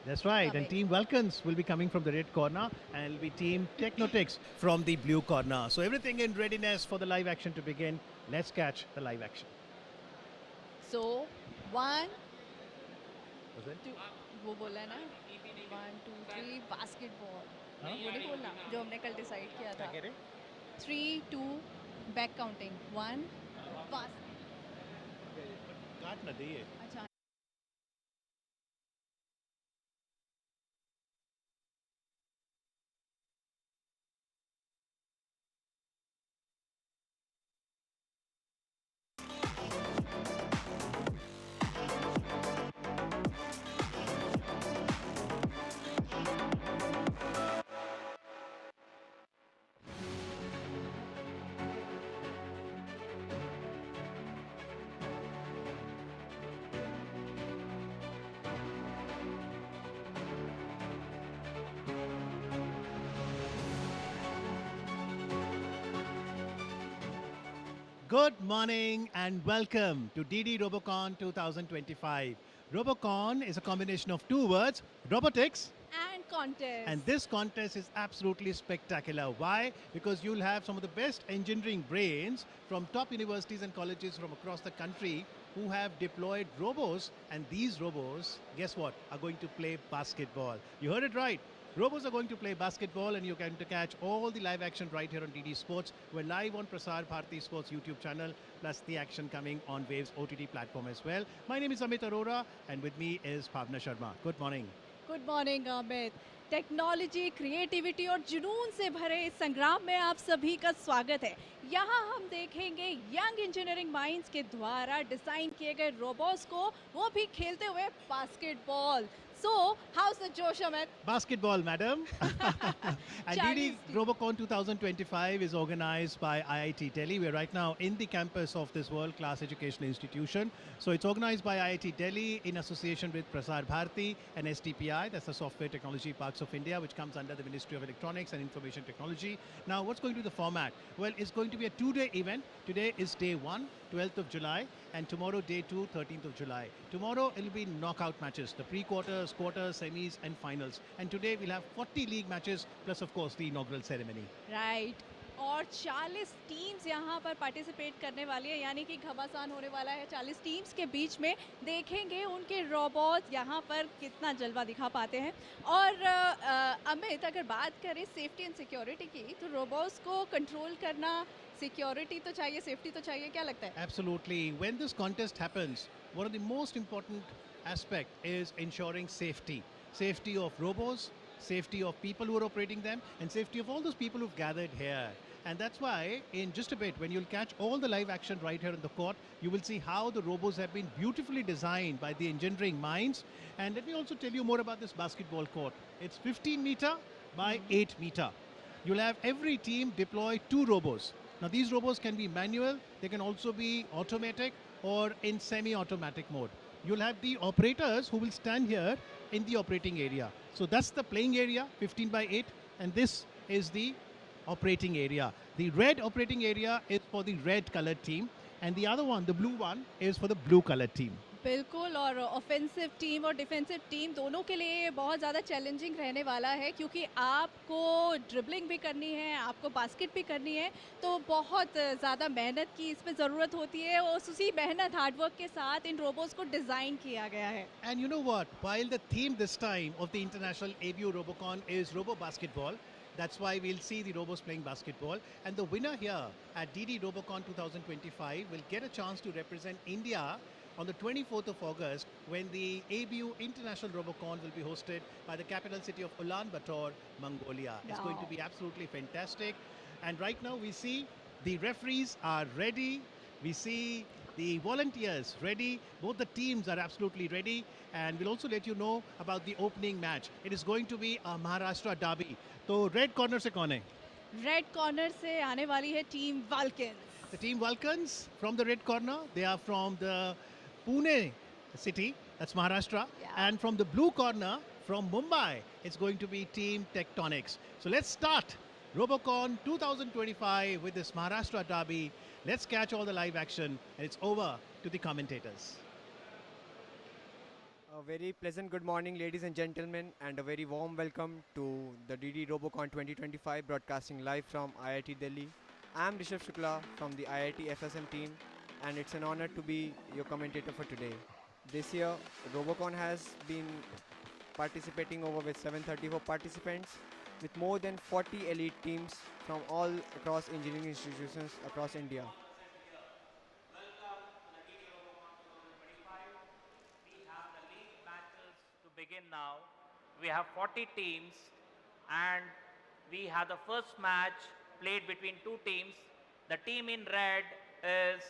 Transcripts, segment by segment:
That's right. And coming. Team Vulcans will be coming from the red corner, and it'll be Team Technotics from the blue corner. So everything in readiness for the live action to begin. Let's catch the live action. So, one, Was it? two, वो बोला ना 1 2 3 basketball हाँ? वो नहीं बोलना जो हमने कल डिसाइड किया क्या था कह रहे? 3 2 बैक काउंटिंग 1 बास्केट काट ना दिए. अच्छा Good morning and welcome to DD Robocon 2025. Robocon is a combination of two words, robotics, and contest and this contest is absolutely spectacular. Why? Because you'll have some of the best engineering brains from top universities and colleges from across the country who have deployed robos, and these robos, guess what, are going to play basketball. You heard it right. Robos are going to play basketball, and you're going to catch all the live action right here on DD Sports. We're live on Prasar Bharati Sports YouTube channel, plus the action coming on Waves OTT platform as well. My name is Amit Arora, and with me is Bhavna Sharma. Good morning. Good morning Amit technology creativity और जुनून से भरे इस संग्राम में आप सभी का स्वागत है यहाँ हम देखेंगे यंग इंजीनियरिंग माइंड्स के द्वारा डिजाइन किए गए रोबोट्स को वो भी खेलते हुए बास्केटबॉल सो हाउस द जोश Amit Basketball, madam. And DD Robocon 2025 is organized by IIT Delhi. We're right now in the campus of this world-class educational institution. So it's organized by IIT Delhi in association with Prasar Bharati and STPI, that's the Software Technology Parks of India, which comes under the Ministry of Electronics and Information Technology. Now, what's going to be the format? Well, it's going to be a two-day event. Today is day 1, 12th of July, and tomorrow day 2, 13th of July. Tomorrow it'll be knockout matches, the pre-quarters, quarters, semis and finals. And today we'll have 40 league matches plus of course the inaugural ceremony. Right और 40 teams यहाँ पर participate करने वाली है यानी कि घमासान होने वाला है 40 टीम्स के बीच में देखेंगे उनके रोबोट यहाँ पर कितना जलवा दिखा पाते हैं और अमित अगर बात करें सेफ्टी एंड सिक्योरिटी की तो रोबोट्स को कंट्रोल करना सिक्योरिटी तो चाहिए सेफ्टी तो चाहिए क्या लगता है Absolutely. When this contest happens, one of the most important aspect is ensuring safety. Safety of robots, safety of people who are operating them, and safety of all those people who've gathered here. And that's why, in just a bit, when you'll catch all the live action right here in the court, you will see how the robos have been beautifully designed by the engineering minds. And let me also tell you more about this basketball court. It's 15 meter by 8 meter. You'll have every team deploy 2 robos. Now, these robos can be manual, they can also be automatic or in semi-automatic mode. You'll have the operators who will stand here in the operating area. So that's the playing area, 15 by 8, and this is the operating area. The red operating area is for the red colored team, and the other one, the blue one, is for the blue colored team. बिल्कुल और offensive team और defensive team दोनों के लिए ये बहुत ज़्यादा challenging रहने वाला है क्योंकि आपको ड्रिबलिंग भी करनी है आपको बास्केट भी करनी है तो बहुत ज़्यादा मेहनत की इसमें ज़रूरत होती है और उसी मेहनत हार्डवर्क के साथ इन रोबोट्स को डिज़ाइन किया गया है And you know what? While the theme this time of the International ABU Robocon is Robo Basketball, that's why we'll see the robos playing basketball. And the winner here at DD Robocon 2025 will get a chance to represent India on the 24th of August when the ABU International Robocon will be hosted by the capital city of Ulaanbaatar, Mongolia. It's going to be absolutely fantastic. And right now we see the referees are ready. We see the volunteers ready. Both the teams are absolutely ready. And we'll also let you know about the opening match. It is going to be a Maharashtra derby. So red corner se kaun hai? Red corner से आने वाली है team वाल्कन्स The team Vulcans from the red corner, they are from the Pune city, that's Maharashtra. Yeah. And from the blue corner, from Mumbai, it's going to be team Technonics. So let's start Robocon 2025 with this Maharashtra derby. Let's catch all the live action and it's over to the commentators. A very pleasant good morning, ladies and gentlemen, and a very warm welcome to the DD Robocon 2025 broadcasting live from IIT Delhi. I'm Rishabh Shukla from the IIT FSM team, and it's an honor to be your commentator for today. This year, Robocon has been participating over with 734 participants with more than 40 elite teams from all across engineering institutions across India. Welcome to the DD Robocon 2025. We have the league matches to begin now. We have 40 teams and we have the first match played between two teams. The team in red is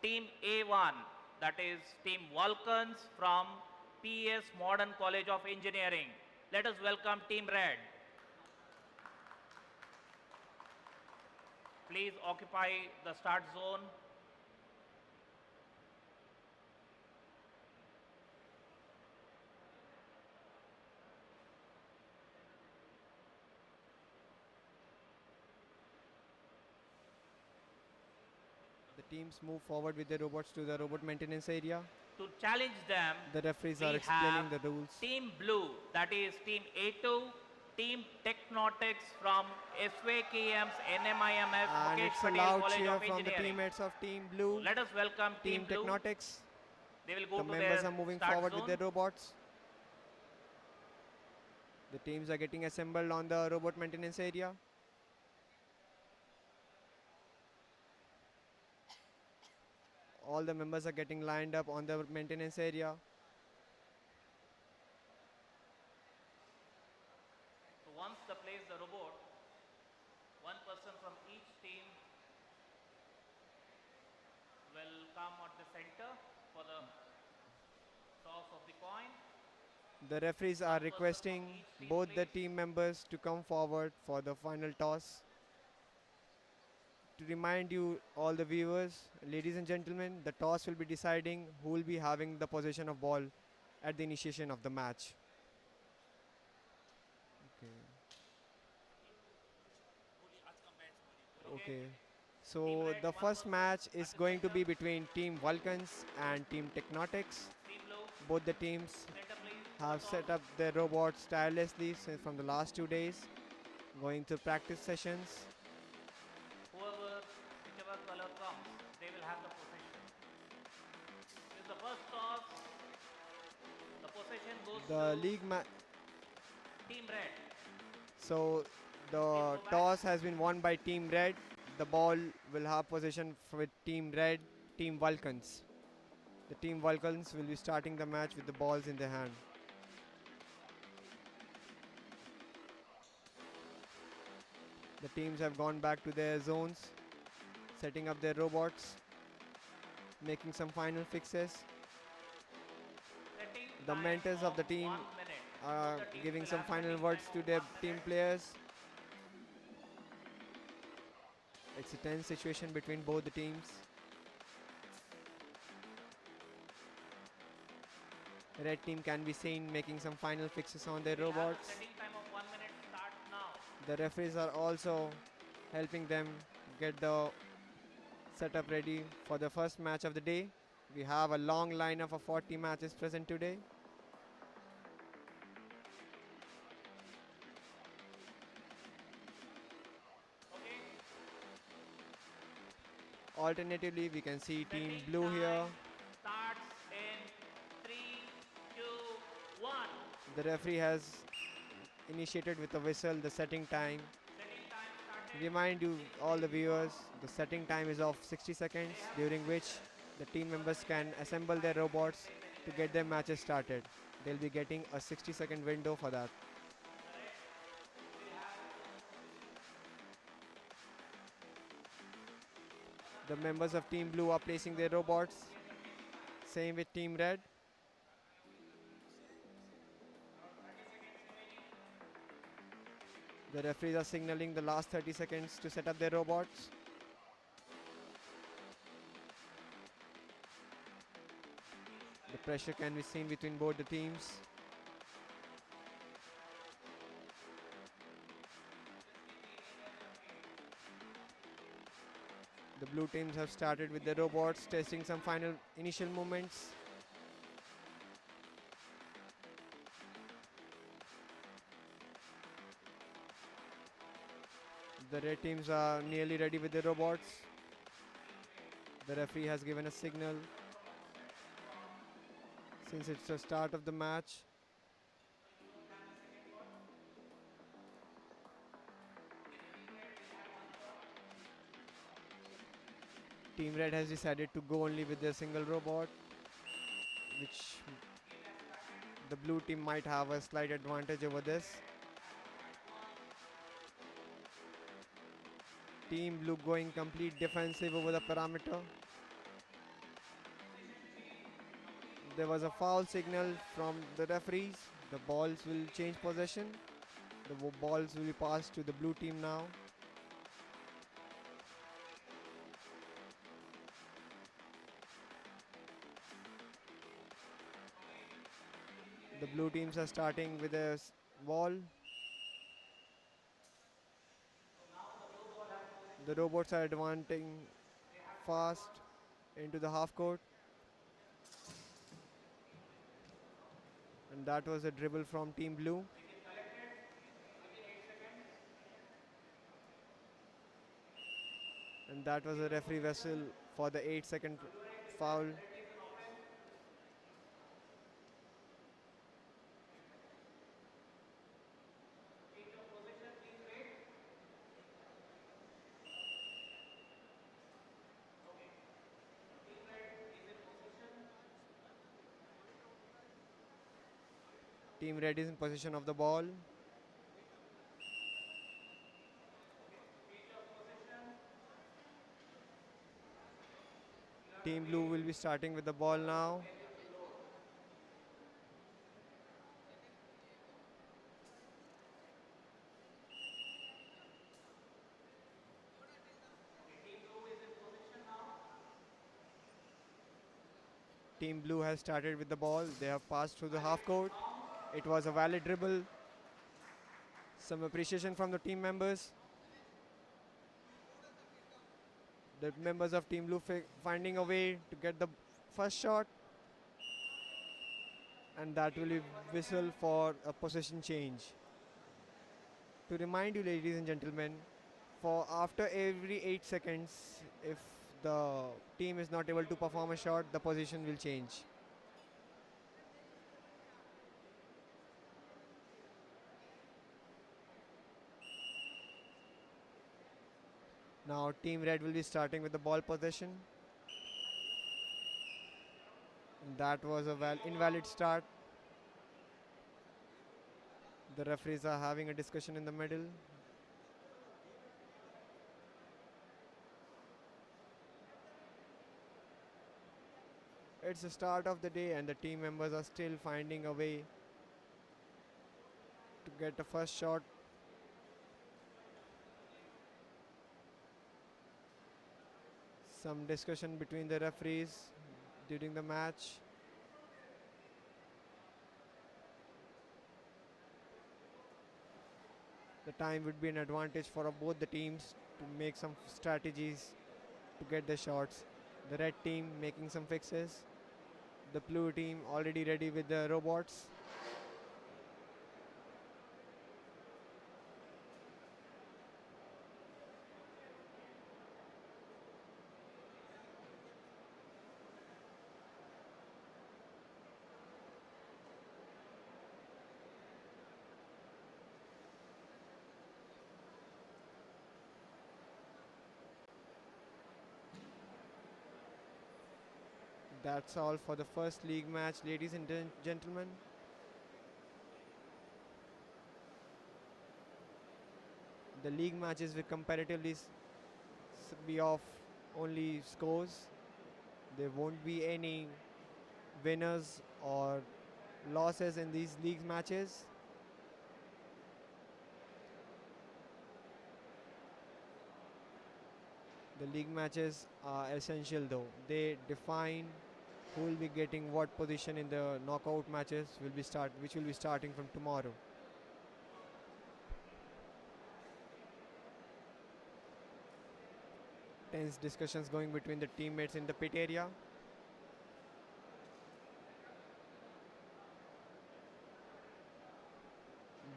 Team A1, that is Team Vulcans from PS Modern College of Engineering. Let us welcome Team Red. Please occupy the start zone. The teams move forward with the robots to the robot maintenance area. To challenge them, The referees we are explaining have the rules. Team Blue, that is Team A2, Team Technotics from SVKM's NMIMS And it's a Vocational loud College cheer of from the Engineering. teammates of Team Blue, Let us welcome Team Blue. Technotics. They will go The to members their are moving start forward zone. with their robots. The teams are getting assembled on the robot maintenance area. All the members are getting lined up on the maintenance area. So once they place the robot, one person from each team will come at the center for the toss of the coin. The referees are requesting both the team members to come forward for the final toss. To remind you, all the viewers, ladies and gentlemen, the toss will be deciding who will be having the possession of ball at the initiation of the match. Okay. So the first match is going to be between Team Vulcans and Team Technotics. Team Blue, Both the teams center please. have set up their robots tirelessly from the last 2 days, going to practice sessions. Whichever color comes, they will have the possession. This is the first toss. The possession goes The to league Team Red. So the toss has been won by Team Red. The ball will have possession with Team Red, Team Vulcans. The Team Vulcans will be starting the match with the balls in their hand. The teams have gone back to their zones, setting up their robots, making some final fixes. Setting The time mentors of the team 1 minute. are Both the teams giving will some have final setting words time to of their 1 team minute. players. It's a tense situation between both the teams. Red team can be seen making some final fixes on their We'll have a robots. setting time of 1 minute start now. The referees are also helping them get the setup ready for the first match of the day. We have a long lineup of 40 matches present today. Okay. Alternatively, we can see Team Setting Blue here. time starts in 3, 2, 1. The referee has initiated with a whistle the setting time. Setting time started. Remind you, all the viewers, the setting time is of 60 seconds, during which the team members can assemble their robots to get their matches started. They'll be getting a 60-second window for that. The members of Team Blue are placing their robots. Same with Team Red. The referees are signaling the last 30 seconds to set up their robots. The pressure can be seen between both the teams. The blue teams have started with the robots, testing some final initial movements. The red teams are nearly ready with the robots. The referee has given a signal since it's the start of the match. Team Red has decided to go only with their single robot, which the blue team might have a slight advantage over this. Team Blue going complete defensive over the parameter. There was a foul signal from the referees. The balls will change possession. The balls will be passed to the blue team now. The blue teams are starting with a ball. The robots are advancing fast into the half court. And that was a dribble from Team Blue. And that was a referee whistle for the 8-second foul. Team Red is in possession of the ball. Team Blue will be starting with the ball now. Team Blue has started with the ball. They have passed through the half court. It was a valid dribble. Some appreciation from the team members. The members of Team Blue finding a way to get the first shot. And that will be whistle for a possession change. To remind you, ladies and gentlemen, for after every 8 seconds, if the team is not able to perform a shot, the position will change. Now Team Red will be starting with the ball possession. That was a invalid start. The referees are having a discussion in the middle. It's the start of the day and the team members are still finding a way to get the first shot. Some discussion between the referees during the match. The time would be an advantage for both the teams to make some strategies to get the shots. The red team making some fixes. The blue team already ready with the robots. That's all for the first league match, ladies and gentlemen. The league matches will comparatively be of only scores. There won't be any winners or losses in these league matches. The league matches are essential though. They define who will be getting what position in the knockout matches which will be starting from tomorrow. Tense discussions going between the teammates in the pit area.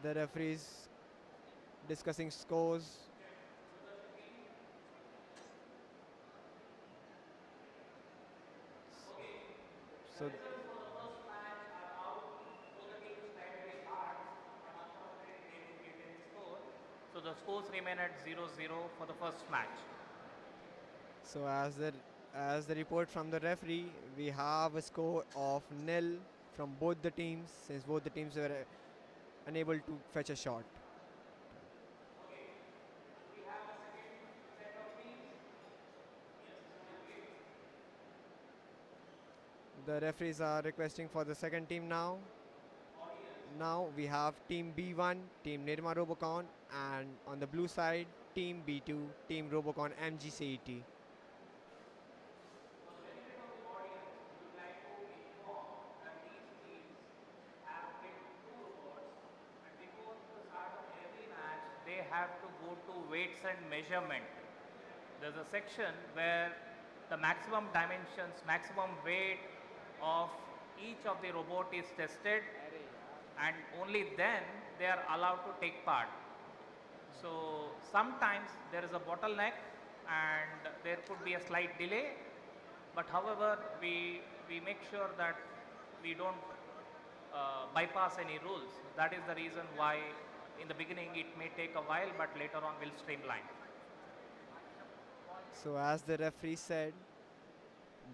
The referees discussing scores So So the scores remain at 0-0 for the first match. So as the report from the referee, we have a score of nil from both the teams since both the teams were unable to fetch a shot. The referees are requesting for the second team now. Now we have team B1, team Nirma Robocon, and on the blue side, team B2, team Robocon MGCT. They have to go to weights and measurement. There's a section where the maximum dimensions, maximum weight of each of the robot is tested, and only then they are allowed to take part. So sometimes there is a bottleneck and there could be a slight delay, but however we make sure that we don't bypass any rules. That is the reason why in the beginning it may take a while, but later on we'll streamline. So as the referee said,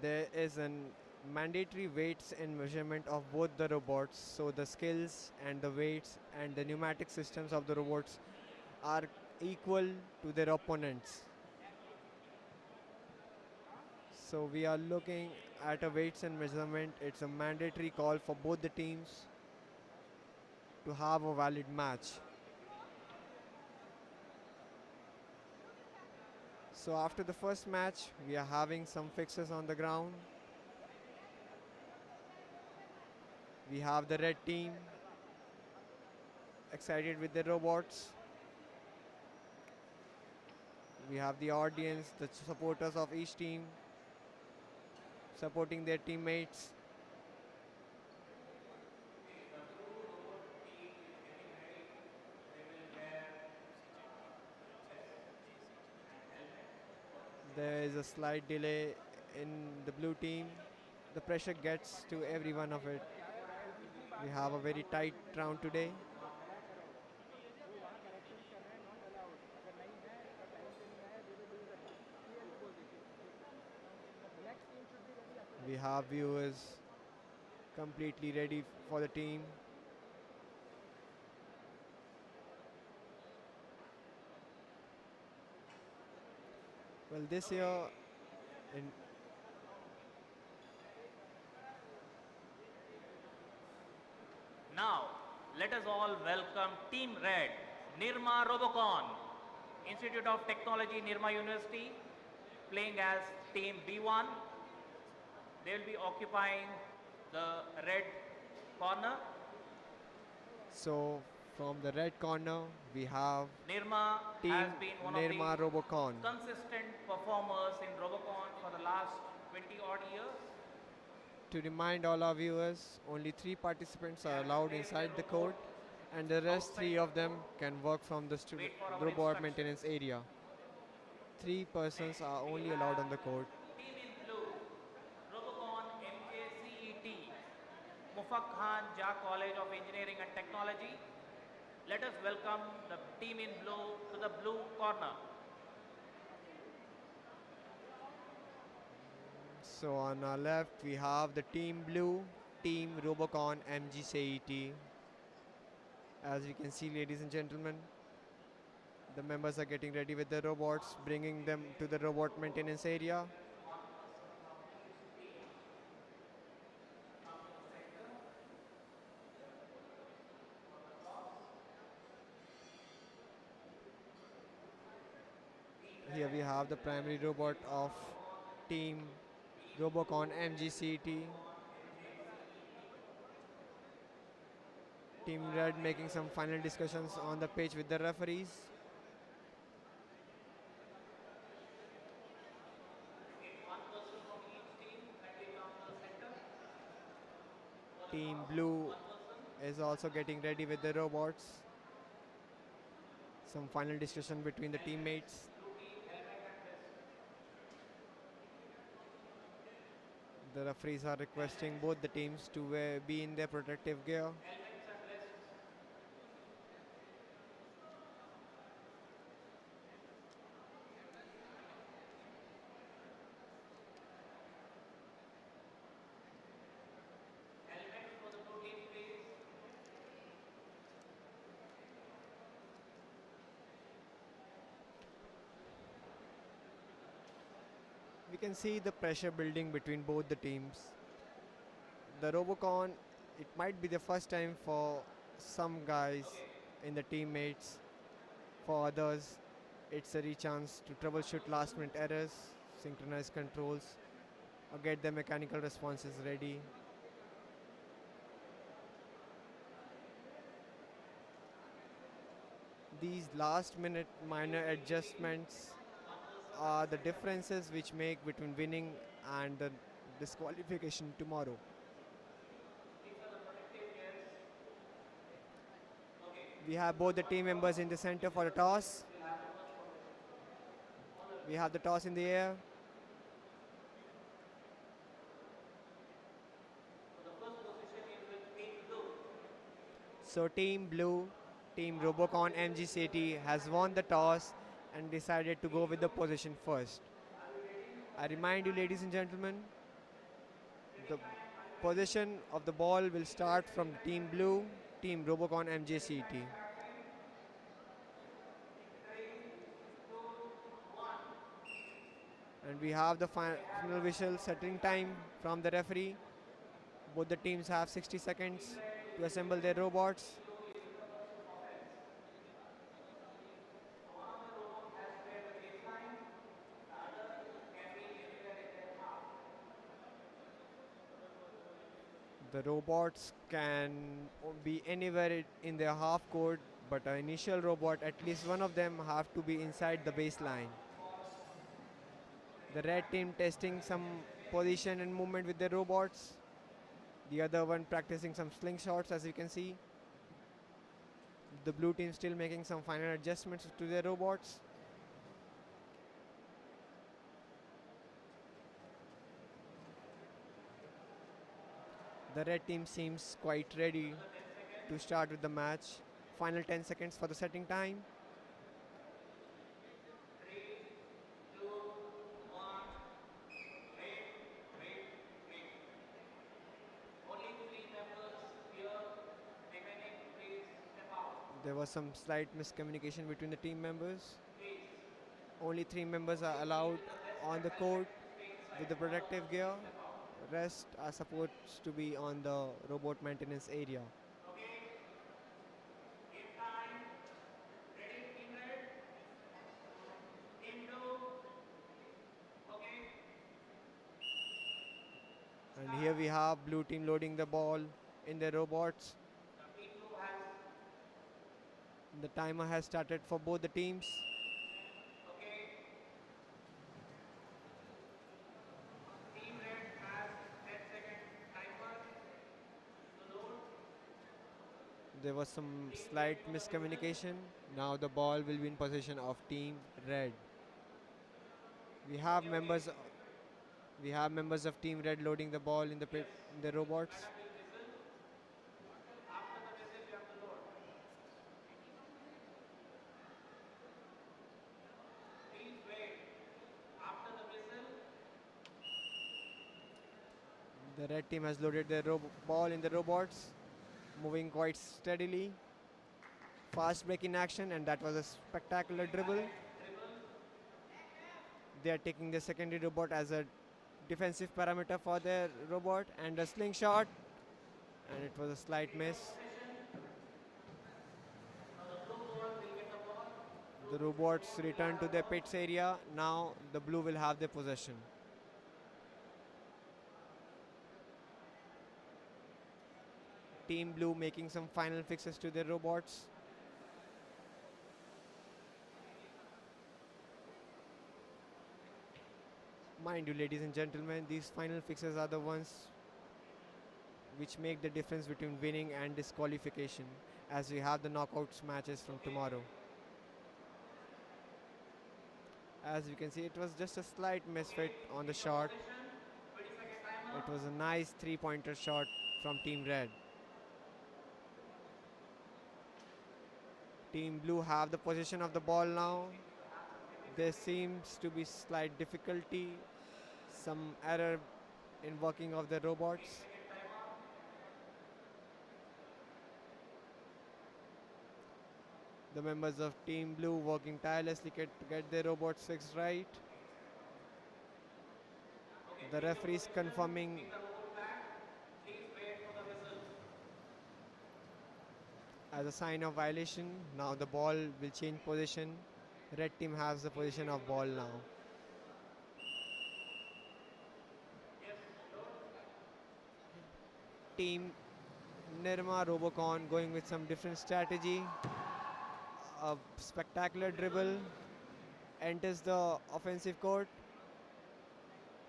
there is a mandatory weights and measurement of both the robots. So the skills and the weights and the pneumatic systems of the robots are equal to their opponents. So we are looking at a weights and measurement. It's a mandatory call for both the teams to have a valid match. So after the first match, we are having some fixes on the ground. We have the red team excited with the robots. We have the audience, the supporters of each team supporting their teammates. There is a slight delay in the blue team. The pressure gets to every one of it. We have a very tight round today. We have viewers completely ready for the team. Well, this year, in Now, let us all welcome Team Red, Nirma Robocon, Institute of Technology, Nirma University, playing as Team B1. They will be occupying the red corner. so from the red corner, we have Nirma Team has been one Nirma of the Robocon. consistent performers in Robocon for the last 20 odd years. To remind all our viewers, only 3 participants are allowed inside the court, and the rest 3 of them can work from the Wait for our robot instructions. maintenance area. 3 persons are only allowed on the court. Team in blue, Robocon MGCT, Mufak Khan Jah College of Engineering and Technology. Let us welcome the team in blue to the blue corner. So on our left, we have the team blue, team Robocon MGCT. As you can see, ladies and gentlemen, the members are getting ready with the robots, bringing them to the robot maintenance area. Here we have the primary robot of team Robocon MGCT. Team Red making some final discussions on the pitch with the referees. Team Blue is also getting ready with the robots. Some final discussion between the teammates. The referees are requesting both the teams to be in their protective gear. We can see the pressure building between both the teams. The Robocon, it might be the first time for some guys in the teammates. For others, it's a chance to troubleshoot last minute errors, synchronize controls, or get the mechanical responses ready. These last minute minor adjustments are the differences which make between winning and the disqualification tomorrow. We have both the team members in the center for the toss. We have the toss in the air. So Team Blue, Team Robocon MGCT has won the toss and decided to go with the position first. I remind you, ladies and gentlemen, the position of the ball will start from Team Blue, Team Robocon MGCT. And we have the final whistle setting time from the referee. Both the teams have 60 seconds to assemble their robots. The robots can be anywhere in their half court, but an initial robot, at least one of them, have to be inside the baseline. The red team testing some position and movement with their robots. The other one practicing some slingshots, as you can see. The blue team still making some final adjustments to their robots. The red team seems quite ready to start with the match. Final 10 seconds for the setting time. There was some slight miscommunication between the team members. Only 3 members are allowed on the court with the protective gear. Rest are supposed to be on the robot maintenance area. And here we have blue team loading the ball in their robots. The timer has started for both the teams. There was some slight miscommunication. Now the ball will be in possession of Team Red. We have members of Team Red loading the ball in the robots. The red team has loaded their ball in the robots, moving quite steadily. Fast break in action, and that was a spectacular dribble. They are taking the secondary robot as a defensive parameter for their robot, and a slingshot, and it was a slight miss. The robots return to their pits area. Now the blue will have their possession. Team Blue making some final fixes to their robots. Mind you, ladies and gentlemen, these final fixes are the ones which make the difference between winning and disqualification, as we have the knockouts matches from tomorrow. As you can see, it was just a slight misfit on the shot. It was a nice three-pointer shot from Team Red. Team Blue have the possession of the ball now. There seems to be slight difficulty, some error in working of the robots. The members of Team Blue working tirelessly to get their robots fixed right. The referees confirming as a sign of violation. Now the ball will change position. Red team has the position of ball now. Team Nirma Robocon going with some different strategy. A spectacular dribble, enters the offensive court,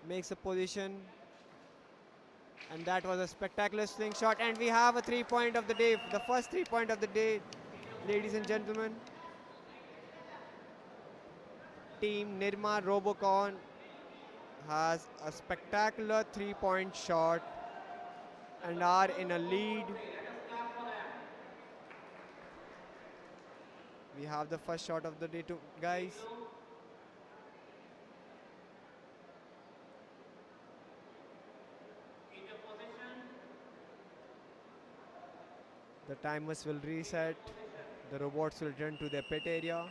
makes a position, and that was a spectacular slingshot. And we have a 3-point of the day, the first 3-point of the day, ladies and gentlemen. Team Nirma Robocon has a spectacular 3-point shot and are in a lead. We have the first shot of the day, guys. The timers will reset. The robots will return to their pit area.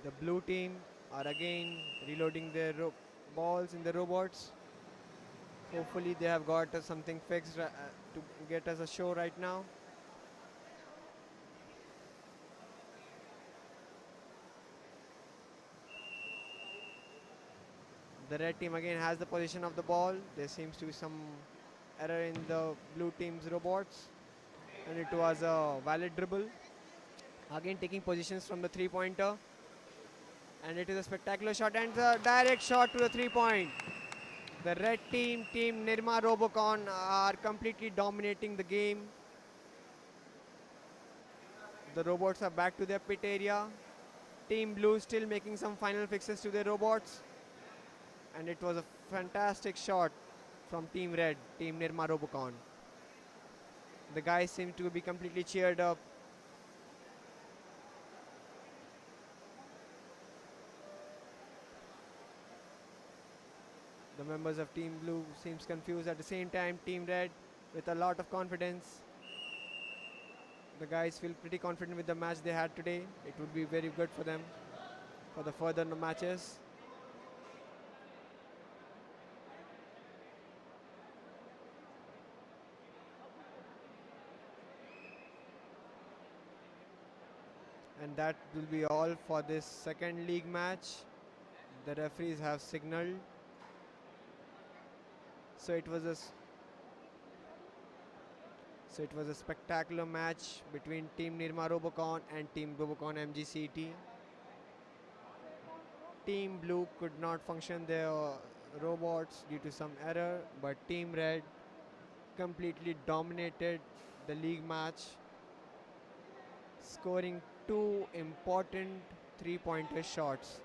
The blue team are again reloading their balls in the robots. Hopefully they have got something fixed to get us a show right now. The red team again has the position of the ball. There seems to be some error in the blue team's robots, and it was a valid dribble. Again taking positions from the 3-pointer, and it is a spectacular shot and a direct shot to the 3-point. The red team, Team Nirma Robocon, are completely dominating the game. The robots are back to their pit area. Team Blue still making some final fixes to their robots. And it was a fantastic shot from Team Red, Team Nirma Robocon. The guys seem to be completely cheered up. The members of Team Blue seems confused. At the same time, Team Red with a lot of confidence. The guys feel pretty confident with the match they had today. It would be very good for them for the further matches. And that will be all for this second league match. The referees have signaled. So it was a spectacular match between Team Nirma Robocon and Team Robocon MGCT. Team Blue could not function their robots due to some error, but Team Red completely dominated the league match, scoring 2 important 3-pointer shots.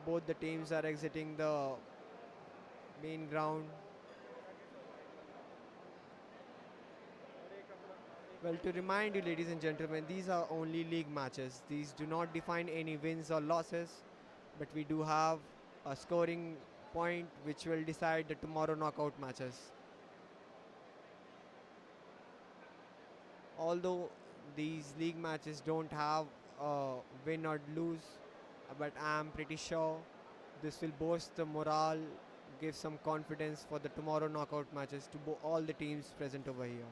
Both the teams are exiting the main ground. Well, to remind you, ladies and gentlemen, these are only league matches. These do not define any wins or losses, but we do have a scoring point which will decide the tomorrow knockout matches. Although these league matches don't have a win or lose, but I am pretty sure this will boost the morale, give some confidence for the tomorrow knockout matches to all the teams present over here.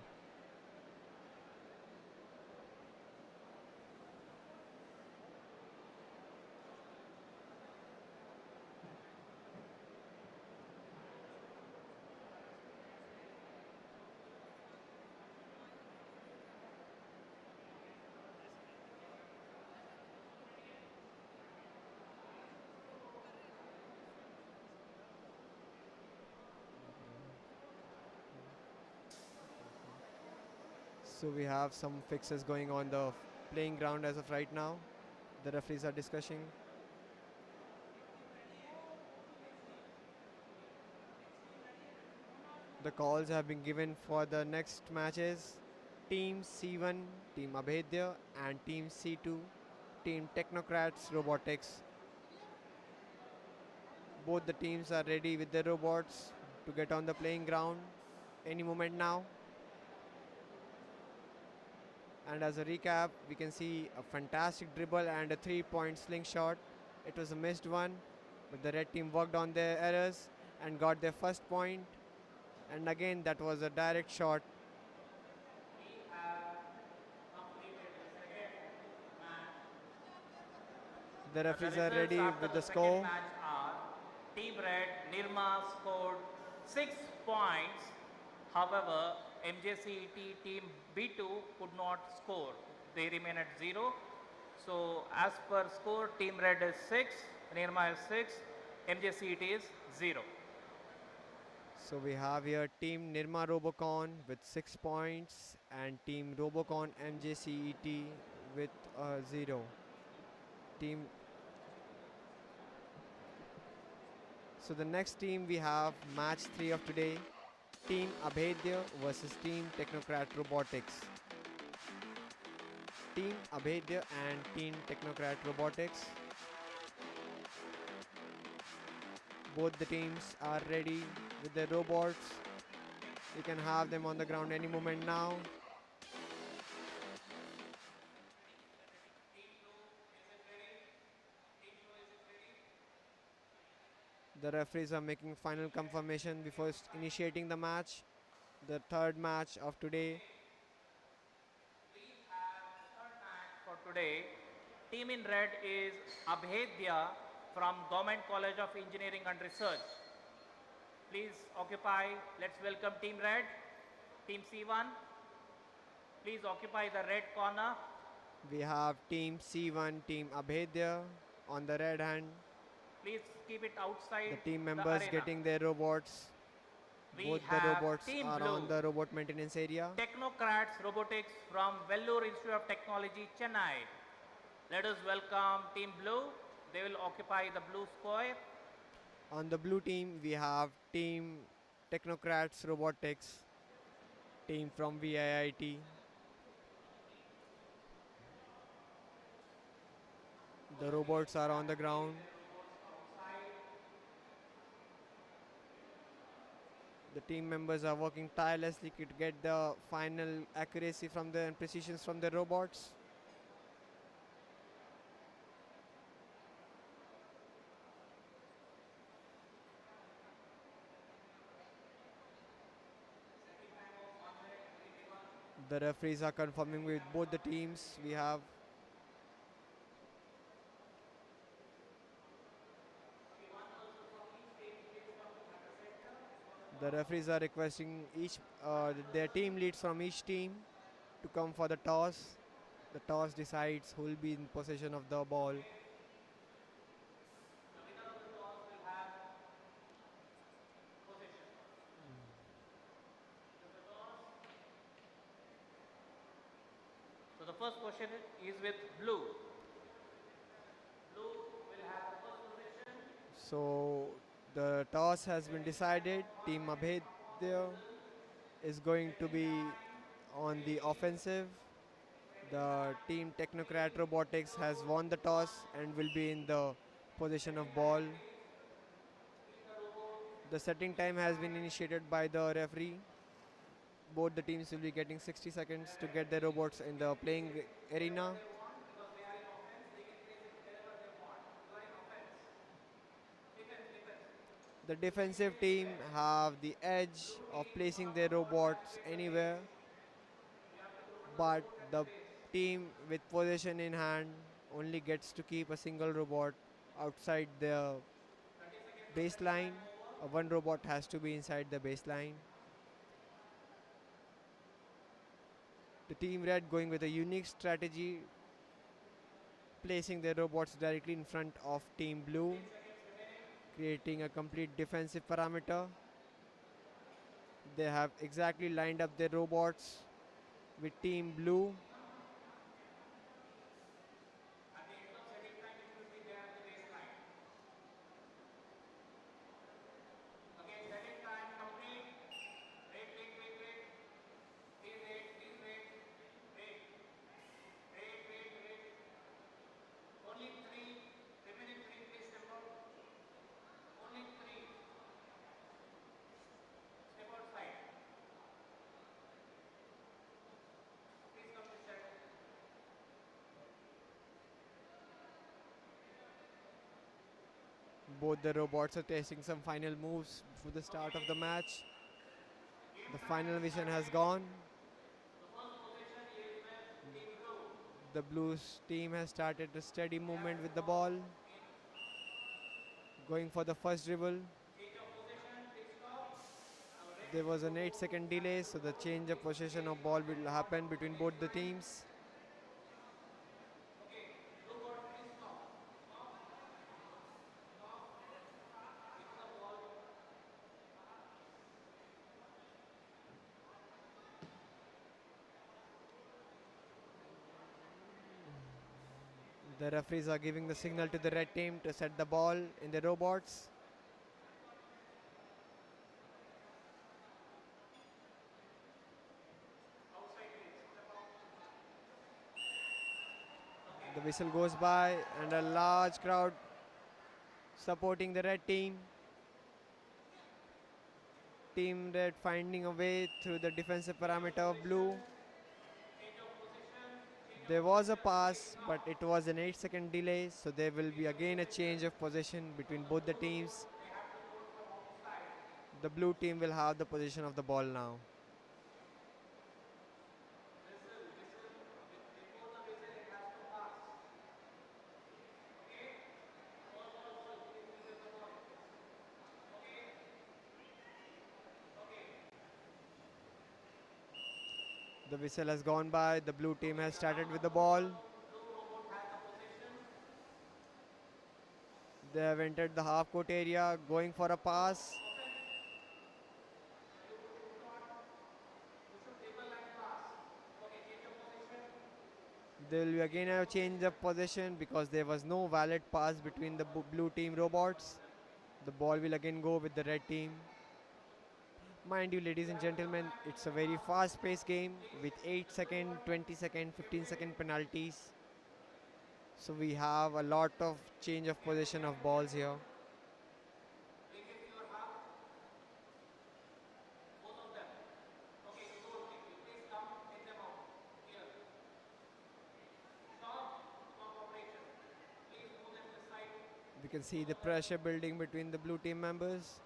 So we have some fixes going on the playing ground as of right now. The referees are discussing. The calls have been given for the next matches. Team C1, Team Abhedya, and Team C2, Team Technocrats Robotics. Both the teams are ready with their robots to get on the playing ground any moment now. And as a recap, we can see a fantastic dribble and a 3-point slingshot. It was a missed one, but the red team worked on their errors and got their first point. And again, that was a direct shot. The The referees are results ready after with the the second score. match are Team Red, Nirma scored 6 points. However, MJCT Team B2 could not score. They remain at 0. So as per score, Team Red is 6, Nirma is 6, MJCT is 0. So we have here Team Nirma Robocon with 6 points and Team Robocon MJCET with 0. Team. So the next team we have match 3 of today. Team Abhedya versus Team Technocrat Robotics. Team Abhedya and Team Technocrat Robotics. Both the teams are ready with their robots. You can have them on the ground any moment now. The referees are making final confirmation before initiating the match. The third match of today. For today, team in red is Abhedya from Government College of Engineering and Research. Please occupy, let's welcome team red, team C1. Please occupy the red corner. We have team C1, team Abhedya on the red hand. Please keep it outside The team the members arena. getting their robots. We Both the have robots team are blue, on the robot maintenance area. Technocrats Robotics from Vellore Institute of Technology, Chennai. Let us welcome team blue. They will occupy the blue square. On the blue team, we have team Technocrats Robotics, team from VIIT. The robots are on the ground. The team members are working tirelessly to get the final accuracy from the and precisions from the robots. The referees are confirming with both the teams. We have the referees are requesting their team leads from each team to come for the toss. The toss decides who will be in possession of the ball. So the first question is with blue. Blue will have the first position. So the toss has been decided. Team Abhedya is going to be on the offensive. The team Technocrat Robotics has won the toss and will be in the position of ball. The setting time has been initiated by the referee. Both the teams will be getting 60 seconds to get their robots in the playing arena. The defensive team have the edge of placing their robots anywhere, but the team with possession in hand only gets to keep a single robot outside the baseline. One robot has to be inside the baseline. The team red going with a unique strategy, placing their robots directly in front of team blue, creating a complete defensive parameter. They have exactly lined up their robots. with Team Blue. Both the robots are testing some final moves for the start of the match. The final vision has gone. The Blues team has started a steady movement with the ball. Going for the first dribble. There was an 8-second delay, so the change of possession of ball will happen between both the teams. The referees are giving the signal to the red team to set the ball in the robots. The whistle goes by and a large crowd supporting the red team. Team red finding a way through the defensive parameter of blue. There was a pass, but it was an 8-second delay, so there will be again a change of possession between both the teams. The blue team will have the possession of the ball now. The whistle has gone by. The blue team has started with the ball. They have entered the half court area, going for a pass. There will be again a change of possession because there was no valid pass between the blue team robots. The ball will again go with the red team. Mind you, ladies and gentlemen, it's a very fast-paced game with 8-second, 20-second, 15-second penalties. So we have a lot of change of possession of balls here. We can see the pressure building between the blue team members.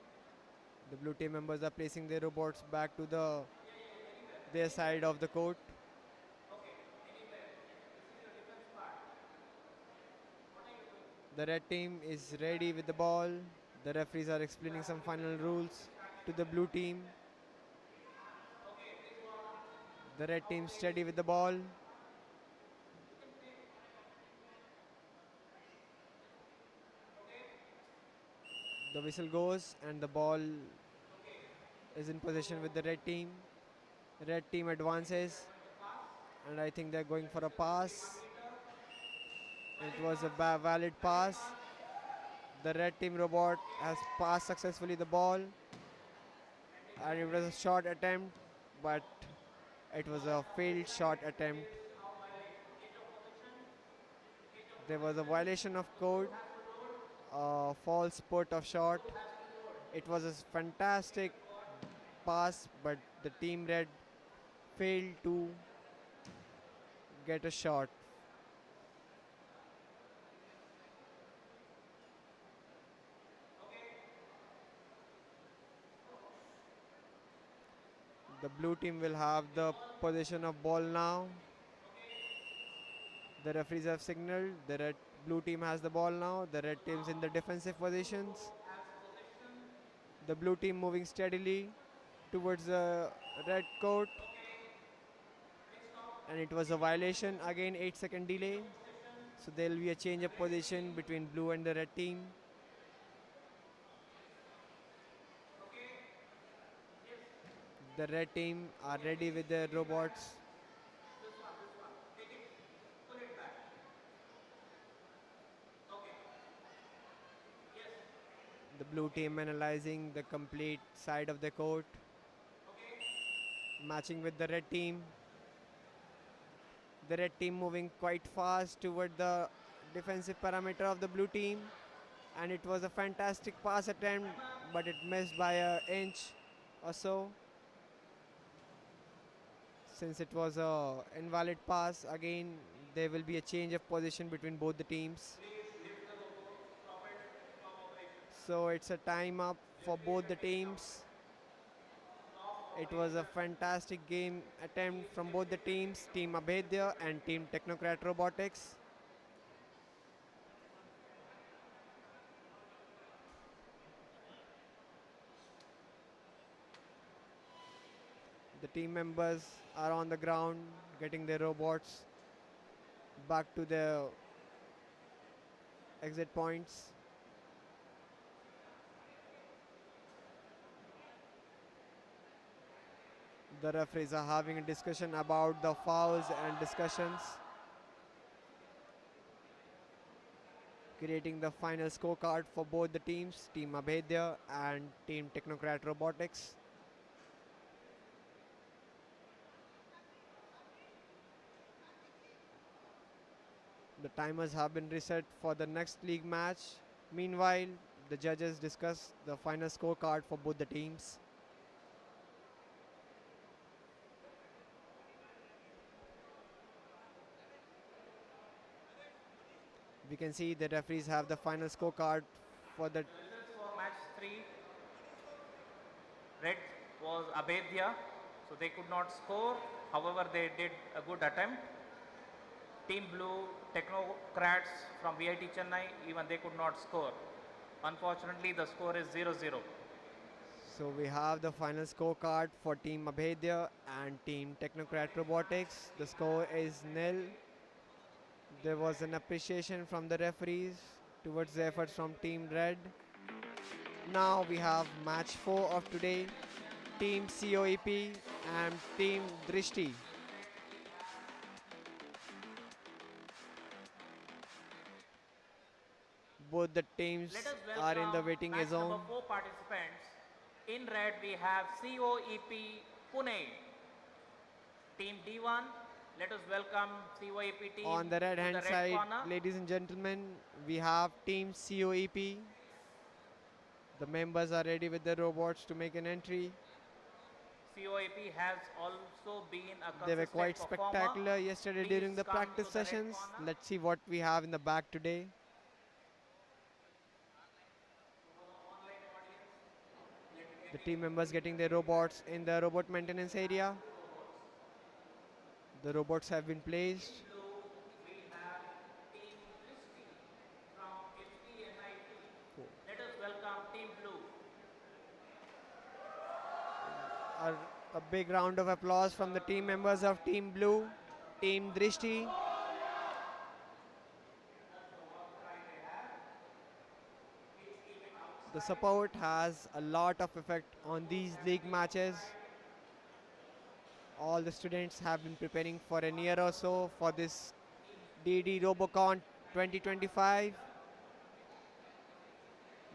The blue team members are placing their robots back to their side of the court. The red team is ready with the ball. The referees are explaining some final rules to the blue team. The red team steady with the ball. The whistle goes and the ball is in possession with the red team. Red team advances and I think they're going for a pass. It was a valid pass. The red team robot has passed successfully the ball and it was a short attempt, but it was a failed shot attempt. There was a violation of code, a false put of shot. It was a fantastic pass, but the team red failed to get a shot. The blue team will have the possession of ball now. The referees have signaled. The blue team has the ball now. The red team's in the defensive positions. The blue team moving steadily towards the red court. And it was a violation. Again, 8-second delay. So there will be a change of position between blue and the red team. The red team are ready with their robots. The blue team analyzing the complete side of the court, matching with the red team. The red team moving quite fast toward the defensive parameter of the blue team, and it was a fantastic pass attempt, but it missed by an inch or so. Since it was a invalid pass, again there will be a change of position between both the teams. So it's a time up for both the teams. It was a fantastic game attempt from both the teams, Team Abhedya and Team Technocrat Robotics. The team members are on the ground getting their robots back to their exit points. The referees are having a discussion about the fouls and discussions, creating the final scorecard for both the teams, Team Abhedya and Team Technocrat Robotics. The timers have been reset for the next league match. Meanwhile, the judges discuss the final scorecard for both the teams. We can see the referees have the final scorecard for the For match 3, red was Abedya, so they could not score. However, they did a good attempt. Team blue, Technocrats from IIT Chennai, even they could not score. Unfortunately, the score is 0-0. So we have the final scorecard for Team Abhedya and Team Technocrat Robotics. The score is nil. There was an appreciation from the referees towards the efforts from Team Red. Now we have match 4 of today. Team COEP and Team Dishi. Both the teams Let us are in the welcome waiting match zone. number 4 participants. In red, we have COEP Pune. Team D1, let us welcome COEP team On the red to hand the red side, corner. ladies and gentlemen, we have Team COEP. The members are ready with the robots to make an entry. COEP has also been a They were quite consistent performer. spectacular yesterday Please during the come practice to the red sessions. corner. Let's see what we have in the bag today. The team members getting their robots in the robot maintenance area. The robots have been placed. Let us welcome Team Blue. A big round of applause from the team members of Team Blue, Team Dishi. The support has a lot of effect on these league matches. All the students have been preparing for a year or so for this DD Robocon 2025.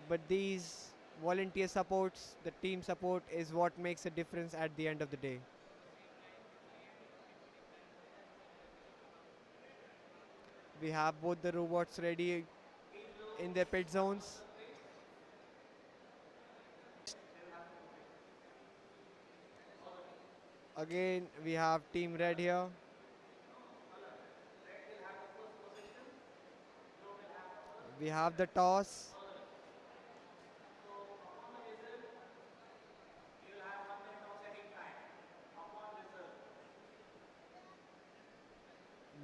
But these volunteer supports, the team support is what makes a difference at the end of the day. We have both the robots ready in their pit zones. Again, we have Team Red here. We have the toss.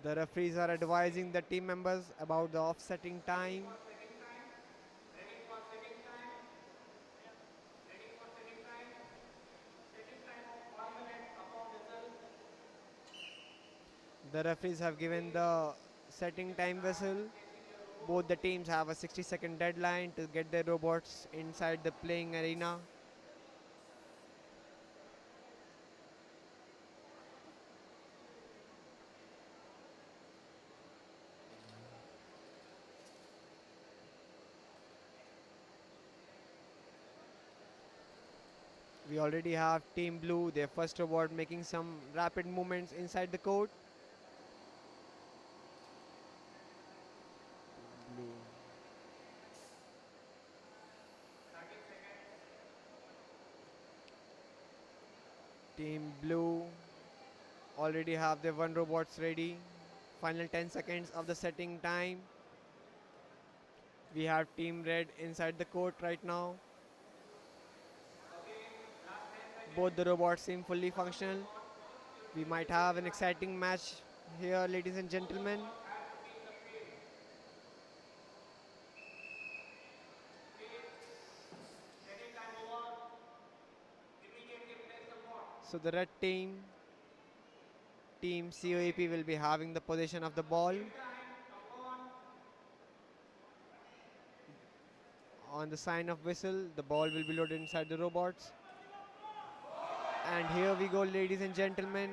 The referees are advising the team members about the offsetting time. The referees have given the setting time whistle. Both the teams have a 60-second deadline to get their robots inside the playing arena. We already have Team Blue, their first robot, making some rapid movements inside the court. Blue. Team Blue already have their one robots ready. Final 10 seconds of the setting time. We have Team Red inside the court right now. Both the robots seem fully functional. We might have an exciting match here, ladies and gentlemen. So the red team, Team COEP, will be having the possession of the ball. On the sign of whistle, the ball will be loaded inside the robots. And here we go, ladies and gentlemen.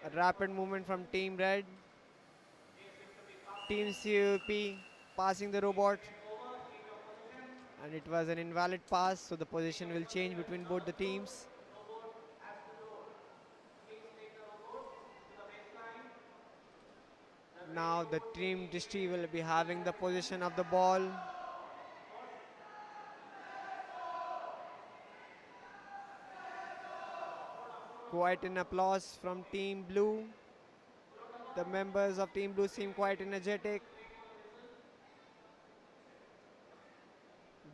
A rapid movement from Team Red. Team COEP passing the robot. And it was an invalid pass, so the position will change between both the teams. Now the Team Dishi will be having the possession of the ball. Quite an applause from Team Blue. The members of Team Blue seem quite energetic.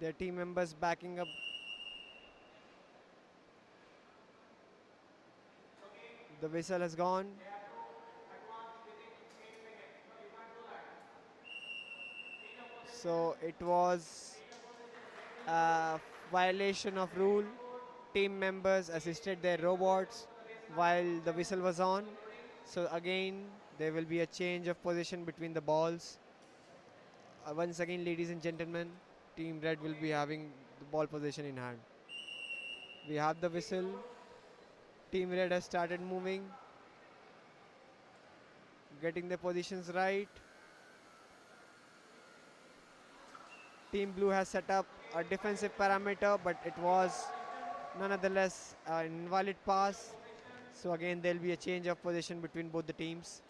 Their team members backing up. The whistle has gone. So it was a violation of rule. Team members assisted their robots while the whistle was on. So again, there will be a change of position between the balls. Once again, ladies and gentlemen, Team Red will be having the ball position in hand. We have the whistle. Team Red has started moving, getting their positions right. Team Blue has set up a defensive parameter, but it was nonetheless an invalid pass. So again, there will be a change of position between both the teams.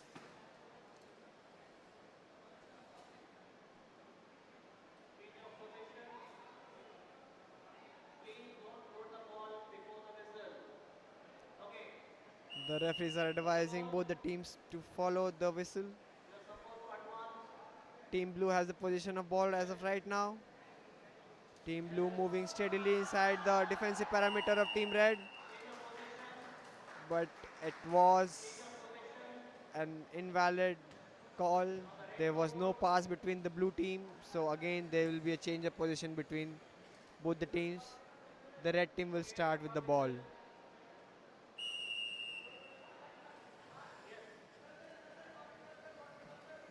The referees are advising both the teams to follow the whistle. Team Blue has the position of ball as of right now. Team Blue moving steadily inside the defensive parameter of Team Red. But it was an invalid call. There was no pass between the blue team. So again, there will be a change of position between both the teams. The red team will start with the ball.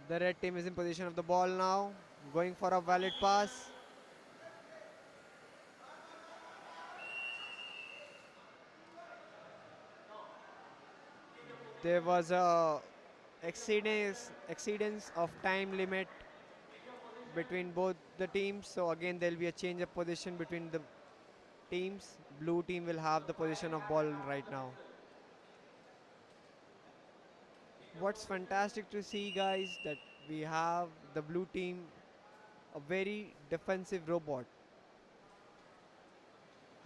The red team is in position of the ball now, going for a valid pass. There was a exceedance of time limit between both the teams. So again, there will be a change of position between the teams. Blue team will have the position of ball right now. What's fantastic to see, guys, that we have the blue team, a very defensive robot.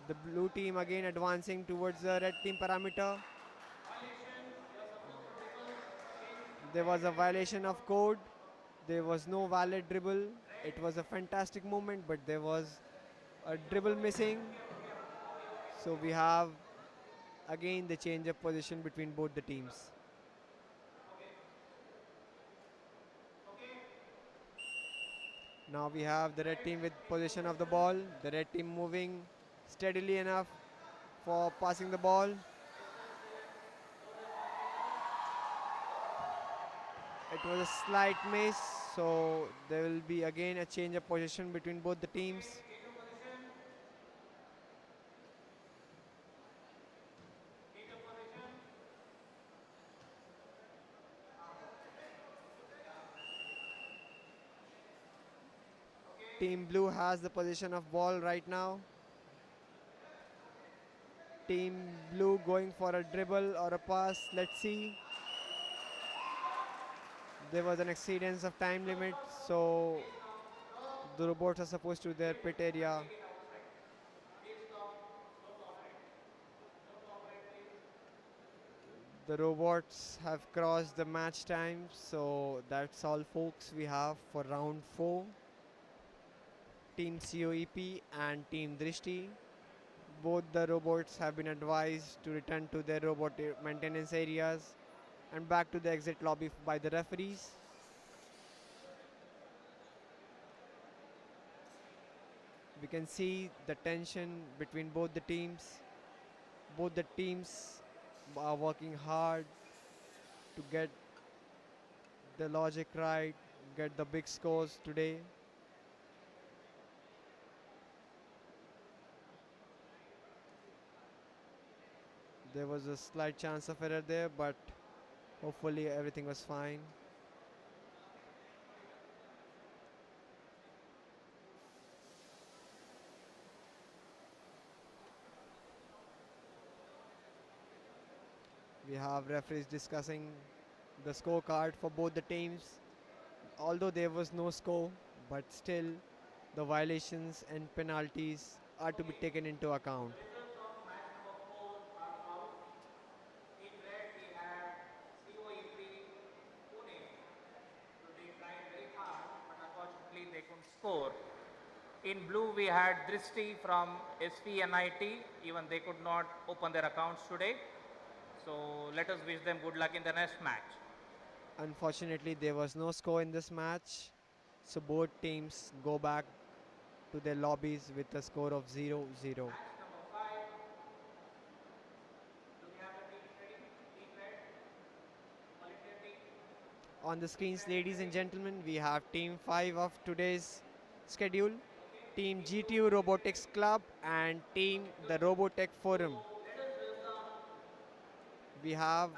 The blue team again advancing towards the red team parameter. There was a violation of code. There was no valid dribble. It was a fantastic movement, but there was a dribble missing. So we have again the change of position between both the teams. Now we have the red team with possession of the ball. The red team moving steadily enough for passing the ball. It was a slight miss, so there will be again a change of position between both the teams. Team Blue has the position of ball right now. Team blue going for a dribble or a pass. Let's see. There was an exceedance of time limit, so the robots are supposed to their pit area. The robots have crossed the match time, so that's all folks we have for round 4. Team COEP and Team Drishti. Both the robots have been advised to return to their robot maintenance areas and back to the exit lobby by the referees. We can see the tension between both the teams. Both the teams are working hard to get the logic right, get the big scores today. There was a slight chance of error there, but hopefully everything was fine. We have referees discussing the scorecard for both the teams. Although there was no score, but still the violations and penalties are to be taken into account. Results of match number 4 are out. In red we have COEP Pune. So they tried very hard, but unfortunately they couldn't score. In blue we had Drishti from SPNIT. Even they could not open their accounts today. So let us wish them good luck in the next match. Unfortunately, there was no score in this match, so both teams go back to their lobbies with a score of 0-0. Match number 5. Do we have the teams ready? Team red, volunteer team. On the screens, ladies and gentlemen, we have Team 5 of today's schedule, Team GTU Robotics Club and Team the Robotech Forum. We have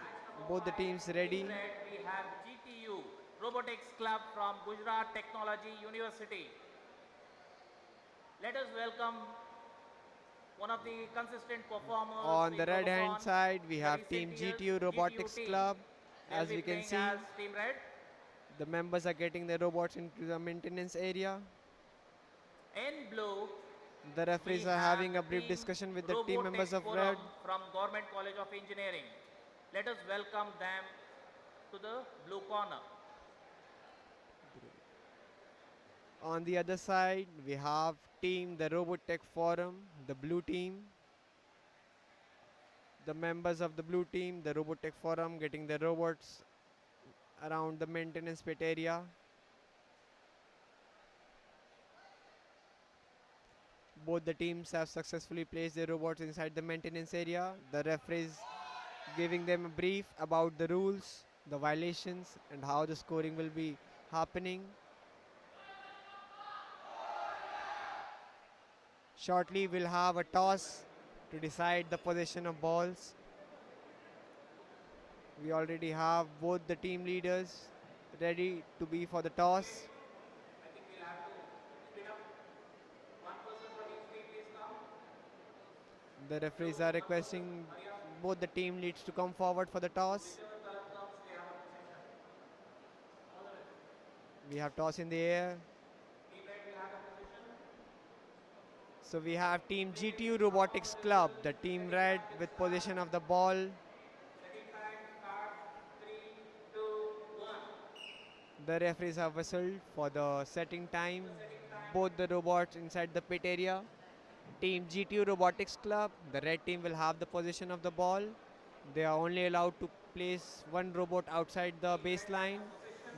both the teams ready. In red we have GTU Robotics Club from Gujarat Technology University. Let us welcome one of the consistent performers. On in the red hand Robocon side, we in have the Team recent GTU years, Robotics team. Club. They'll As be we can playing see, as Team Red. the members are getting their robots into the maintenance area. In blue, The referees we are have having the a brief team discussion with the team Robotech members of Forum red. from Government College of Engineering. Let us welcome them to the blue corner. On the other side, we have Team the Robotech Forum, the blue team. The members of the blue team, the Robotech Forum, getting their robots around the maintenance pit area. Both the teams have successfully placed their robots inside the maintenance area. The referees giving them a brief about the rules, the violations, and how the scoring will be happening. Shortly, we'll have a toss to decide the position of balls. We already have both the team leaders ready to be for the toss. I think we'll have to split up. One person from each team, please come. The referees are requesting both the team leads to come forward for the toss. Whichever color comes, they have a position. We have toss in the air. Team Red will have a position. So we have Team GTU Robotics Club, the team red with possession of the ball. Setting time starts 3, 2, 1. The referees have whistled for the setting time. Both the robots inside the pit area. Team GTU Robotics Club, the red team will have the possession of the ball. They are only allowed to place one robot outside the baseline,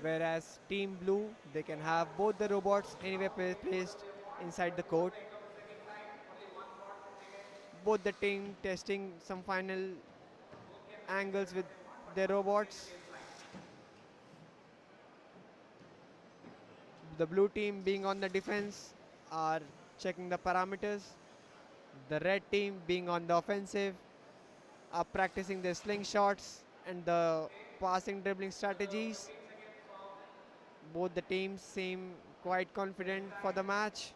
whereas Team Blue, they can have both the robots anywhere placed inside the court. Both the team testing some final angles with their robots. The blue team being on the defense are checking the parameters. The red team being on the offensive are practicing their slingshots and the passing dribbling strategies. Both the teams seem quite confident for the match.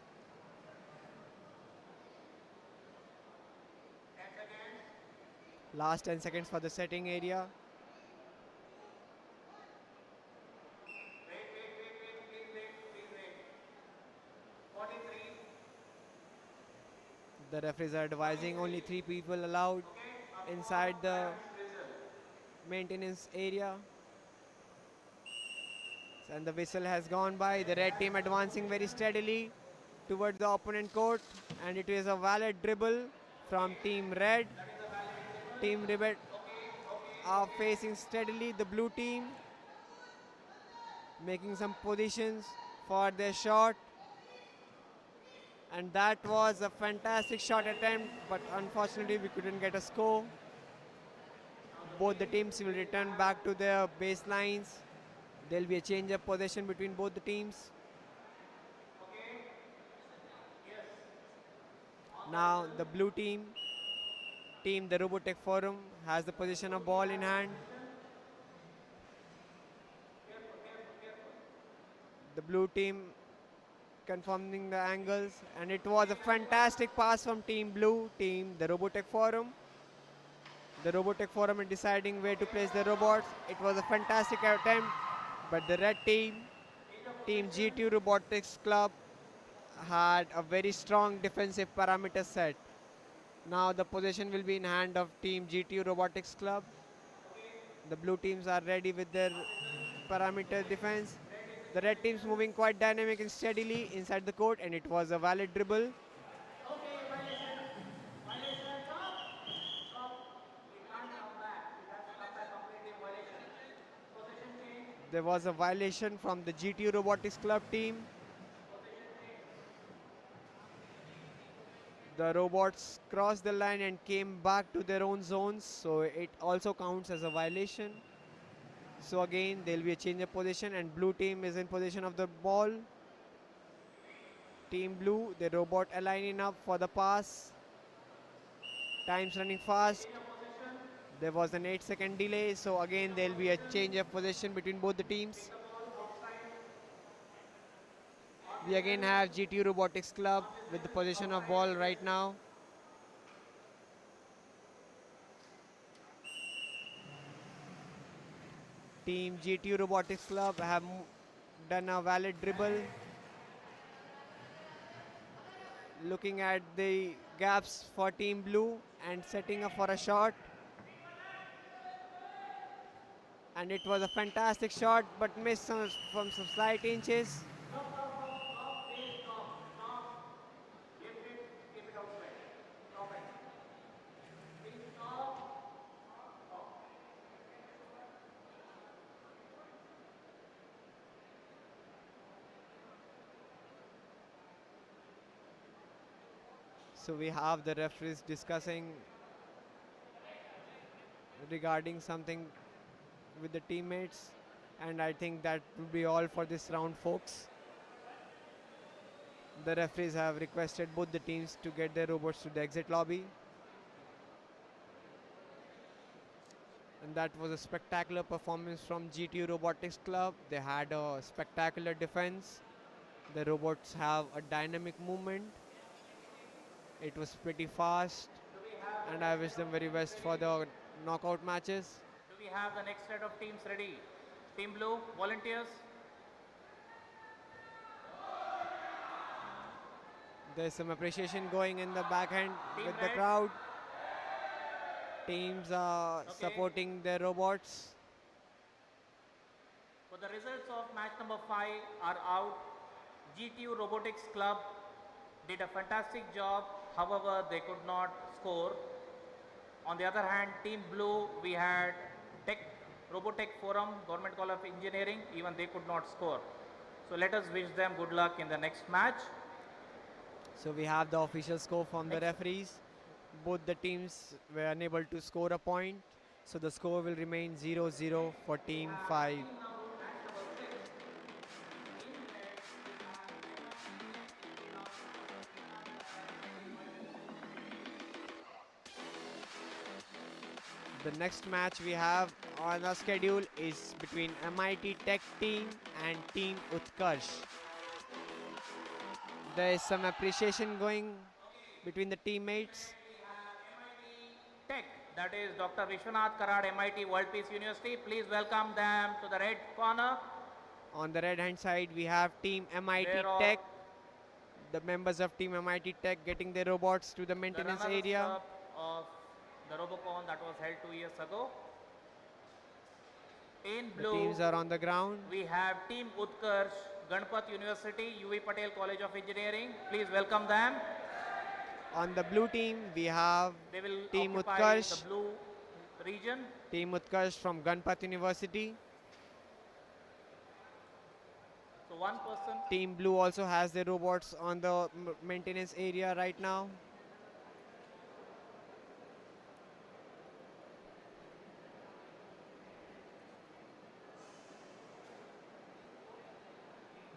10 seconds. Last 10 seconds for the setting area. The referees are advising only 3 people allowed inside the maintenance area. And the whistle has gone by. The red team advancing very steadily towards the opponent court. And it is a valid dribble from Team Red. Team Red are facing steadily the blue team, making some positions for their shot. And that was a fantastic shot attempt, but unfortunately we couldn't get a score. Both the teams will return back to their baselines. There will be a change of possession between both the teams. Now the blue team, the Robotech Forum, has the position of ball in hand. The blue team confirming the angles, and it was a fantastic pass from Team Blue, the Robotech Forum. The Robotech Forum is deciding where to place the robots. It was a fantastic attempt, but the red team, Team G2 Robotics Club, had a very strong defensive parameter set. Now the possession will be in hand of Team G2 Robotics Club. The blue teams are ready with their parameter defense. The red team's moving quite dynamic and steadily inside the court, and it was a valid dribble. There was a violation from the GTU Robotics Club team. The robots crossed the line and came back to their own zones, so it also counts as a violation. So again, there will be a change of position, and blue team is in position of the ball. Team Blue, the robot aligning up for the pass. Time's running fast. There was an 8-second delay, so again there will be a change of position between both the teams. We again have GTU Robotics Club with the position of ball right now. Team GTU Robotics Club have done a valid dribble. Looking at the gaps for Team Blue and setting up for a shot. And it was a fantastic shot, but missed from some slight inches. So we have the referees discussing regarding something with the teammates, and I think that will be all for this round, folks. The referees have requested both the teams to get their robots to the exit lobby. And that was a spectacular performance from GTU Robotics Club. They had a spectacular defense. The robots have a dynamic movement. It was pretty fast, and I wish them very best for the knockout matches. Do we have the next set of teams ready? Team Blue, volunteers. There's some appreciation going in the backhand Team with the Red. crowd. Teams are Okay. supporting their robots. So the results of match number 5 are out. GTU Robotics Club did a fantastic job. However, they could not score. On the other hand, Team Blue, we had Robotech Forum, Government College of Engineering, even they could not score. So let us wish them good luck in the next match. So we have the official score from the referees. Both the teams were unable to score a point. So the score will remain 0-0 for Team 5. The next match we have on our schedule is between MIT Tech team and Team Utkarsh. There is some appreciation going between the teammates. Tech that is Dr. Vishwanath Karad, MIT World Peace University. Please welcome them to the red corner. On the red hand side, we have Team MIT Where all Tech. The members of Team MIT Tech getting their robots to the the maintenance runners area. up of the Robocon that was held 2 years ago. In The blue, teams are on the ground. we have Team Utkarsh, Ganpat University, UV Patel College of Engineering. Please welcome them. On the blue team, we have They will Team occupy Utkarsh. the blue region. Team Utkarsh from Ganpat University. So one person. Team Blue also has their robots on the maintenance area right now.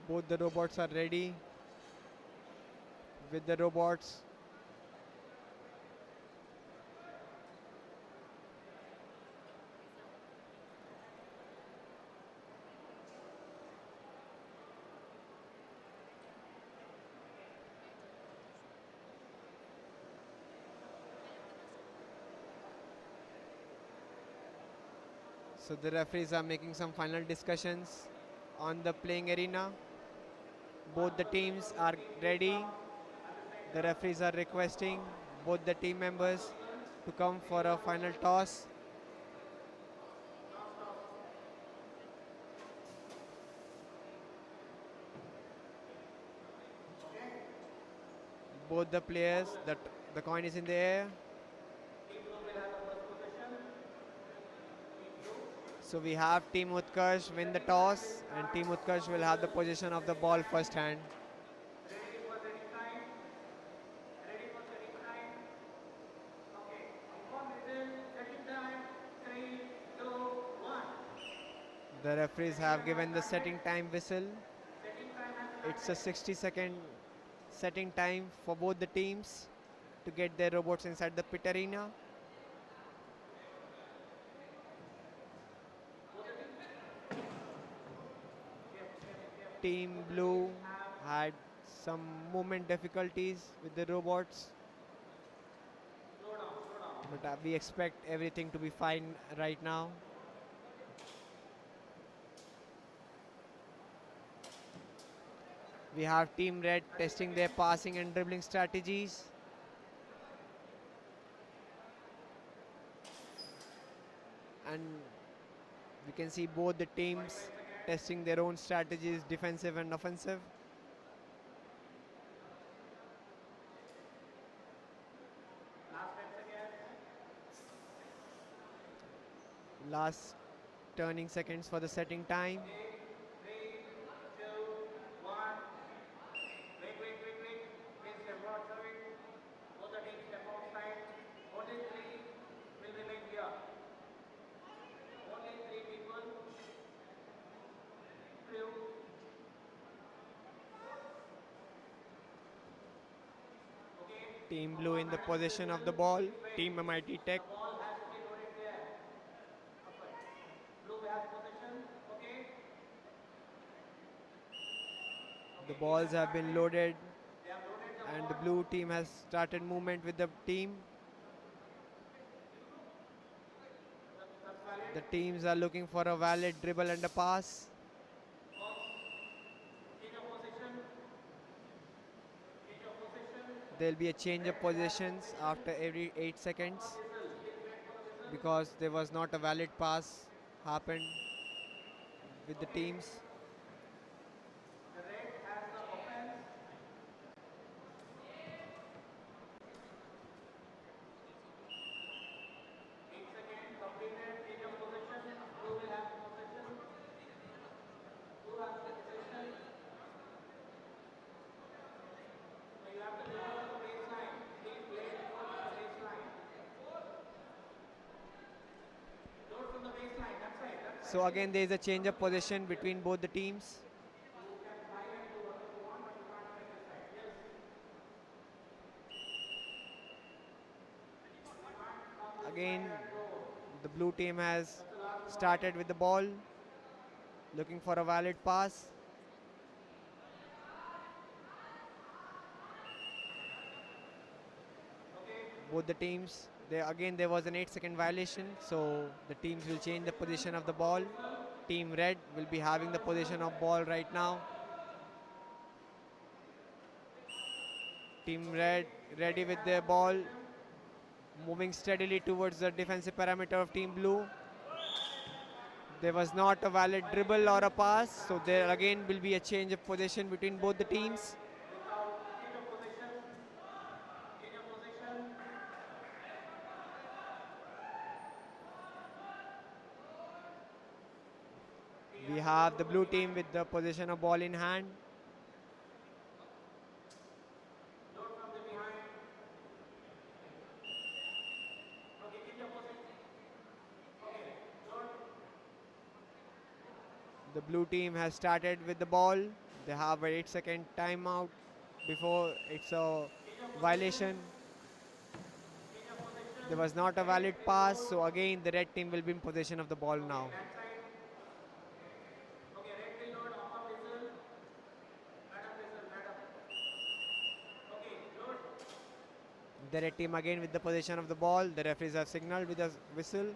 Both the robots are ready with the robots. So the referees are making some final discussions on the playing arena. Both the teams are ready. The referees are requesting both the team members to come for a final toss. Both the players, the coin is in the air. So we have Team Utkarsh win the toss, and Team Utkarsh will have the possession of the ball first hand. Ready for setting time. Ready for setting time. Okay. One whistle. Setting time. 3, 2, 1. The referees have given the setting time whistle. Setting time has It's a 60-second setting time for both the teams to get their robots inside the pit arena. Team Blue had some movement difficulties with the robots, but we expect everything to be fine right now. We have Team Red testing their passing and dribbling strategies. And we can see both the teams testing their own strategies, defensive and offensive. Last turning seconds for the setting time. 3, 2, 1. Wait. Please step outside. Both the teams step outside. Only 3 will remain here. Only 3 people. Crew. Okay. Team Blue in the possession of the ball. Team MIT Tech. Ball has to be loaded there. Blue has possession. Okay. The balls have been loaded, They have loaded the and the blue team has started movement with the team. The teams are looking for a valid dribble and a pass. change of position. Change of position. There'll be a change of positions after every 8 seconds because there was not a valid pass happened with the teams. The red has the offense. 8 seconds completed. Change of position. Blue will have possession. Blue has possession. So you have to go to the baseline. Please play towards the baseline. Load from the baseline. That's right. That's So again, there is a change of position between both the teams. Again, the blue team has started with the ball, looking for a valid pass. Both the teams There was an 8-second violation, so the teams will change the position of the ball. Team red will be having the position of ball right now. Team red ready with their ball, moving steadily towards the defensive parameter of team blue. There was not a valid dribble or a pass, so there again will be a change of position between both the teams. We have the blue team with the position of ball in hand. The blue team has started with the ball. They have an 8-second timeout before it's a violation. There was not a valid pass, so again the red team will be in possession of the ball now. The red team again with the possession of the ball. The referees have signaled with a whistle.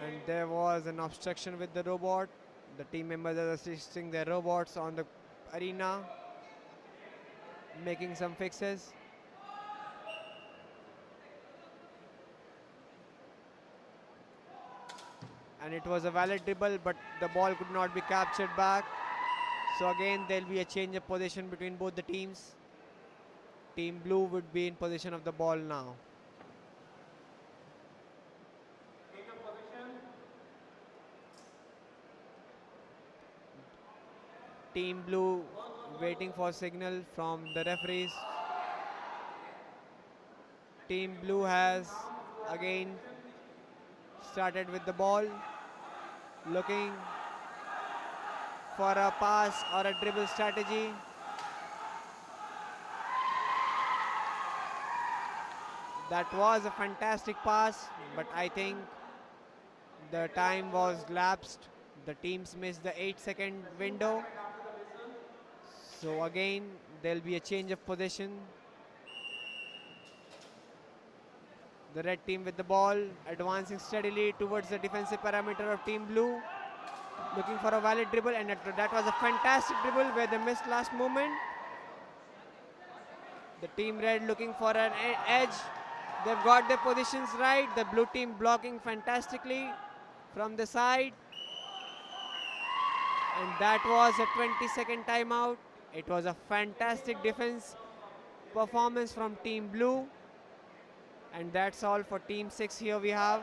And there was an obstruction with the robot. The team members are assisting their robots on the arena, making some fixes. And it was a valid dribble, but the ball could not be captured back. So again, there will be a change of position between both the teams. Team blue would be in position of the ball now. Team blue waiting for signal from the referees. Team blue has again started with the ball, looking for a pass or a dribble strategy. That was a fantastic pass, but I think the time was lapsed. The teams missed the 8-second window. So again, there'll be a change of position. The red team with the ball, advancing steadily towards the defensive parameter of team blue, looking for a valid dribble, and that was a fantastic dribble where they missed last moment. The team red looking for an edge. They've got their positions right. The blue team blocking fantastically from the side. And that was a 20-second timeout. It was a fantastic defense performance from team blue. And that's all for team 6 here we have.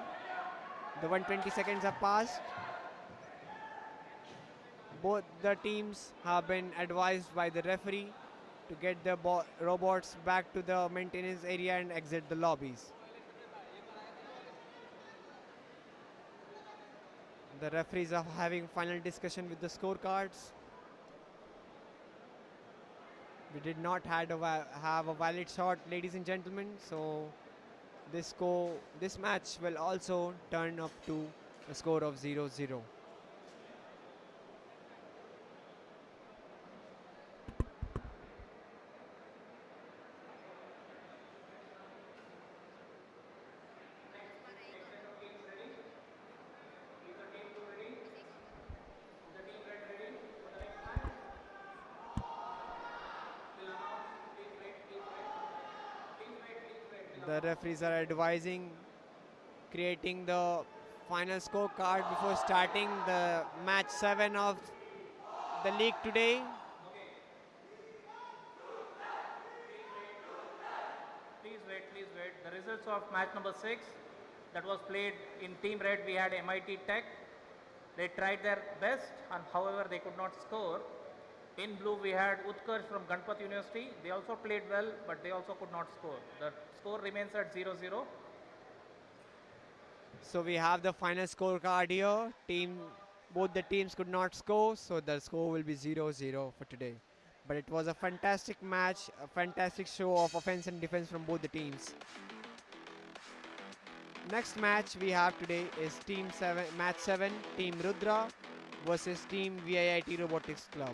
The 120 seconds have passed. Both the teams have been advised by the referee to get the robots back to the maintenance area and exit the lobbies. The referees are having final discussion with the scorecards. We did not have a valid shot, ladies and gentlemen, so this match will also turn up to a score of 0-0. The referees are advising, creating the final scorecard before starting the match 7 of the league today. Please wait. The results of match number 6 that was played in team red, we had MIT Tech. They tried their best, and however they could not score. In blue, we had Utkarsh from Ganpat University. They also played well, but they also could not score. The score remains at 0-0. So we have the final scorecard here. Both the teams could not score, so the score will be 0-0 for today. But it was a fantastic match, a fantastic show of offense and defense from both the teams. Next match we have today is match 7, Team Rudra versus Team VIIT Robotics Club.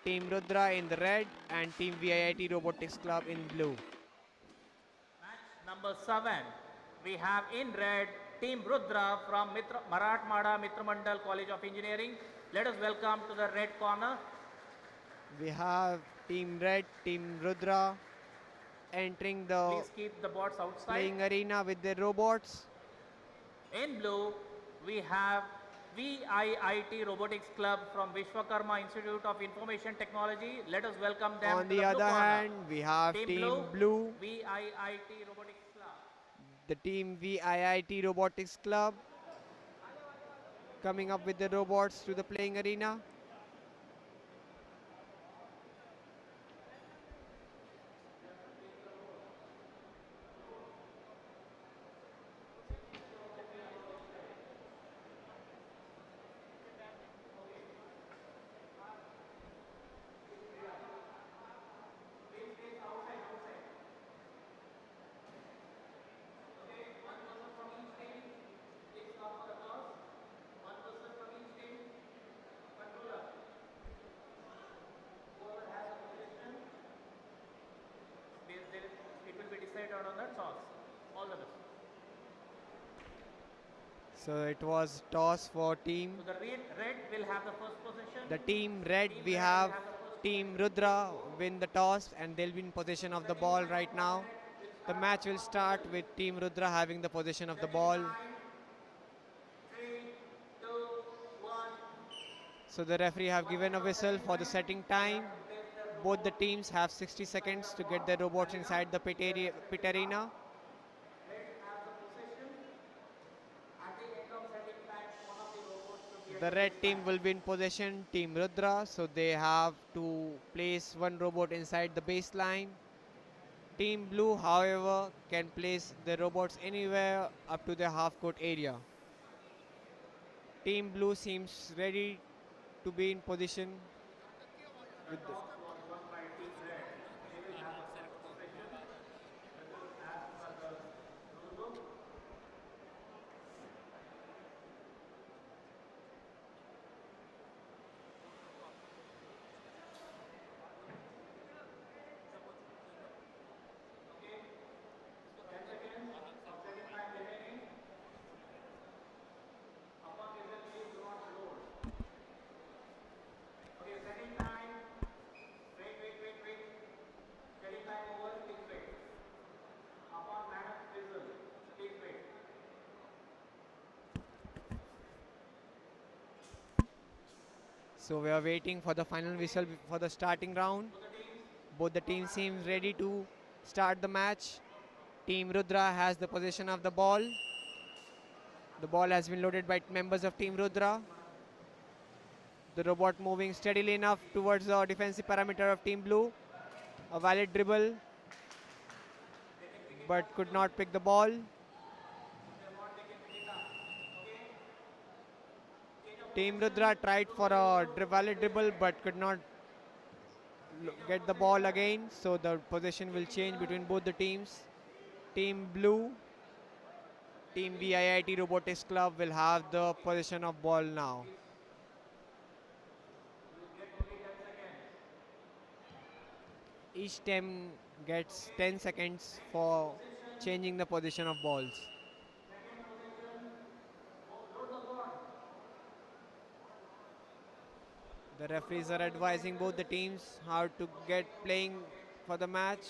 Team Rudra in the red and Team VIIT Robotics Club in blue. Match Number 7, we have in red Team Rudra from Marathwada Mitramandal College of Engineering. Let us welcome to the red corner. We have Team Red, Team Rudra entering the Please keep the boards outside. playing arena with their robots. In blue, we have VIIT Robotics Club from Vishwakarma Institute of Information Technology. Let us welcome them On to the the blue other corner. hand, we have Team Blue, VIIT Robotics Club. the Team VIIT Robotics Club, coming up with the robots to the playing arena. It will be decided on the toss. All the best. So it was toss for team. So the red will have the first possession. The team red, we have Team Rudra win the toss and they'll be in possession of the ball right now. The match will start with Team Rudra having the possession of the ball. 3, 2, 1. So the referee have given a whistle for the setting time. Both the teams have 60 seconds to get their robots inside the pit arena. The red team will be in possession, Team Rudra, so they have to place one robot inside the baseline. Team Blue, however, can place the robots anywhere up to the half-court area. Team Blue seems ready to be in position with the So we are waiting for the final whistle for the starting round. Both the teams seem ready to start the match. Team Rudra has the possession of the ball. The ball has been loaded by members of Team Rudra. The robot moving steadily enough towards the defensive parameter of Team Blue. A valid dribble, but could not pick the ball. Team Rudra tried for a valid dribble but could not get the ball again, so the possession will change between both the teams. Team Blue, Team VIIT Robotics Club will have the possession of ball now. Each team gets 10 seconds for changing the position of balls. The referees are advising both the teams how to get playing for the match.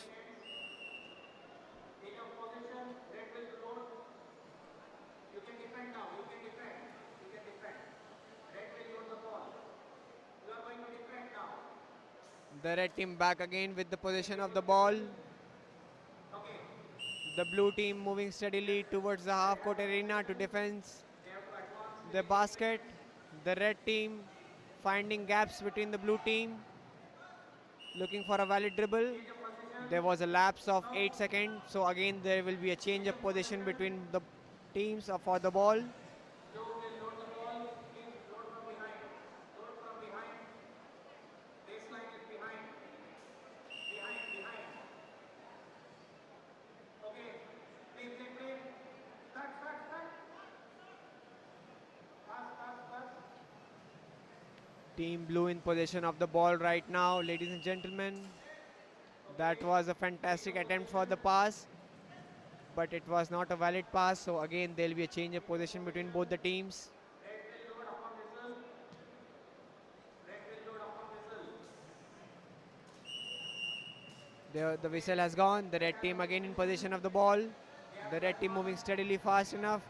The red team back again with the possession of the ball. The blue team moving steadily towards the half-court arena to defend the basket. The red team finding gaps between the blue team, looking for a valid dribble. There was a lapse of 8 seconds, so again there will be a change of position between the teams for the ball. Team Blue in possession of the ball right now, ladies and gentlemen. That was a fantastic attempt for the pass. but it was not a valid pass. So again, there will be a change of position between both the teams. The whistle has gone. The red team again in possession of the ball. The red team moving steadily fast enough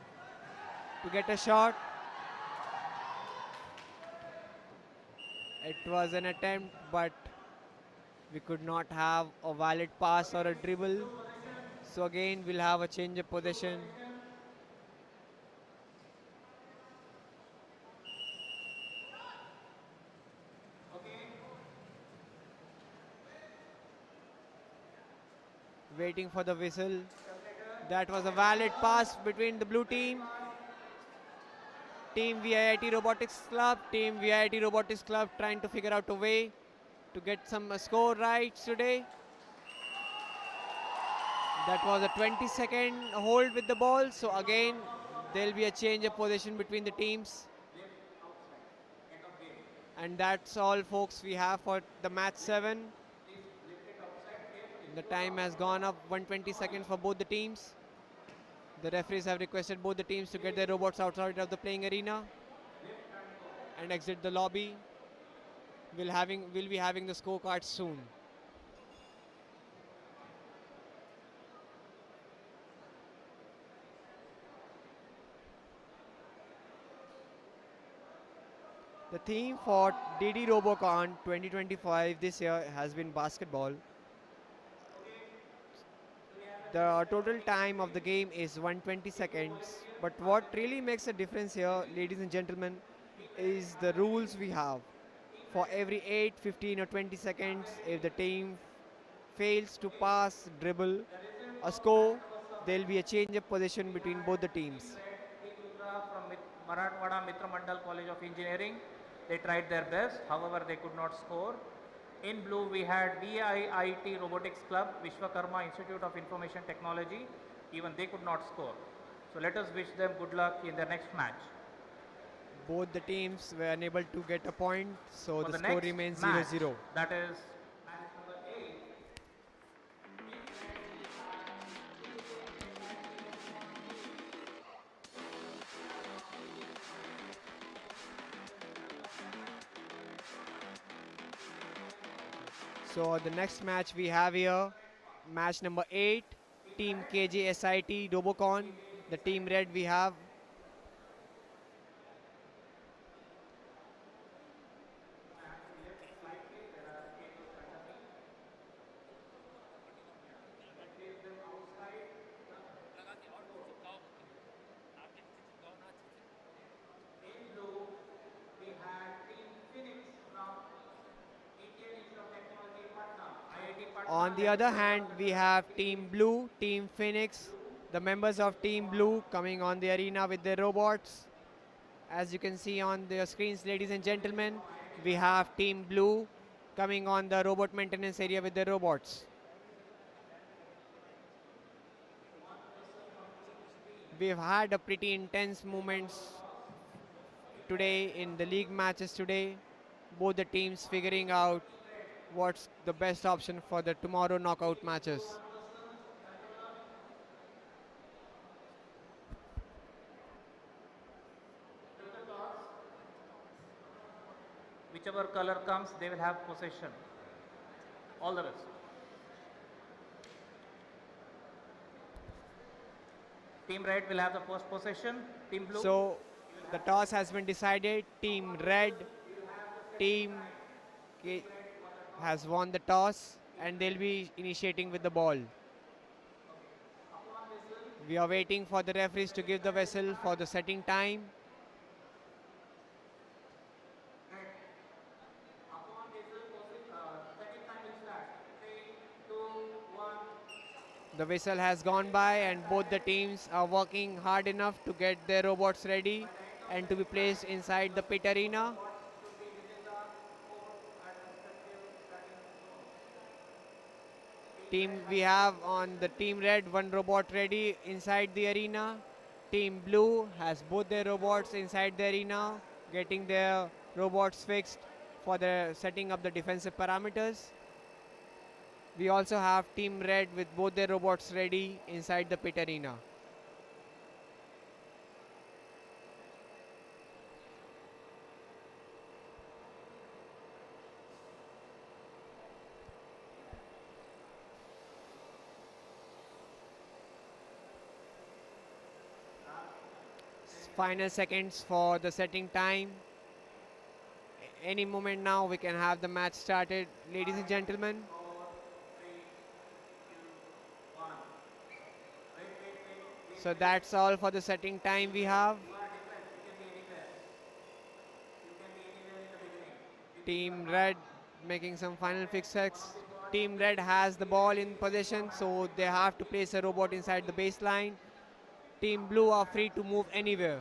to get a shot. It was an attempt, but we could not have a valid pass or a dribble. So again, we'll have a change of possession. Waiting for the whistle. That was a valid pass between the blue team. Team VIIT Robotics Club. Team VIIT Robotics Club trying to figure out a way to get some score right today. That was a 20-second hold with the ball. So again, there'll be a change of position between the teams. And that's all, folks, we have for the match 7. The time has gone up 120 seconds for both the teams. The referees have requested both the teams to get their robots outside of the playing arena and exit the lobby. We'll be having the scorecards soon. The theme for DD Robocon 2025 this year has been basketball. The total time of the game is 120 seconds. But what really makes a difference here, ladies and gentlemen, is the rules we have. For every 8, 15 or 20 seconds, if the team fails to pass, dribble, or score, there will be a change of position between both the teams. From Marathwada Mitra Mandal College of Engineering, they tried their best, however they could not score. In blue we had VIIT Robotics Club, Vishwakarma Institute of Information Technology, even they could not score. So let us wish them good luck in their next match. Both the teams were unable to get a point, so For the score remains 0-0. That is match number 8. So the next match we have here, match number 8, Team KJSIT Robocon. The team red we have On the other hand, we have Team Blue, Team Phoenix, the members of Team Blue coming on the arena with their robots. As you can see on the screens, ladies and gentlemen, we have Team Blue coming on the robot maintenance area with their robots. We've had a pretty intense moments today in the league matches today. Both the teams figuring out what's the best option for the tomorrow knockout matches. Whichever color comes, they will have possession. All the rest. Team red will have the first possession. Team blue. So the toss has been decided. Team red, team K has won the toss and they'll be initiating with the ball. We are waiting for the referees to give the whistle for the setting time. The whistle has gone by and both the teams are working hard enough to get their robots ready and to be placed inside the pit arena. We have on the team red one robot ready inside the arena. Team blue has both their robots inside the arena, getting their robots fixed for the setting up the defensive parameters. We also have Team Red with both their robots ready inside the pit arena. Final seconds for the setting time. Any moment now we can have the match started, ladies and gentlemen. So that's all for the setting time we have. Team Red making some final fixes. Team Red has the ball in possession, so they have to place a robot inside the baseline. Team Blue are free to move anywhere.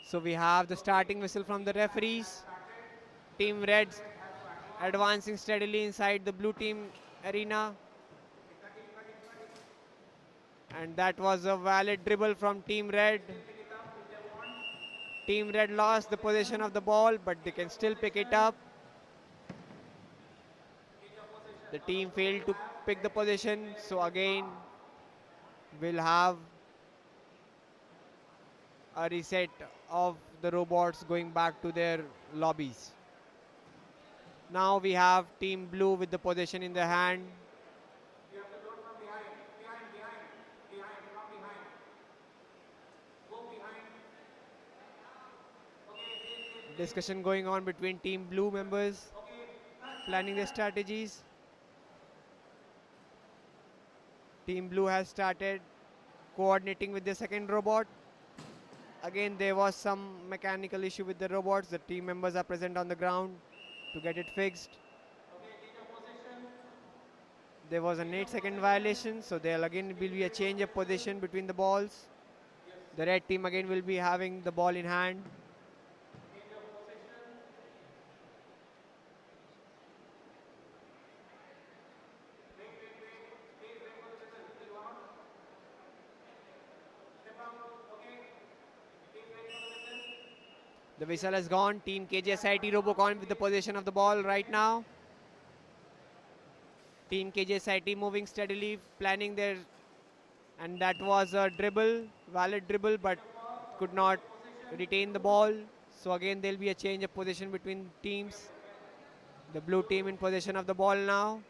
So we have the starting whistle from the referees. Team Red advancing steadily inside the blue team arena. And that was a valid dribble from Team Red. Team Red lost the possession of the ball, but they can still pick it up. The team failed to pick the possession, so again we'll have a reset of the robots going back to their lobbies. Now we have Team Blue with the possession in their hand. Discussion going on between Team Blue members, planning their strategies. Team Blue has started coordinating with the second robot. Again, there was some mechanical issue with the robots. The team members are present on the ground to get it fixed. There was an 8-second violation, so there again will be a change of position between the balls. The red team again will be having the ball in hand. The whistle has gone. Team KJSIT Robocon with the possession of the ball right now. Team KJSIT moving steadily, planning their, and that was a dribble, valid dribble, but could not retain the ball. So again there'll be a change of position between teams. The blue team in possession of the ball now.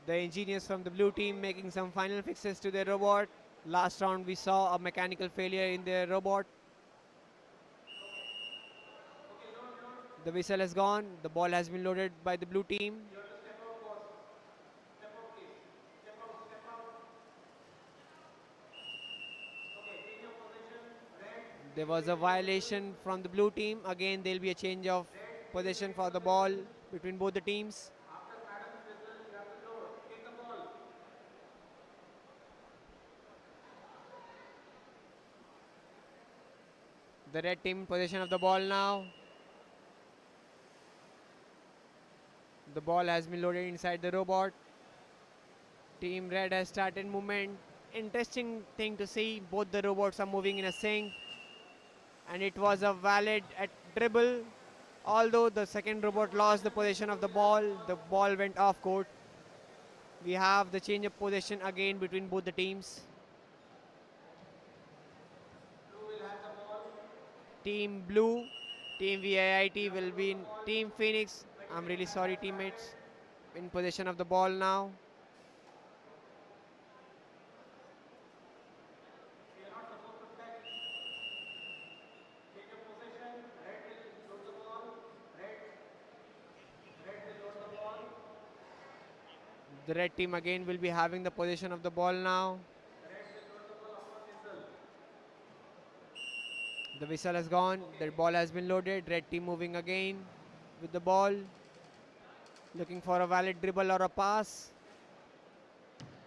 The engineers from the blue team making some final fixes to their robot. Last round we saw a mechanical failure in their robot. The whistle has gone. The ball has been loaded by the blue team. There was a violation from the blue team. Again, there'll be a change of possession for the ball between both the teams. The red team in possession of the ball now. The ball has been loaded inside the robot. Team red has started movement. Interesting thing to see. Both the robots are moving in a sync. And it was a valid dribble. Although the second robot lost the possession of the ball went off court. We have the change of possession again between both the teams. Team Blue, Team VIIT will be in Team Phoenix. I'm really sorry, teammates. In possession of the ball now. The red team again will be having the possession of the ball now. The whistle has gone. The ball has been loaded. Red team moving again with the ball. Looking for a valid dribble or a pass.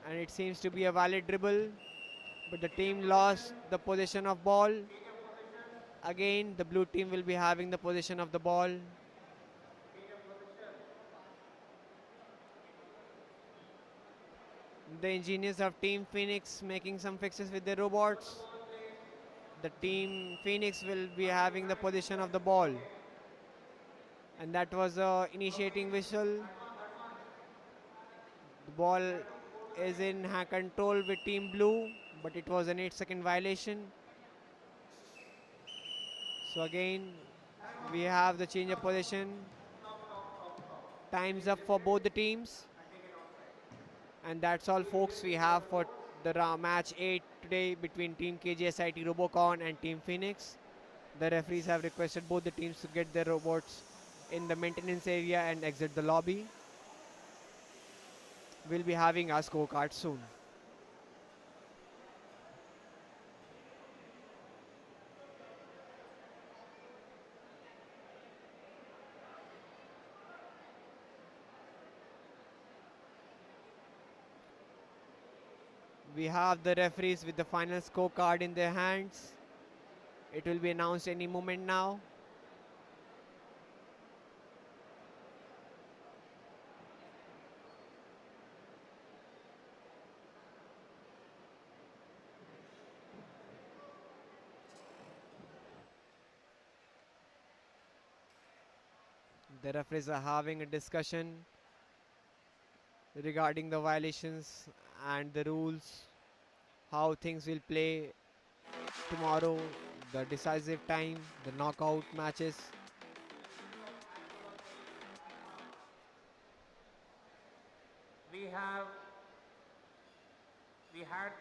And it seems to be a valid dribble. But the team lost the possession of ball. Again, the blue team will be having the possession of the ball. The engineers of Team Phoenix making some fixes with their robots. The Team Phoenix will be having the position of the ball. And that was a initiating whistle. The ball is in hand control with Team Blue, but it was an 8-second violation. So again, we have the change of position. Time's up for both the teams. And that's all, folks, we have for the match 8 today between Team KGSIT Robocon and Team Phoenix. The referees have requested both the teams to get their robots in the maintenance area and exit the lobby. We'll be having our scorecard soon. We have the referees with the final scorecard in their hands. It will be announced any moment now. The referees are having a discussion regarding the violations and the rules, how things will play tomorrow, the decisive time, the knockout matches. We had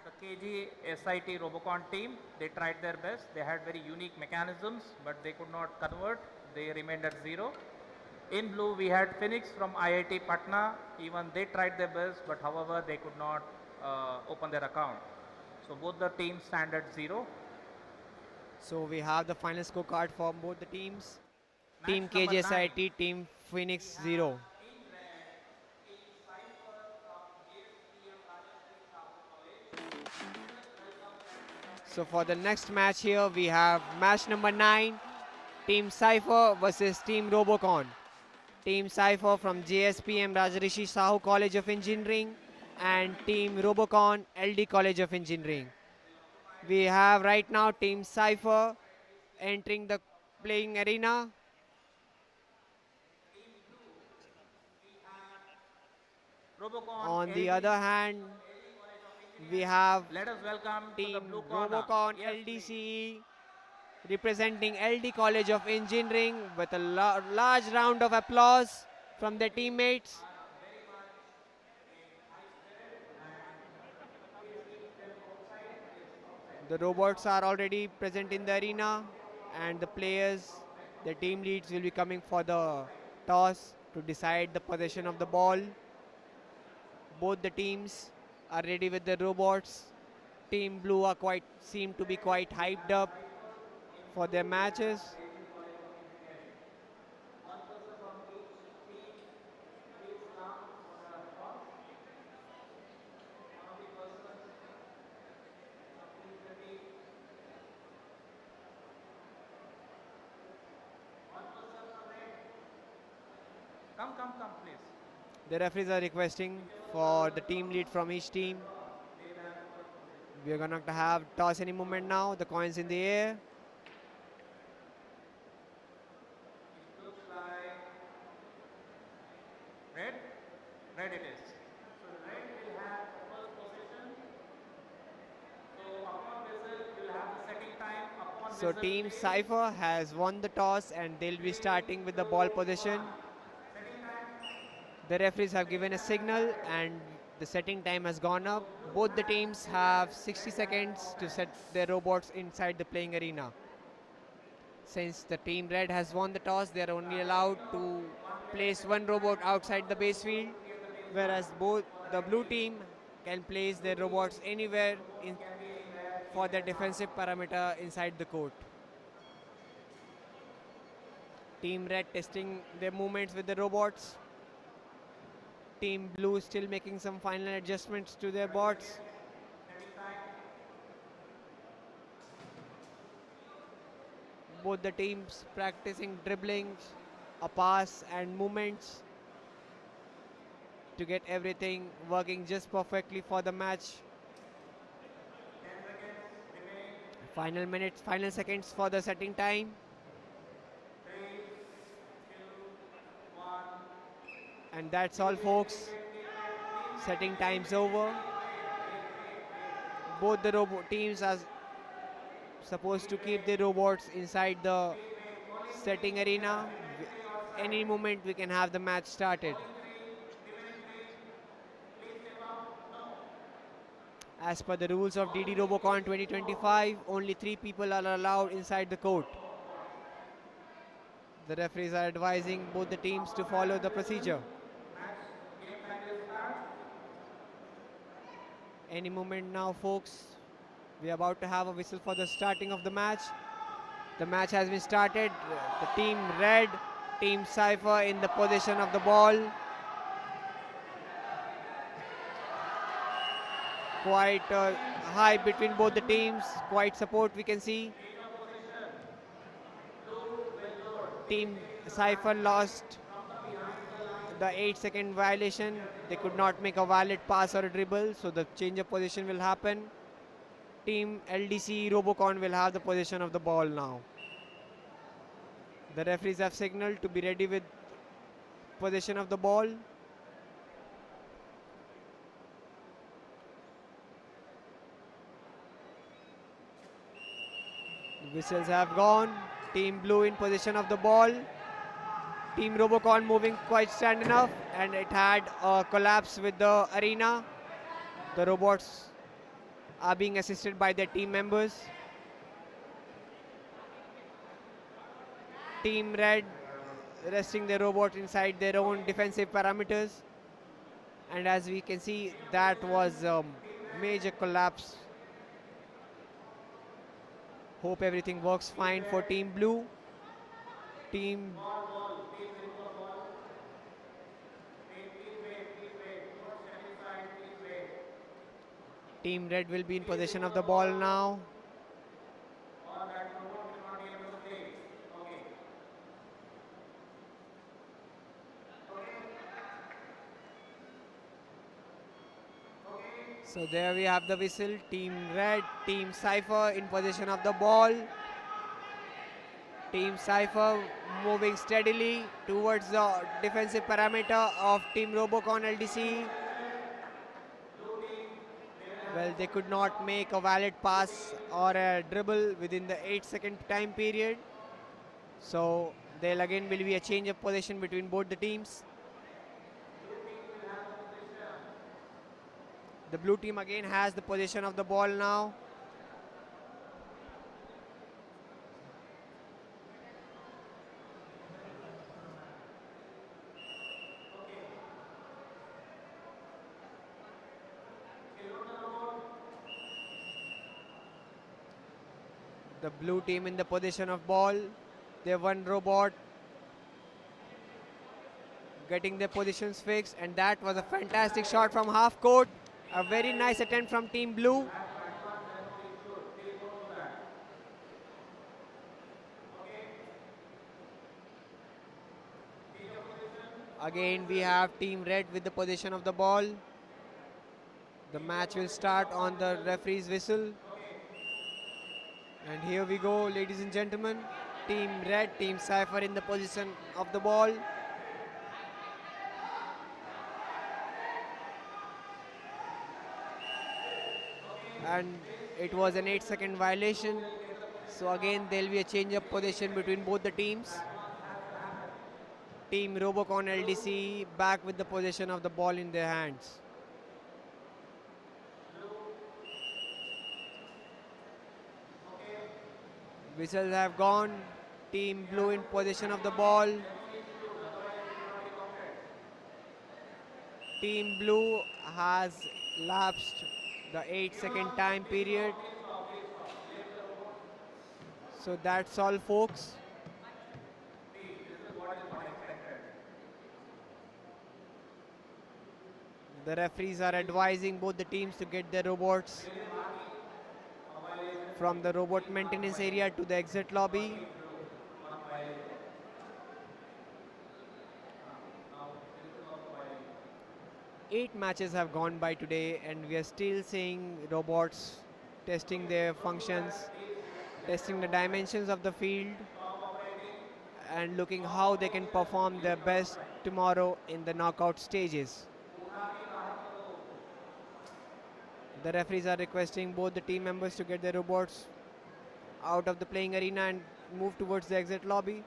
the KG SIT Robocon team. They tried their best. They had very unique mechanisms, but they could not convert. They remained at 0. In blue, we had Phoenix from IIT Patna. Even they tried their best, but however, they could not open their account. So both the teams stand at 0. So we have the final scorecard for both the teams. Match Team number 9. KGSIT, Team Phoenix 0. So for the next match here, we have match number 9, Team Cipher versus Team Robocon. Team Cipher from JSPM Rajarishi Sahu College of Engineering and Team Robocon LD College of Engineering. We have right now Team Cipher entering the playing arena. Robocon On the LD. other hand, we have Let us welcome to the Team blue corner. Robocon Yes, LDCE representing LD College of Engineering with a large round of applause from their teammates. The robots are already present in the arena and the players, the team leads will be coming for the toss to decide the possession of the ball. Both the teams are ready with the robots. Team Blue are seem to be quite hyped up for their matches. Come, please. The referees are requesting for the team lead from each team. We are going to have toss any moment now. The coins in the air. Red? Red it is. So red will have the first position. So upon whistle, you will have the setting time. Upon So whistle, Team play. Cipher has won the toss and they'll be starting with the ball position. The referees have given a signal and the setting time has gone up. Both the teams have 60 seconds to set their robots inside the playing arena. Since the Team Red has won the toss, they are only allowed to place one robot outside the base field, whereas both the blue team can place their robots anywhere for their defensive parameter inside the court. Team Red testing their movements with the robots. Team Blue still making some final adjustments to their bots. both the teams practicing dribblings, a pass and movements to get everything working just perfectly for the match. Final minutes, final seconds for the setting time. And that's all, folks. Setting time's over. Both the robot teams are supposed to keep the robots inside the setting arena. Any moment we can have the match started. As per the rules of DD Robocon 2025, only 3 people are allowed inside the court. The referees are advising both the teams to follow the procedure. Any moment now, folks. We are about to have a whistle for the starting of the match. The match has been started. The team red, team Cipher in the possession of the ball. Quite high between both the teams. Quite support we can see. Team Cipher lost the 8-second violation. They could not make a valid pass or a dribble, so the change of position will happen. Team LDC Robocon will have the possession of the ball now. The referees have signaled to be ready with possession of the ball. The whistles have gone. Team Blue in possession of the ball. Team Robocon moving quite stand enough, and it had a collapse with the arena. The robots are being assisted by their team members. Team Red resting their robot inside their own defensive parameters. And as we can see, that was a major collapse. Hope everything works fine for Team Blue. Team Team Red will be in possession of the ball now. So there we have the whistle. Team Red, Team Cipher in possession of the ball. Team Cipher moving steadily towards the defensive parameter of Team Robocon LDC. Well, they could not make a valid pass or a dribble within the 8-second time period. So there again will be a change of position between both the teams. The blue team again has the possession of the ball now. The blue team in the possession of ball. They have one robot getting their positions fixed, and that was a fantastic shot from half court. A very nice attempt from Team Blue. Again we have Team Red with the possession of the ball. The match will start on the referee's whistle. And here we go, ladies and gentlemen. Team Red, Team Cipher in the position of the ball. And it was an 8-second violation. So again there will be a change of position between both the teams. Team Robocon LDC back with the possession of the ball in their hands. Whistles have gone. Team Blue in possession of the ball. Team Blue has lapsed the 8-second time period. So that's all, folks. The referees are advising both the teams to get their robots from the robot maintenance area to the exit lobby. Eight matches have gone by today, and we are still seeing robots testing their functions, testing the dimensions of the field, and looking how they can perform their best tomorrow in the knockout stages. The referees are requesting both the team members to get their robots out of the playing arena and move towards the exit lobby.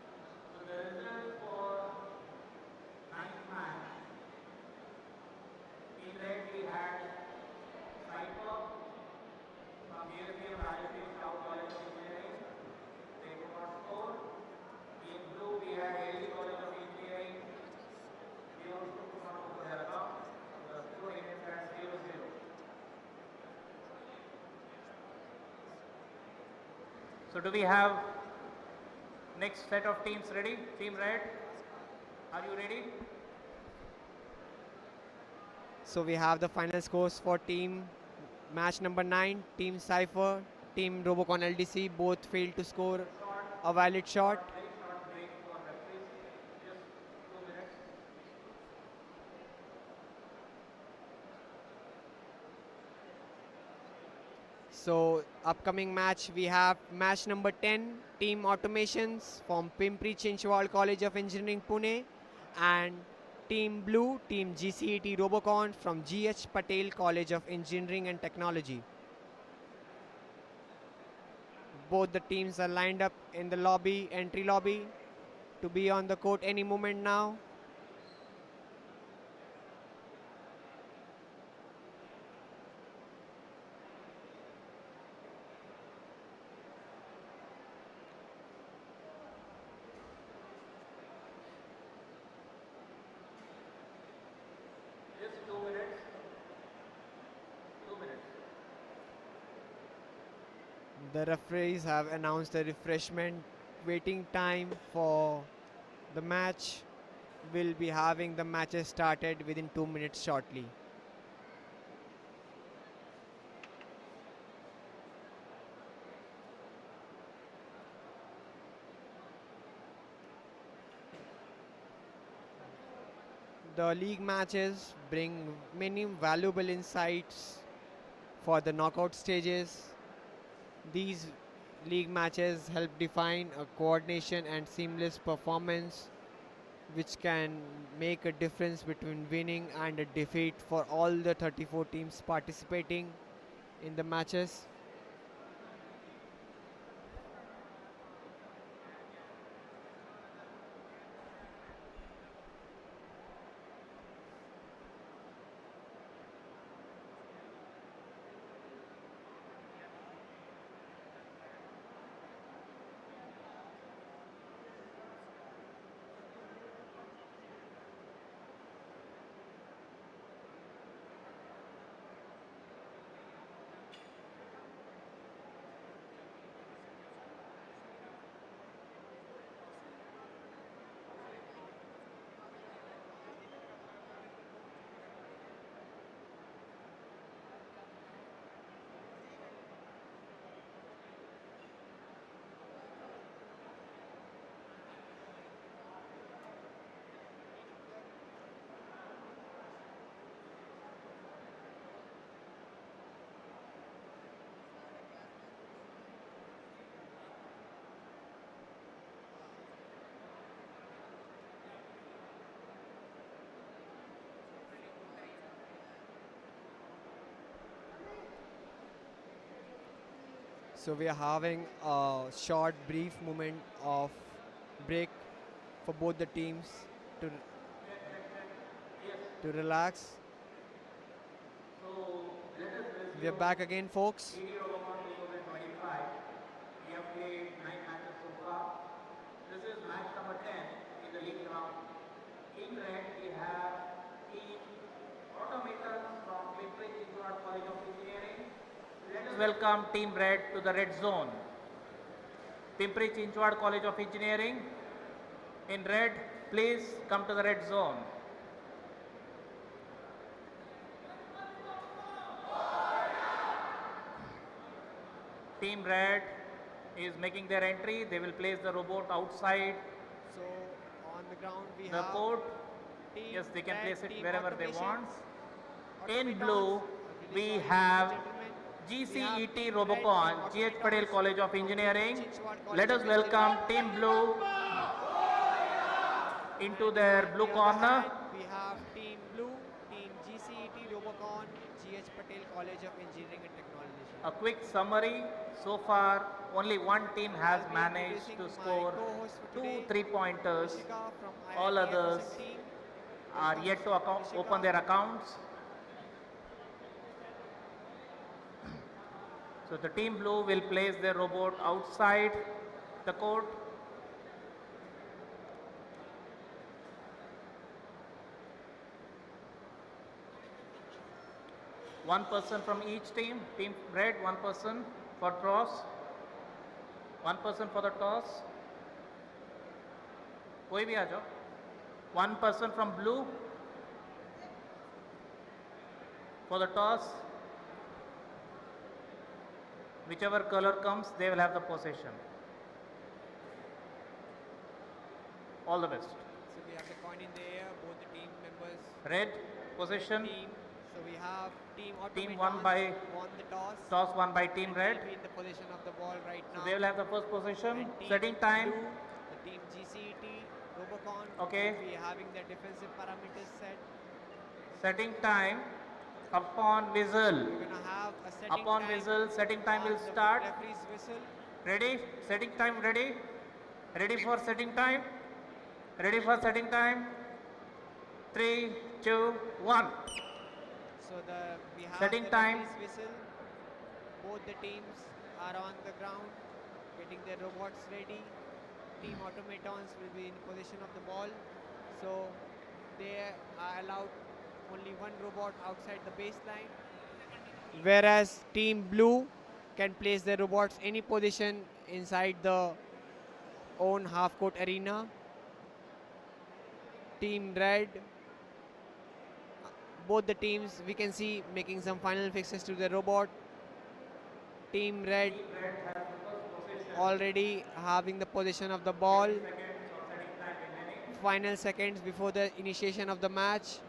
So do we have next set of teams ready? Team Red, are you ready? So we have the final scores for team match number 9, team Cipher, team Robocon LDC, both failed to score a valid shot. So upcoming match, we have match number 10, team Automations from Pimpri Chinchwad College of Engineering Pune, and team Blue, team GCET Robocon from GH Patel College of Engineering and Technology. Both the teams are lined up in the lobby, entry lobby, to be on the court any moment now. The referees have announced a refreshment waiting time for the match. Will be having the matches started within 2 minutes shortly. The league matches bring many valuable insights for the knockout stages. These league matches help define a coordination and seamless performance which can make a difference between winning and a defeat for all the 34 teams participating in the matches. So we are having a short brief moment of break for both the teams to relax. We are back again, folks. This is match number 10 in the league round. In red, we have team Automators from Pimpri Chinchwad College of Engineering. Let us welcome Team Red to the red zone. Pimpri Chinchwad College of Engineering. In red, please come to the red zone. Team Red, is making their entry. They will place the robot outside So on the ground we the have court. team Yes, they can red, place it team wherever they automation, want. In automatons. blue, I'm really we sorry, ladies have and gentlemen. We have GCET team red, Robocon, team GH Patel automatons College of from Engineering. Chinchwad Let College us of welcome Engineering. Team Blue into their On blue the other corner. hand, we have team blue, team GCET Robocon, GH Patel College of Engineering and Technology. A quick summary. So far, only one team has I'll be managed introducing to my score co-host for two today, 3-pointers. Rishika from All IIT others FSM team. are Welcome, yet to Rishika. open their accounts. So the team blue will place their robot outside the court. One person from each team. Team red, one person for toss. One person for the toss. कोई भी आ जाओ. One person from blue for the toss. Whichever color comes, they will have the possession. All the best. So we have the coin in the air, both the team members. Red, possession. Team. So we have team Team automatons won the toss. Toss won by team and red. they'll be in the possession of the ball right So now. they will have the first possession. And team Setting time. blue, the team GCET, Robocon Okay. will be having their defensive parameters set. Setting time. Upon whistle. We're gonna have a setting Upon time. whistle, setting time on will the start. Referee's whistle. Ready? Setting time ready? Ready for setting time? Ready for setting time? 3, 2, 1. So we have Setting the time. referee's whistle. Both the teams are on the ground, getting their robots ready. Team automatons will be in possession of the ball. So they are allowed only one robot outside the baseline. Whereas team blue can place their robots any position inside the own half-court arena. Team red, both the teams we can see making some final fixes to the robot. Team red already having the position of the ball. Final seconds before the initiation of the match.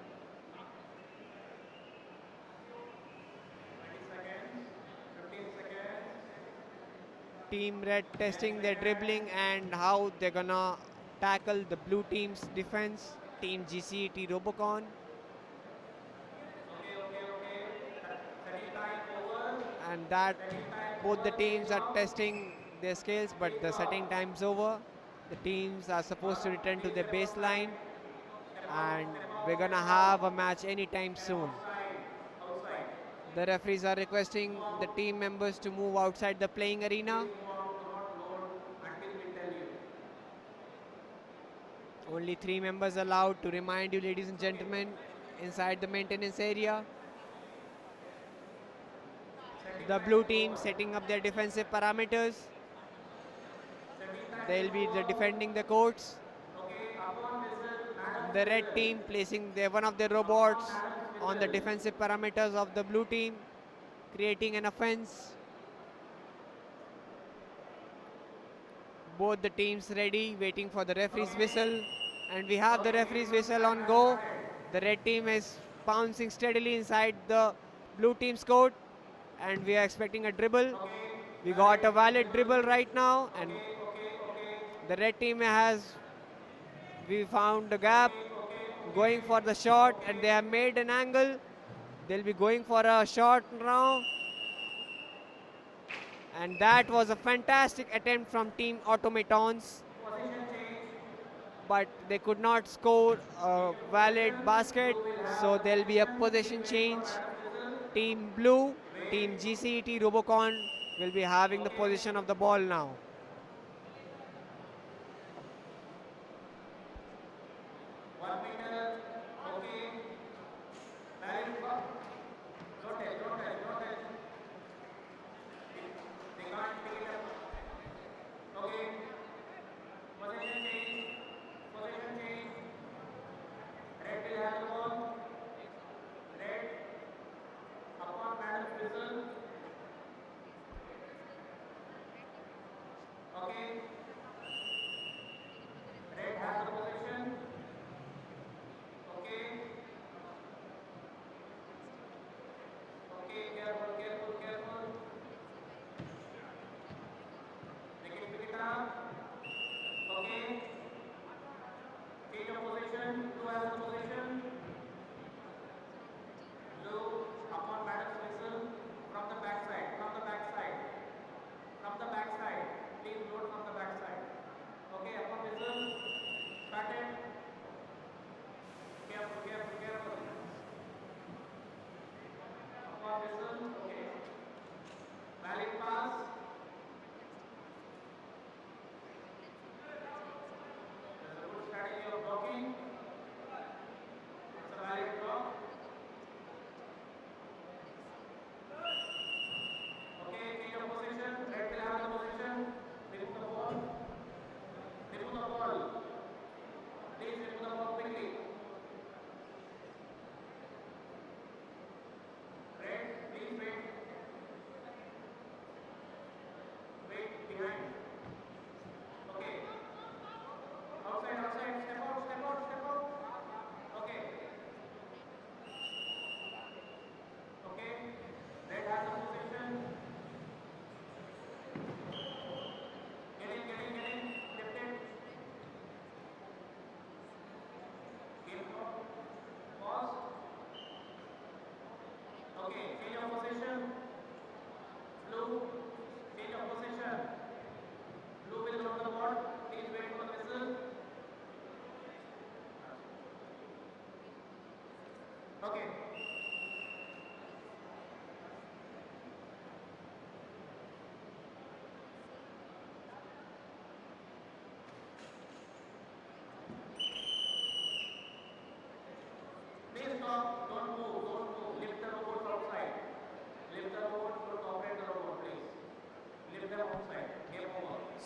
Team red testing their dribbling and how they're gonna tackle the blue team's defense. Team GCET Robocon. And that both the teams are testing their skills, but the setting time's over. The teams are supposed to return to their baseline, and we're gonna have a match anytime soon. The referees are requesting the team members to move outside the playing arena. Only 3 members allowed, to remind you, ladies and gentlemen, inside the maintenance area. The blue team setting up their defensive parameters. They'll be defending the courts. The red team placing one of their robots on the defensive parameters of the blue team, creating an offense. Both the teams ready, waiting for the referee's whistle. And we have the referee's whistle on go. The red team is bouncing steadily inside the blue team's court. And we are expecting a dribble. We got a valid dribble right now. And the red team we found the gap, going for the shot. And they have made an angle. They'll be going for a shot now. And that was a fantastic attempt from Team Automatons. But they could not score a valid basket, so there'll be a possession change. Team Blue, Team GCET Robocon will be having the possession of the ball now.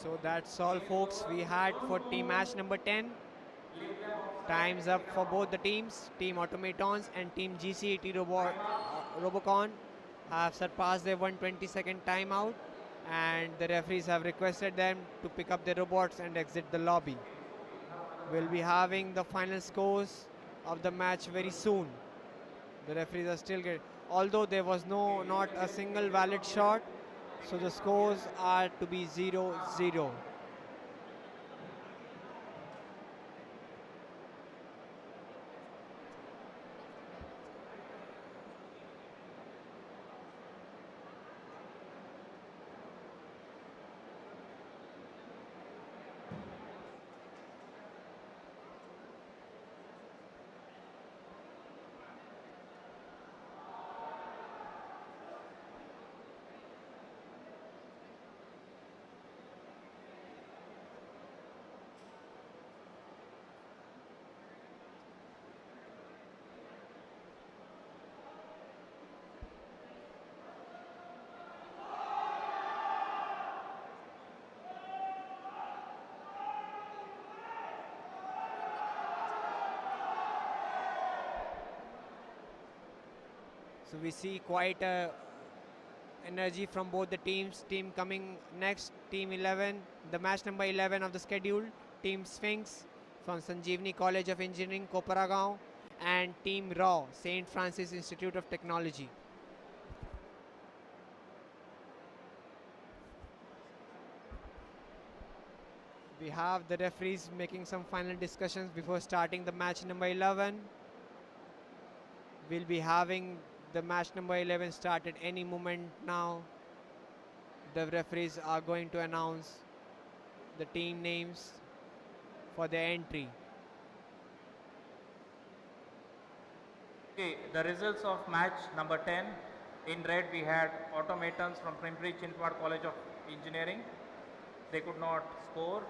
So that's all, folks, we had for team match number 10. Time's up for both the teams. Team Automatons and Team GCT Robocon have surpassed their 120-second timeout, and the referees have requested them to pick up their robots and exit the lobby. We'll be having the final scores of the match very soon. The referees are still getting, although there was not a single valid shot, so the scores are to be 0-0. So we see quite a energy from both the teams. Team coming next, Team 11, the match number 11 of the schedule, Team Sphinx from Sanjeevani College of Engineering, Koparagaon, and Team Raw, St. Francis Institute of Technology. We have the referees making some final discussions before starting the match number 11. We'll be having the match number 11 start at any moment now. The referees are going to announce the team names for the entry. Okay, the results of match number 10. In red we had Automatons from Primpri Chinchwad College of Engineering. They could not score.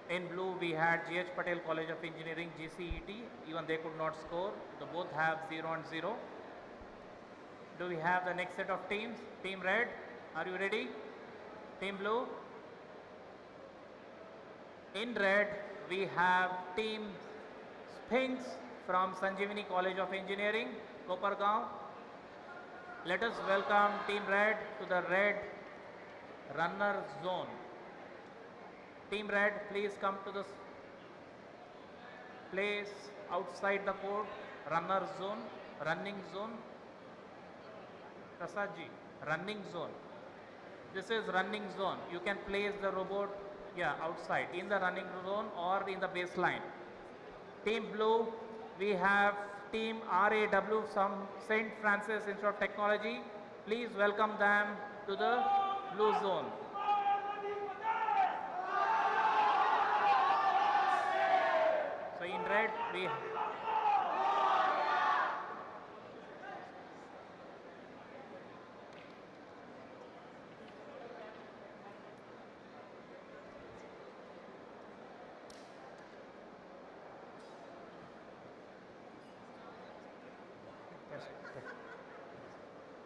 In blue we had GH Patel College of Engineering, GCET. Even they could not score. They both have 0 and 0. Do we have the next set of teams? Team red, are you ready? Team blue? In red, we have Team Sphinx from Sanjeevani College of Engineering, Kopargaon. Let us welcome Team red to the red runner zone. Team red, please come to the place outside the court, runner zone, running zone. Prasadji, running zone. This is running zone. You can place the robot, outside in the running zone or in the baseline. Team blue, we have Team RAW from St. Francis Institute of Technology. Please welcome them to the blue zone. So in red, we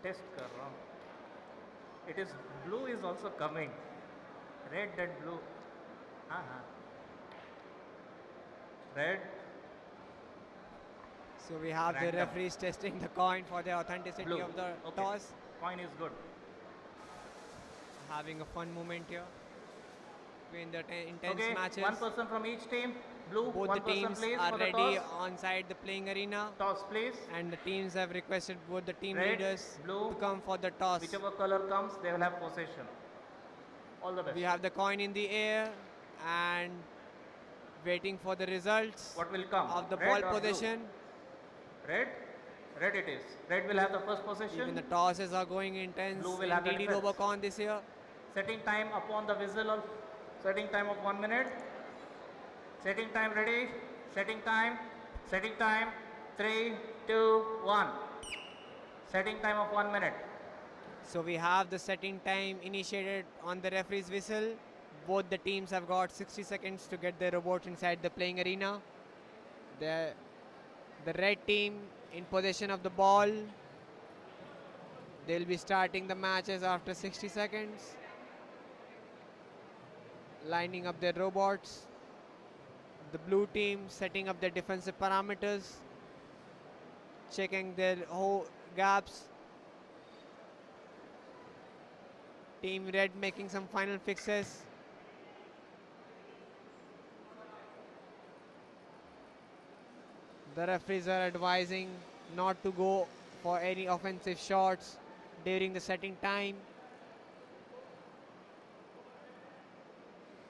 test kar raha hu. It is blue is also coming. Red and blue. Red. So we have the Random. referees testing the coin for the authenticity Blue. of the Okay. toss. Coin is good. Having a fun moment here between the intense Okay. matches. One person from each team. Blue. Both one the person teams please are for the ready toss. onside the playing arena, Toss please. and the teams have requested both the team Red, leaders blue, to come for the toss. Whichever color comes, they will have possession. All the best. We have the coin in the air and waiting for the results What will come? of the Red ball or blue? possession. Red? Red it is. Red will have the first possession. Even the tosses are going intense Blue will in have the DD defense. Robocon this year. Setting time upon the whistle. Setting time of 1 minute. Setting time ready. Setting time. Setting time. 3, 2, 1. Setting time of 1 minute. So we have the setting time initiated on the referee's whistle. Both the teams have got 60 seconds to get their robots inside the playing arena. The red team in possession of the ball. They'll be starting the matches after 60 seconds. Lining up their robots. The blue team setting up their defensive parameters. Checking their gaps. Team red making some final fixes. The referees are advising not to go for any offensive shots during the setting time.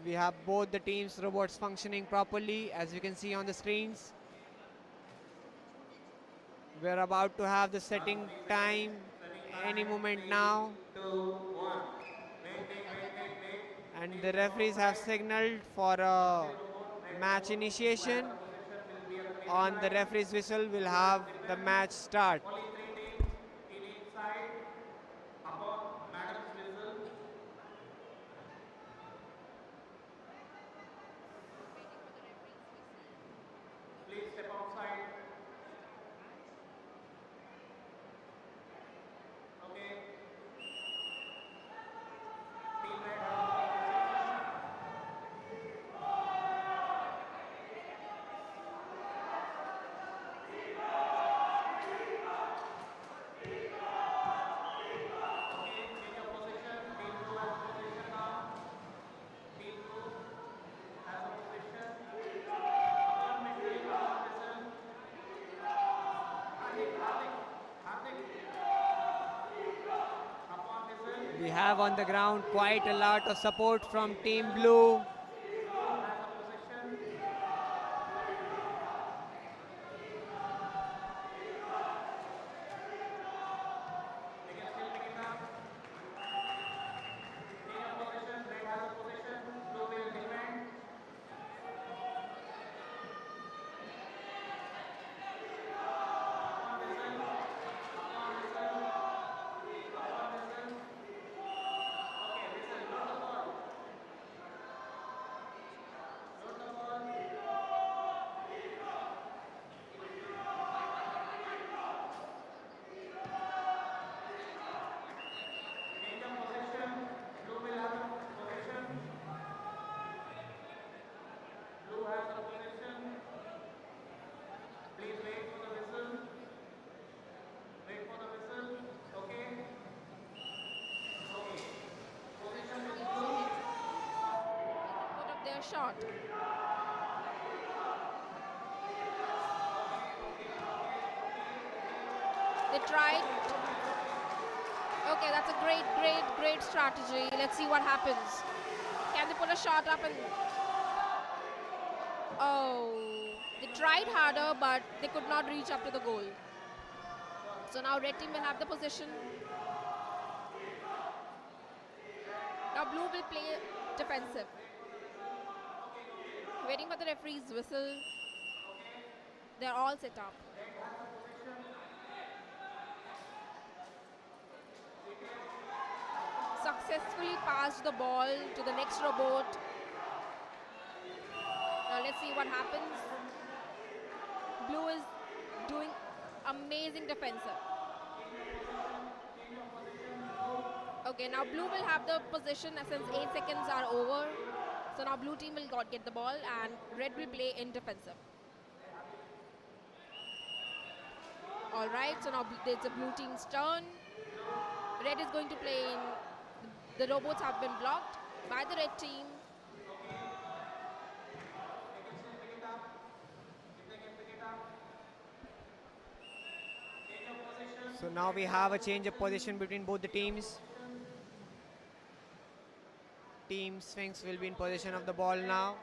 We have both the teams' robots functioning properly, as you can see on the screens. We're about to have the setting time any moment now. 2, 1. And the referees have signaled for a match initiation. On the referee's whistle, we'll have the match start. Only 3 teams in each side. Upon madam's whistle. Please step outside. Okay. Team red We have on the ground quite a lot of support from Team Blue. Shot. They tried. Okay, that's a great strategy. Let's see what happens. Can they put a shot up and... Oh, they tried harder, but they could not reach up to the goal. So now red team will have the position. Now blue will play defensive. Waiting for the referee's whistle. They're all set up. Successfully passed the ball to the next robot. Now let's see what happens. Blue is doing amazing defensive. Okay, now blue will have the position since 8 seconds are over. So now blue team will get the ball and red will play in defensive. All right, so now it's a blue team's turn. Red is going to play in. The robots have been blocked by the red team. So now we have a change of position between both the teams. Team Sphinx will be in possession of the ball now.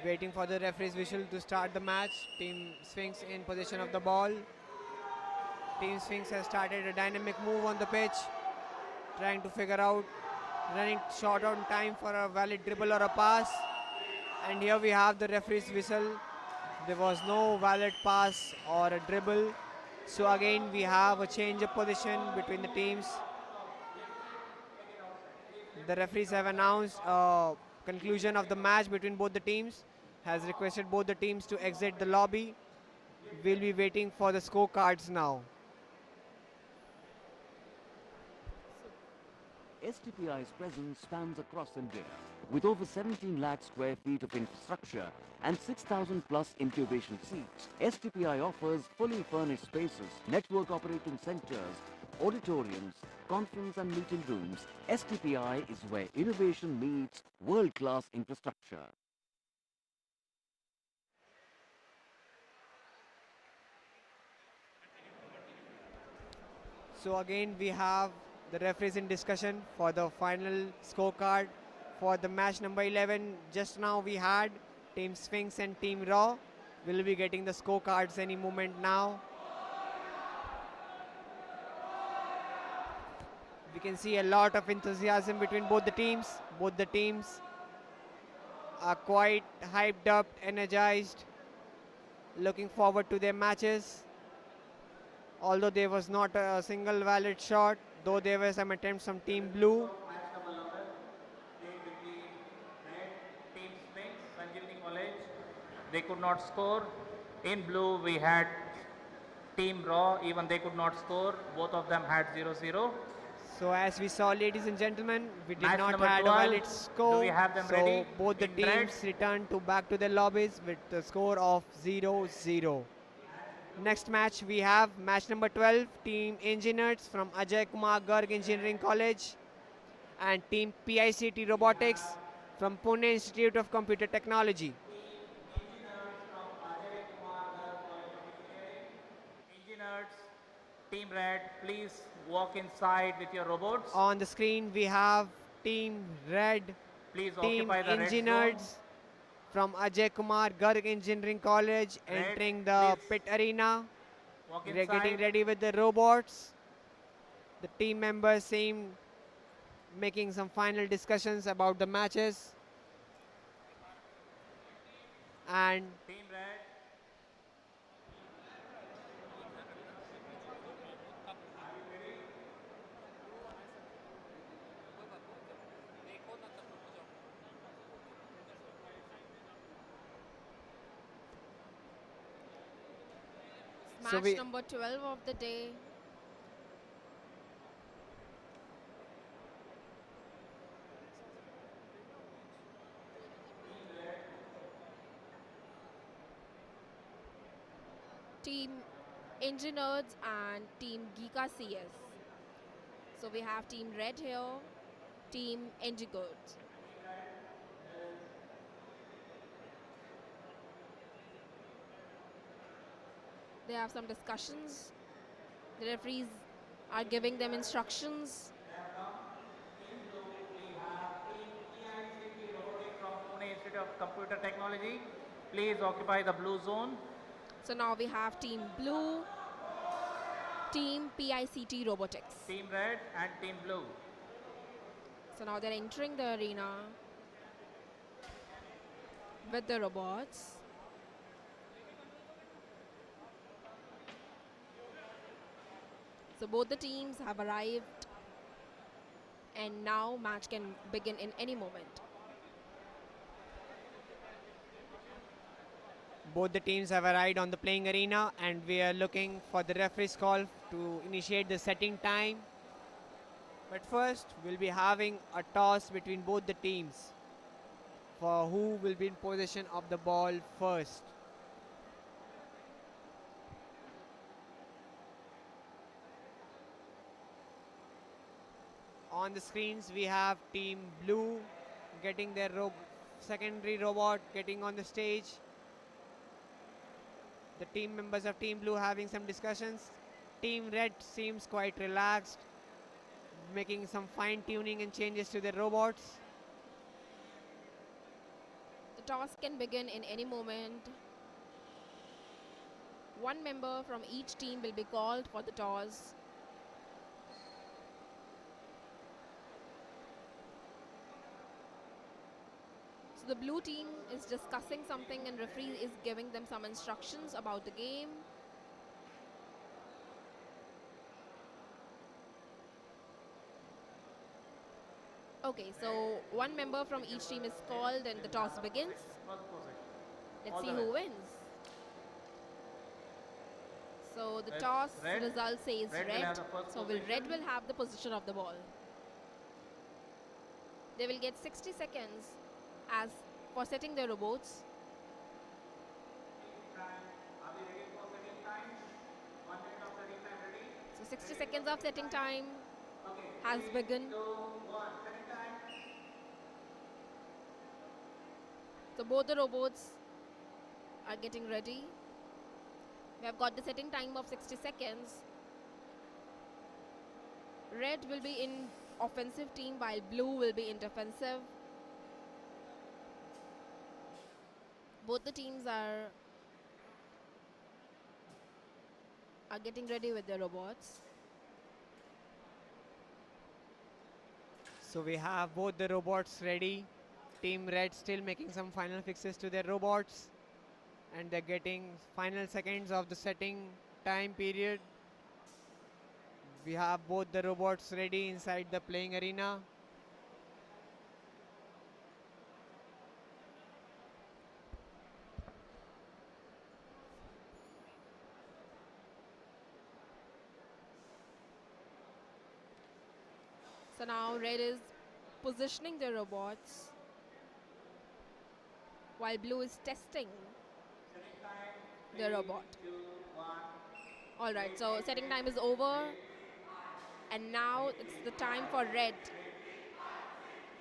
Waiting for the referee's whistle to start the match. Team Sphinx in possession of the ball. Team Sphinx has started a dynamic move on the pitch, trying to figure out running short on time for a valid dribble or a pass. And here we have the referee's whistle. There was no valid pass or a dribble. So again we have a change of position between the teams. The referees have announced a conclusion of the match between both the teams, has requested both the teams to exit the lobby. We'll be waiting for the scorecards now. STPI's presence spans across India, with over 17 lakh square feet of infrastructure and 6,000 plus incubation seats. STPI offers fully furnished spaces, network operating centers, auditoriums, conference and meeting rooms. STPI is where innovation meets world-class infrastructure. So again we have the referees in discussion for the final scorecard for the match number 11. Just now we had Team Sphinx and Team Raw. We'll be getting the scorecards any moment now. We can see a lot of enthusiasm between both the teams. Both the teams are quite hyped up, energized, looking forward to their matches. Although there was not a single valid shot, though there were some attempts from Team Blue. Team Sphinx, Sanjeevani College, they could not score. In blue, we had Team Raw, even they could not score. Both of them had 0-0. So as we saw, ladies and gentlemen, we did Match not number have a 12. valid score. Do we have them so ready? both the In teams red? returned to back to their lobbies with the score of 0-0. Next match we have match number 12, Team Engineers from Ajay Kumar Garg Engineering College and Team PICT Robotics from Pune Institute of Computer Technology. Engineers, Team Red, please walk inside with your robots. On the screen we have Team Red, Please Team occupy the red zone. Engineers from Ajay Kumar Garg Engineering College Red, entering the please pit arena. Walk They're inside. getting ready with the robots. The team members seem making some final discussions about the matches. And Team Red. So Match we- number 12 of the day. Team Engineers and Team Geeka CS. So we have Team Red here, Team Engineers. They have some discussions. The referees are giving them instructions. From Pune Institute of Computer Technology, please occupy the blue zone. So now we have Team Blue, Team PICT Robotics. Team Red and Team Blue. So now they're entering the arena with the robots. So both the teams have arrived and now match can begin in any moment. both the teams have arrived on the playing arena and we are looking for the referee's call to initiate the setting time. But first, we'll be having a toss between both the teams for who will be in possession of the ball first. on the screens we have Team Blue getting their secondary robot getting on the stage. The team members of Team Blue having some discussions. Team Red seems quite relaxed, making some fine tuning and changes to their robots. The toss can begin in any moment. One member from each team will be called for the toss. So the blue team is discussing something and referee is giving them some instructions about the game. Okay, so one member from each team is called and the toss begins. Let's see who wins. So the toss result says red. So red will have the position of the ball. They will get 60 seconds as for setting their robots. So 60 seconds of setting time has begun. So both the robots are getting ready. We have got the setting time of 60 seconds. Red will be in offensive team while blue will be in defensive. Both the teams are getting ready with their robots. So we have both the robots ready. Team Red still making some final fixes to their robots, and they're getting final seconds of the setting time period. We have both the robots ready inside the playing arena. So now red is positioning their robots while blue is testing the robot. Alright, so setting time is over and now it's the time for red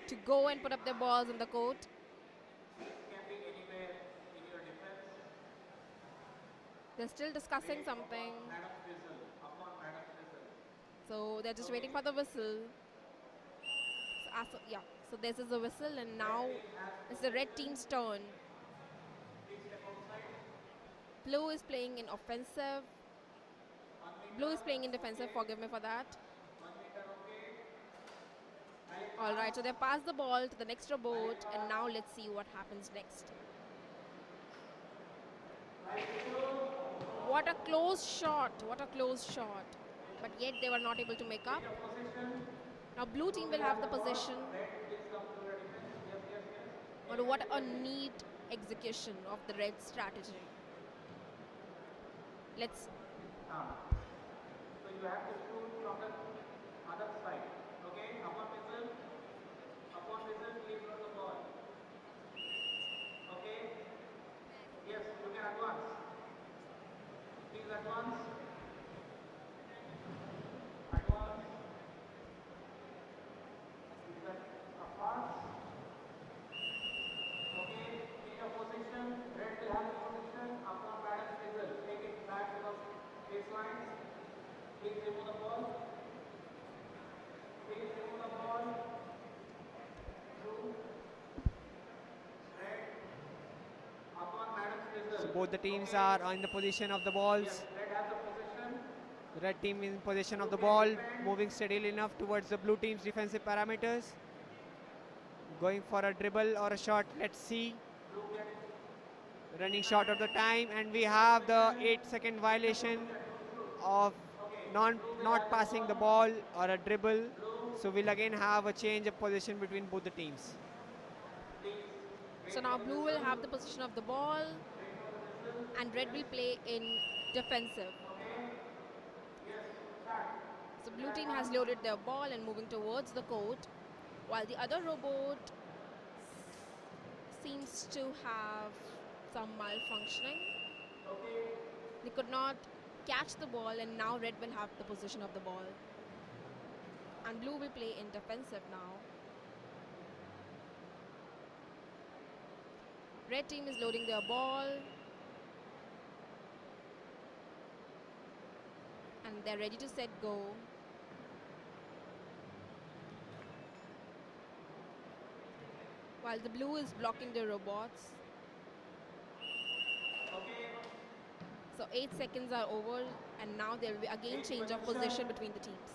to go and put up their balls in the court. They're still discussing something. So they're just waiting for the whistle. So this is the whistle and now it's the red team's turn. Blue is playing in offensive. Blue is playing in defensive, forgive me for that. Alright, so they've passed the ball to the next robot and now let's see what happens next. What a close shot, what a close shot. But yet they were not able to make up. Now blue team will have the possession. But what a neat execution of the red strategy. Let's. So you have to shoot from the other side. Okay, upon whistle, please throw the ball. Okay. Yes, you can advance. Please advance. Advance. Is that a pass? Okay, in your position, red will have the position upon balance whistle. Take it back to the baseline. Please remove the ball. Please remove the ball. Blue. Red. Upon balance whistle. So both the teams are in the position of the balls. Yes, red has the position. The red team in possession of the ball, moving steadily enough towards the blue team's defensive parameters. Going for a dribble or a shot, let's see. Running short of the time, and we have the 8-second violation of not passing the ball or a dribble. So we'll again have a change of position between both the teams. So now blue will have the position of the ball and red will play in defensive. So blue team has loaded their ball and moving towards the court, while the other robot seems to have some malfunctioning. They could not catch the ball and now red will have the position of the ball. And blue will play in defensive now. Red team is loading their ball. And they're ready to set go. While the blue is blocking the robots. So 8 seconds are over, and now there will be again change of position between the teams.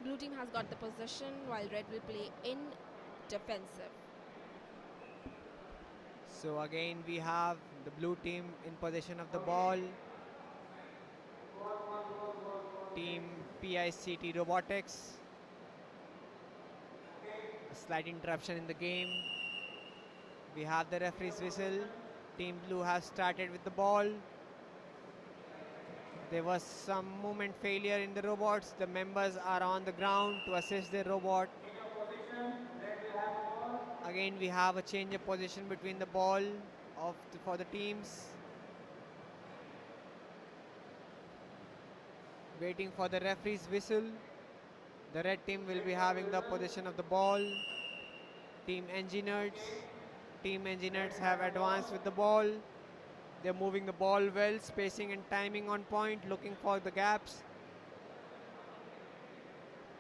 Blue team has got the possession, while red will play in defensive. So again we have the blue team in possession of the ball. Team PICT Robotics. A slight interruption in the game. We have the referee's whistle. Team blue has started with the ball. There was some movement failure in the robots. The members are on the ground to assist their robot. Again we have a change of position between the ball for the teams. Waiting for the referee's whistle. The red team will be having the possession of the ball. Team engineers have advanced with the ball. They're moving the ball well, spacing and timing on point, looking for the gaps.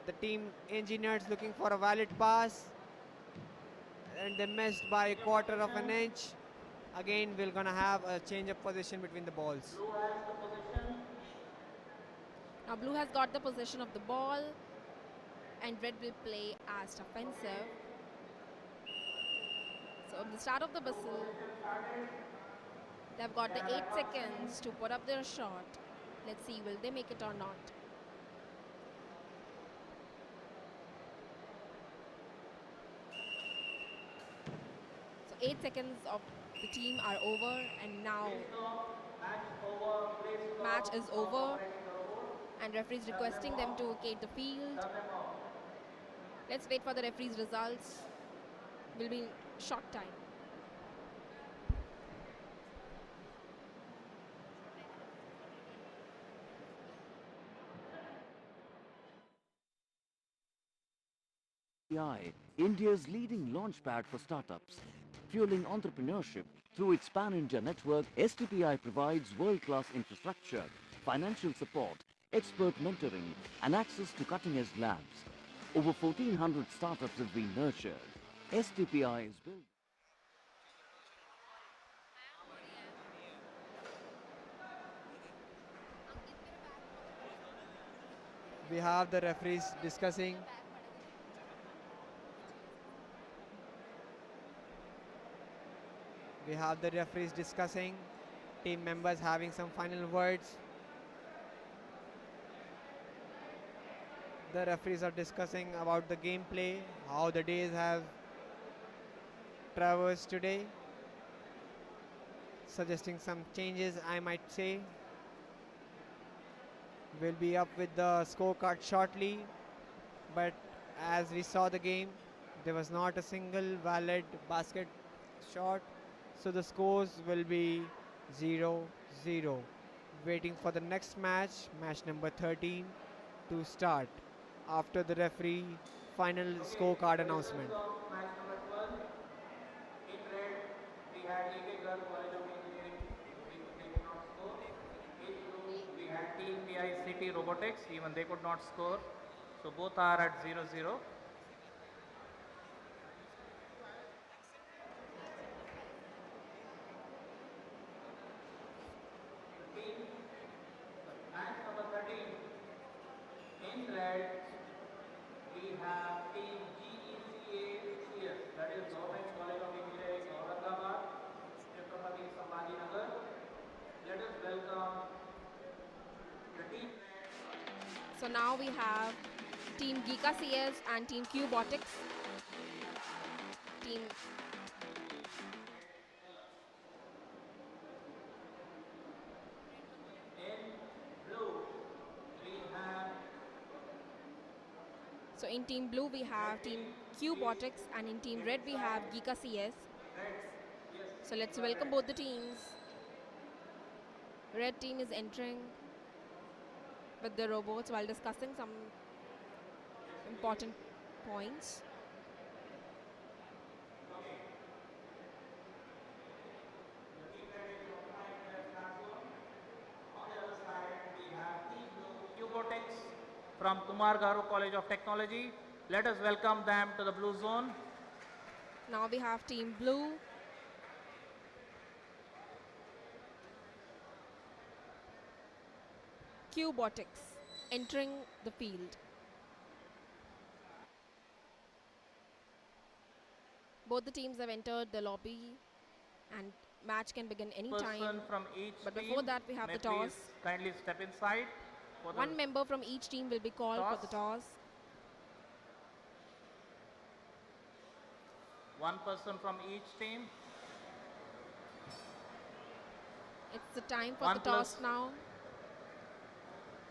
The team engineers looking for a valid pass, and they missed by a quarter of an inch. Again, we're gonna have a change of position between the balls. Now blue has got the possession of the ball, and red will play as defensive. So at the start of the whistle, they've got the 8 seconds to put up their shot. Let's see, will they make it or not? So 8 seconds of the team are over, and now match is over, and referee is requesting them to vacate the field. Let's wait for the referee's results. Will be in short time. India's leading launchpad for startups. Fueling entrepreneurship through its pan-India network, STPI provides world-class infrastructure, financial support, expert mentoring, and access to cutting-edge labs. Over 1,400 startups have been nurtured. STPI is built. We have the referees discussing. We have the referees discussing. Team members having some final words. The referees are discussing about the gameplay, how the days have traversed today, suggesting some changes, I might say. We'll be up with the scorecard shortly, but as we saw the game, there was not a single valid basket shot, so the scores will be 0-0. Waiting for the next match, match number 13, to start after the referee final scorecard announcement. Match number 12. In red, we had AK Girl College of Engineering. They could not score. In blue, we had Team PICT Robotics. Even they could not score. So both are at 0-0. Match number 13. In red, we have Team GECA, that is Government College of Engineering, Aurangabad, Chhatrapati Sambhajinagar. Let us welcome the team. So now we have Team Geeka CS and Team Cubotics. Team So in Team Blue we have Team Cubotics, and in Team Red we have Geeka CS. So let's welcome both the teams. Red team is entering. with the robots while discussing some important points. Cubotics from Kumar Garu College of Technology. Let us welcome them to the blue zone. Now we have Team Blue. Cubotics entering the field. Both the teams have entered the lobby and match can begin anytime. Person from each But team before that we have may the toss. please kindly step inside. For the One member from each team will be called for the toss. One person from each team. It's the time for One the toss plus. now.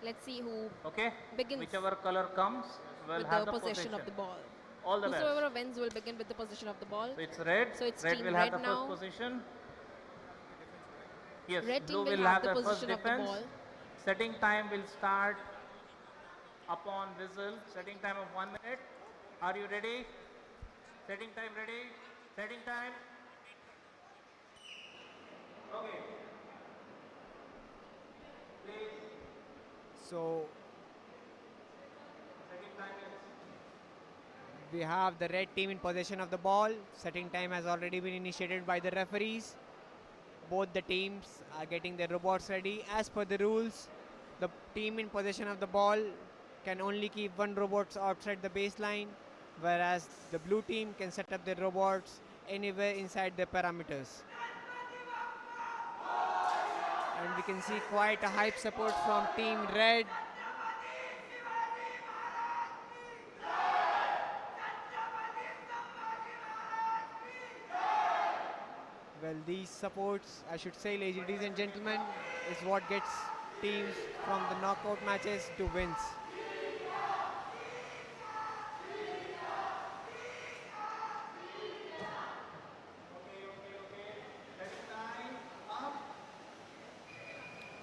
Let's see who Okay. begins Whichever color comes will with have the the possession of the ball. All the Whosoever best. wins will begin with the possession of the ball. So it's red. So it's red team will red have the now. first position. Yes, Red blue team will will have have the the first position of the defense. ball. Setting time will start upon whistle. Setting time of 1 minute. Are you ready? Setting time ready. Setting time. Okay. Please. So Setting time is. we have the red team in possession of the ball. Setting time has already been initiated by the referees. Both the teams are getting their robots ready. As per the rules, the team in possession of the ball can only keep one robot outside the baseline, whereas the blue team can set up their robots anywhere inside their parameters. And we can see quite a hype support from Team Red. Well, these supports, I should say, ladies and gentlemen, is what gets teams from the knockout matches to wins.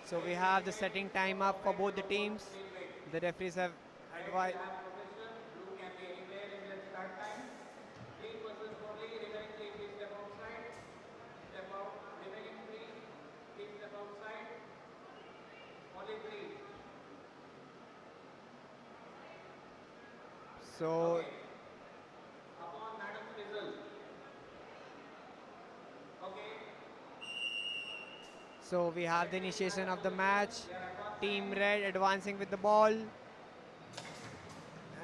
So we have the setting time up for both the teams. The referees have advised. Blue can be anywhere in their start time. Green versus only remaining three, please step outside. Step out. Remaining three, please step outside. Only three. So Upon madam's whistle. Okay. So we have the initiation of the match. Team Red advancing with the ball.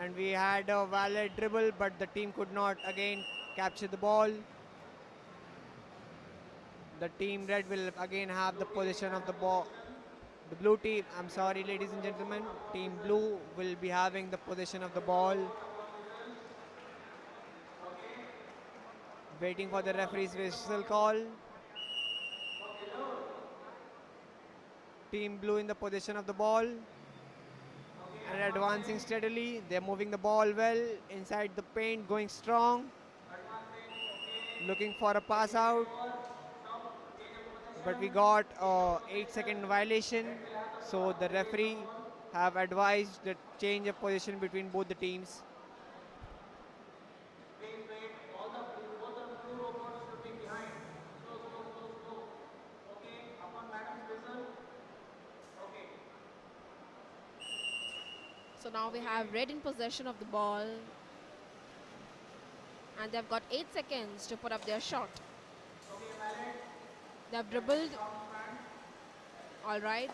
And we had a valid dribble, but the team could not again capture the ball. The Team Red will again have the possession of the ball. The blue team, I'm sorry ladies and gentlemen, Team Blue will be having the possession of the ball. Waiting for the referee's whistle call. Team Blue in the possession of the ball and advancing steadily. They're moving the ball well inside the paint, going strong. Looking for a pass out. But we got a 8-second violation. So the referee have advised the change of position between both the teams. Please wait. Both the blue robots should be behind. Slow. Okay. Upon madam's whistle. Okay. So now we have Red in possession of the ball. And they've got 8 seconds to put up their shot. They've dribbled. All right.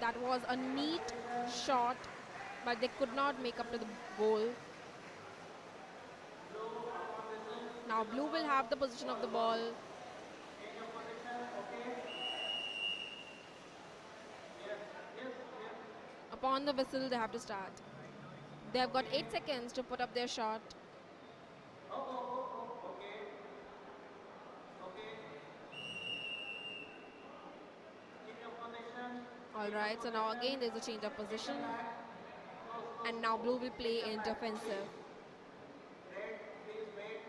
That was a neat shot, but they could not make up to the goal. Now blue will have the position of the ball. Upon the whistle, they have to start. They have got 8 seconds to put up their shot. All right, so now again there's a change of position. And now blue will play in defensive. Red, please wait.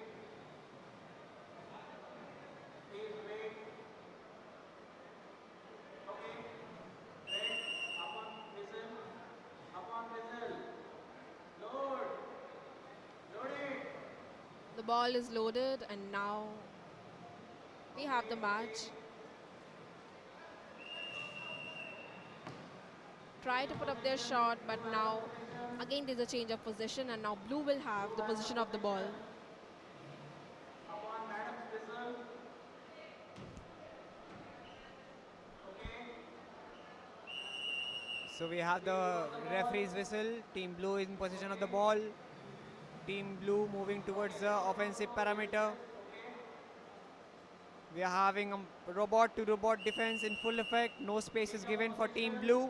ball is loaded, and now we have the match. Try to put up their shot, but now again there's a change of position, and now blue will have the position of the ball. So we have the referee's whistle. Team blue is in possession of the ball. Team blue moving towards the offensive parameter. We are having a robot to robot defense in full effect. No space is given for team blue.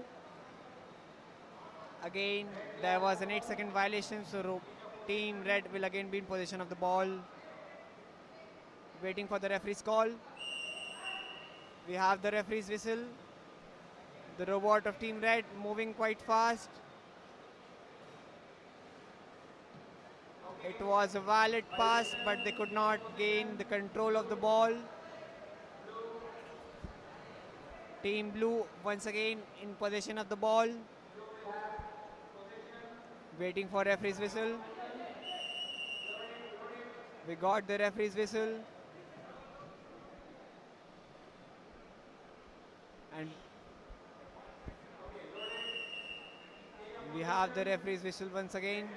Again, there was an 8-second violation, so team red will again be in possession of the ball. Waiting for the referee's call. We have the referee's whistle. The robot of team red moving quite fast. It was a valid pass, but they could not gain the control of the ball. Team blue once again in possession of the ball. Waiting for referee's whistle. We got the referee's whistle. And we have the referee's whistle once again.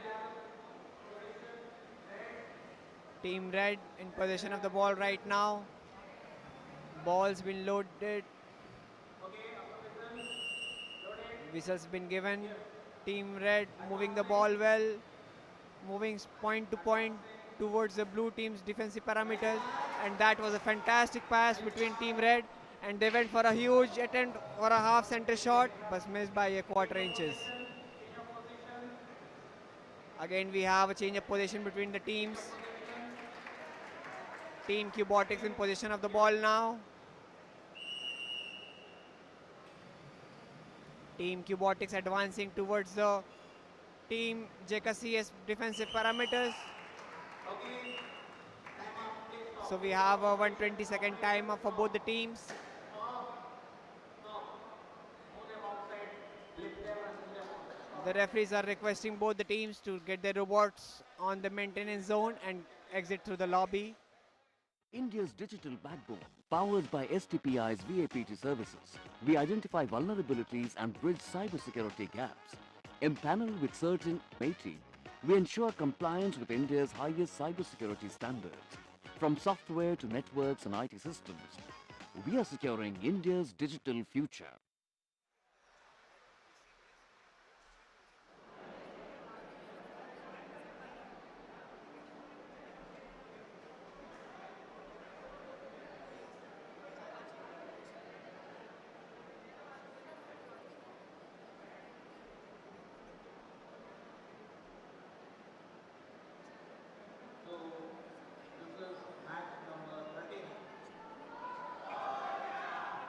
Team red in possession of the ball right now. Ball's been loaded. Whistle's been given. Team red moving the ball well. Moving point to point towards the blue team's defensive parameters. And that was a fantastic pass between team red. And they went for a huge attempt for a half center shot, but missed by a quarter inches. Again, we have a change of position between the teams. Team Cubotics in position of the ball now. Team Cubotics advancing towards the team JKCS defensive parameters. So we have a 120-second timer for both the teams. The referees are requesting both the teams to get their robots on the maintenance zone and exit through the lobby. India's digital backbone, powered by STPI's VAPT services, we identify vulnerabilities and bridge cybersecurity gaps. Empaneled with certain IIT, we ensure compliance with India's highest cybersecurity standards. From software to networks and IT systems, we are securing India's digital future.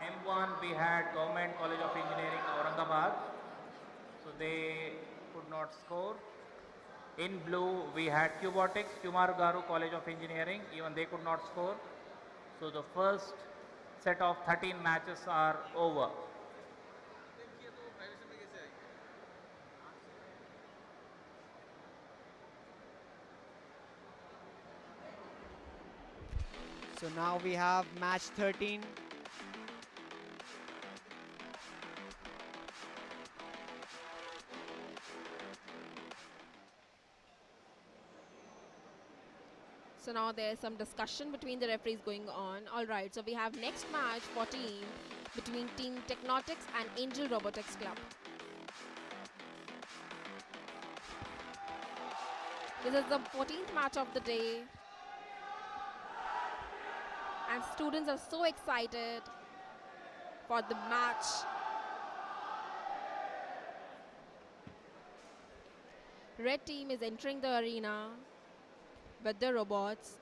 M1 we had Government College of Engineering Aurangabad, so they could not score. In blue we had Cubotics, Kumar Garu College of Engineering, even they could not score. So the first set of 13 matches are over. So now we have match 13. So now there's some discussion between the referees going on. Alright, so we have next match 14 between Team Technotics and Angel Robotics Club. This is the 14th match of the day. And students are so excited for the match. Red team is entering the arena with the robots.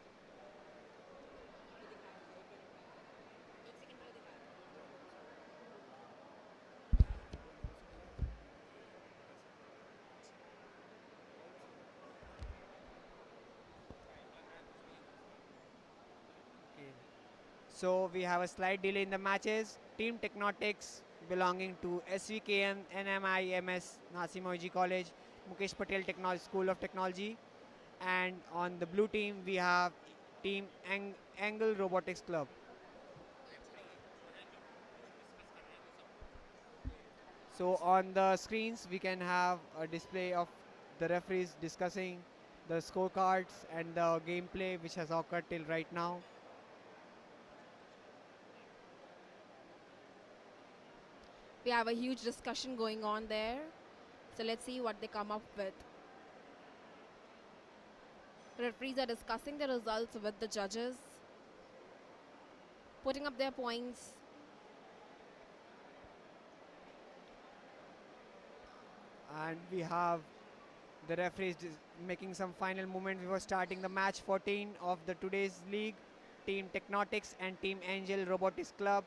So we have a slight delay in the matches. Team Technotics belonging to SVKM NMIMS Nasim College, Mukesh Patel School of Technology, And on the blue team, we have team Angle Robotics Club. So on the screens, we can have a display of the referees discussing the scorecards and the gameplay which has occurred till right now. We have a huge discussion going on there. So let's see what they come up with. Referees are discussing the results with the judges, putting up their points. And we have the referees making some final movement before starting the match 14 of the today's league. Team Technotics and Team Angel Robotics Club.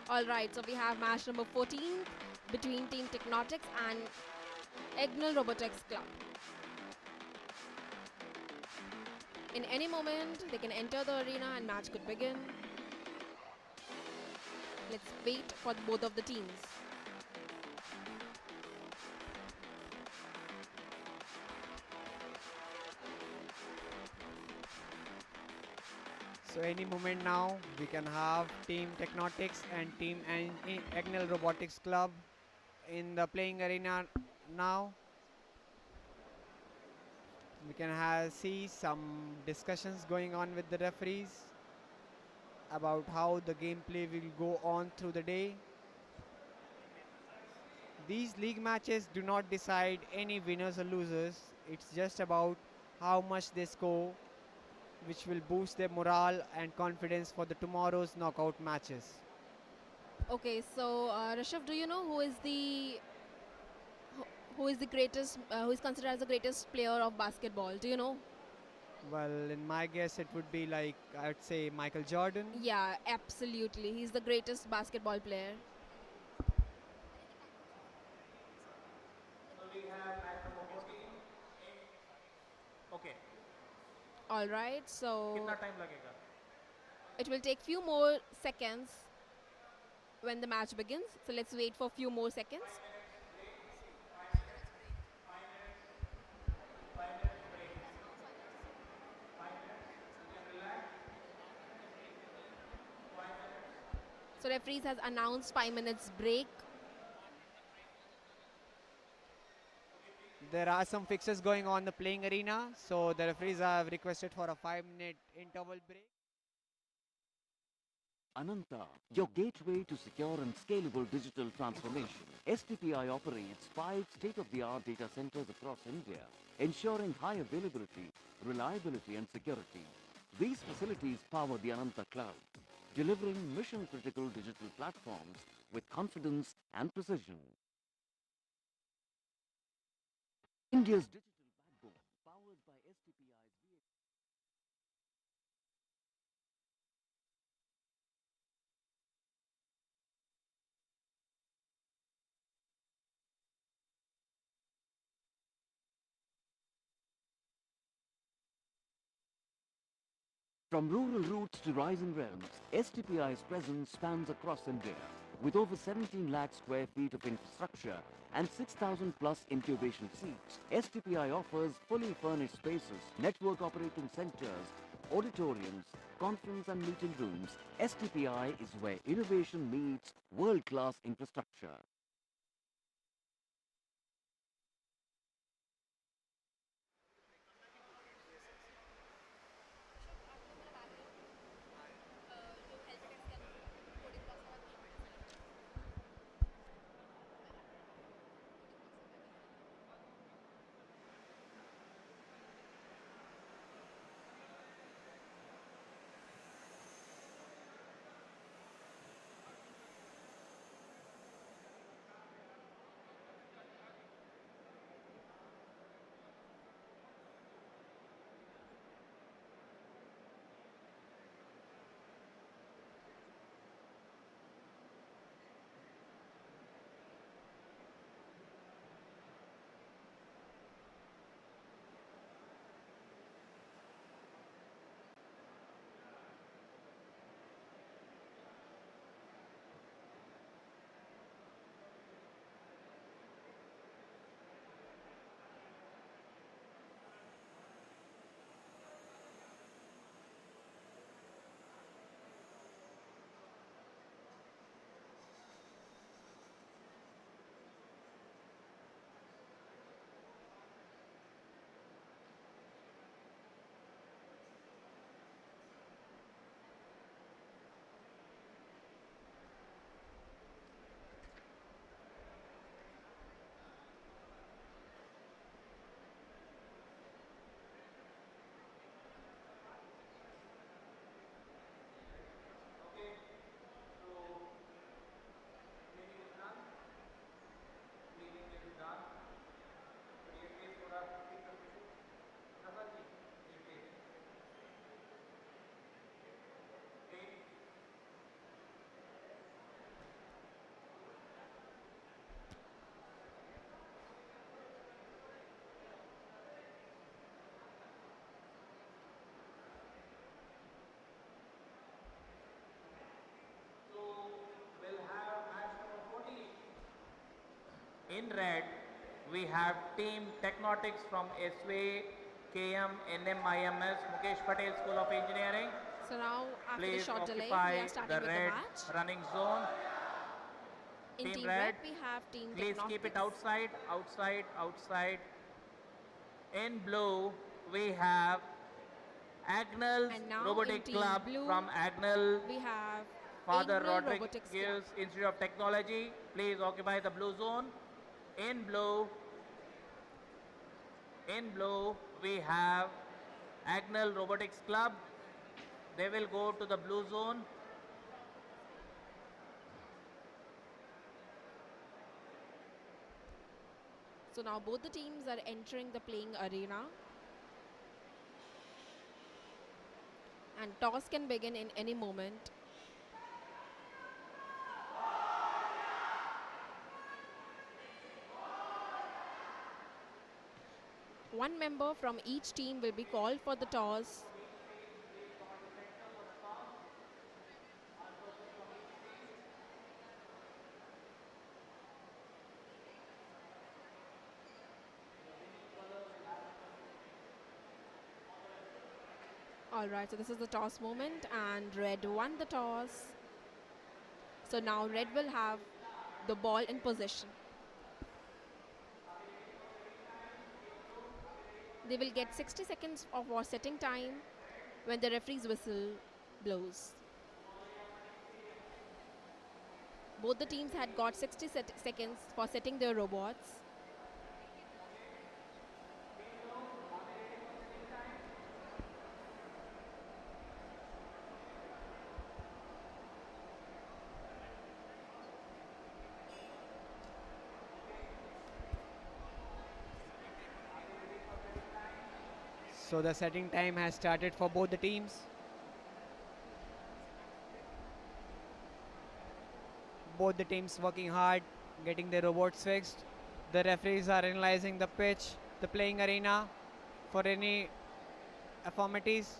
Alright, so we have match number 14 between Team Technotics and Ignal Robotics Club. In any moment, they can enter the arena and match could begin. Let's wait for both of the teams. So any moment now, we can have Team Technotics and Team Ignal Robotics Club in the playing arena now. We can see some discussions going on with the referees about how the gameplay will go on through the day. These league matches do not decide any winners or losers. It's just about how much they score, which will boost their morale and confidence for the tomorrow's knockout matches. Okay, so Rishabh, do you know who is the greatest, who is considered as the greatest player of basketball? Do you know? Well, in my guess, it would be like, I'd say Michael Jordan. Yeah, absolutely. He's the greatest basketball player. So we have match number 14. Okay. All right, so कितना time लगेगा? it will take few more seconds when the match begins. So let's wait for a few more seconds. So referees has announced 5 minutes break. There are some fixes going on in the playing arena, so the referees have requested for a 5-minute interval break. Ananta, your gateway to secure and scalable digital transformation. STPI operates 5 state-of-the-art data centers across India, ensuring high availability, reliability and security. These facilities power the Ananta Cloud, delivering mission-critical digital platforms with confidence and precision. India's digital backbone, powered by STPI's From rural roots to rising realms, STPI's presence spans across India. With over 17 lakh square feet of infrastructure and 6,000 plus incubation seats, STPI offers fully furnished spaces, network operating centers, auditoriums, conference and meeting rooms. STPI is where innovation meets world-class infrastructure. In red, we have Team Technotics from SWA, KM, NMIMS, Mukesh Patel School of Engineering. So now, after the Please short delay, occupy we are starting the with the red match. running zone. In Team Team red, Red, we have Team please keep it Technotics. outside, outside, outside. In blue, we have Agnel's And now in Robotic Team Club Blue, from Agnel we have Father Angel Rodriguez Robotics Club. Institute of Technology. Please occupy the blue zone. In blue, we have Agnel Robotics Club. They will go to the blue zone. So now both the teams are entering the playing arena. And toss can begin in any moment. One member from each team will be called for the toss. Alright, so this is the toss moment and red won the toss. So now red will have the ball in possession. They will get 60 seconds of setting time when the referee's whistle blows. Both the teams had got 60 seconds for setting their robots. So the setting time has started for both the teams. Both the teams working hard, getting their robots fixed. The referees are analyzing the pitch, the playing arena for any affirmities.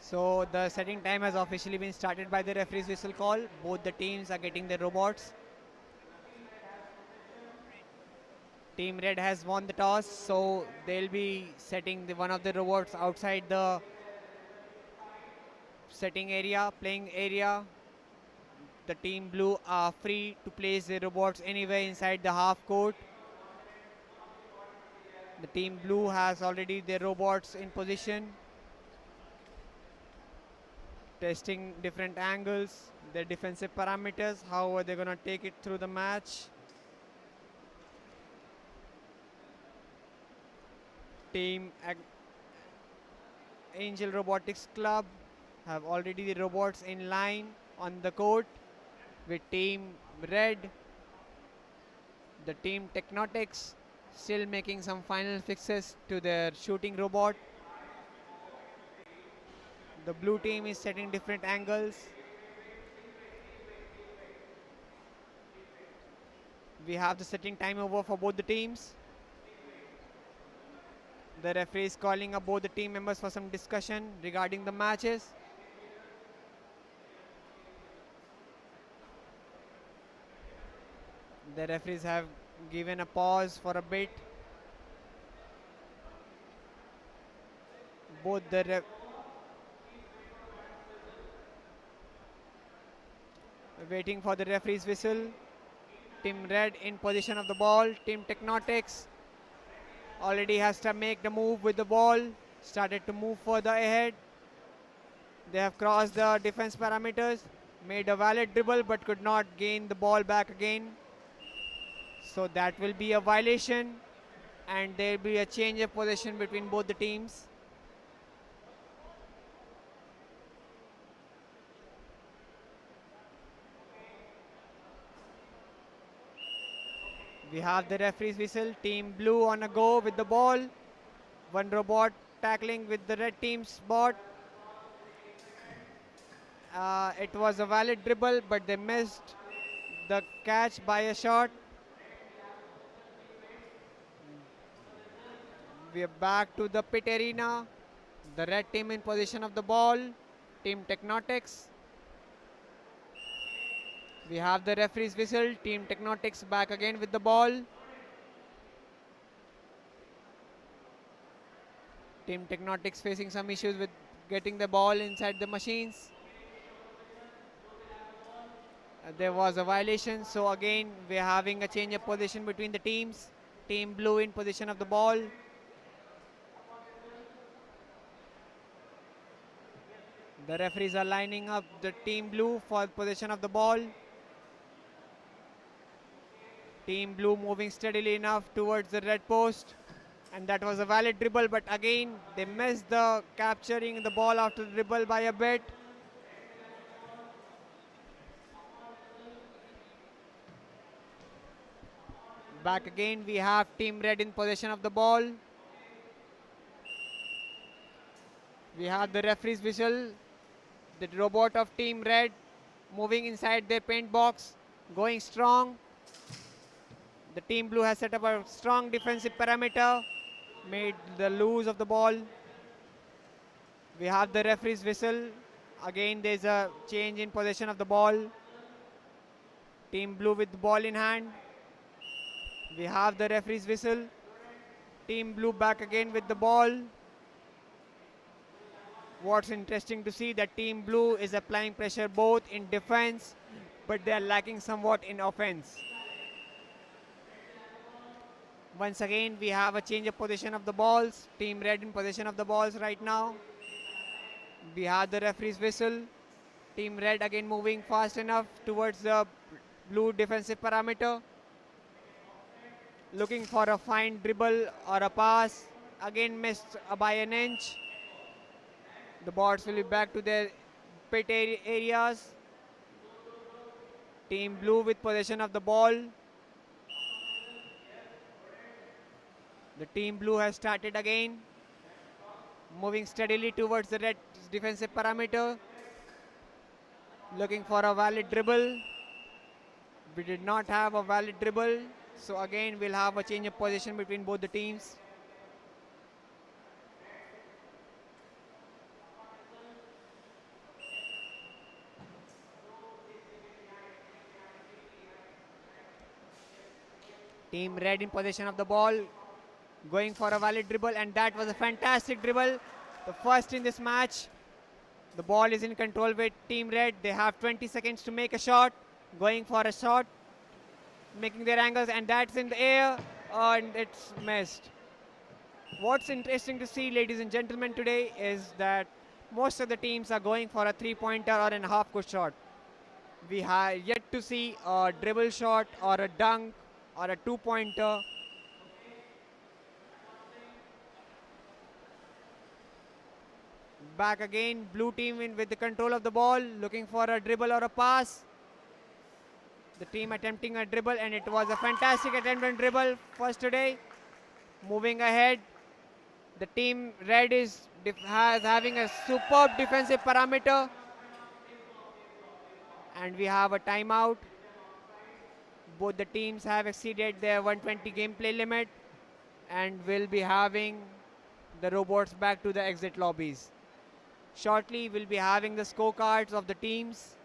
So the setting time has officially been started by the referee's whistle call. Both the teams are getting their robots. Team Red has won the toss, so they'll be setting one of the robots outside the setting area, playing area. The Team Blue are free to place their robots anywhere inside the half court. The Team Blue has already their robots in position, testing different angles, their defensive parameters, how are they going to take it through the match. Team Angel Robotics Club have already the robots in line on the court with Team Red. The Team Technotics still making some final fixes to their shooting robot. The blue team is setting different angles. We have the setting time over for both the teams. The referee is calling up both the team members for some discussion regarding the matches. The referees have given a pause for a bit. Both the waiting for the referee's whistle. Team Red in position of the ball. Team Technotics already has to make the move with the ball. Started to move further ahead. They have crossed the defense parameters. Made a valid dribble but could not gain the ball back again. So that will be a violation. And there will be a change of possession between both the teams. We have the referee's whistle. Team blue on a go with the ball. One robot tackling with the red team's bot. It was a valid dribble, but they missed the catch by a shot. We are back to the pit arena. The red team in possession of the ball. Team Technotics. We have the referee's whistle. Team Technotics back again with the ball. Team Technotics facing some issues with getting the ball inside the machines. There was a violation, so again we are having a change of position between the teams. Team blue in position of the ball. The referees are lining up the team blue for possession of the ball. Team blue moving steadily enough towards the red post, and that was a valid dribble, but again they missed the capturing the ball after the dribble by a bit. Back again, we have team red in possession of the ball. We have the referee's whistle. The robot of team red moving inside their paint box, going strong. The team blue has set up a strong defensive parameter, made the lose of the ball. We have the referee's whistle. Again, there's a change in possession of the ball. Team blue with the ball in hand. We have the referee's whistle. Team blue back again with the ball. What's interesting to see that team blue is applying pressure both in defense, but they are lacking somewhat in offense. Once again, we have a change of position of the balls. Team red in possession of the balls right now. We have the referee's whistle. Team red again moving fast enough towards the blue defensive parameter. Looking for a fine dribble or a pass. Again missed by an inch. The bots will be back to their pit areas. Team blue with possession of the ball. The team blue has started again. Moving steadily towards the red defensive parameter. Looking for a valid dribble. We did not have a valid dribble. So again, we'll have a change of position between both the teams. Team red in possession of the ball, going for a valid dribble, and that was a fantastic dribble. The first in this match. The ball is in control with team red. They have 20 seconds to make a shot. Going for a shot, making their angles, and that's in the air, and it's missed. What's interesting to see, ladies and gentlemen, today is that most of the teams are going for a three-pointer or a half-court shot. We have yet to see a dribble shot or a dunk or a two-pointer. Back again, blue team in with the control of the ball, looking for a dribble or a pass. The team attempting a dribble, and it was a fantastic attempt on dribble first today. Moving ahead, the team red is having a superb defensive parameter, and we have a timeout. Both the teams have exceeded their 120 gameplay limit, and will be having the robots back to the exit lobbies. Shortly, we'll be having the scorecards of the teams.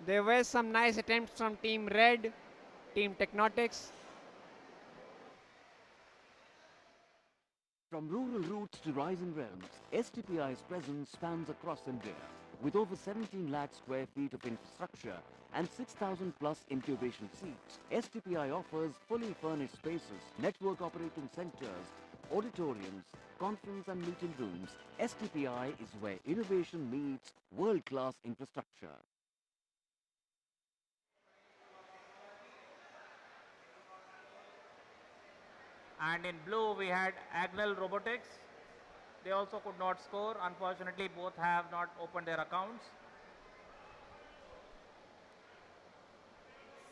There were some nice attempts from Team Red, Team Technotics. From rural roots to rising realms, STPI's presence spans across India. With over 17 lakh square feet of infrastructure and 6,000 plus incubation seats, STPI offers fully furnished spaces, network operating centers, auditoriums, conference and meeting rooms. STPI is where innovation meets world-class infrastructure. And in blue, we had Agnel Robotics. They also could not score. Unfortunately, both have not opened their accounts.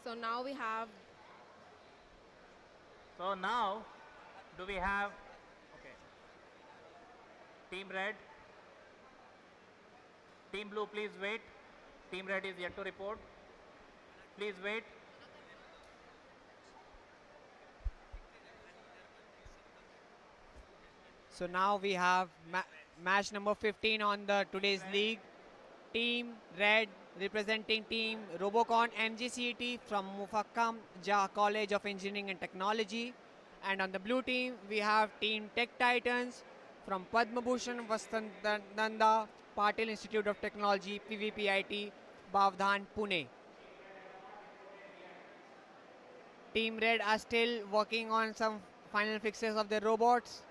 So now we have So now, do we have, okay, Team Red, Team Blue, please wait. Team Red is yet to report. Please wait. So now we have match number 15 on the today's league. Team Red representing team Robocon MGCT from Mufakkam Jah College of Engineering and Technology. And on the blue team, we have team Tech Titans from Padma Bhushan Vasantananda Patil Institute of Technology, PVPIT, Bavdhan, Pune. Team Red are still working on some final fixes of their robots.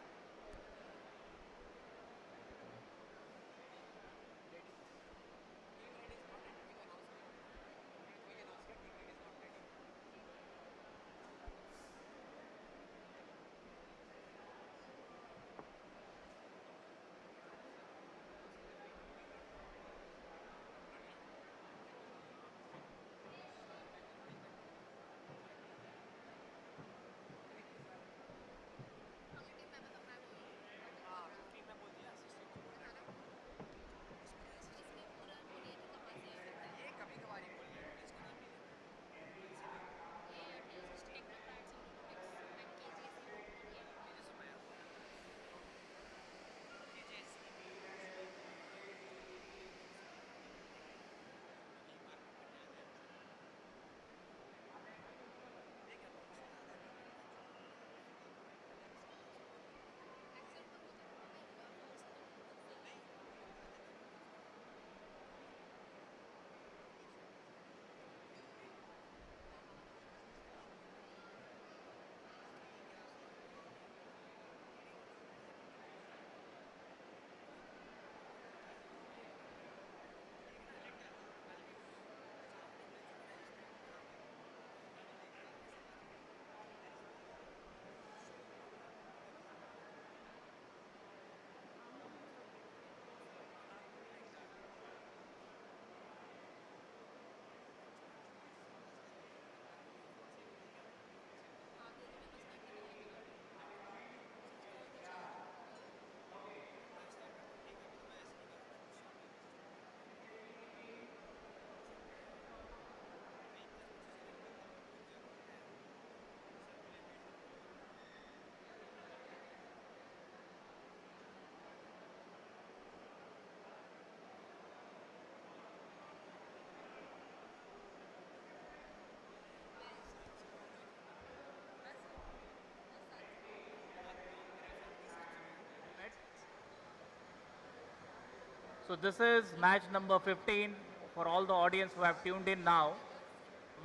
So this is match number 15 for all the audience who have tuned in now.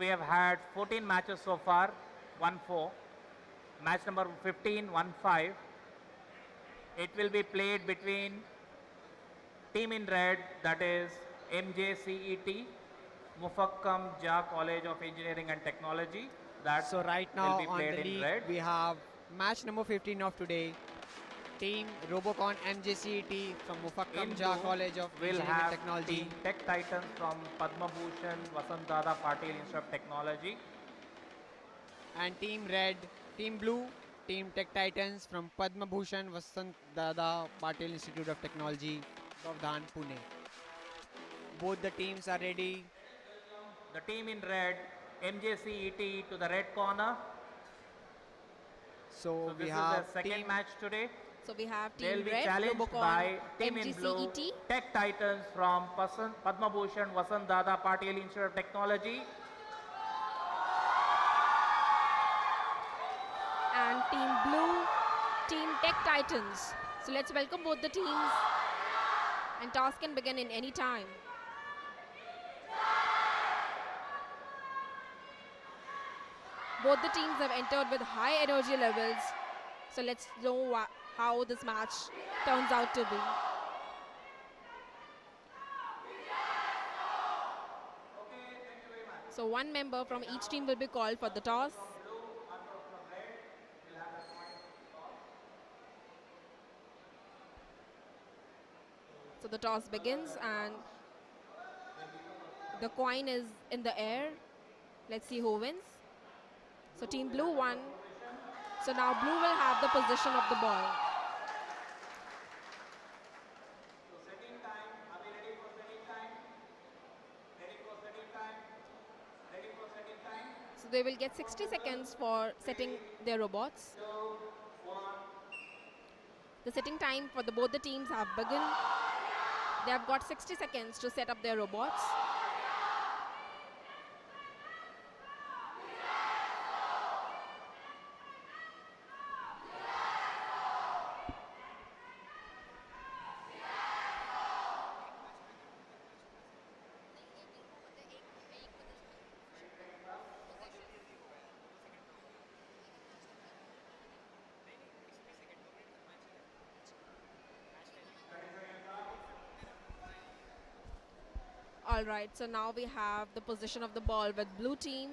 We have had 14 matches so far, 1-4. Match number 15, 1-5. It will be played between team in red, that is MJCET, Mufakkam Jah College of Engineering and Technology. That So right will now be on played the in league, red. we have match number 15 of today. Team Robocon MJCT from In Mufakkam Jah blue, College of we'll Engineering and have Technology. Team Tech Titans from Padma Bhushan Vasantdada Patil Institute of Technology. And Team Red, Team Blue, Team Tech Titans from Padma Bhushan Vasant Dada Patil Institute of Technology, Bavdhan, Pune. Both the teams are ready. The team in red, MJCET to the red corner. So So we this is have the second team match today. So we have They'll Team be Red, challenged Robocon, by team in blue, MGCET, Tech Titans from Padma Bhushan Vasantdada Patil Institute of Technology. and Team Blue, Team Tech Titans. So let's welcome both the teams, and toss can begin in any time. Both the teams have entered with high energy levels. So let's know how this match turns out to be. So one member from each team will be called for the toss. So the toss begins and the coin is in the air. Let's see who wins. So Team Blue won. So now Blue will have the possession of the ball. So they will get 60 seconds for setting their robots. The setting time for both the teams have begun. They have got 60 seconds to set up their robots. All right, so now we have the position of the ball with blue team.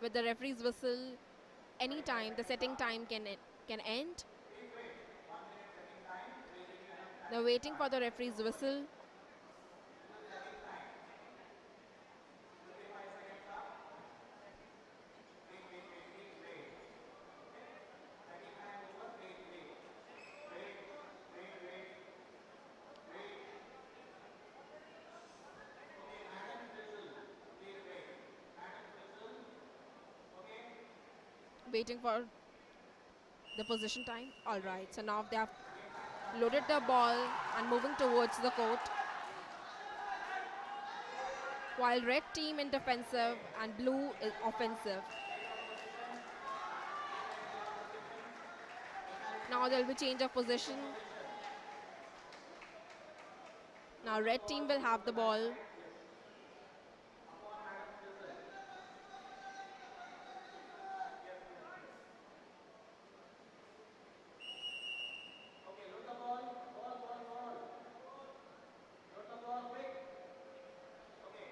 With the referee's whistle, anytime the setting time can end. They're waiting for the referee's whistle. Waiting for the position time. All right, so now they have loaded the ball and moving towards the court. While red team in defensive and blue is offensive. Now there will be change of position. Now red team will have the ball.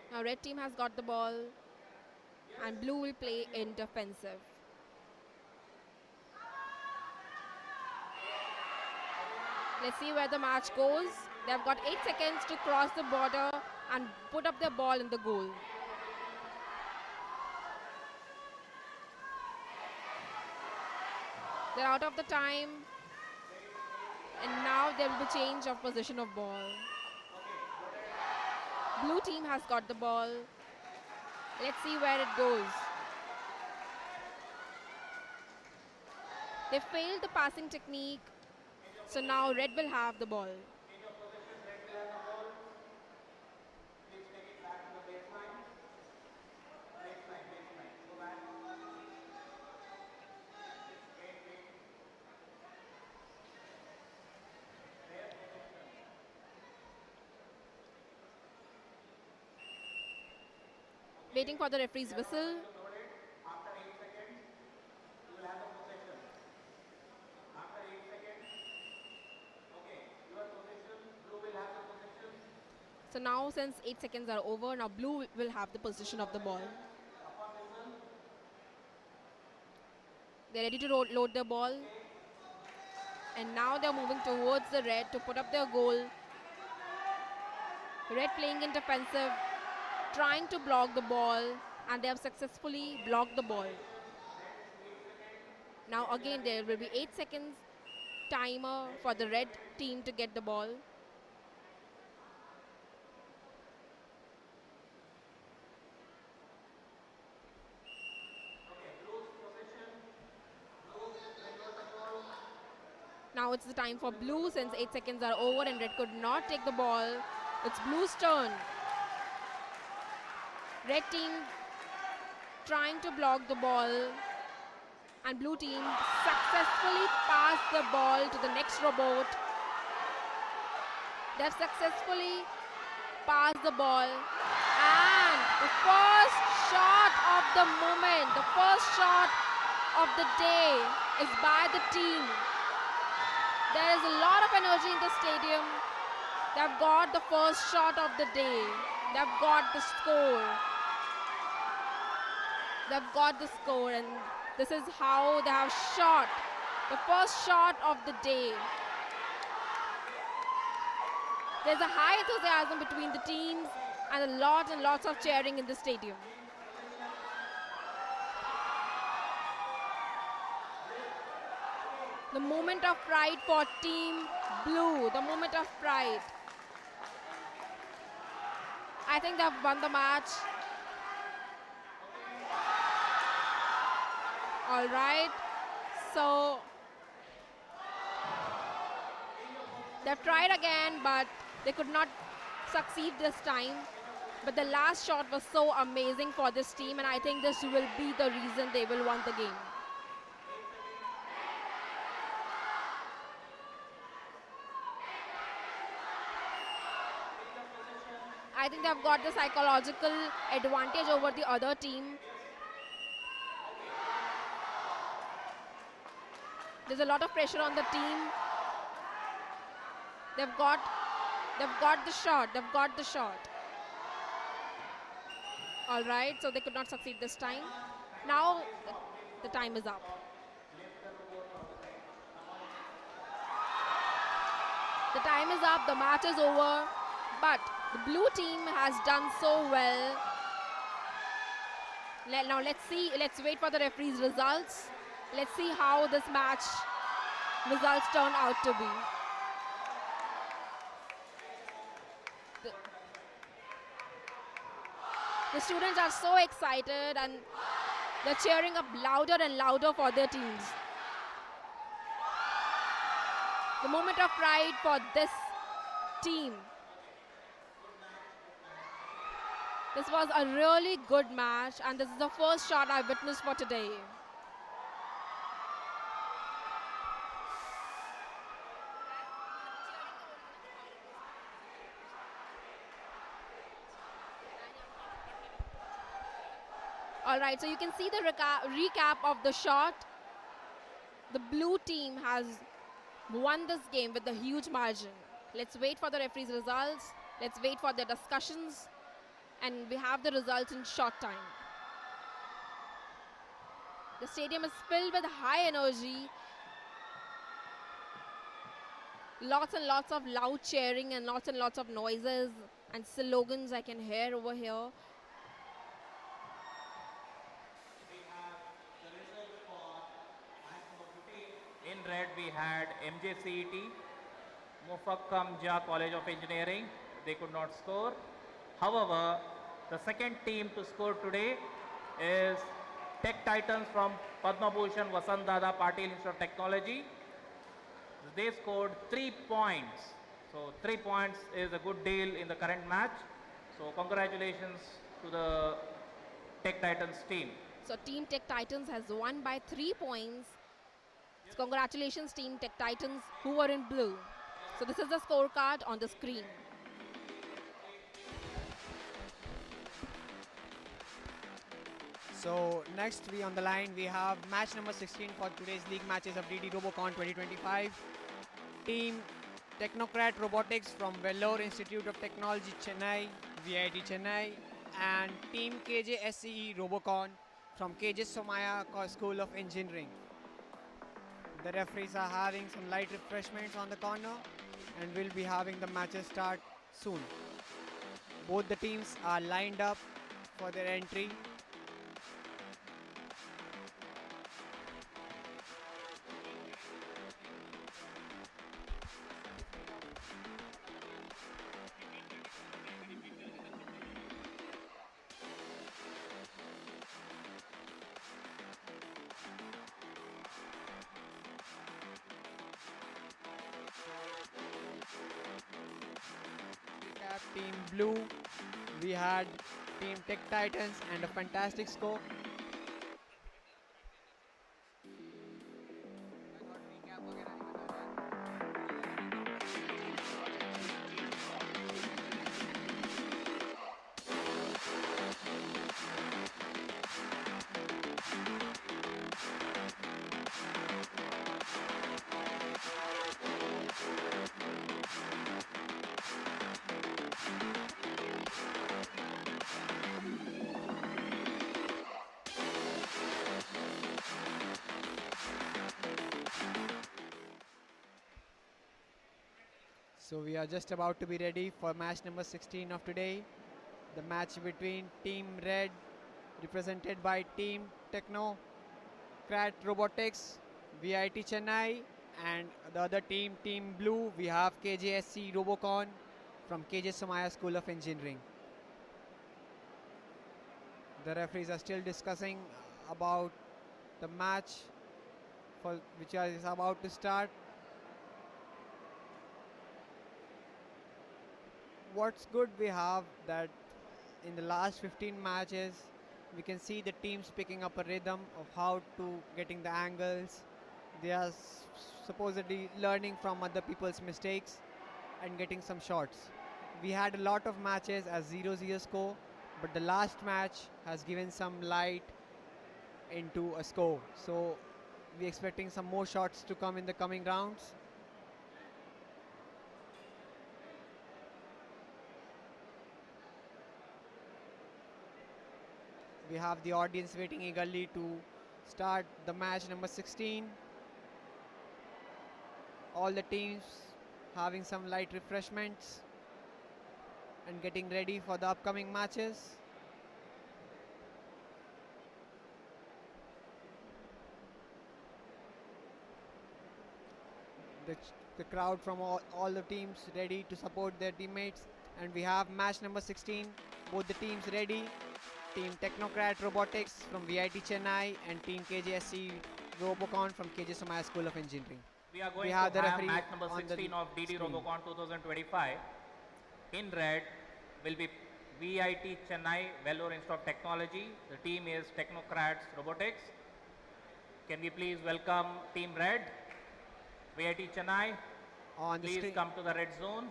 Now red team has got the ball and blue will play in defensive. Let's see where the match goes. They have got 8 seconds to cross the border and put up their ball in the goal. They're out of the time. And now there will be change of position of ball. Blue team has got the ball. Let's see where it goes. They failed the passing technique. So now red will have the ball. Waiting for the referee's whistle. So now since 8 seconds are over, now blue will have the position of the ball. They're ready to load the ball. And now they're moving towards the red to put up their goal. Red playing in defensive, trying to block the ball, and they have successfully blocked the ball. Now again there will be 8 seconds timer for the red team to get the ball. Now it's the time for blue since 8 seconds are over and red could not take the ball. It's blue's turn. Red team trying to block the ball and blue team successfully passed the ball to the next robot. They've successfully passed the ball and the first shot of the moment, the first shot of the day is by the team. There is a lot of energy in the stadium. They've got the first shot of the day. They've got the score. They've got the score, and this is how they have shot the first shot of the day. There's a high enthusiasm between the teams and lots of cheering in the stadium. The moment of pride for Team Blue, the moment of pride. I think they've won the match. All right, so they've tried again, but they could not succeed this time. But the last shot was so amazing for this team, and I think this will be the reason they will win the game. I think they've got the psychological advantage over the other team. There's a lot of pressure on the team. They've got the shot. They've got the shot. All right, so they could not succeed this time. Now the time is up. The time is up. The match is over. But the blue team has done so well. Now let's see. Let's wait for the referee's results. Let's see how this match results turn out to be. The students are so excited and they're cheering up louder and louder for their teams. The moment of pride for this team. This was a really good match, and this is the first shot I've witnessed for today. All right, so you can see the recap of the shot. The blue team has won this game with a huge margin. Let's wait for the referee's results. Let's wait for their discussions. And we have the results in short time. The stadium is filled with high energy. Lots and lots of loud cheering and lots of noises and slogans I can hear over here. In red, we had MGCT, Mufakkamja College of Engineering. They could not score. However, the second team to score today is Tech Titans from Padma Bhushan Vasantdada Patil Institute of Technology. They scored 3 points. So 3 points is a good deal in the current match. So congratulations to the Tech Titans team. So Team Tech Titans has won by 3 points. So congratulations Team Tech Titans who were in blue. So this is the scorecard on the screen. So next we on the line we have match number 16 for today's league matches of DD Robocon 2025. Team Technocrat Robotics from Vellore Institute of Technology Chennai, VIT Chennai, and Team KJ SCE Robocon from KJ Somaya School of Engineering. The referees are having some light refreshments on the corner and will be having the matches start soon. Both the teams are lined up for their entry. Team Blue, we had Team Tech Titans and a fantastic score. So we are just about to be ready for match number 16 of today. the match between Team Red, represented by Team Technocrat Robotics, VIT Chennai, and the other team, Team Blue, we have KJSC Robocon from KJ Somaya School of Engineering. The referees are still discussing about the match which is about to start. What's good, we have that in the last 15 matches we can see the teams picking up a rhythm of how to getting the angles. They are supposedly learning from other people's mistakes and getting some shots. We had a lot of matches as 0-0 score, but the last match has given some light into a score. So we're expecting some more shots to come in the coming rounds. We have the audience waiting eagerly to start the match number 16. All the teams having some light refreshments and getting ready for the upcoming matches. The crowd from all the teams ready to support their teammates, and we have match number 16, both the teams ready. Team Technocrat Robotics from VIT Chennai and Team KJSC Robocon from KJ Somaya School of Engineering. We are going to have match number 16 of DD Robocon 2025. In red will be VIT Chennai, Vellore Institute of Technology. The team is Technocrats Robotics. Can we please welcome Team Red, VIT Chennai. Please come to the red zone.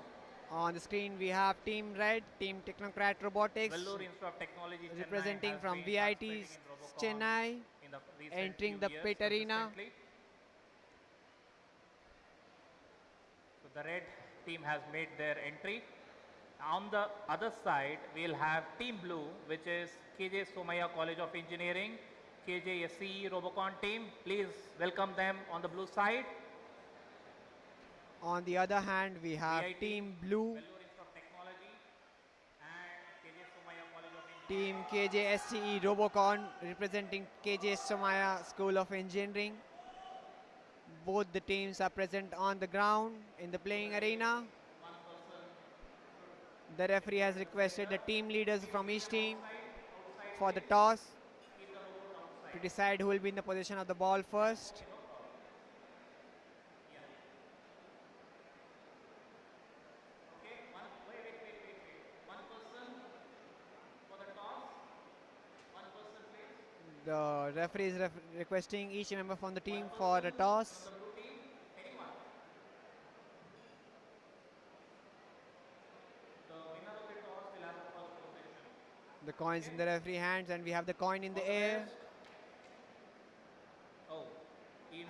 On the screen we have Team Red, Team Technocrat Robotics, Vellore Institute of Technology representing from VIT Chennai, entering the pit arena. So the red team has made their entry. On the other side, we'll have Team Blue, which is KJ Somaya College of Engineering, KJSC Robocon team. Please welcome them on the blue side. On the other hand, we have Team Blue, Team KJSCE Robocon representing KJ Somaya School of Engineering. Both the teams are present on the ground in the playing arena. The referee has requested the team leaders from each team for the toss to decide who will be in the position of the ball first. The referee is requesting each member from the team for a toss. The coins in the referee hands, and we have the coin in the air.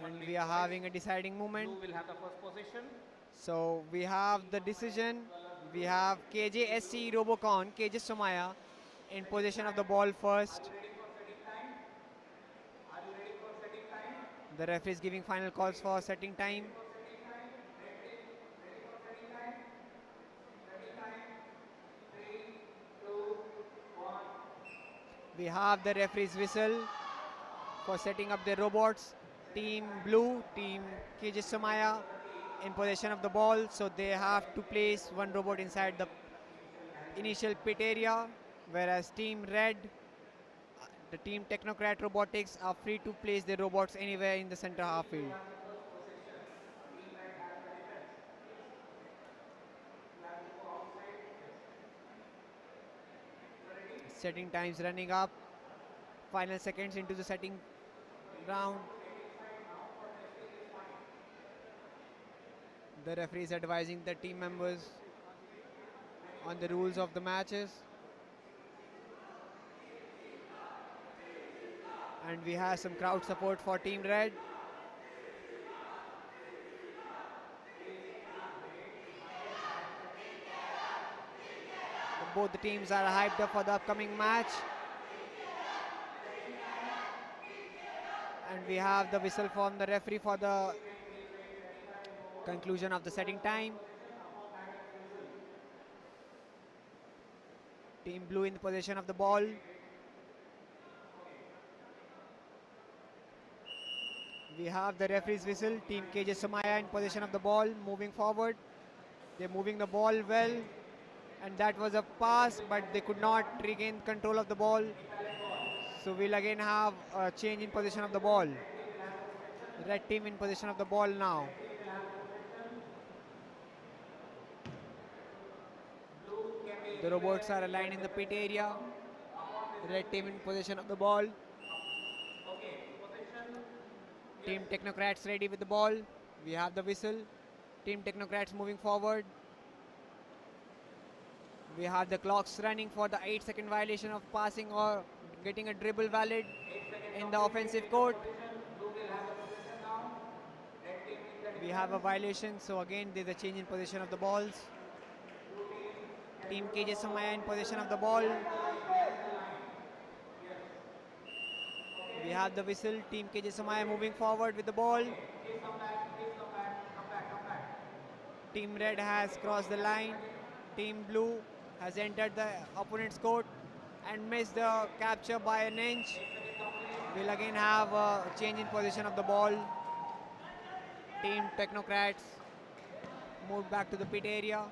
And we are having a deciding moment. Blue will have the first position. So we have the decision. We have KJSC Robocon, KJ Somaya, in possession of the ball first. The referee is giving final calls for setting time. We have the referee's whistle for setting up the robots. Team Blue, Team KJ Somaya in possession of the ball, so they have to place one robot inside the initial pit area, whereas Team Red, the Team Technocrat Robotics, are free to place their robots anywhere in the center half field. Setting times running up. Final seconds into the setting round. The referee is advising the team members on the rules of the matches. And we have some crowd support for Team Red. Both the teams are hyped up for the upcoming match. And we have the whistle from the referee for the conclusion of the setting time. Team blue in possession of the ball. We have the referee's whistle. Team KJ Somaya in possession of the ball, moving forward. They're moving the ball well, and that was a pass, but they could not regain control of the ball. So we'll again have a change in position of the ball. Red team in possession of the ball now. The robots are aligned in the pit area. Red team in possession of the ball. Team Technocrats ready with the ball. We have the whistle. Team Technocrats moving forward. We have the clocks running for the 8-second violation of passing or getting a dribble valid in the offensive court. We have a violation, so again there's a change in position of the balls. Team KJ Somaya in possession of the ball. We have the whistle. Team KJ Somaya moving forward with the ball. Team red has crossed the line. Team blue has entered the opponent's court and missed the capture by an inch. We'll again have a change in position of the ball. Team Technocrats moved back to the pit area.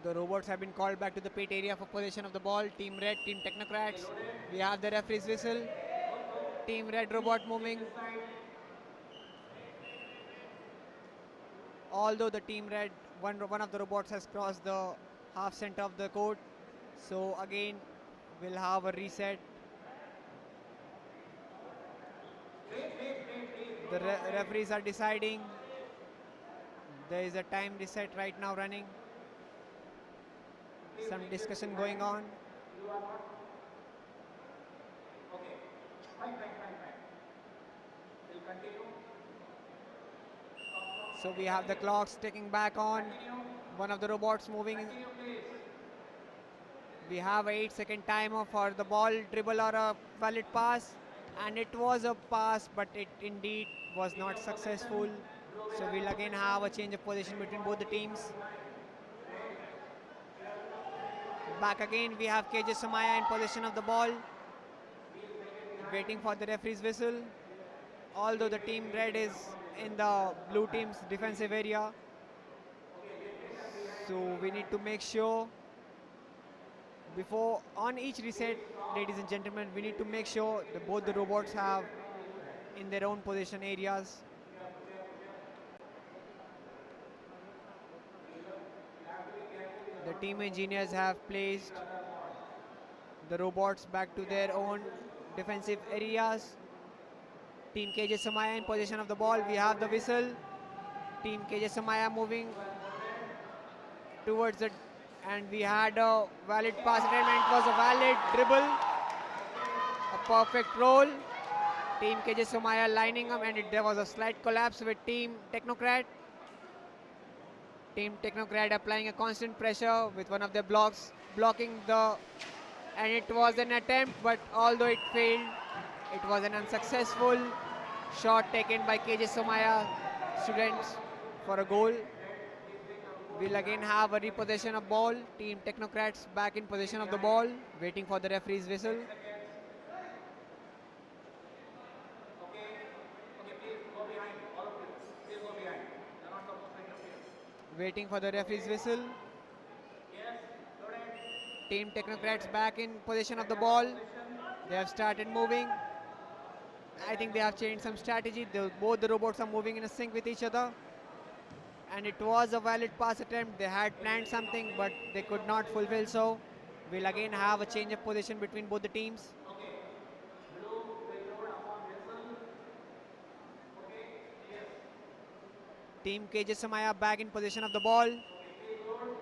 The robots have been called back to the pit area for possession of the ball. Team red, team Technocrats. We have the referee's whistle. Team red robot moving. Although the team red, one of the robots has crossed the half center of the court. So again, we'll have a reset. The referees are deciding. There is a time reset right now running. Some discussion going on. So we have the clocks ticking back on. One of the robots moving. We have a 8-second timer for the ball dribble or a valid pass. And it was a pass, but it indeed was not successful. So we'll again have a change of position between both the teams. Back again, we have KJ Somaya in possession of the ball, waiting for the referee's whistle. Although the team red is in the blue team's defensive area, so we need to make sure before on each reset, ladies and gentlemen, we need to make sure that both the robots have in their own position areas. The team engineers have placed the robots back to their own defensive areas. Team KJ Somaya in possession of the ball. We have the whistle. Team KJ Somaya moving towards it, and we had a valid pass attempt, and it was a valid dribble. A perfect roll. Team KJ Somaya lining up, and there was a slight collapse with Team Technocrat. Team Technocrat applying a constant pressure with one of their blocks, blocking the, and it was an attempt, but although it failed, it was an unsuccessful shot taken by KJ Somaya students for a goal. We'll again have a repossession of ball. Team Technocrats back in possession of the ball, waiting for the referee's whistle. Waiting for the referee's whistle. Team Technocrats back in possession of the ball. They have started moving. I think they have changed some strategy. Both the robots are moving in a sync with each other. And it was a valid pass attempt. They had planned something, but they could not fulfill so. We'll again have a change of position between both the teams. Team KJ Somaya back in position of the ball.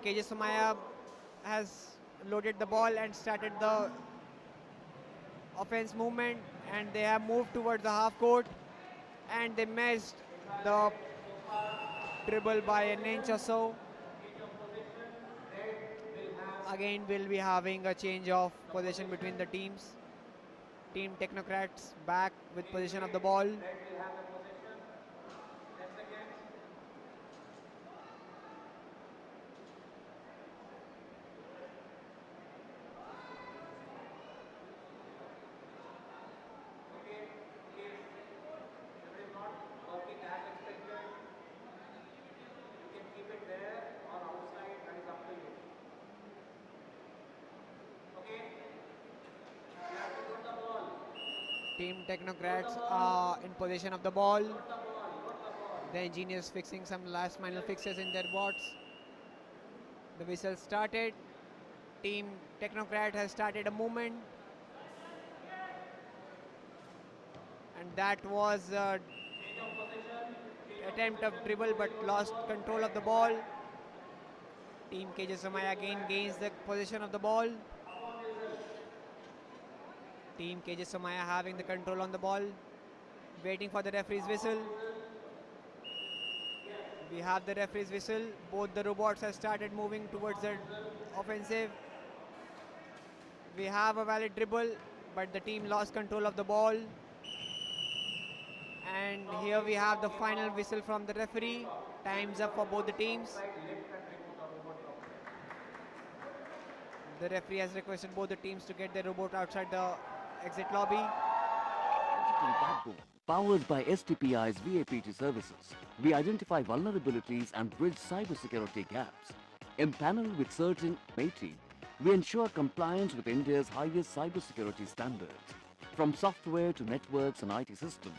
KJ Somaya has loaded the ball and started the offense movement, and they have moved towards the half court, and they missed the dribble by an inch or so. Again, we'll be having a change of position between the teams. Team Technocrats back with position of the ball. Team Technocrats are in possession of the ball. The engineers fixing some last minor fixes in their bots. The whistle started. Team Technocrat has started a movement. And that was an attempt of dribble but lost control of the ball. Team KJ Samaya again gains the possession of the ball. Team KJ Samaya having the control on the ball. Waiting for the referee's whistle. We have the referee's whistle. Both the robots have started moving towards the offensive. We have a valid dribble, but the team lost control of the ball. And here we have the final whistle from the referee. Time's up for both the teams. The referee has requested both the teams to get their robot outside the exit lobby. Backbone, powered by STPI's VAPT services, we identify vulnerabilities and bridge cybersecurity gaps. Empaneled with certain IIT, we ensure compliance with India's highest cybersecurity standards. From software to networks and IT systems,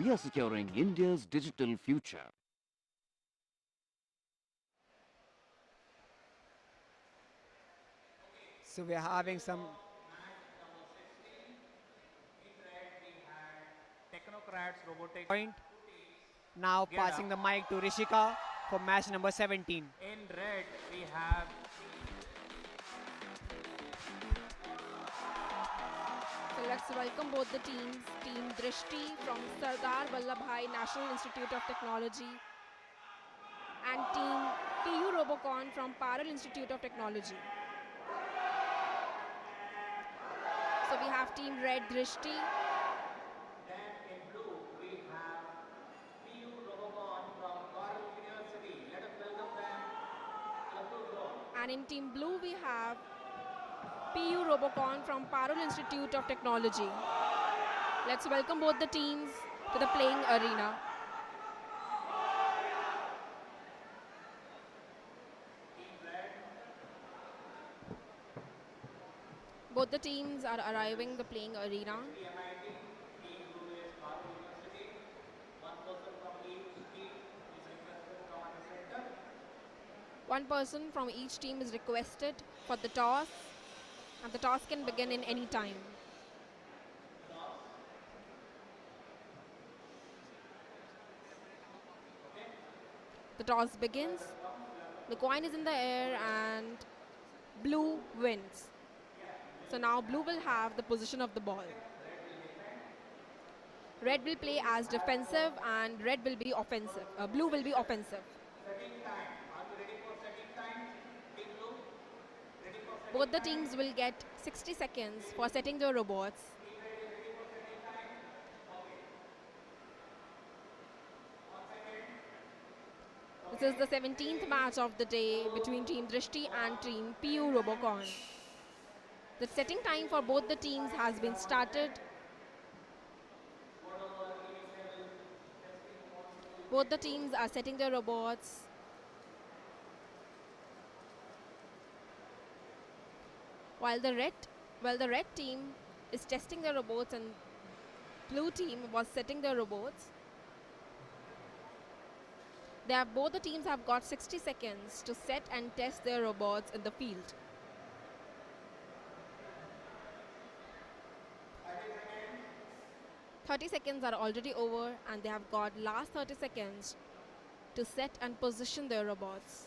we are securing India's digital future. So we are having some Technocrats, Robotics. point. Now Get passing the mic to Rishika for match number 17. In red, we have So let's welcome both the teams. Team Drishti from Sardar Vallabhbhai National Institute of Technology and Team PU Robocon from Parallel Institute of Technology. So we have Team Red Drishti. And in Team Blue we have PU Robocon from Parallel Institute of Technology. Let's welcome both the teams to the playing arena. Both the teams are arriving the playing arena. One person from each team is requested for the toss, and the toss can begin in any time. The toss begins, the coin is in the air and blue wins. So now blue will have the position of the ball. Red will play as defensive and red will be offensive. Blue will be offensive. Both the teams will get 60 seconds for setting their robots. This is the 17th match of the day between Team Drishti and Team PU Robocon. The setting time for both the teams has been started. Both the teams are setting their robots. While the red team is testing their robots and blue team was setting their robots. Both the teams have got 60 seconds to set and test their robots in the field. "30 seconds are already over and they have got last 30 seconds to set and position their robots.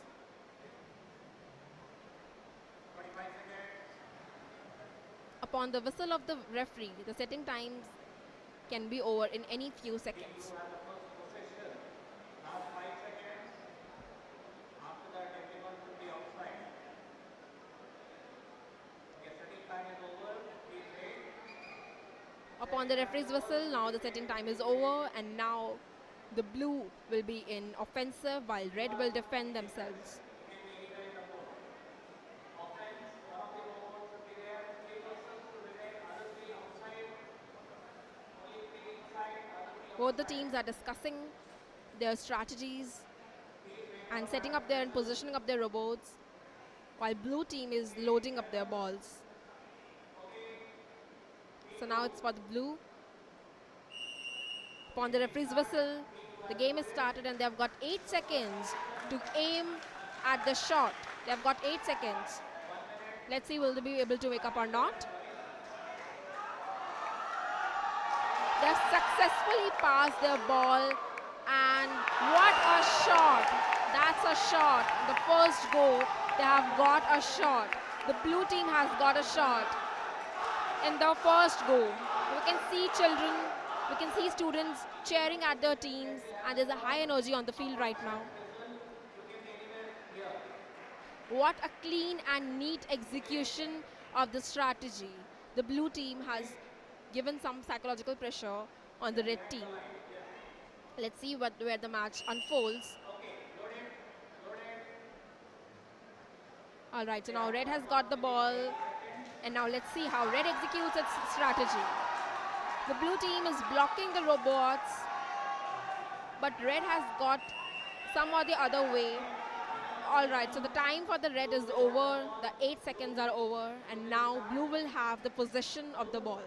Upon the whistle of the referee, the setting times can be over in any few seconds. Upon the referee's whistle, now the setting time is over and now the blue will be in offensive while red will defend themselves. Both the teams are discussing their strategies and setting up and positioning up their robots while blue team is loading up their balls. So now it's for the blue Upon the referee's whistle, the game is started and they've got 8 seconds to aim at the shot. They've got 8 seconds. Let's see, will they be able to wake up or not? They've successfully passed their ball, and what a shot! That's a shot. The first go, they have got a shot. The blue team has got a shot in the first go. We can see children, we can see students cheering at their teams, and there's a high energy on the field right now. What a clean and neat execution of the strategy. The blue team has given some psychological pressure on the red team. Let's see where the match unfolds. All right, so now red has got the ball, and now let's see how red executes its strategy. The blue team is blocking the robots, but red has got some or the other way. All right, so the time for the red is over, the 8 seconds are over, and now blue will have the possession of the ball.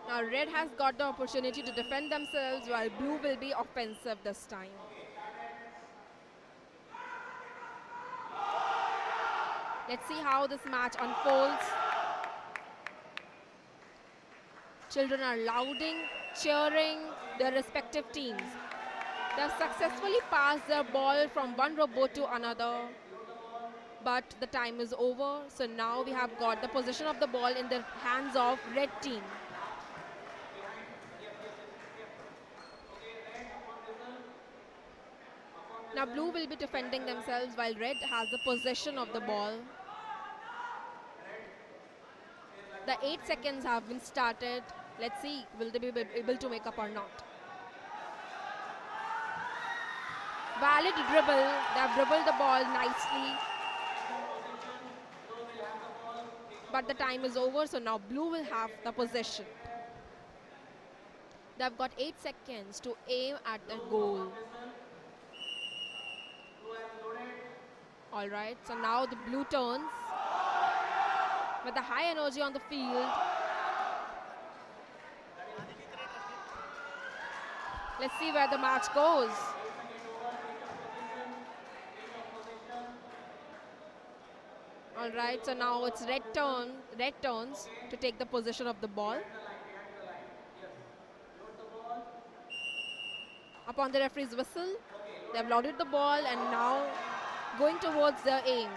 Now red has got the opportunity to defend themselves, while blue will be offensive this time. Let's see how this match unfolds. Children are lauding, cheering their respective teams. They have successfully passed their ball from one robot to another, but the time is over. So now we have got the possession of the ball in the hands of red team. Now blue will be defending themselves while red has the possession of the ball. The 8 seconds have been started. Let's see, will they be able to make up or not. Valid dribble. They have dribbled the ball nicely. But the time is over, so now blue will have the possession. They've got 8 seconds to aim at the goal. All right, so now the blue turns with the high energy on the field. Let's see where the match goes. All right, so now it's red turns to take the possession of the ball. Upon the referee's whistle, they've loaded the ball and now going towards their aim.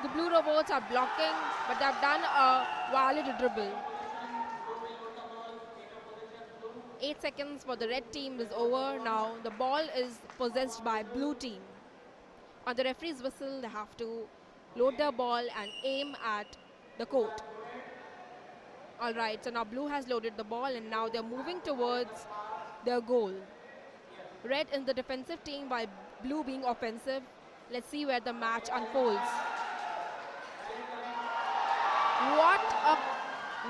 The blue robots are blocking, but they've done a valid dribble. 8 seconds for the red team is over. Now the ball is possessed by blue team. On the referee's whistle, they have to load their ball and aim at the court. All right, so now blue has loaded the ball and now they're moving towards their goal. Red in the defensive team while blue being offensive. Let's see where the match unfolds.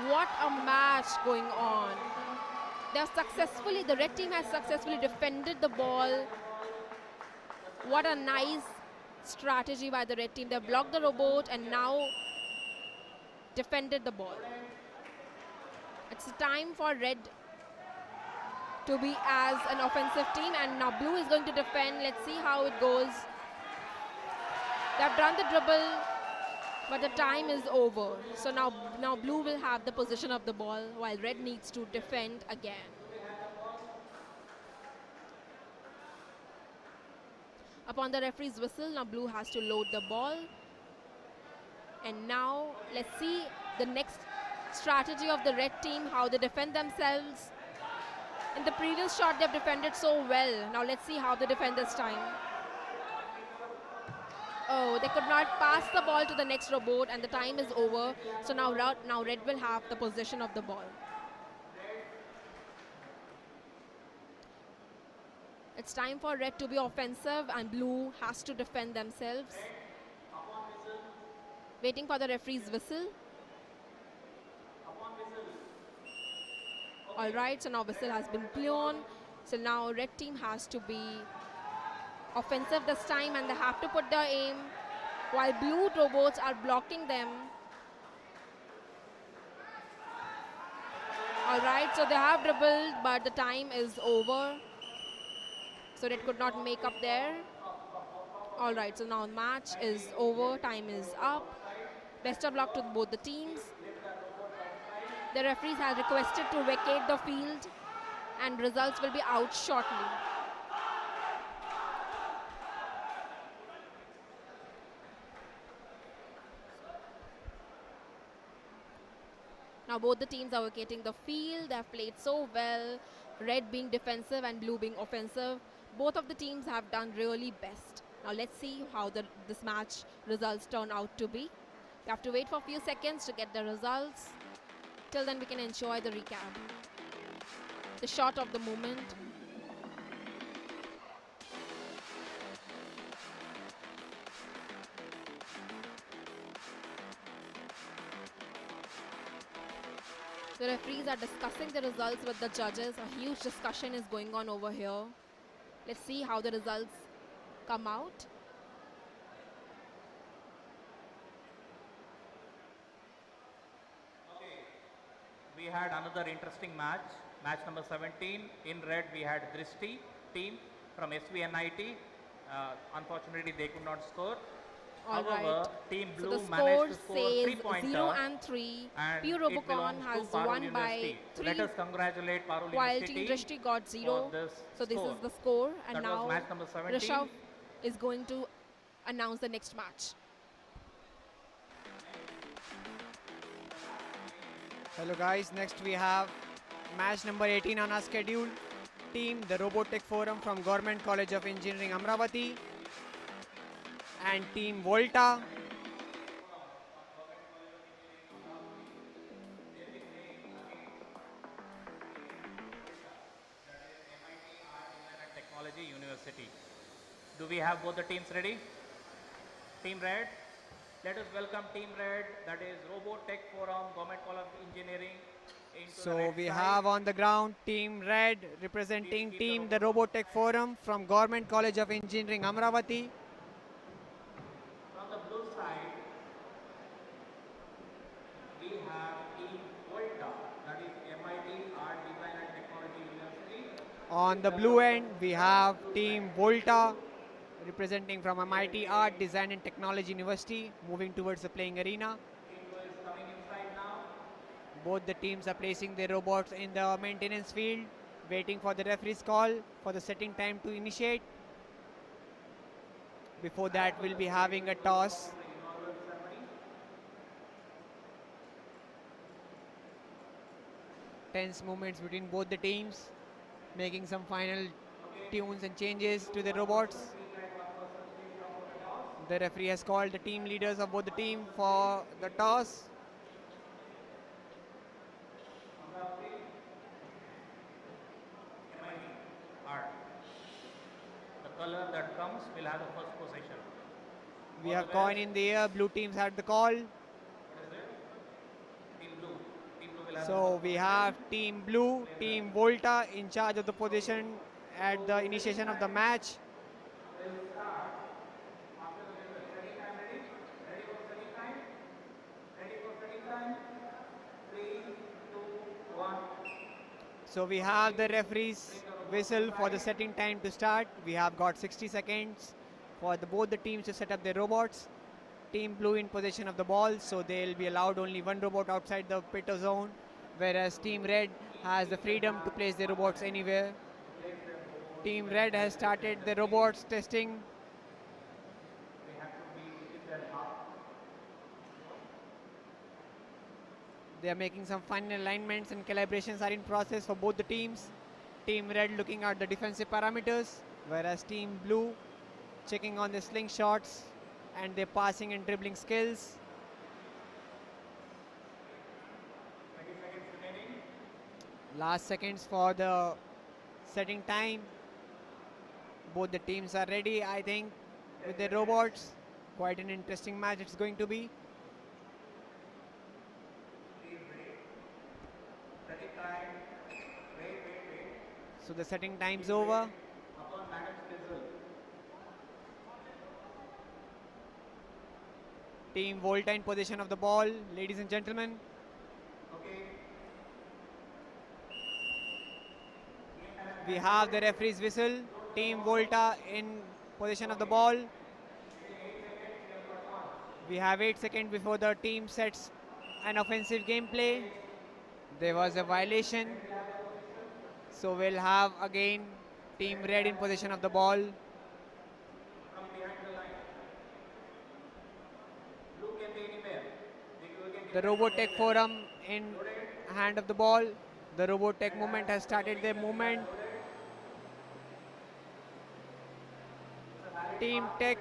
What a match going on. The red team has successfully defended the ball. What a nice strategy by the red team. They blocked the robot and now defended the ball. It's time for red to be as an offensive team, and now blue is going to defend. Let's see how it goes. They've done the dribble, but the time is over. So now blue will have the possession of the ball while red needs to defend again. Upon the referee's whistle, now blue has to load the ball. And now let's see the next strategy of the red team, how they defend themselves. In the previous shot, they've defended so well. Now let's see how they defend this time. Oh, they could not pass the ball to the next robot and the time is over. So now red will have the possession of the ball. It's time for red to be offensive and blue has to defend themselves. Waiting for the referee's whistle. All right, so now whistle has been blown. So now red team has to be offensive this time and they have to put their aim while blue robots are blocking them. Alright, so they have dribbled, but the time is over. So red could not make up there. Alright, so now match is over, time is up. Best of luck to both the teams. The referees have requested to vacate the field and results will be out shortly. Now both the teams are vacating the field. They have played so well. Red being defensive and blue being offensive. Both of the teams have done really best. Now let's see how this match results turn out to be. We have to wait for a few seconds to get the results. Till then we can enjoy the recap. The shot of the moment. The referees are discussing the results with the judges. A huge discussion is going on over here. Let's see how the results come out. Okay. We had another interesting match. Match number 17. In red, we had Dishi team from SVNIT. Unfortunately, they could not score. All However, right. Team So Blue the score managed to score says 3-pointer. 0 and 3. And Pure it Robocon belongs has to Parul won by University. 3, Let us congratulate Parul while University Team Dishi got 0. for this So this score. is the score. And That now was match number 17. Rishabh is going to announce the next match. Hello guys, next we have match number 18 on our schedule. Team the Robotic Forum from Government College of Engineering Amravati and Team Volta. Technology University. Do we have both the teams ready? Team Red. Let us welcome Team Red, that is Robotech Forum, Government College of Engineering. So we have on the ground Team Red representing Team the Robotech Forum from Government College of Engineering Amravati. From the blue side, we have Team Volta, that is MIT Art Design and Technology University. On the blue end, we have Team Volta representing from MIT Art Design and Technology University, moving towards the playing arena. Team Blue is coming inside now. Both the teams are placing their robots in the maintenance field, waiting for the referee's call for the setting time to initiate. Before that, we'll be having a toss. Inaugural Ceremony. Tense moments between both the teams, making some final tunes and changes to the robots. The referee has called the team leaders of both the team for the toss. Art. The color that comes will have the first possession. We have coin in the air. Blue teams had the call. Team Blue. Team Blue will have So we have Team Blue, Team Volta in charge of the position at the initiation of the match. So we have the referee's whistle for the setting time to start. We have got 60 seconds for both the teams to set up their robots. Team Blue in possession of the ball, so they'll be allowed only one robot outside the pit zone, whereas Team Red has the freedom to place their robots anywhere. Team Red has started the robots testing. They are making some final alignments and calibrations are in process for both the teams. Team Red looking at the defensive parameters, whereas Team Blue checking on the slingshots and their passing and dribbling skills. Last seconds for the setting time. Both the teams are ready, I think, with their robots. Quite an interesting match it's going to be. So the setting time's over. Team Volta in possession of the ball, ladies and gentlemen. We have the referee's whistle. Team Volta in possession of the ball. We have 8 seconds before the team sets an offensive gameplay. There was a violation. So we'll have again Team Red in possession of the ball. The Robotech Forum in hand of the ball. The Robotech movement has started their movement. Team Tech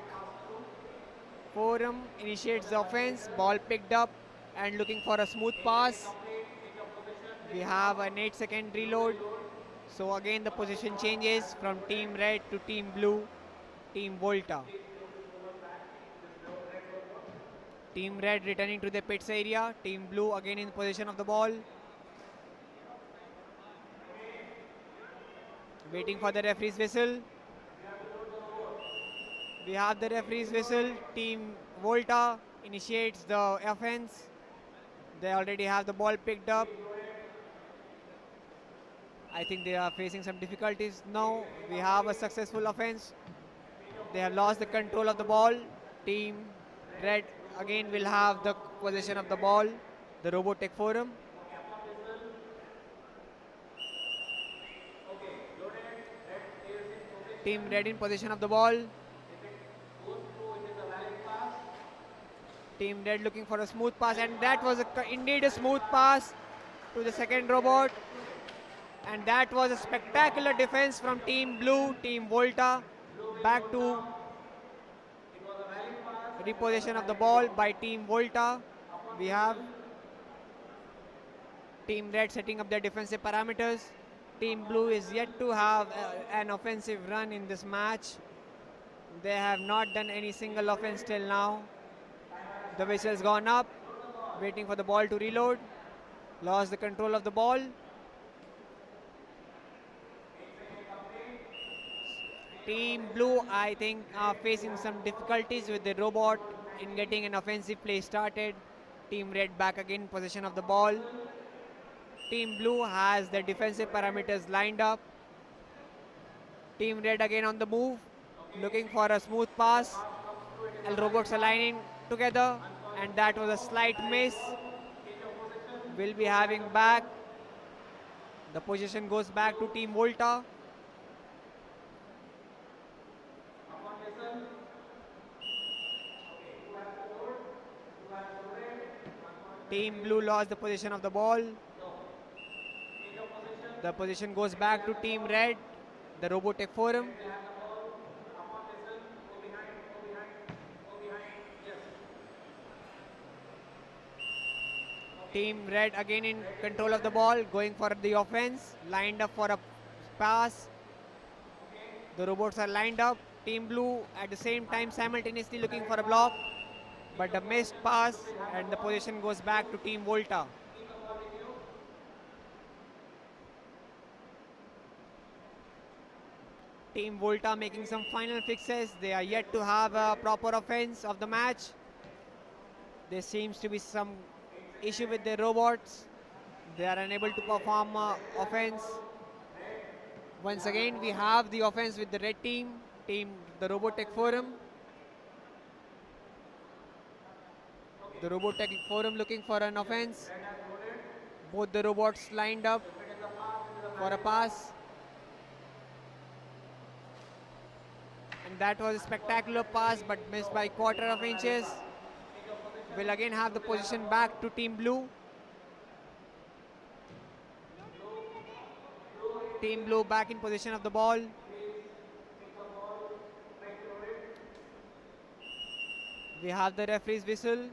Forum initiates the offense. Ball picked up and looking for a smooth pass. We have an 8-second reload. So again the position changes from Team Red to Team Blue, Team Volta. Team Red returning to the pits area. Team Blue again in possession of the ball. Waiting for the referee's whistle. We have the referee's whistle. Team Volta initiates the offense. They already have the ball picked up. I think they are facing some difficulties now. We have a successful offense. They have lost the control of the ball. Team Red again will have the possession of the ball. The Robotech Forum. Team Red in possession of the ball. Team Red looking for a smooth pass, and that was indeed a smooth pass to the second robot. And that was a spectacular defense from Team Blue, Team Volta. Back to repossession of the ball by Team Volta. We have Team Red setting up their defensive parameters. Team Blue is yet to have an offensive run in this match. They have not done any single offense till now. The whistle's gone up, waiting for the ball to reload. Lost the control of the ball. Team Blue, I think, are facing some difficulties with the robot in getting an offensive play started. Team Red back again in possession of the ball. Team Blue has the defensive parameters lined up. Team Red again on the move, looking for a smooth pass. And robots aligning together, and that was a slight miss. We'll be having back. The position goes back to Team Volta. Team Blue lost the position of the ball. The position goes back to Team Red, the Robotech Forum. Team Red again in control of the ball, going for the offense, lined up for a pass. The robots are lined up. Team Blue at the same time simultaneously looking for a block, but the missed pass, and the position goes back to Team Volta. Team Volta making some final fixes. They are yet to have a proper offense of the match. There seems to be some issue with their robots. They are unable to perform offense. Once again, we have the offense with the red team, the Robotech Forum. The Robotech Forum looking for an offense. Both the robots lined up for a pass. And that was a spectacular pass, but missed by quarter of inches. We'll again have the position back to Team Blue. Team Blue back in position of the ball. We have the referee's whistle.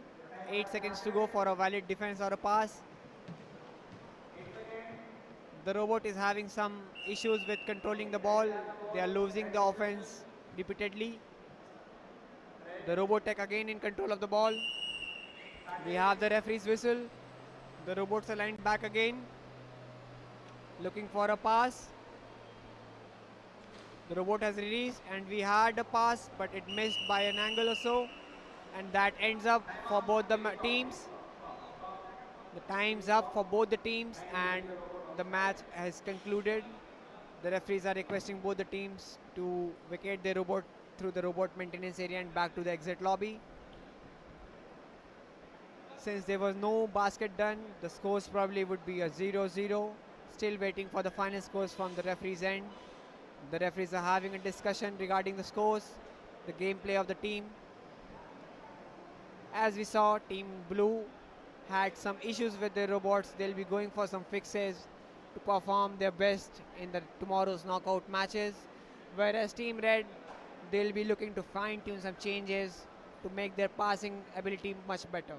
8 seconds to go for a valid defense or a pass. The robot is having some issues with controlling the ball. They are losing the offense repeatedly. The Robotech again in control of the ball. We have the referee's whistle. The robots are lined back again, looking for a pass. The robot has released and we had a pass, but it missed by an angle or so. And that ends up for both the teams. The time's up for both the teams and the match has concluded. The referees are requesting both the teams to vacate their robot through the robot maintenance area and back to the exit lobby. Since there was no basket done, the scores probably would be a 0-0. Still waiting for the final scores from the referee's end. The referees are having a discussion regarding the scores, the gameplay of the team. As we saw, Team Blue had some issues with their robots. They'll be going for some fixes to perform their best in tomorrow's knockout matches. Whereas Team Red, they'll be looking to fine-tune some changes to make their passing ability much better.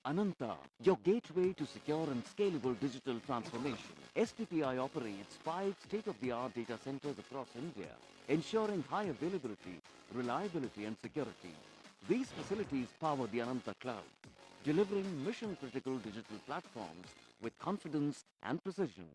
Ananta, your gateway to secure and scalable digital transformation. STPI operates 5 state-of-the-art data centers across India, ensuring high availability, reliability and security. These facilities power the Ananta Cloud, delivering mission-critical digital platforms with confidence and precision.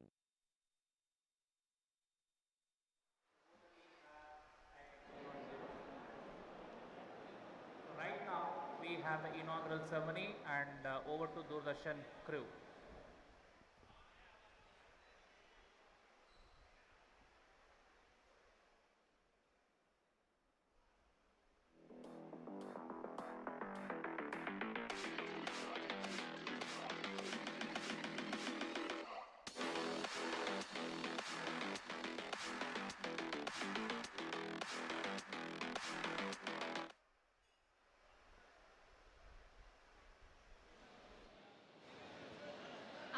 Right now, we have the inaugural ceremony and over to Doordarshan crew.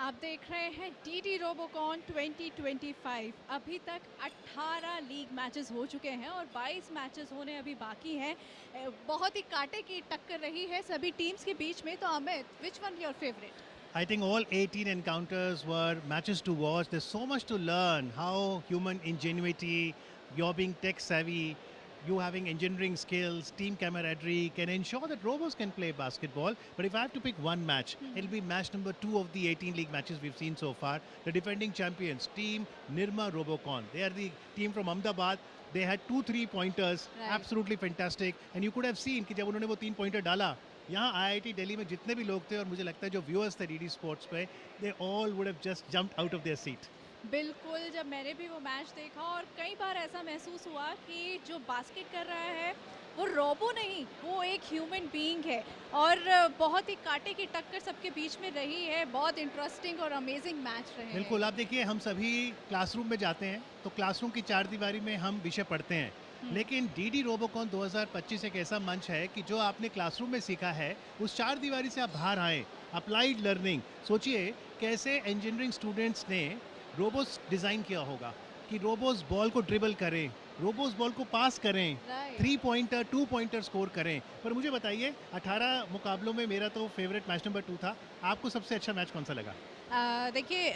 आप देख रहे हैं DD Robocon 2025। अभी तक 18 league matches हो चुके हैं और 22 मैचेस होने अभी बाकी हैं। बहुत ही कांटे की टक्कर रही है सभी टीम्स के बीच में। तो Amit, which one your favorite? I think all 18 encounters were matches to watch. There's so much to learn. How human ingenuity, you're being tech savvy, you having engineering skills, team camaraderie can ensure that robots can play basketball. But if I have to pick one match, it'll be match number 2 of the 18 league matches we've seen so far. The defending champions, team Nirma Robocon. They are the team from Ahmedabad. They had 2 3-pointers, Right. absolutely fantastic. And you could have seen कि जब उन्होंने वो 3-pointer डाला, यहाँ IIT Delhi में जितने भी लोग थे और मुझे लगता है जो व्यूअर्स थे डीडी स्पोर्ट्स पे, they all would have just jumped out of their seat. बिल्कुल, जब मैंने भी वो मैच देखा और कई बार ऐसा महसूस हुआ कि जो बास्केट कर रहा है वो रोबो नहीं, वो एक ह्यूमन बीइंग है। और बहुत ही कांटे की टक्कर सबके बीच में रही है। बहुत इंटरेस्टिंग और अमेजिंग मैच रहे हैं। बिल्कुल, आप देखिए हम सभी क्लासरूम में जाते हैं तो क्लासरूम की चार दीवारी में हम विषय पढ़ते हैं, लेकिन डीडी रोबोकॉन 2025 एक ऐसा मंच है कि जो आपने क्लासरूम में सीखा है उस चार दीवारी से आप बाहर आएँ। अप्लाइड लर्निंग, सोचिए कैसे इंजीनियरिंग स्टूडेंट्स ने रोबोट्स डिज़ाइन किया होगा कि रोबोट्स बॉल को ड्रिबल करें, रोबोट्स बॉल को पास करें, 3-pointer 2-pointer स्कोर करें। पर मुझे बताइए 18 मुकाबलों में मेरा तो फेवरेट मैच नंबर 2 था। आपको सबसे अच्छा मैच कौन सा लगा? देखिए,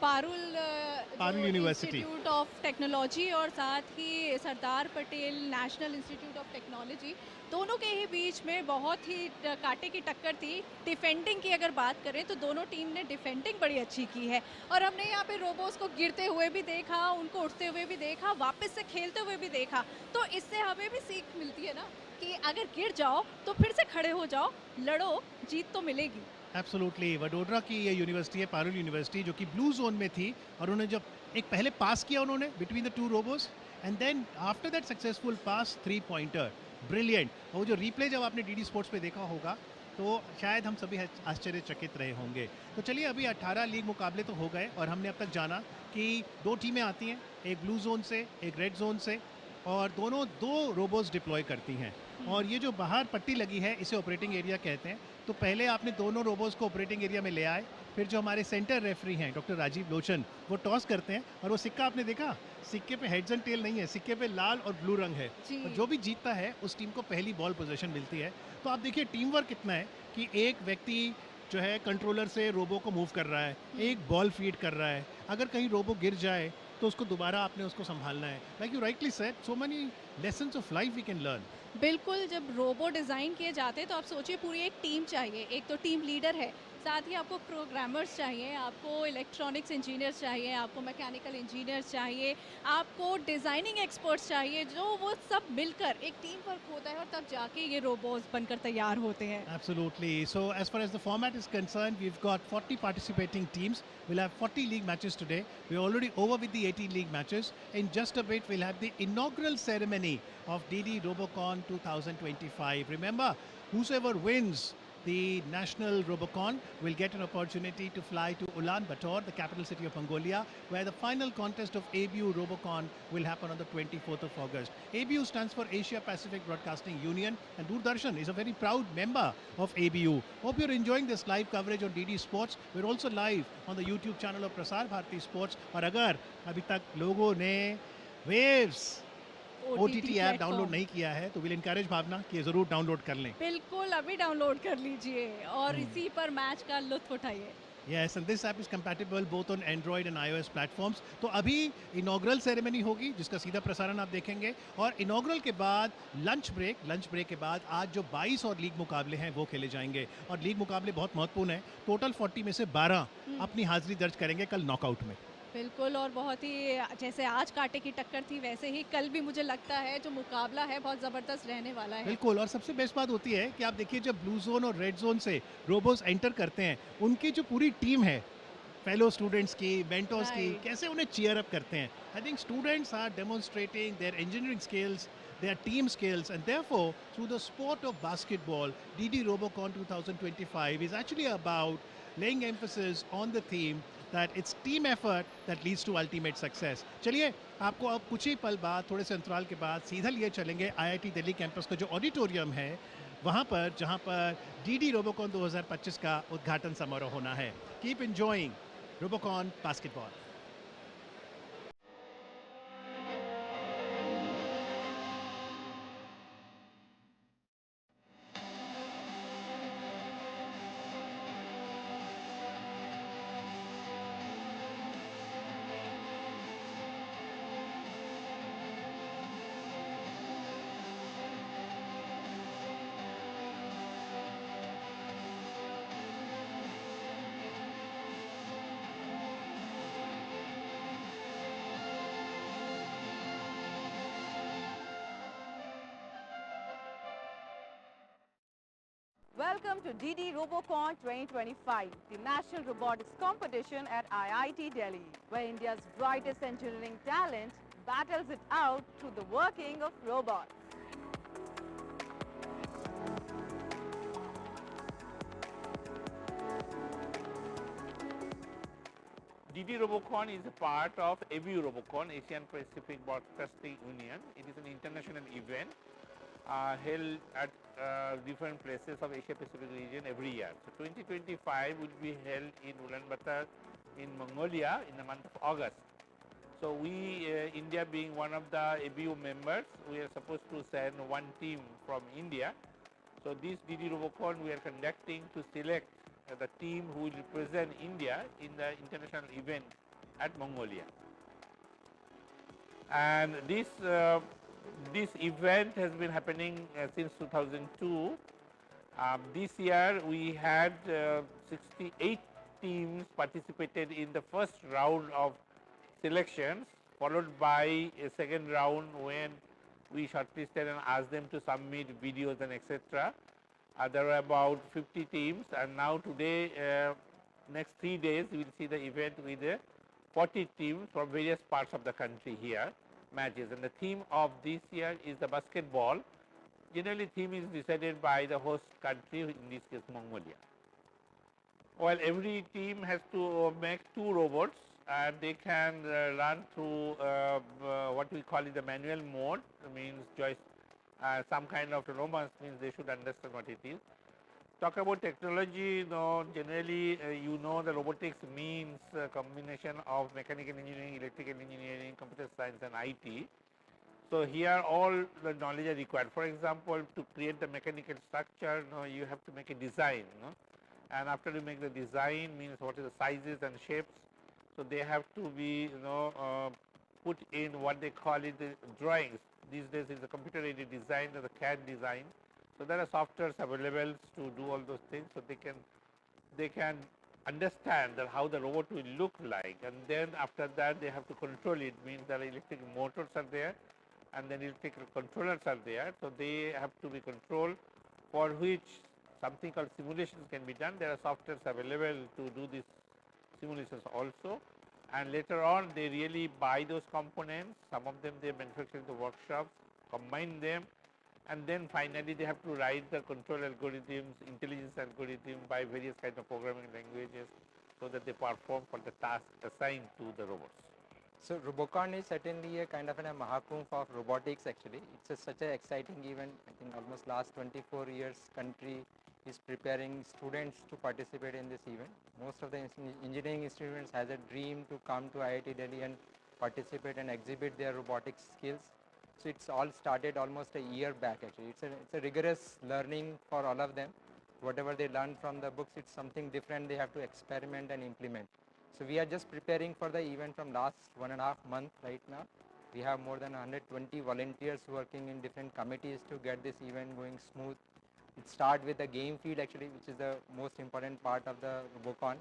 Parul university institute of technology और साथ ही Sardar Patel national institute of technology, दोनों के ही बीच में बहुत ही कांटे की टक्कर थी। डिफेंडिंग की अगर बात करें तो दोनों टीम ने डिफेंडिंग बड़ी अच्छी की है और हमने यहाँ पे रोबोट्स को गिरते हुए भी देखा, उनको उठते हुए भी देखा, वापस से खेलते हुए भी देखा। तो इससे हमें भी सीख मिलती है ना कि अगर गिर जाओ तो फिर से खड़े हो जाओ, लड़ो, जीत तो मिलेगी। एब्सोल्युटली। वडोदरा की ये यूनिवर्सिटी है, पारुल यूनिवर्सिटी, जो कि ब्लू जोन में थी और उन्होंने जब एक पहले पास किया उन्होंने between the two robos and then after that successful pass 3-pointer, brilliant. और वो जो रिप्ले जब आपने डीडी स्पोर्ट्स पे देखा होगा तो शायद हम सभी आश्चर्यचकित रहे होंगे। तो चलिए, अभी 18 लीग मुकाबले तो हो गए और हमने अब तक जाना कि 2 टीमें आती हैं, एक ब्लू जोन से एक रेड जोन से, और दोनों 2 रोबोट्स डिप्लॉय करती हैं। और ये जो बाहर पट्टी लगी है इसे ऑपरेटिंग एरिया कहते हैं। तो पहले आपने दोनों रोबोट्स को ऑपरेटिंग एरिया में ले आए, फिर जो हमारे सेंटर रेफरी हैं डॉक्टर राजीव लोचन, वो टॉस करते हैं और वो सिक्का आपने देखा, सिक्के पे हेड्स एंड टेल नहीं है, सिक्के पे लाल और ब्लू रंग है और जो भी जीतता है उस टीम को पहली बॉल पोजीशन मिलती है। तो आप देखिए टीम वर्क कितना है कि एक व्यक्ति जो है कंट्रोलर से रोबो को मूव कर रहा है, एक बॉल फीड कर रहा है, अगर कहीं रोबो गिर जाए तो उसको दोबारा आपने उसको संभालना है। Like you rightly said, so many lessons of life we can learn. बिल्कुल, जब रोबो डिज़ाइन किए जाते हैं तो आप सोचिए पूरी एक टीम चाहिए। एक तो टीम लीडर है, साथ ही आपको प्रोग्रामर्स चाहिए, आपको इलेक्ट्रॉनिक्स इंजीनियर्स चाहिए, आपको मैकेनिकल इंजीनियर्स चाहिए, आपको डिज़ाइनिंग एक्सपर्ट्स चाहिए, जो वो सब मिलकर एक टीम वर्क होता है और तब जाके ये रोबोट्स बनकर तैयार होते हैं। Absolutely. So, as far as the format is concerned, we've got 40 participating teams. We'll have 40 league matches today. We're already over with the 18 league matches. In just a bit, we'll have the inaugural ceremony of DD Robocon 2025. Remember, whosoever wins the national Robocon will get an opportunity to fly to Ulaanbaatar, the capital city of Mongolia, where the final contest of ABU Robocon will happen on the 24th of August. ABU stands for Asia Pacific Broadcasting Union, and Doordarshan is a very proud member of ABU. Hope you're enjoying this live coverage on DD Sports. We're also live on the YouTube channel of Prasar Bharati Sports. और अगर अभी तक लोगों ने Waves OTT app download नहीं किया है तो विल इनकरेज भावना कि ये जरूर डाउनलोड कर लें. बिल्कुल, अभी डाउनलोड कर लीजिए और इसी पर मैच का लुत्फ उठाइए. Yes, and this app is compatible both on Android and iOS platforms. तो अभी इनॉग्रल सेरेमनी होगी जिसका सीधा प्रसारण आप देखेंगे और इनॉग्रल के बाद लंच ब्रेक के बाद आज जो 22 और लीग मुकाबले हैं वो खेले जाएंगे और लीग मुकाबले बहुत महत्वपूर्ण हैं. टोटल 40 में से 12 अपनी हाजिरी दर्ज करेंगे कल नॉकआउट में. बिल्कुल, और बहुत ही जैसे आज कांटे की टक्कर थी वैसे ही कल भी मुझे लगता है जो मुकाबला है बहुत ज़बरदस्त रहने वाला है. बिल्कुल, और सबसे बेस्ट बात होती है कि आप देखिए जब ब्लू जोन और रेड जोन से रोबोस एंटर करते हैं उनकी जो पूरी टीम है फेलो स्टूडेंट्स की, मेंटोर्स की, कैसे उन्हें चीयर अप करते हैं. I think students are demonstrating their engineering skills, their team skills, and therefore through the sport of basketball, DD Robocon 2025 is actually about laying emphasis on the theme that it's team effort that leads to ultimate success. चलिए आपको अब कुछ ही पल बाद, थोड़े से अंतराल के बाद सीधा लिए चलेंगे IIT दिल्ली कैंपस का जो ऑडिटोरियम है वहाँ पर जहाँ पर DD Robocon 2025 का उद्घाटन समारोह होना है. Keep enjoying Robocon basketball. Welcome to DD Robocon 2025, the national robotics competition at IIT Delhi, where India's brightest engineering talent battles it out through the working of robots. DD Robocon is a part of ABU Robocon, Asian Pacific Broadcasting Union. It is an international event held at different places of Asia Pacific region every year. So 2025 will be held in Ulaanbaatar in Mongolia in the month of August. So we, India being one of the ABU members, we are supposed to send one team from India. So this DD Robocon we are conducting to select the team who will represent India in the international event at Mongolia. And this event has been happening since 2002. This year we had 68 teams participated in the first round of selections, followed by a second round when we shortlisted and asked them to submit videos and etc. There were about 50 teams, and now today, next 3 days, we will see the event with 40 teams from various parts of the country here, matches. And the theme of this year is the basketball. Generally, theme is decided by the host country, in this case Mongolia. Well, every team has to make 2 robots, and they can run through what we call it the manual mode, means some kind of romance, means they should understand what it is. Talk about technology, generally you know the robotics means a combination of mechanical engineering, electrical engineering, computer science and IT. So here all the knowledge are required. For example, to create the mechanical structure, you have to make a design, and after you make the design, means what is the sizes and shapes. So they have to be, put in what they call it the drawings. These days is the computer-aided design or the CAD design. So there are softwares available to do all those things. So they can they can understand that how the robot will look like, and then after that they have to control it. Means that electric motors are there, and then electrical controllers are there. So they have to be controlled, for which something called simulations can be done. There are softwares available to do these simulations also, and later on they really buy those components. Some of them they manufacture in the workshops, combine them, and then finally they have to write the control algorithms, intelligence algorithm by various kinds of programming languages, so that they perform for the task assigned to the robots. So Robocon is certainly a kind of a Mahakumbh of robotics actually. It's such an exciting event. I think almost last 24 years country is preparing students to participate in this event. Most of the engineering students has a dream to come to IIT Delhi and participate and exhibit their robotics skills. So it's all started almost a year back actually. It's a rigorous learning for all of them. Whatever they learn from the books, it's something different they have to experiment and implement. So we are just preparing for the event from last 1.5 months right now. We have more than 120 volunteers working in different committees to get this event going smooth. It starts with the game field actually, which is the most important part of the Robocon.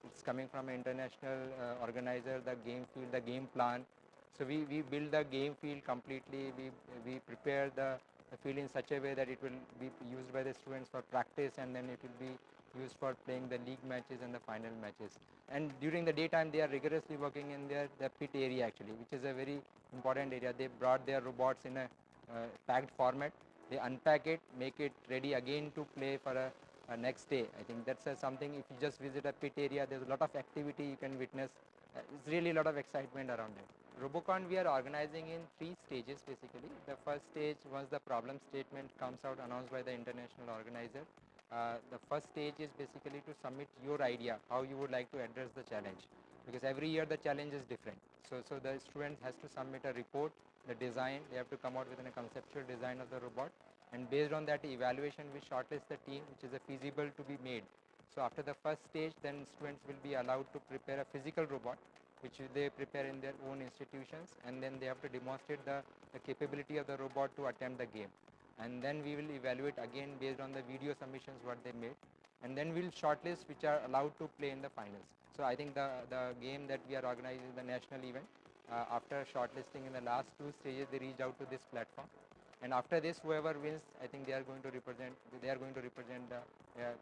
It's coming from an international organizer, the game field, the game plan. So we build the game field completely. We prepare the field in such a way that it will be used by the students for practice, and then it will be used for playing the league matches and the final matches. And during the daytime they are rigorously working in their pit area actually, which is a very important area. They brought their robots in a packed format. They unpack it, make it ready again to play for a next day. I think that's something, if you just visit a pit area, there's a lot of activity you can witness. It's really a lot of excitement around it. Robocon we are organizing in 3 stages basically. The first stage, once the problem statement comes out announced by the international organizer, the first stage is basically to submit your idea, how you would like to address the challenge, because every year the challenge is different. So the student has to submit a report, the design, they have to come out with a conceptual design of the robot, and based on that evaluation we shortlist the team which is feasible to be made. So after the first stage, then students will be allowed to prepare a physical robot which they prepare in their own institutions, and then they have to demonstrate the capability of the robot to attempt the game. And then we will evaluate again based on the video submissions what they made, and then we'll shortlist which are allowed to play in the finals. So I think the game that we are organizing is the national event. After shortlisting in the last 2 stages, they reach out to this platform, and after this whoever wins, I think they are going to represent the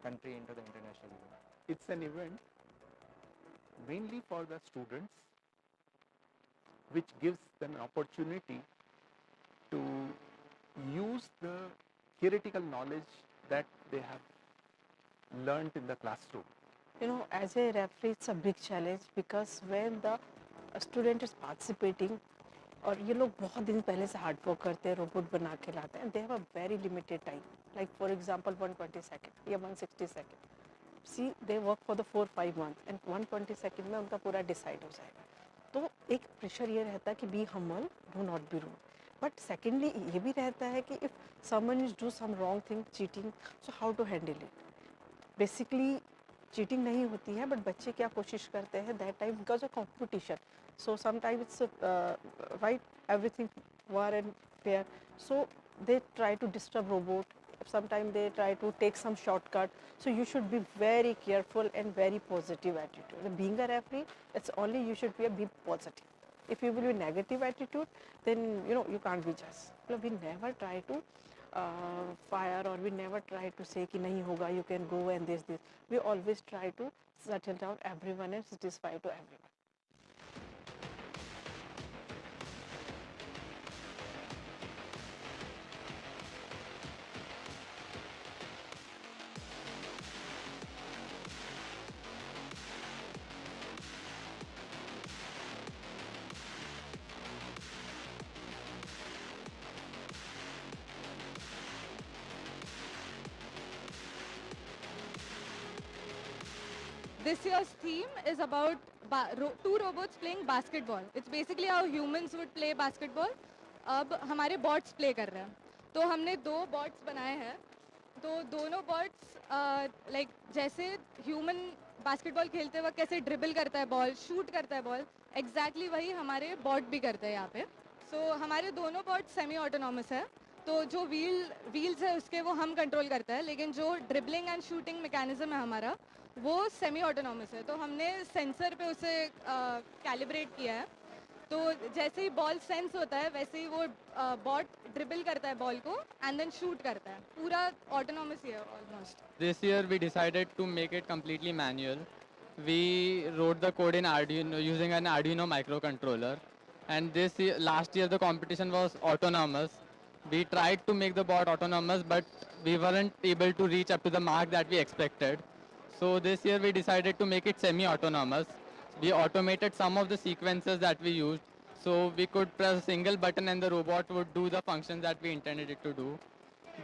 country into the international event. It's an event mainly for the students, which gives them an opportunity to use the theoretical knowledge that they have learned in the classroom. You know, as a referee, it's a big challenge because when the student is participating, और ये लोग बहुत दिन पहले से hard work करते हैं, robot बना के लाते हैं, they have a very limited time, like for example 120 second या 160 second. See they work for the 4-5 month and 120 second में उनका पूरा डिसाइड हो जाएगा. तो एक प्रेशर ये रहता है कि be humble, do not be rude. But secondly ये भी रहता है कि if someone is do some wrong thing, cheating, so how to handle it. Basically cheating नहीं होती है, बट बच्चे क्या कोशिश करते हैं that time because of competition. So sometimes it's right, everything fair and fair. So they try to disturb robot. Sometimes they try to take some shortcut. So you should be very careful and very positive attitude. Being a referee, it's only you should be positive. If you will be negative attitude, then you can't be just. We never try to fire, or we never try to say कि नहीं होगा, you can go and this. We always try to settle down everyone and satisfy to everyone. This year's theme is about 2 robots playing basketball. It's basically how humans would play basketball. अब हमारे bots play कर रहे हैं. तो हमने 2 bots बनाए हैं. तो दोनों bots like जैसे human basketball खेलते वक्त कैसे dribble करता है ball, shoot करता है ball, exactly वही हमारे bot भी करते हैं यहाँ पे. So हमारे दोनों bots semi autonomous है. तो जो व्हील्स है उसके वो हम कंट्रोल करते हैं, लेकिन जो ड्रिबलिंग एंड शूटिंग मैकेनिज्म है हमारा वो सेमी ऑटोनॉमस है। तो हमने सेंसर पे उसे कैलिब्रेट किया है, तो जैसे ही बॉल सेंस होता है वैसे ही वो बॉट ड्रिबल करता है बॉल को एंड देन शूट करता है। पूरा ऑटोनॉमस ही है almost. This year we decided to make it completely manual. We wrote the code in Arduino using an Arduino microcontroller. And last year the competition was autonomous. We tried to make the bot autonomous, but we weren't able to reach up to the mark that we expected. So this year we decided to make it semi-autonomous. We automated some of the sequences that we used. So we could press a single button and the robot would do the functions that we intended it to do.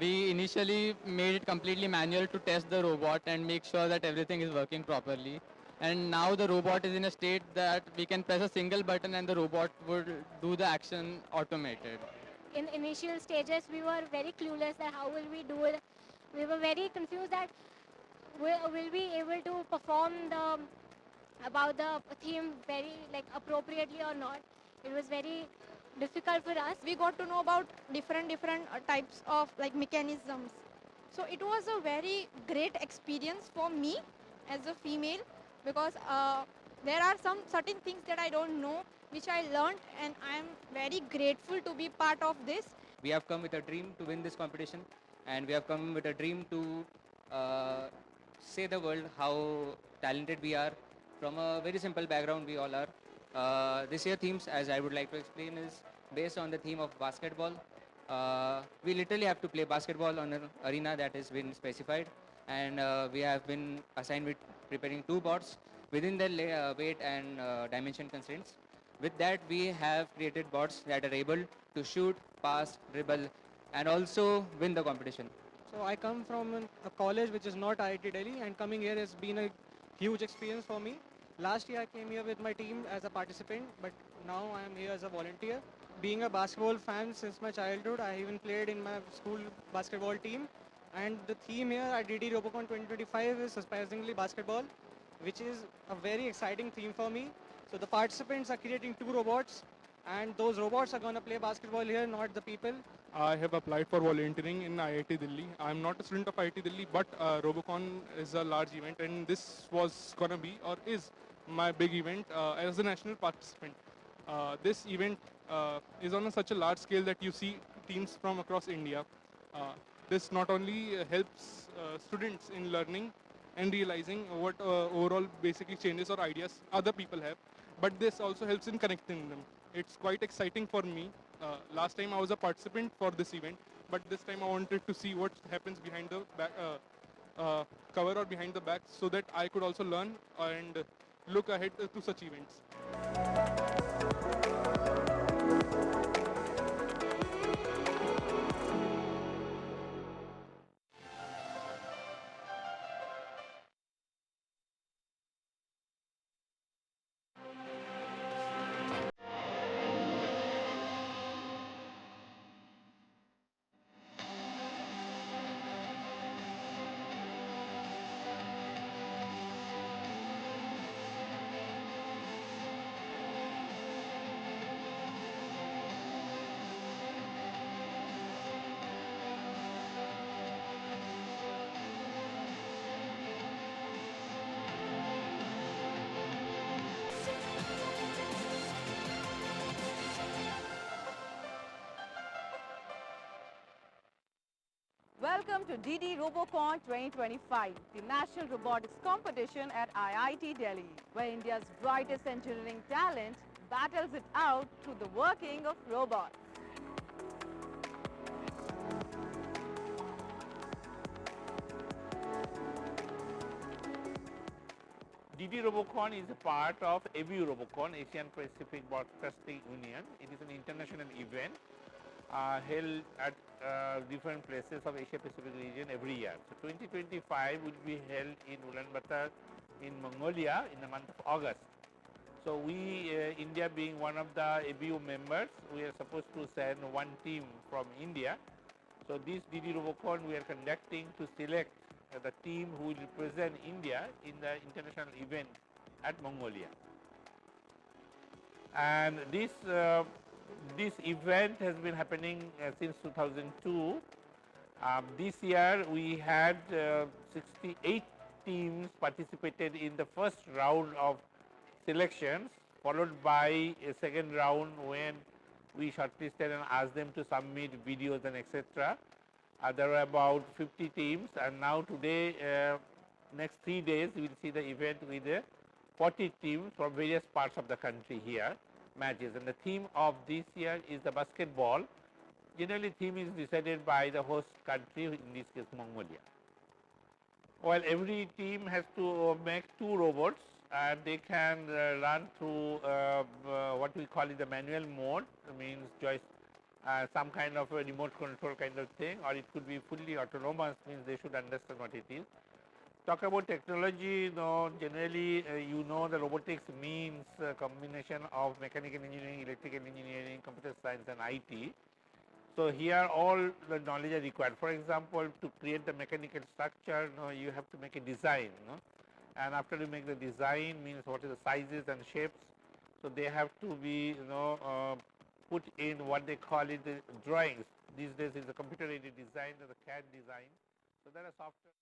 We initially made it completely manual to test the robot and make sure that everything is working properly. And now the robot is in a state that we can press a single button and the robot would do the action automated. In initial stages, we were very clueless that how will we do it. We were very confused that will we able to perform about the theme very appropriately or not. It was very difficult for us. We got to know about different types of mechanisms. So it was a very great experience for me as a female, because there are some certain things that I don't know which I learned, and I am very grateful to be part of this. We have come with a dream to win this competition, and we have come with a dream to say the world how talented we are. From a very simple background we all are. This year themes, as I would like to explain, is based on the theme of basketball. We literally have to play basketball on an arena that has been specified, and we have been assigned with preparing 2 bots within the weight and dimension constraints. With that, we have created bots that are able to shoot, pass, dribble, and also win the competition. So I come from a college which is not IIT Delhi, and coming here has been a huge experience for me. Last year I came here with my team as a participant, but now I am here as a volunteer. Being a basketball fan since my childhood, I even played in my school basketball team. And the theme here at DD Robocon 2025 is surprisingly basketball, which is a very exciting theme for me. So the participants are creating 2 robots, and those robots are going to play basketball here, not the people. I have applied for volunteering in IIT Delhi. I'm not a student of IIT Delhi, but Robocon is a large event, and this was going to be or is my big event as a national participant. This event is on such a large scale that you see teams from across India. This not only helps students in learning and realizing what overall basically changes or ideas other people have, but this also helps in connecting them. It's quite exciting for me. Last time I was a participant for this event, but this time I wanted to see what happens behind the back, cover or behind the back, so that I could also learn and look ahead to such events. Welcome to DD Robocon 2025, the National Robotics Competition at IIT Delhi, where India's brightest engineering talent battles it out through the working of robots. DD Robocon is a part of ABU Robocon, Asian Pacific Broadcasting Union. It is an international event held at different places of Asia Pacific region every year. So 2025 will be held in Ulaanbaatar in Mongolia in the month of August. So we, India being one of the ABU members, we are supposed to send 1 team from India. So this DD Robocon we are conducting to select the team who will represent India in the international event at Mongolia. And this this event has been happening since 2002. This year we had 68 teams participated in the first round of selections, followed by a second round when we shortlisted and asked them to submit videos and etc. There were about 50 teams, and now today, next 3 days, we will see the event with 40 teams from various parts of the country here, matches. And the theme of this year is the basketball. Generally, theme is decided by the host country, in this case Mongolia. Well, every team has to make 2 robots, and they can run through what we call it the manual mode, means some kind of a remote control kind of thing, or it could be fully autonomous, means they should understand what it is. Talk about technology, generally you know the robotics means a combination of mechanical engineering, electrical engineering, computer science and IT. So here all the knowledge are required. For example, to create the mechanical structure, you have to make a design, and after you make the design, means what is the sizes and shapes. So they have to be, put in what they call it the drawings. These days is a computer-aided design or the CAD design. So there are software.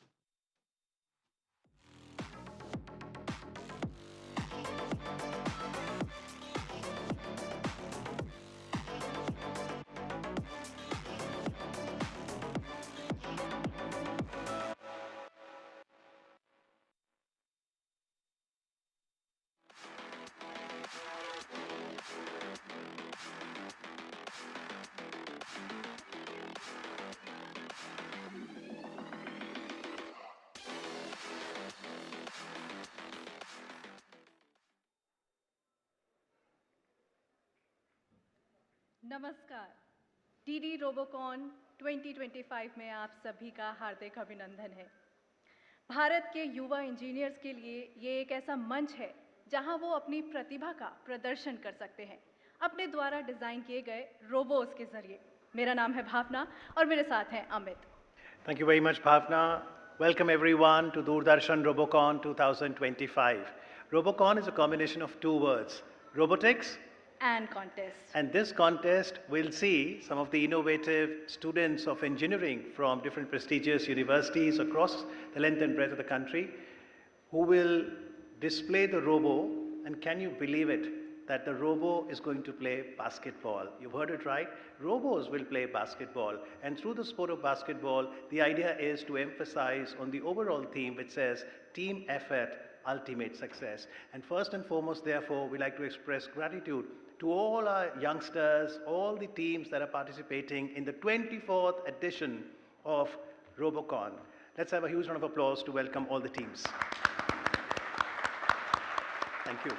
नमस्कार, DD Robocon 2025 में आप सभी का हार्दिक अभिनंदन है। भारत के युवा engineers के लिए ये एक ऐसा मंच है जहां वो अपनी प्रतिभा का प्रदर्शन कर सकते हैं अपने द्वारा डिजाइन किए गए रोबोट्स के जरिए। मेरा नाम है भावना और मेरे साथ हैं Amit. Thank you very much, Bhavna. Welcome everyone to Doordarshan Robocon 2025. Robocon is a combination of 2 words, robotics and contest. And this contest will see some of the innovative students of engineering from different prestigious universities across the length and breadth of the country who will display the robo, and can you believe it, that the robo is going to play basketball. You've heard it right. Robos will play basketball, and through the sport of basketball, the idea is to emphasize on the overall theme which says team effort, ultimate success. And first and foremost, therefore, we like to express gratitude to all our youngsters, all the teams that are participating in the 24th edition of Robocon. Let's have a huge round of applause to welcome all the teams. Thank you.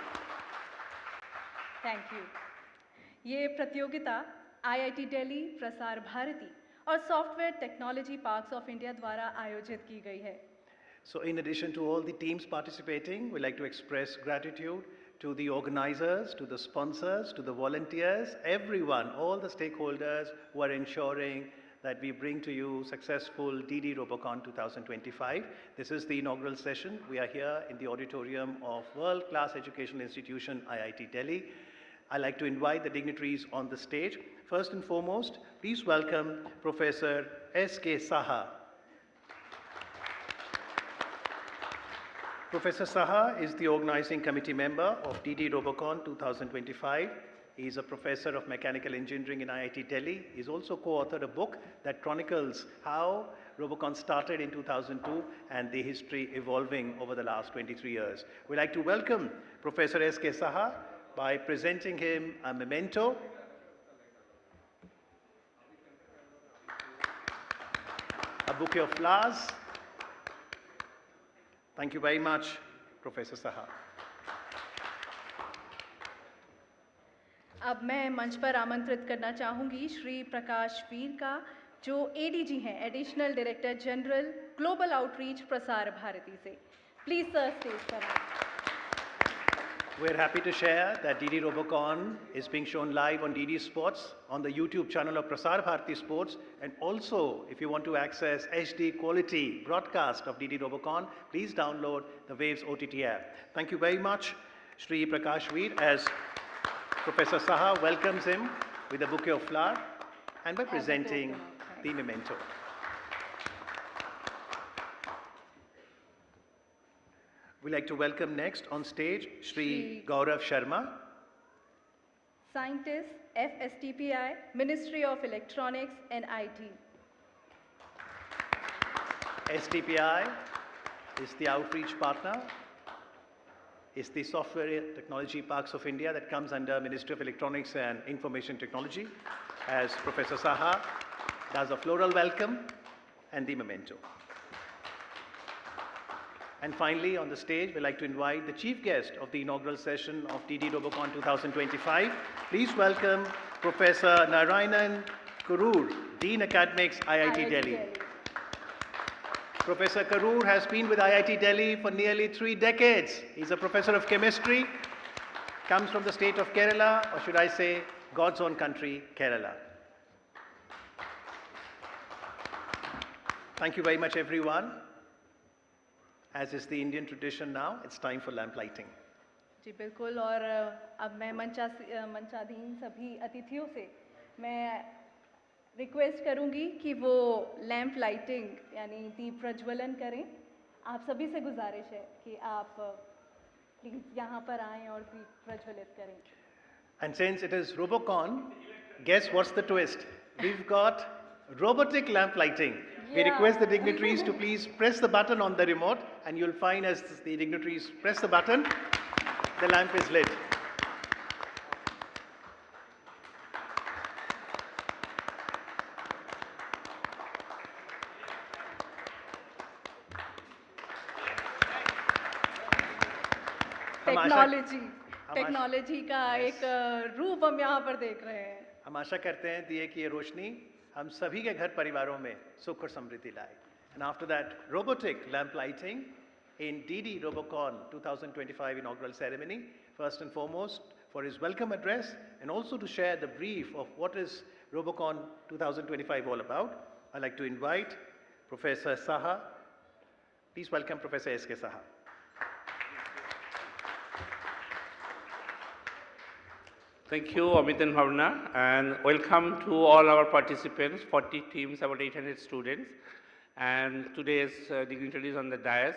Thank you. ये प्रतियोगिता IIT Delhi, Prasar Bharati और software technology parks of India द्वारा आयोजित की गई है। So in addition to all the teams participating, we'd like to express gratitude to the organizers, to the sponsors, to the volunteers, everyone, all the stakeholders who are ensuring that we bring to you successful DD Robocon 2025. This is the inaugural session. We are here in the auditorium of world-class educational institution IIT Delhi. I'd like to invite the dignitaries on the stage. First and foremost, please welcome Professor S.K. Saha. Professor Saha is the organizing committee member of DD Robocon 2025. He is a professor of mechanical engineering in IIT Delhi. He's also co-authored a book that chronicles how Robocon started in 2002 and the history evolving over the last 23 years. We'd like to welcome Professor S.K. Saha by presenting him a memento, a bouquet of flowers. Thank you very much, Professor Saha. अब मैं मंच पर आमंत्रित करना चाहूंगी श्री प्रकाश वीर का, जो ADG हैं, additional director general global outreach Prasar Bharati से। प्लीज सर, स्टेज पर आएं। We're happy to share that DD Robocon is being shown live on DD Sports on the YouTube channel of Prasar Bharati Sports, and also if you want to access HD quality broadcast of DD Robocon, please download the Waves OTT app. Thank you very much, Shri Prakash Veer. As Professor Saha welcomes him, with a bouquet of flowers and by presenting the memento. We'd like to welcome next on stage Shri Gaurav Sharma, Scientist, FSTPI, Ministry of Electronics and IT. STPI is the outreach partner, is the Software Technology Parks of India that comes under Ministry of Electronics and Information Technology, as Professor Saha does a floral welcome and the memento. And finally, on the stage, we'd like to invite the chief guest of the inaugural session of DD Robocon 2025. Please welcome Professor Narayanan Kurur, Dean Academics, IIT Delhi. Professor Kurur has been with IIT Delhi for nearly 3 decades. He's a professor of chemistry, comes from the state of Kerala, or should I say, God's own country, Kerala. Thank you very much, everyone. As is the Indian tradition now, it's time for lamp lighting. जी बिल्कुल और अब मैं मंचाधीन सभी अतिथियों से मैं request करूंगी कि वो लैंप लाइटिंग यानी दीप प्रज्वलन करें। आप सभी से गुजारिश है कि आप प्लीज यहाँ पर आएं और दीप प्रज्वलित करें। And since it is Robocon, guess what's the twist? We've got robotic lamp lighting. We request the dignitaries to please press the button on the remote, and you'll find as the dignitaries press the button, the lamp is lit. Technology का एक रूप हम यहाँ पर देख रहे हैं। हम आशा करते हैं दिए कि ये रोशनी हम सभी के घर परिवारों में सुख और समृद्धि लाए। And after that, robotic lamp lighting in DD Robocon 2025 inaugural ceremony, first and foremost for his welcome address and also to share the brief of what is Robocon 2025 all about, I'd like to invite Professor Saha. Please welcome Professor S.K. Saha. Thank you, Amit and Bhavna, and welcome to all our participants, 40 teams, about 800 students, and today's dignitaries on the dais.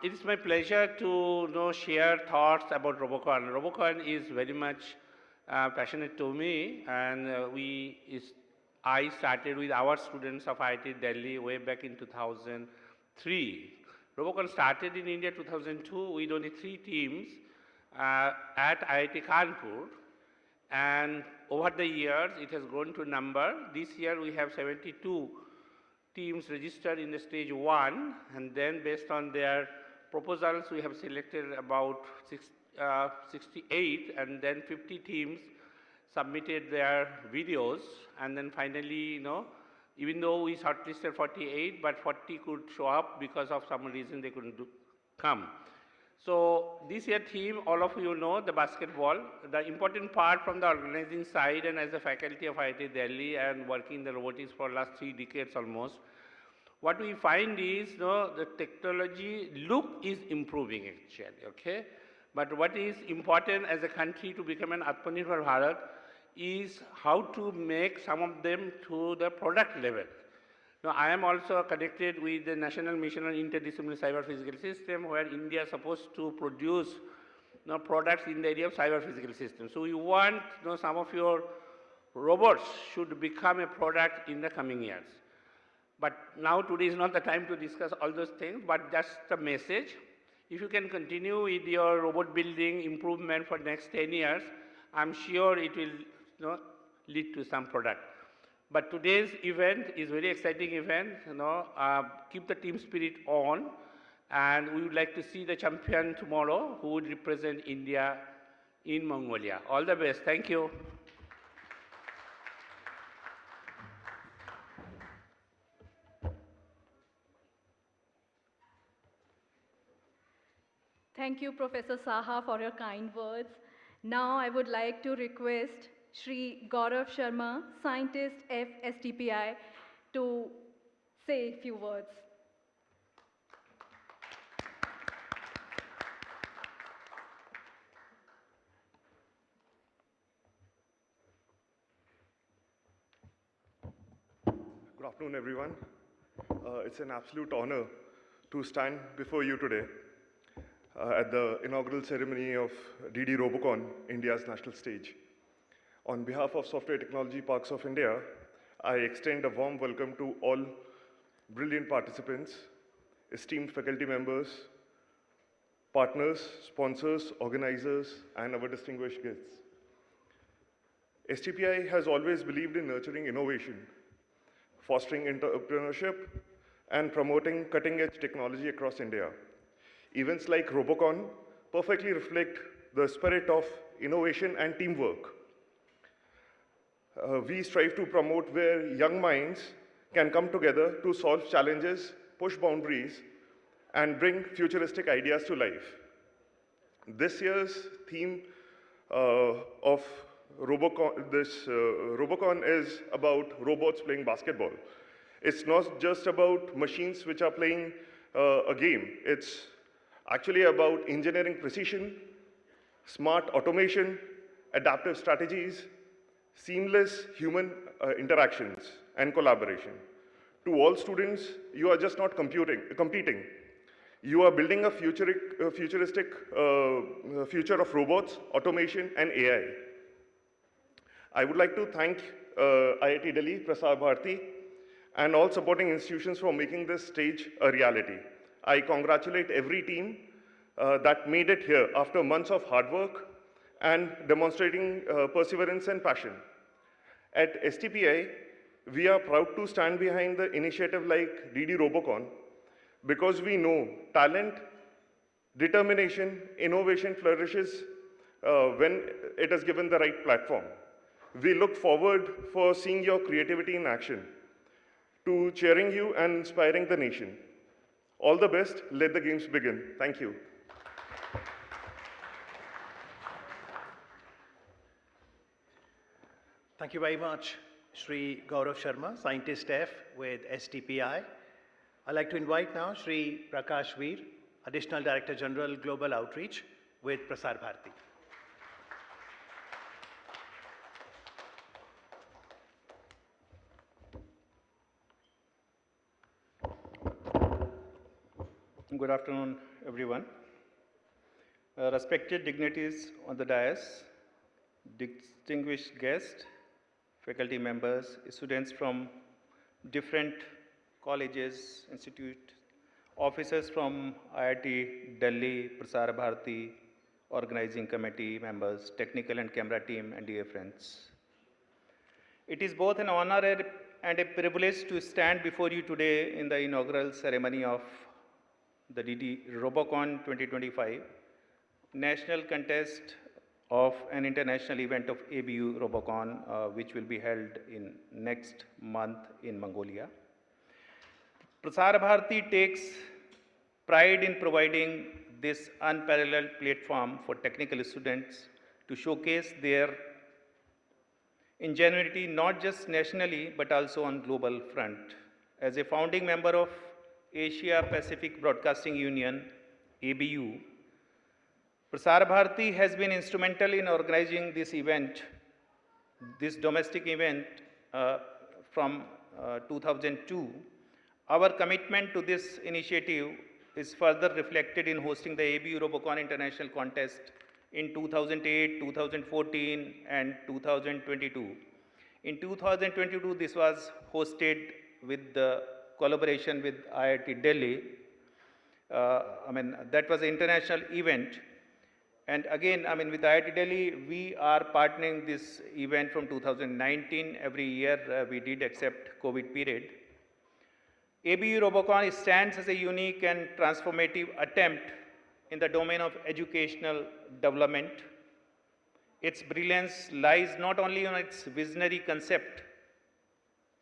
It is my pleasure to share thoughts about Robocon. Robocon is very much passionate to me, and I started with our students of IIT Delhi way back in 2003. Robocon started in India 2002 with only 3 teams. At IIT Kanpur, and over the years it has grown to number. This year we have 72 teams registered in the stage 1, and then based on their proposals we have selected about 68, and then 50 teams submitted their videos, and then finally, even though we shortlisted 48, but 40 could show up because of some reason they couldn't come. So this year theme, all of you know, the basketball. The important part from the organizing side, and as a faculty of IIT Delhi and working in the robotics for last 3 decades almost, what we find is the technology look is improving actually, okay? But what is important as a country to become an Atmanirbhar Bharat is how to make some of them to the product level. Now, I am also connected with the National Mission on Interdisciplinary Cyber Physical System, where India is supposed to produce products in the area of cyber physical systems. So we want some of your robots should become a product in the coming years. But now today is not the time to discuss all those things, but just the message. If you can continue with your robot building improvement for next 10 years, I'm sure it will lead to some product. But today's event is very exciting event, keep the team spirit on, and we would like to see the champion tomorrow who would represent India in Mongolia. All the best, thank you. Thank you, Professor Saha, for your kind words. Now I would like to request Shri Gaurav Sharma, Scientist FSTPI, to say a few words. Good afternoon, everyone. It's an absolute honor to stand before you today at the inaugural ceremony of DD Robocon, India's national stage. On behalf of Software Technology Parks of India, I extend a warm welcome to all brilliant participants, esteemed faculty members, partners, sponsors, organizers, and our distinguished guests. STPI has always believed in nurturing innovation, fostering entrepreneurship, and promoting cutting-edge technology across India. Events like Robocon perfectly reflect the spirit of innovation and teamwork. We strive to promote where young minds can come together to solve challenges, push boundaries, and bring futuristic ideas to life. This year's theme of Robocon is about robots playing basketball. It's not just about machines which are playing a game. It's actually about engineering precision, smart automation, adaptive strategies, seamless human interactions and collaboration. To all students, you are just not competing. You are building a futuristic future of robots, automation, and AI. I would like to thank IIT Delhi, Prasar, Bharati, and all supporting institutions for making this stage a reality. I congratulate every team that made it here after months of hard work and demonstrating perseverance and passion. At STPI, we are proud to stand behind the initiative like DD Robocon because we know talent, determination, innovation flourishes when it is given the right platform. We look forward for seeing your creativity in action, to cheering you and inspiring the nation. All the best. Let the games begin. Thank you. Thank you very much, Shri Gaurav Sharma, Scientist F with STPI. I'd like to invite now Shri Prakash Veer, Additional Director General Global Outreach with Prasar Bharati. Good afternoon, everyone. Respected dignitaries on the dais, distinguished guests, faculty members, students from different colleges, institutes, officers from IIT Delhi, Prasar Bharati, organizing committee members, technical and camera team, and dear friends. It is both an honor and a privilege to stand before you today in the inaugural ceremony of the DD Robocon 2025, national contest of an international event of ABU Robocon, which will be held in next month in Mongolia. Prasar Bharati takes pride in providing this unparalleled platform for technical students to showcase their ingenuity not just nationally but also on global front. As a founding member of Asia Pacific Broadcasting Union, ABU, Prasar Bharati has been instrumental in organizing this event, this domestic event from 2002. Our commitment to this initiative is further reflected in hosting the ABU Robocon International Contest in 2008, 2014, and 2022. In 2022, this was hosted with the collaboration with IIT Delhi. That was an international event. And again, with IIT Delhi, we are partnering this event from 2019. Every year we did except COVID period. ABU Robocon stands as a unique and transformative attempt in the domain of educational development. Its brilliance lies not only on its visionary concept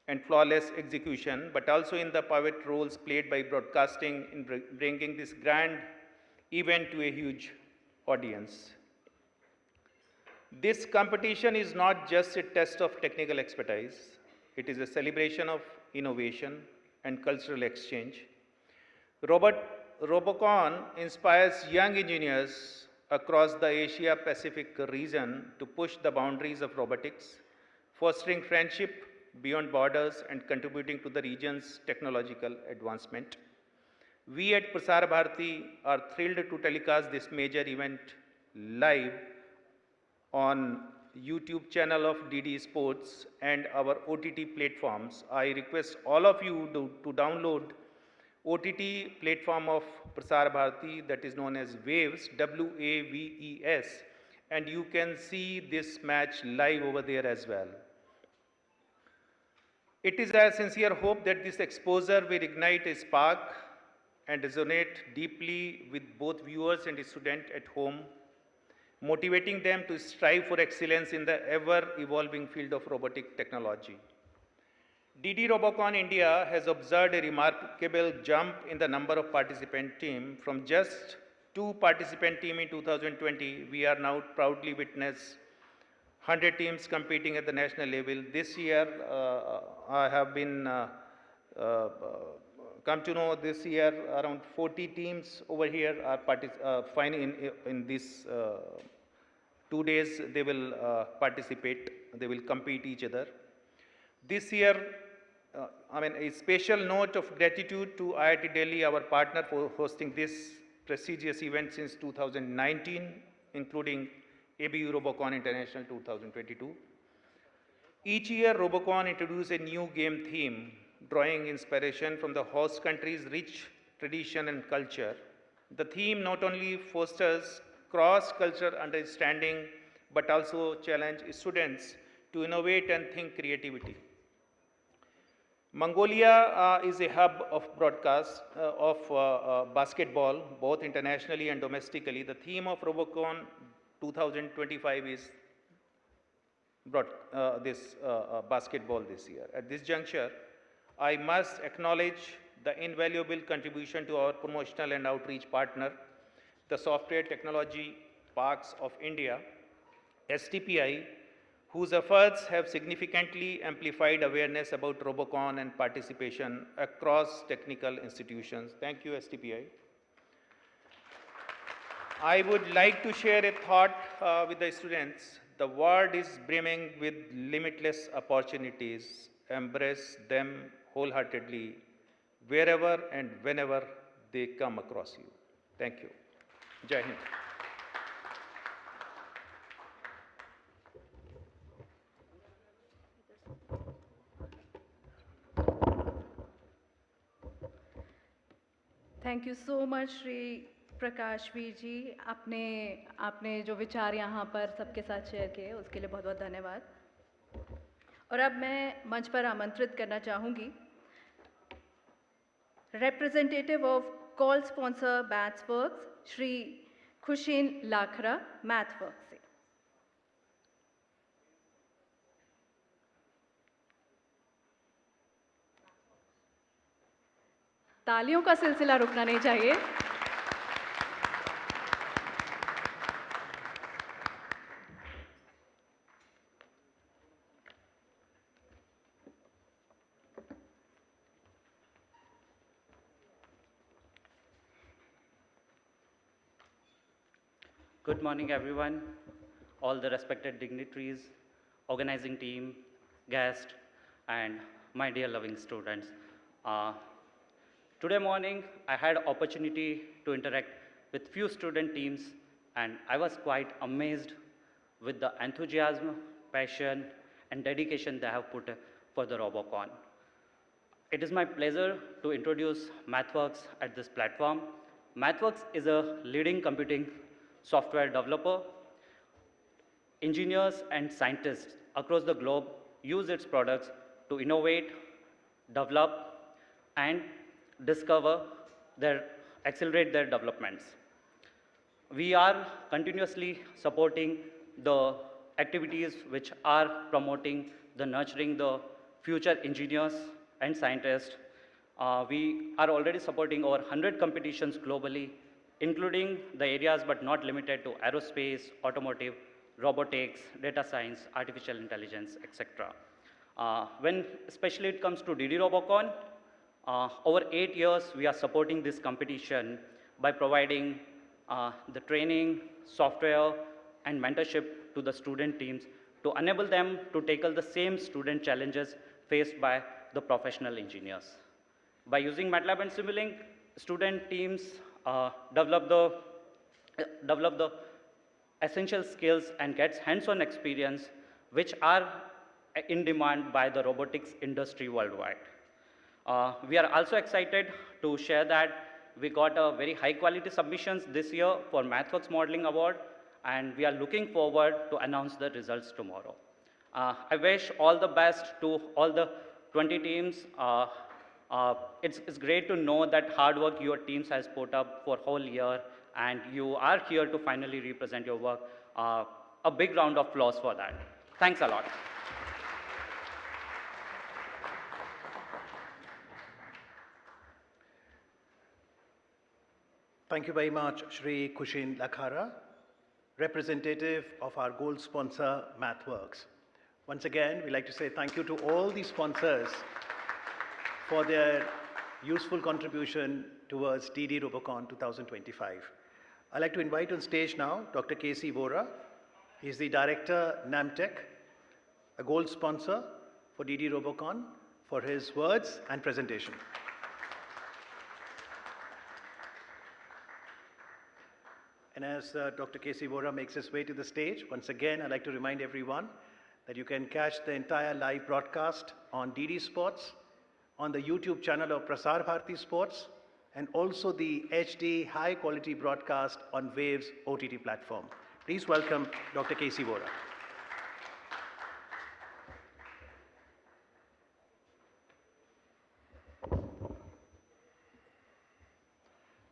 and flawless execution, but also in the pivot roles played by broadcasting in bringing this grand event to a huge audience. This competition is not just a test of technical expertise, it is a celebration of innovation and cultural exchange. Robocon inspires young engineers across the Asia-Pacific region to push the boundaries of robotics, fostering friendship beyond borders and contributing to the region's technological advancement. We at Prasar Bharati are thrilled to telecast this major event live on YouTube channel of DD Sports and our OTT platforms. I request all of you to download OTT platform of Prasar Bharati, that is known as Waves, WAVES, and you can see this match live over there as well. It is our sincere hope that this exposure will ignite a spark and resonate deeply with both viewers and students at home, motivating them to strive for excellence in the ever-evolving field of robotic technology. DD Robocon India has observed a remarkable jump in the number of participant teams. From just 2 participant teams in 2020, we are now proudly witness 100 teams competing at the national level. This year, I have been come to know this year around 40 teams over here are fine in this 2 days. They will participate. They will compete each other. This year, a special note of gratitude to IIT Delhi, our partner, for hosting this prestigious event since 2019, including ABU Robocon International 2022. Each year, Robocon introduces a new game theme, drawing inspiration from the host country's rich tradition and culture. The theme not only fosters cross-cultural understanding, but also challenges students to innovate and think creativity. Mongolia is a hub of broadcast of basketball, both internationally and domestically. The theme of Robocon 2025 is basketball this year. At this juncture, I must acknowledge the invaluable contribution to our promotional and outreach partner, the Software Technology Parks of India, STPI, whose efforts have significantly amplified awareness about Robocon and participation across technical institutions. Thank you, STPI. I would like to share a thought with the students. The world is brimming with limitless opportunities. Embrace them wholeheartedly, wherever and whenever they come across you. Thank you. Jai Hind. Thank you so much Shri Prakash Veer ji, आपने जो विचार यहाँ पर सबके साथ share किए उसके लिए बहुत बहुत धन्यवाद। और अब मैं मंच पर आमंत्रित करना चाहूँगी representative of call sponsor maths works Shri Khushin Lakhra math works से। तालियों का सिलसिला रुकना नहीं चाहिए। Good morning, everyone, all the respected dignitaries, organizing team, guests, and my dear loving students. Today morning, I had opportunity to interact with few student teams, and I was quite amazed with the enthusiasm, passion, and dedication they have put for the Robocon. It is my pleasure to introduce MathWorks at this platform. MathWorks is a leading computing software developer. Engineers and scientists across the globe use its products to innovate, develop, and accelerate their developments. We are continuously supporting the activities which are promoting nurturing the future engineers and scientists. We are already supporting over 100 competitions globally, including the areas but not limited to aerospace, automotive, robotics, data science, artificial intelligence, etc. When especially it comes to DD Robocon, over 8 years we are supporting this competition by providing the training, software, and mentorship to the student teams to enable them to tackle the same student challenges faced by the professional engineers. By using MATLAB and Simulink, student teams develop the essential skills and gets hands-on experience which are in demand by the robotics industry worldwide. We are also excited to share that we got a very high quality submissions this year for MathWorks Modeling Award, and we are looking forward to announce the results tomorrow. I wish all the best to all the 20 teams. It's great to know that hard work your teams has put up for whole year, and you are here to finally represent your work. A big round of applause for that. Thanks a lot. Thank you very much, Shri Kushin Lakhara, representative of our gold sponsor, MathWorks. Once again, we'd like to say thank you to all the sponsors for their useful contribution towards DD Robocon 2025. I'd like to invite on stage now Dr. K.C. Vora. He's the Director, NAMTech, a gold sponsor for DD Robocon, for his words and presentation. And as Dr. K.C. Vora makes his way to the stage, once again, I'd like to remind everyone that you can catch the entire live broadcast on DD Sports, on the YouTube channel of Prasar Bharati Sports, and also the HD high-quality broadcast on Waves OTT platform. Please welcome Dr. K.C. Vora.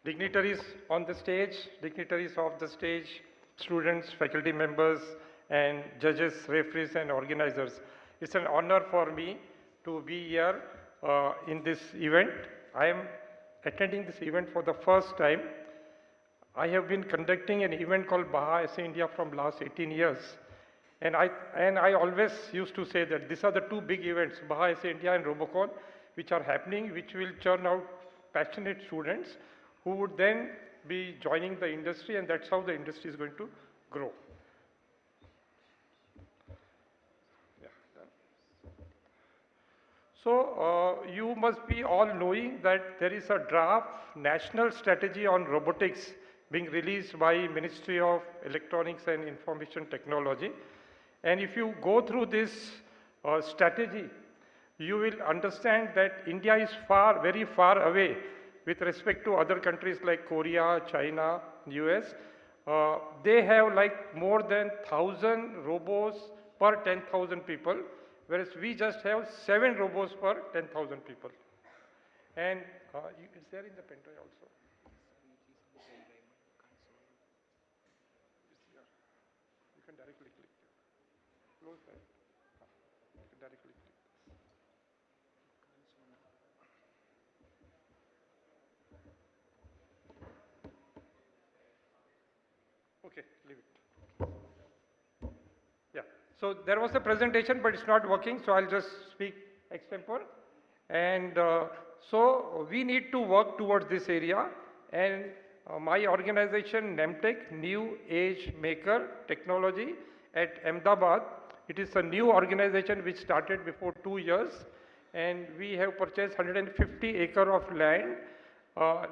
Dignitaries on the stage, dignitaries off the stage, students, faculty members, and judges, referees, and organizers. It's an honor for me to be here in this event. I am attending this event for the first time. I have been conducting an event called Baha SA India from last 18 years. And I always used to say that these are the two big events, Baha SA India and Robocon, which are happening, which will churn out passionate students who would then be joining the industry, and that's how the industry is going to grow. Yeah. So you must be all knowing that there is a draft national strategy on robotics being released by Ministry of Electronics and Information Technology. And if you go through this strategy, you will understand that India is very far away with respect to other countries like Korea, China, US. They have like more than 1,000 robots per 10,000 people, whereas we just have 7 robots per 10,000 people. And it's there in the pen drive also. You can directly click it. Close that. You can directly click. Okay, leave it. Yeah, so there was a presentation, but it's not working, so I'll just speak extempore. And so we need to work towards this area, and my organization, NAMTech, New Age Maker Technology at Ahmedabad, it is a new organization which started before 2 years, and we have purchased 150 acres of land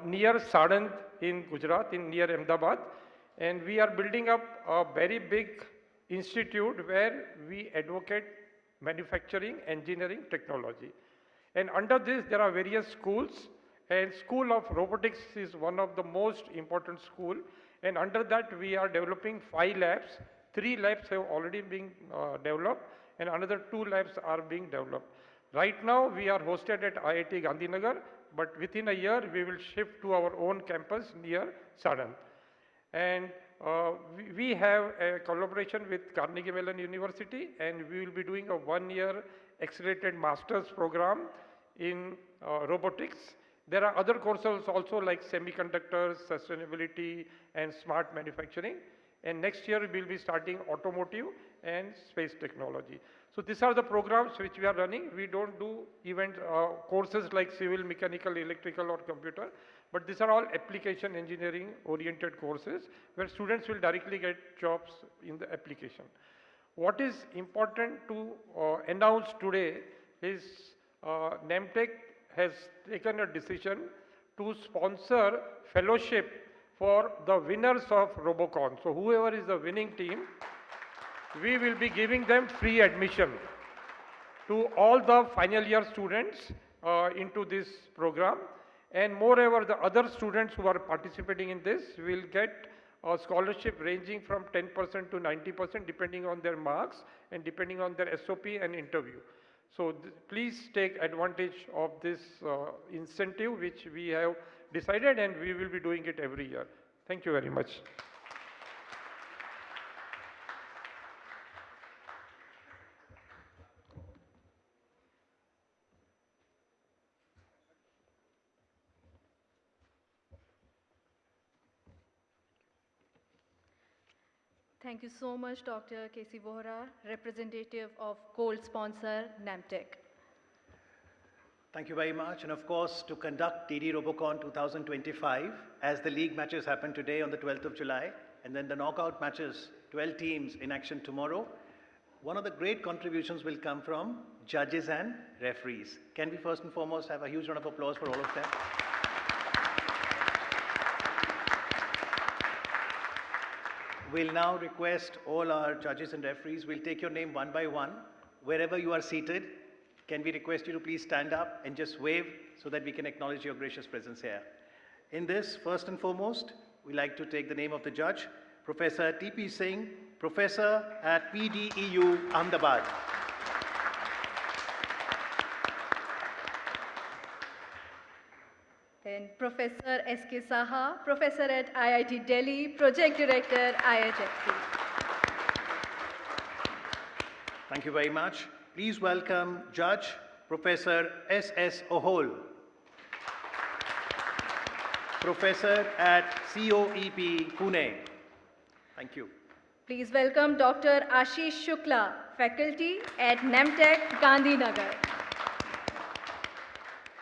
near Sadand in Gujarat, near Ahmedabad. And we are building up a very big institute where we advocate manufacturing, engineering, technology. And under this, there are various schools, and School of Robotics is one of the most important school. And under that, we are developing 5 labs. 3 labs have already been developed, and another 2 labs are being developed. Right now, we are hosted at IIT Gandhinagar, but within a year, we will shift to our own campus near Sadand. And we have a collaboration with Carnegie Mellon University, and we will be doing a 1-year accelerated master's program in robotics. There are other courses also like semiconductors, sustainability, and smart manufacturing. And next year, we will be starting automotive and space technology. So these are the programs which we are running. We don't do courses like civil, mechanical, electrical, or computer. But these are all application engineering oriented courses where students will directly get jobs in the application. What is important to announce today, his NAMTEC has taken a decision to sponsor fellowship for the winners of Robocon. So whoever is the winning team, we will be giving them free admission to all the final year students into this program. And moreover, the other students who are participating in this will get a scholarship ranging from 10% to 90% depending on their marks and depending on their SOP and interview. So please take advantage of this incentive which we have decided, and we will be doing it every year. Thank you very much. Thank you so much, Dr. K.C. Vohra, representative of gold sponsor NAMTEC. Thank you very much. And of course, to conduct DD Robocon 2025, as the league matches happen today on the 12th of July, and then the knockout matches, 12 teams in action tomorrow, one of the great contributions will come from judges and referees. Can we first and foremost have a huge round of applause for all of them? We'll now request all our judges and referees, we'll take your name one by one. Wherever you are seated, can we request you to please stand up and just wave so that we can acknowledge your gracious presence here. In this, first and foremost, we'd like to take the name of the judge, Professor T.P. Singh, Professor at PDEU, Ahmedabad. Then Professor S.K. Saha, Professor at IIT Delhi, Project Director, IHFC. Thank you very much. Please welcome Judge Professor S.S. Ohol, Professor at COEP, Pune. Thank you. Please welcome Dr. Ashish Shukla, Faculty at NAMTEC, Gandhinagar.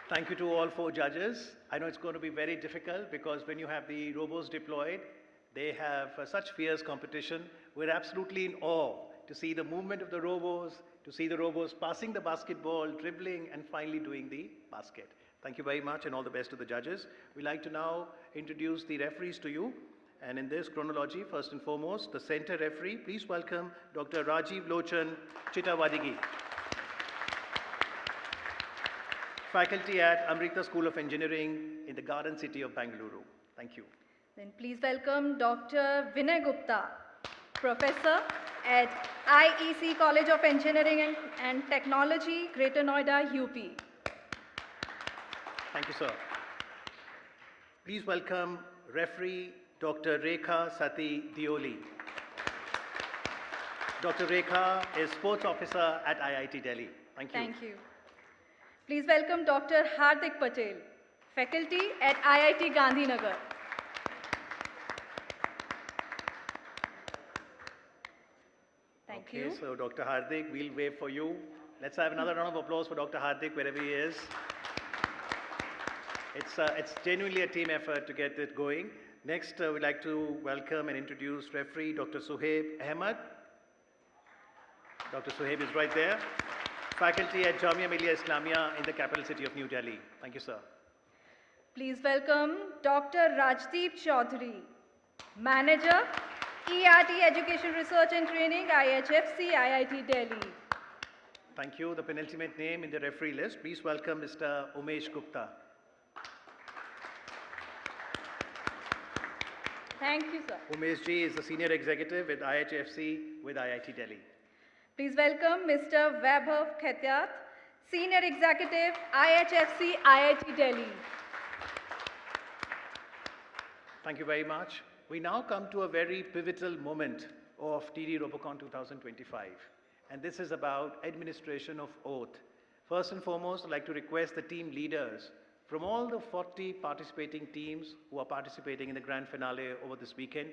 Thank you to all four judges. I know it's going to be very difficult because when you have the robos deployed, they have such fierce competition. We're absolutely in awe to see the movement of the robos, to see the robos passing the basketball, dribbling, and finally doing the basket. Thank you very much and all the best to the judges. We'd like to now introduce the referees to you. And in this chronology, first and foremost, the center referee, please welcome Dr. Rajiv Lochan Chittawadigi. Faculty at Amrita School of Engineering in the Garden City of Bangalore. Thank you. Then please welcome Dr. Vinay Gupta, Professor at IEC College of Engineering and Technology, Greater Noida, UP. Thank you, sir. Please welcome referee Dr. Rekha Sati Dioli. Dr. Rekha is sports officer at IIT Delhi. Thank you. Thank you. Please welcome Dr. Hardik Patel, faculty at IIT Gandhinagar. Thank you. Okay, so Dr. Hardik, we'll wave for you. Let's have another round of applause for Dr. Hardik wherever he is. It's genuinely a team effort to get it going. Next, we'd like to welcome and introduce referee Dr. Suhaib Ahmed. Dr. Suhaib is right there. Faculty at Jamia Millia Islamia in the capital city of New Delhi. Thank you, sir. Please welcome Dr. Rajdeep Chaudhary, Manager, ERT Education Research and Training, IHFC, IIT Delhi. Thank you. The penultimate name in the referee list. Please welcome Mr. Umesh Gupta. Thank you, sir. Umesh ji is the senior executive with IHFC with IIT Delhi. Please welcome Mr. Vaibhav Khatyat, Senior Executive, IHFC, IIT Delhi. Thank you very much. We now come to a very pivotal moment of DD Robocon 2025. And this is about administration of oath. First and foremost, I'd like to request the team leaders from all the 40 participating teams who are participating in the grand finale over this weekend.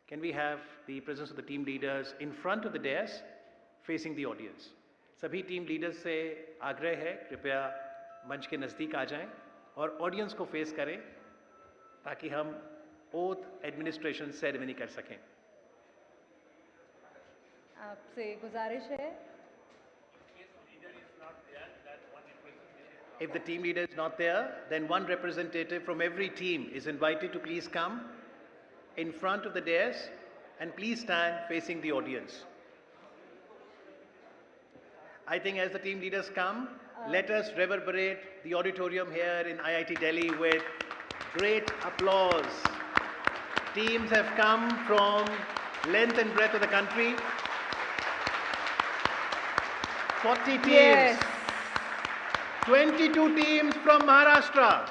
Can we have the presence of the team leaders in front of the dais, facing the audience? सभी team leaders से आग्रह है कृपया मंच के नज़दीक आ जाएं और ऑडियंस को फेस करें ताकि हम ओथ एडमिनिस्ट्रेशन सेरेमनी कर सकें. आपसे गुजारिश है. If the team leader is not there, then one representative from every team is invited to please come in front of the dais and please stand facing the audience. I think as the team leaders come, let us reverberate the auditorium here in IIT Delhi with great applause. Teams have come from length and breadth of the country. 40 teams. Yes. 22 teams from Maharashtra,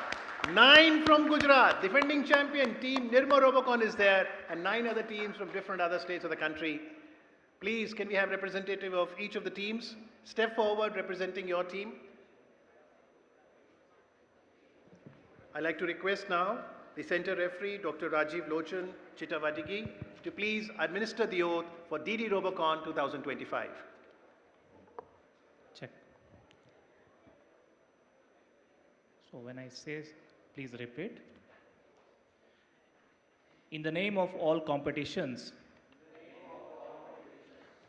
9 from Gujarat, defending champion team Nirma Robocon is there, and 9 other teams from different other states of the country. Please, can we have representative of each of the teams step forward representing your team? I'd like to request now the center referee, Dr. Rajiv Lochan Chittavadigi, to please administer the oath for DD Robocon 2025. Check. So when I say, please repeat. In the name of all competitions,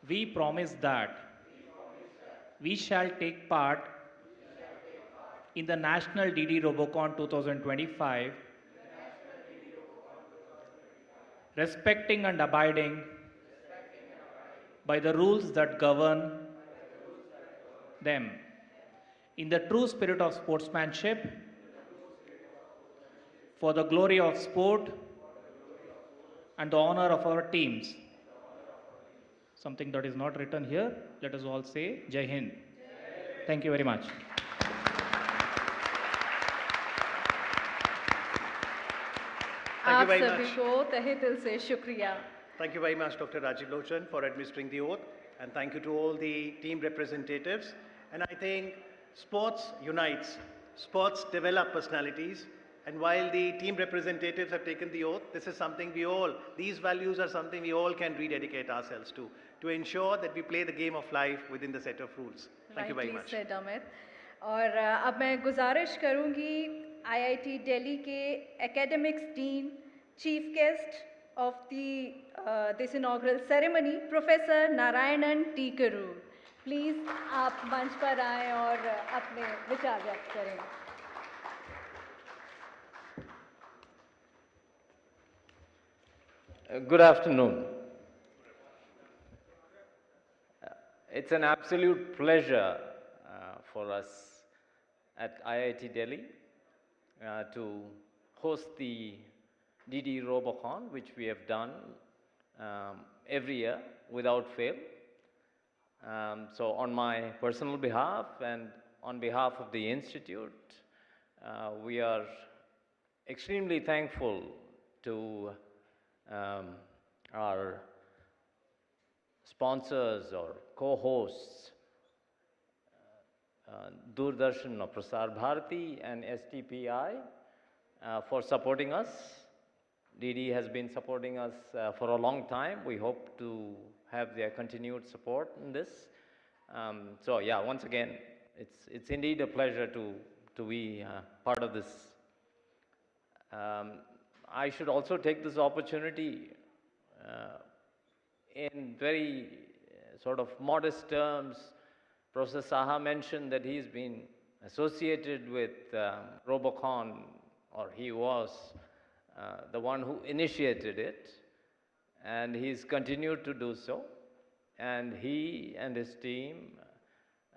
we promise that we shall take part in the National DD Robocon 2025, respecting and abiding by the rules that govern them, in the true spirit of sportsmanship, for the glory of sport and the honor of our teams. Something that is not written here, let us all say Jai Hind. Thank you very much. Thank you very आप सभी much. को तहे दिल से शुक्रिया. Thank you very much, Dr. Rajiv Lochan, for administering the oath. And thank you to all the team representatives. And I think sports unites, sports develop personalities. And while the team representatives have taken the oath, this is something these values are something we all can rededicate ourselves to ensure that we play the game of life within the set of rules. Thank you very much. Rightly said, Amit. और अब मैं गुजारिश करूंगी IIT Delhi के academics dean, chief guest of this inaugural ceremony, Professor Narayanan Tikaru. Please आप मंच पर आएं और अपने विचार व्यक्त करें. Good afternoon. It's an absolute pleasure for us at IIT Delhi to host the DD Robocon, which we have done every year without fail. So on my personal behalf and on behalf of the Institute, we are extremely thankful to our sponsors or co-hosts, Doordarshan or Prasar Bharati and STPI for supporting us. DD has been supporting us for a long time. We hope to have their continued support in this. So yeah, once again, it's indeed a pleasure to be part of this. I should also take this opportunity in very sort of modest terms. Professor Saha mentioned that he's been associated with Robocon, or he was the one who initiated it, and he's continued to do so. And he and his team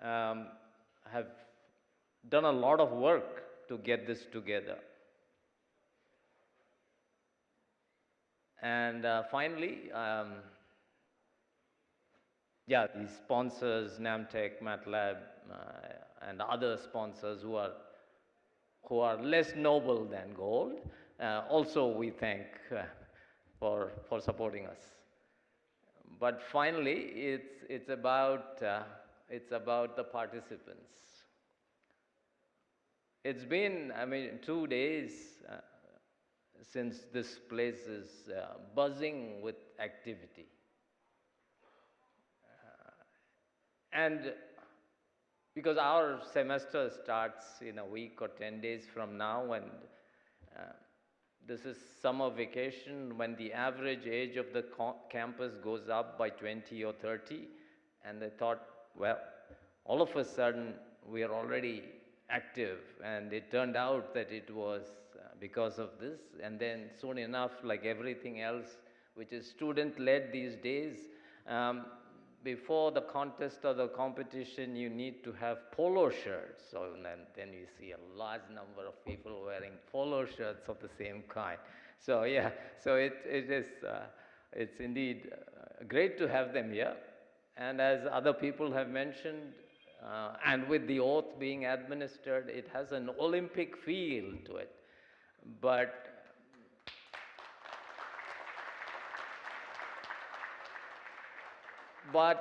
have done a lot of work to get this together. And finally, yeah, these sponsors, Namtech, MATLAB, and other sponsors who are less noble than gold, also we thank for supporting us. But finally, it's about the participants. It's been, 2 days since this place is buzzing with activity. And because our semester starts in a week or 10 days from now, and this is summer vacation when the average age of the campus goes up by 20 or 30, and they thought, well, all of a sudden we are already active, and it turned out that it was because of this. And then soon enough, like everything else which is student-led these days, before the contest or the competition, you need to have polo shirts. So then you see a large number of people wearing polo shirts of the same kind. So yeah, so it's indeed great to have them here. And as other people have mentioned, and with the oath being administered, it has an Olympic feel to it. But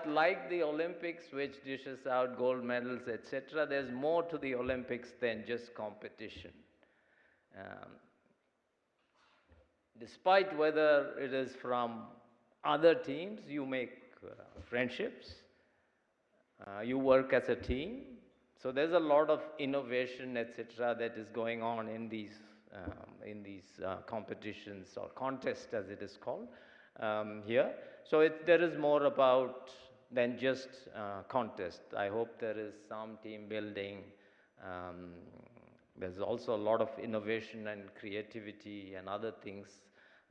like the Olympics, which dishes out gold medals, etc., there's more to the Olympics than just competition. Despite whether it is from other teams, you make friendships, you work as a team. So there's a lot of innovation, etc., that is going on in these competitions or contests, as it is called here. So there is more about than just contest. I hope there is some team building. There's also a lot of innovation and creativity and other things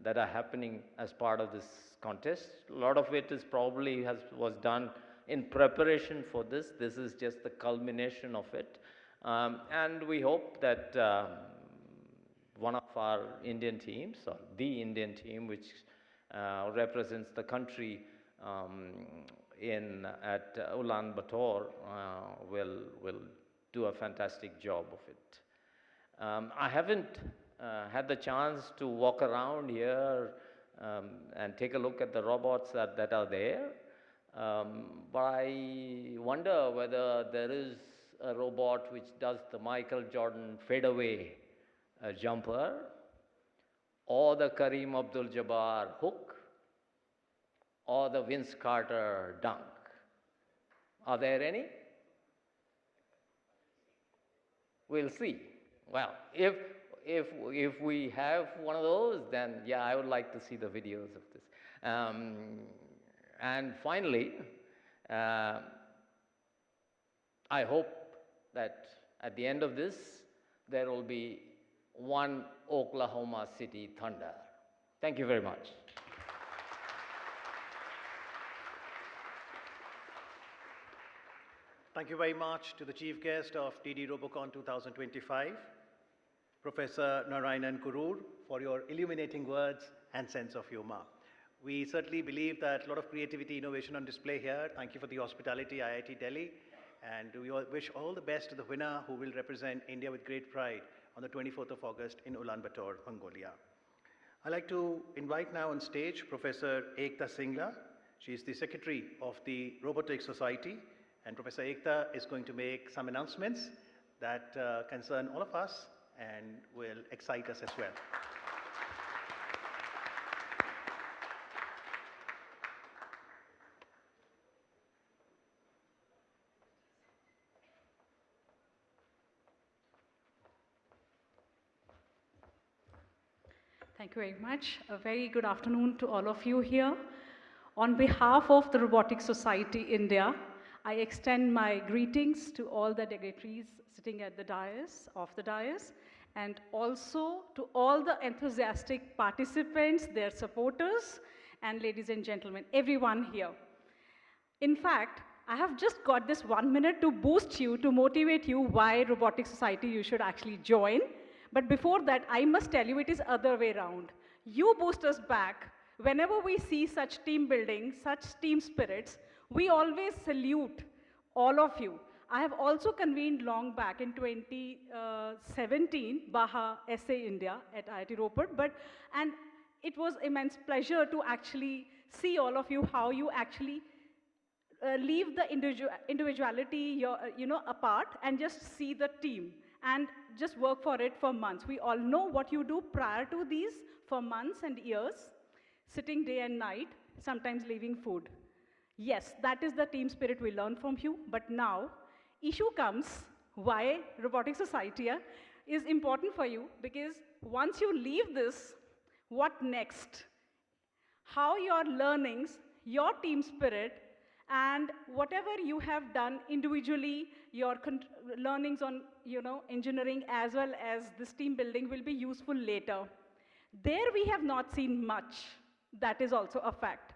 that are happening as part of this contest. A lot of it is probably was done in preparation for this. This is just the culmination of it. And we hope that one of our Indian teams, or the Indian team, which represents the country at Ulaanbaatar, will do a fantastic job of it. I haven't had the chance to walk around here and take a look at the robots that are there, but I wonder whether there is a robot which does the Michael Jordan fadeaway jumper, or the Kareem Abdul-Jabbar hook, or the Vince Carter dunk. Are there any? We'll see. Well, if we have one of those, then yeah, I would like to see the videos of this. And finally, I hope that at the end of this, there will be one Oklahoma City Thunder. Thank you very much. Thank you very much to the chief guest of DD Robocon 2025, Professor Narayanan Kurur, for your illuminating words and sense of humor. We certainly believe that a lot of creativity, innovation on display here. Thank you for the hospitality, IIT Delhi. And we all wish all the best to the winner who will represent India with great pride on the 24th of August in Ulaanbaatar, Mongolia. I'd like to invite now on stage Professor Ekta Singla. She is the Secretary of the Robotics Society. And Professor Ekta is going to make some announcements that concern all of us and will excite us as well. Thank you very much. A very good afternoon to all of you here. On behalf of the Robotics Society India, I extend my greetings to all the dignitaries sitting at the dais, and also to all the enthusiastic participants, their supporters, and ladies and gentlemen, everyone here. In fact, I have just got this 1 minute to boost you, to motivate you why Robotics Society you should actually join. But before that, I must tell you it is other way around. You boost us back. Whenever we see such team building, such team spirits, we always salute all of you. I have also convened long back in 2017, Baha SA India at IIT Ropar, and it was immense pleasure to actually see all of you, how you actually leave the individuality apart and just see the team and just work for it for months. We all know what you do prior to these for months and years, sitting day and night, sometimes leaving food. Yes, that is the team spirit we learn from you, but now issue comes why Robotics Society is important for you, because once you leave this, what next? How your learnings, your team spirit, And whatever you have done individually, your learnings on engineering as well as this team building will be useful later. There we have not seen much. That is also a fact.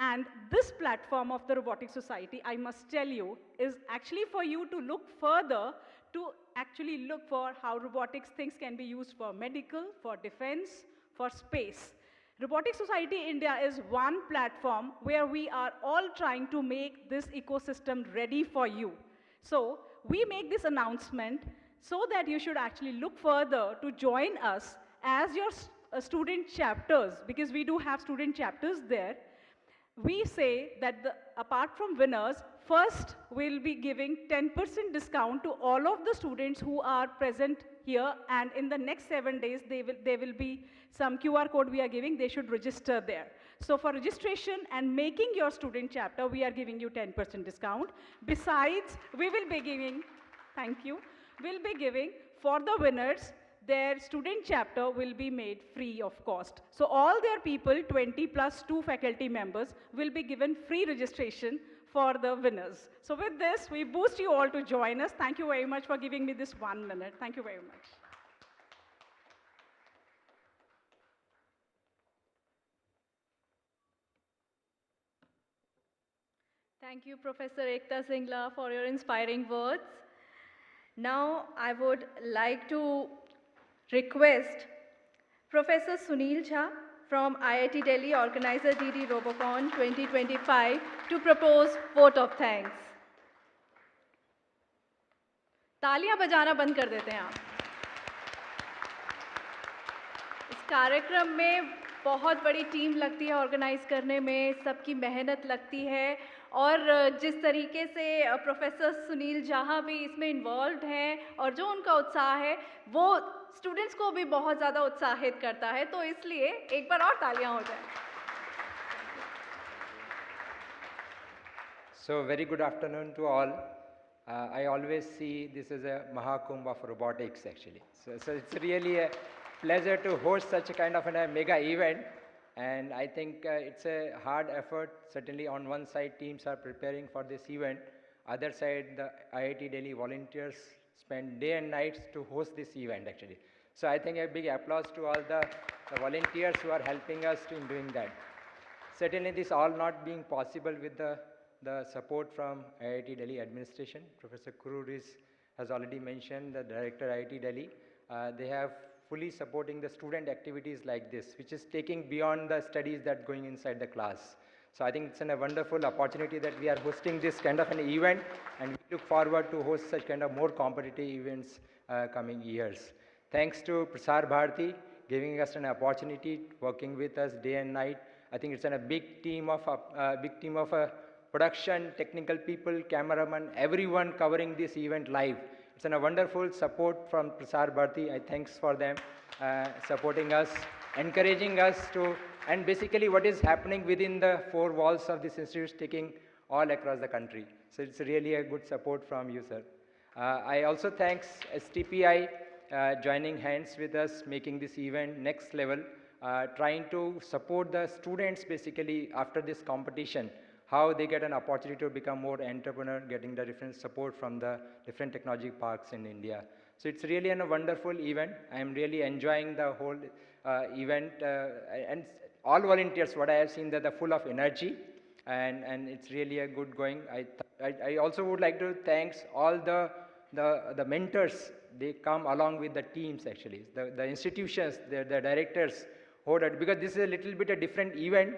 And this platform of the Robotics Society, I must tell you, is actually for you to look further, to actually look for how robotics things can be used for medical, for defense, for space. Robotics Society India is one platform where we are all trying to make this ecosystem ready for you. So we make this announcement so that you should actually look further to join us as your student chapters, because we do have student chapters there. We say that apart from winners, first we'll be giving 10% discount to all of the students who are present here, and in the next 7 days, there will be some QR code we are giving. They should register there. So for registration and making your student chapter, we are giving you 10% discount. Besides, we will be giving, thank you, we'll be giving for the winners, their student chapter will be made free of cost. So all their people, 20 plus 2 faculty members, will be given free registration for the winners. So with this, we boost you all to join us. Thank you very much for giving me this 1 minute. Thank you very much. Thank you, Professor Ekta Singla, for your inspiring words. Now, I would like to request Professor Sunil Jha from IIT Delhi, organizer DD Robocon 2025, to propose vote of thanks. तालियां बजाना बंद कर देते हैं आप. इस कार्यक्रम में बहुत बड़ी टीम लगती है ऑर्गेनाइज करने में, सबकी मेहनत लगती है, और जिस तरीके से प्रोफेसर सुनील जहाँ भी इसमें इन्वॉल्व हैं और जो उनका उत्साह है वो स्टूडेंट्स को भी बहुत ज़्यादा उत्साहित करता है, तो इसलिए एक बार और तालियां हो जाएं. So very good afternoon to all. I always see this as a Mahakumbh of robotics actually. So it's really a pleasure to host such a kind of a mega event, and I think it's a hard effort. Certainly on one side teams are preparing for this event, other side the IIT Delhi volunteers spend day and nights to host this event actually. So I think a big applause to all the volunteers who are helping us in doing that. Certainly this all not being possible with the support from IIT Delhi administration. Professor Kurur has already mentioned, the director IIT Delhi. They have fully supporting the student activities like this, which is taking beyond the studies that going inside the class. So I think it's a wonderful opportunity that we are hosting this kind of an event, and we look forward to host such kind of more competitive events coming years. Thanks to Prasar Bharati giving us an opportunity, working with us day and night. I think it's a big team of production, technical people, cameraman, everyone covering this event live. It's a wonderful support from Prasar Bharati. I thanks for them supporting us, encouraging us to, and basically what is happening within the 4 walls of this institute is taking all across the country. So it's really a good support from you, sir. I also thanks STPI joining hands with us, making this event next level, trying to support the students basically after this competition, how they get an opportunity to become more entrepreneur, getting the different support from the different technology parks in India. So it's really a wonderful event. I am really enjoying the whole event, and all volunteers, what I have seen, that they're full of energy, and it's really a good going. I also would like to thanks all the mentors. They come along with the teams actually, the institutions, the directors, because this is a little bit a different event.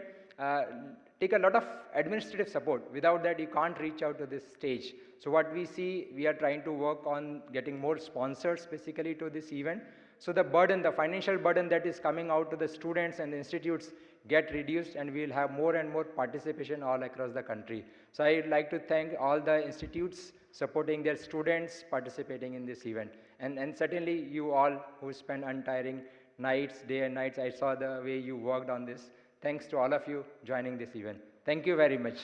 Take a lot of administrative support. Without that, you can't reach out to this stage. So what we see, we are trying to work on getting more sponsors basically to this event. So the burden, the financial burden that is coming out to the students and the institutes get reduced, and we will have more and more participation all across the country. So I would like to thank all the institutes supporting their students participating in this event. And certainly you all who spend untiring nights, day and nights, I saw the way you worked on this. Thanks to all of you joining this event. Thank you very much.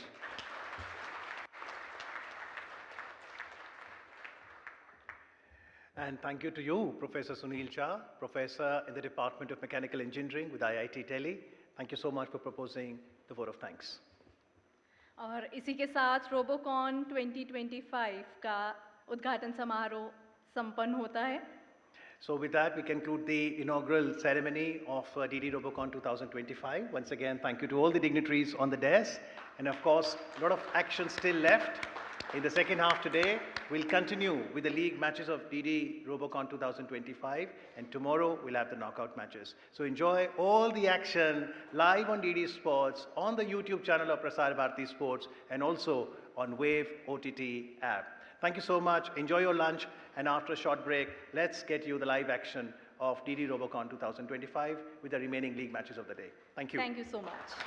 And thank you to you, Professor Sunil Jha, Professor in the Department of Mechanical Engineering with IIT Delhi. Thank you so much for proposing the vote of thanks. और इसी के साथ Robocon 2025 का उद्घाटन समारोह संपन्न होता है. So with that, we conclude the inaugural ceremony of DD Robocon 2025. Once again, thank you to all the dignitaries on the dais. And of course, a lot of action still left. In the second half today, we'll continue with the league matches of DD Robocon 2025. And tomorrow, we'll have the knockout matches. So enjoy all the action live on DD Sports, on the YouTube channel of Prasar Bharati Sports, and also on Wave OTT app. Thank you so much. Enjoy your lunch. And after a short break, let's get you the live action of DD Robocon 2025 with the remaining league matches of the day. Thank you. Thank you so much.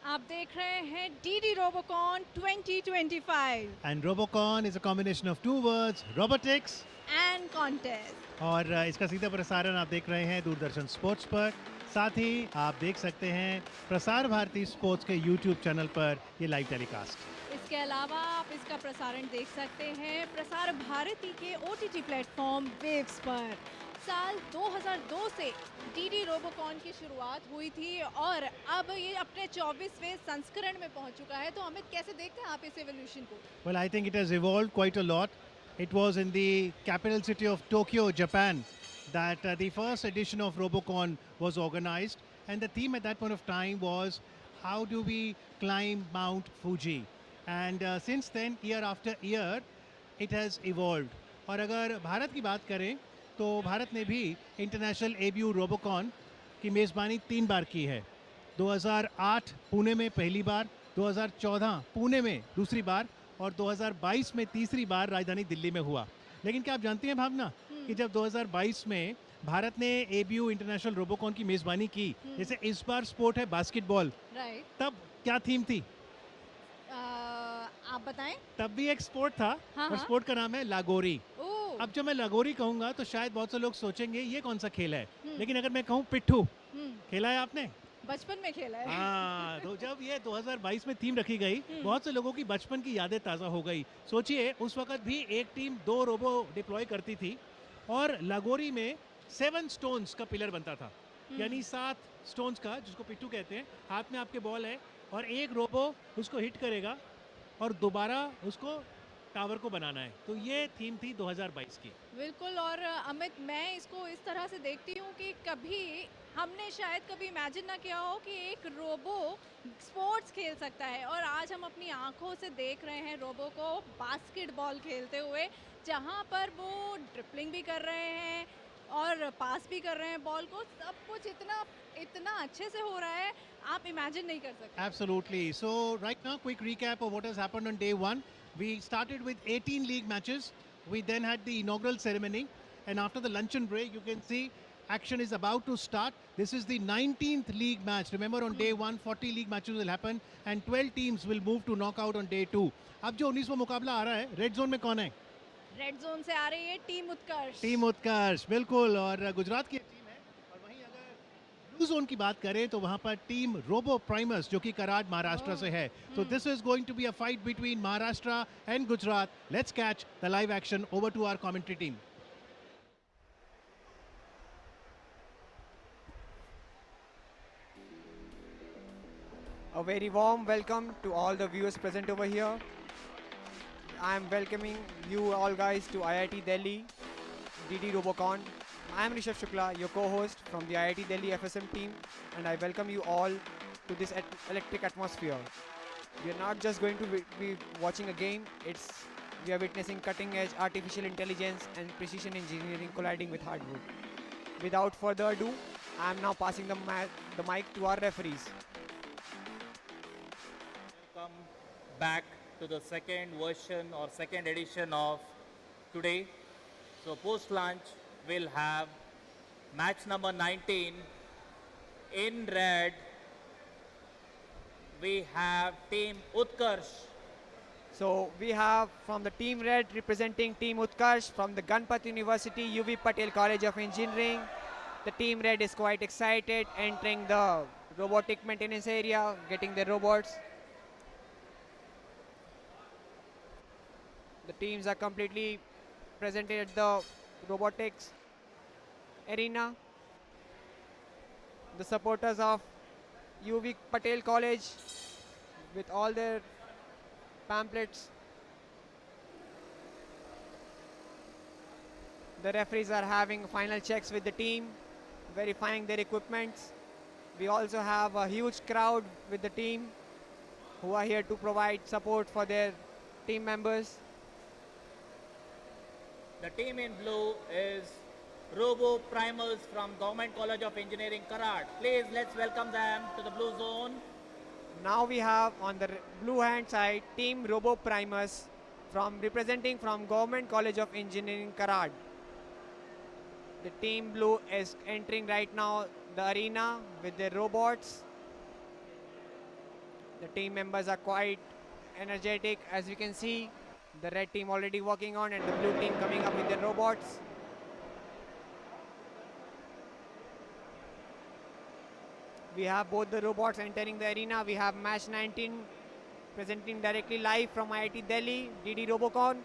आप देख रहे हैं DD Robocon 2025 And Robocon is a combination of two words, robotics and contest. और इसका सीधा प्रसारण आप देख रहे हैं दूरदर्शन स्पोर्ट्स पर. साथ ही आप देख सकते हैं प्रसार भारती स्पोर्ट्स के YouTube चैनल पर ये लाइव टेलीकास्ट. इसके अलावा आप इसका प्रसारण देख सकते हैं प्रसार भारती के OTT प्लेटफॉर्म वेव्स पर. साल 2002 से DD Robocon की शुरुआत हुई थी और अब ये अपने 24वें संस्करण में पहुंच चुका है. तो अमित, कैसे देखते हैं आप इस एवोल्यूशन को? Well, I think it has evolved quite a lot. It was in the capital city of Tokyo, Japan, that the first edition of Robocon was organized, and the theme at that point of time was how do we climb Mount Fuji. And since then, year after year, it has evolved. और अगर भारत की बात करें तो भारत ने भी international ABU Robocon की मेज़बानी 3 बार की है. 2008 पुणे में पहली बार, 2014 पुणे में दूसरी बार और 2022 में तीसरी बार राजधानी दिल्ली में हुआ. लेकिन क्या आप जानती हैं भावना कि जब 2022 में भारत ने एबीयू इंटरनेशनल रोबोकॉन की मेज़बानी की, जैसे इस बार स्पोर्ट है बास्केटबॉल, तब क्या थीम थी? आप बताएं. तब भी एक स्पोर्ट था. हाँ, और स्पोर्ट का नाम है लागोरी. ओह. अब जब मैं लागोरी कहूँगा तो शायद बहुत से लोग सोचेंगे ये कौन सा खेल है, लेकिन अगर मैं कहूँ पिट्ठू, खेला है आपने? बचपन में खेला है. हाँ, तो जब ये 2022 में थीम रखी गई, बहुत से लोगों की बचपन की यादें ताज़ा हो गई. सोचिए उस वक्त भी एक टीम 2 रोबो डिप्लॉय करती थी और लागोरी में 7 स्टोन्स का पिलर बनता था, यानी 7 स्टोन्स का, जिसको पिट्ठू कहते हैं. हाथ में आपके बॉल है और एक रोबो उसको हिट करेगा और दोबारा उसको टावर को बनाना है. तो ये थीम थी 2022 की. बिल्कुल. और अमित, मैं इसको इस तरह से देखती हूँ कि कभी हमने शायद कभी इमेजिन ना किया हो कि एक रोबो स्पोर्ट्स खेल सकता है, और आज हम अपनी आंखों से देख रहे हैं रोबो को बास्केटबॉल खेलते हुए, जहाँ पर वो ड्रिपलिंग भी कर रहे हैं और पास भी कर रहे हैं बॉल को. सब कुछ इतना अच्छे से हो रहा है, आप इमेजिन नहीं कर सकते. Absolutely. So right now, quick recap of what has happened on day 1. We started with 18 league matches. We then had the inaugural ceremony, and after the luncheon break, you can see action is about to start. This is the 19th league match. Remember, on day 1, 40 league matches will happen, and 12 teams will move to knockout on day 2. अब जो 19वां मुकाबला आ रहा है, red zone में कौन है? Red zone से आ रही है टीम उत्कर्ष. टीम उत्कर्ष, बिल्कुल. और गुजरात की टीम है. और वहीं अगर ब्लू जोन की बात करें तो वहां पर टीम रोबोप्राइमस, जो कि कराड महाराष्ट्र से है. तो this is going to be a fight between Maharashtra and Gujarat. Let's catch the live action. Over to our commentary team. A very warm welcome to all the viewers present over here. I am welcoming you all guys to IIT Delhi DD Robocon. I am Rishabh Shukla, your co-host from the IIT Delhi FSM team, and I welcome you all to this electric atmosphere. We are not just going to be watching a game, we are witnessing cutting-edge artificial intelligence and precision engineering colliding with hardwood. Without further ado, I am now passing the mic to our referees. Welcome back to the second version or second edition of today. So post lunch we'll have match number 19. In red we have team Utkarsh. So we have from the team red representing team Utkarsh from the Ganpat University UV Patel College of Engineering. The team red is quite excited entering the robotic maintenance area, getting the robots. The teams are completely presented at the robotics arena. The supporters of UV Patel College with all their pamphlets. The referees are having final checks with the team, verifying their equipments. We also have a huge crowd with the team who are here to provide support for their team members. The team in blue is Roboprimals from Government College of Engineering, Karad. Please, let's welcome them to the blue zone. Now we have on the blue hand side team Roboprimus representing from Government College of Engineering, Karad. The team blue is entering right now the arena with their robots. The team members are quite energetic, as you can see. The red team already working on and the blue team coming up with their robots. We have both the robots entering the arena. We have match 19 presenting directly live from IIT Delhi, DD Robocon.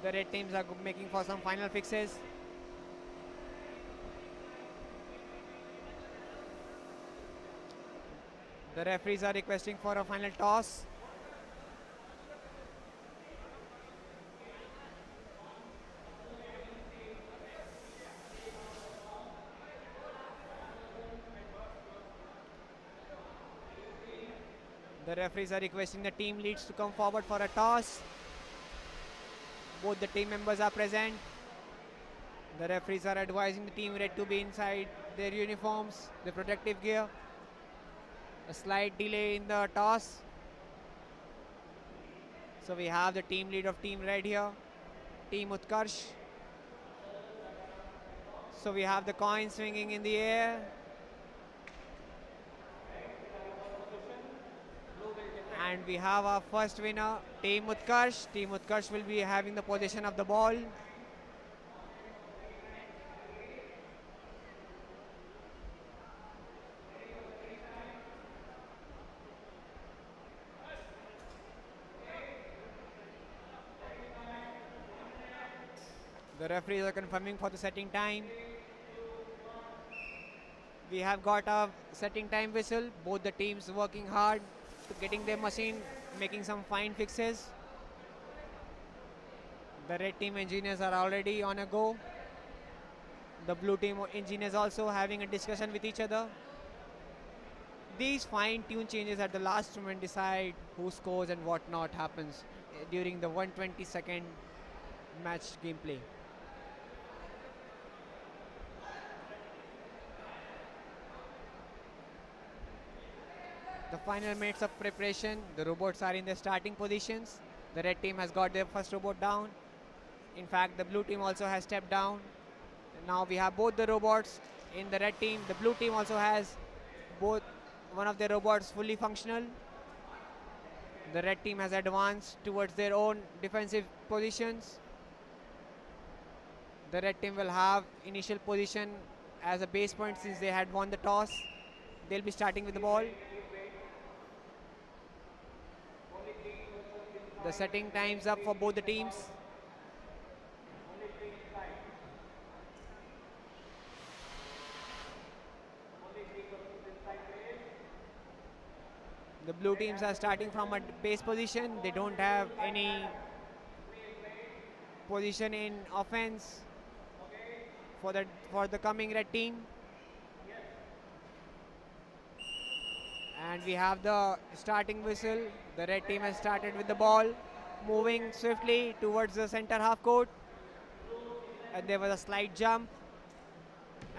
The red teams are making for some final fixes. The referees are requesting for a final toss. The referees are requesting the team leads to come forward for a toss. Both the team members are present. The referees are advising the team red to be inside their uniforms, the protective gear. A slight delay in the toss. So we have the team lead of team red here, team Utkarsh. So we have the coin swinging in the air. And we have our first winner, team Utkarsh. Team Utkarsh will be having the possession of the ball. The referees are confirming for the setting time. We have got a setting time whistle. Both the teams working hard to getting their machine, making some fine fixes. The red team engineers are already on a go. The blue team engineers also having a discussion with each other. These fine-tune changes at the last moment decide who scores and what not happens during the 120-second match gameplay. The final minutes of preparation, the robots are in their starting positions. The red team has got their first robot down. In fact, the blue team also has stepped down. Now we have both the robots in the red team. The blue team also has one of their robots fully functional. The red team has advanced towards their own defensive positions. The red team will have initial position as a base point since they had won the toss. They'll be starting with the ball. The setting times up for both the teams. The blue teams are starting from a base position. They don't have any position in offense for the coming red team. And we have the starting whistle. The red team has started with the ball, moving swiftly towards the center half court. And there was a slight jump.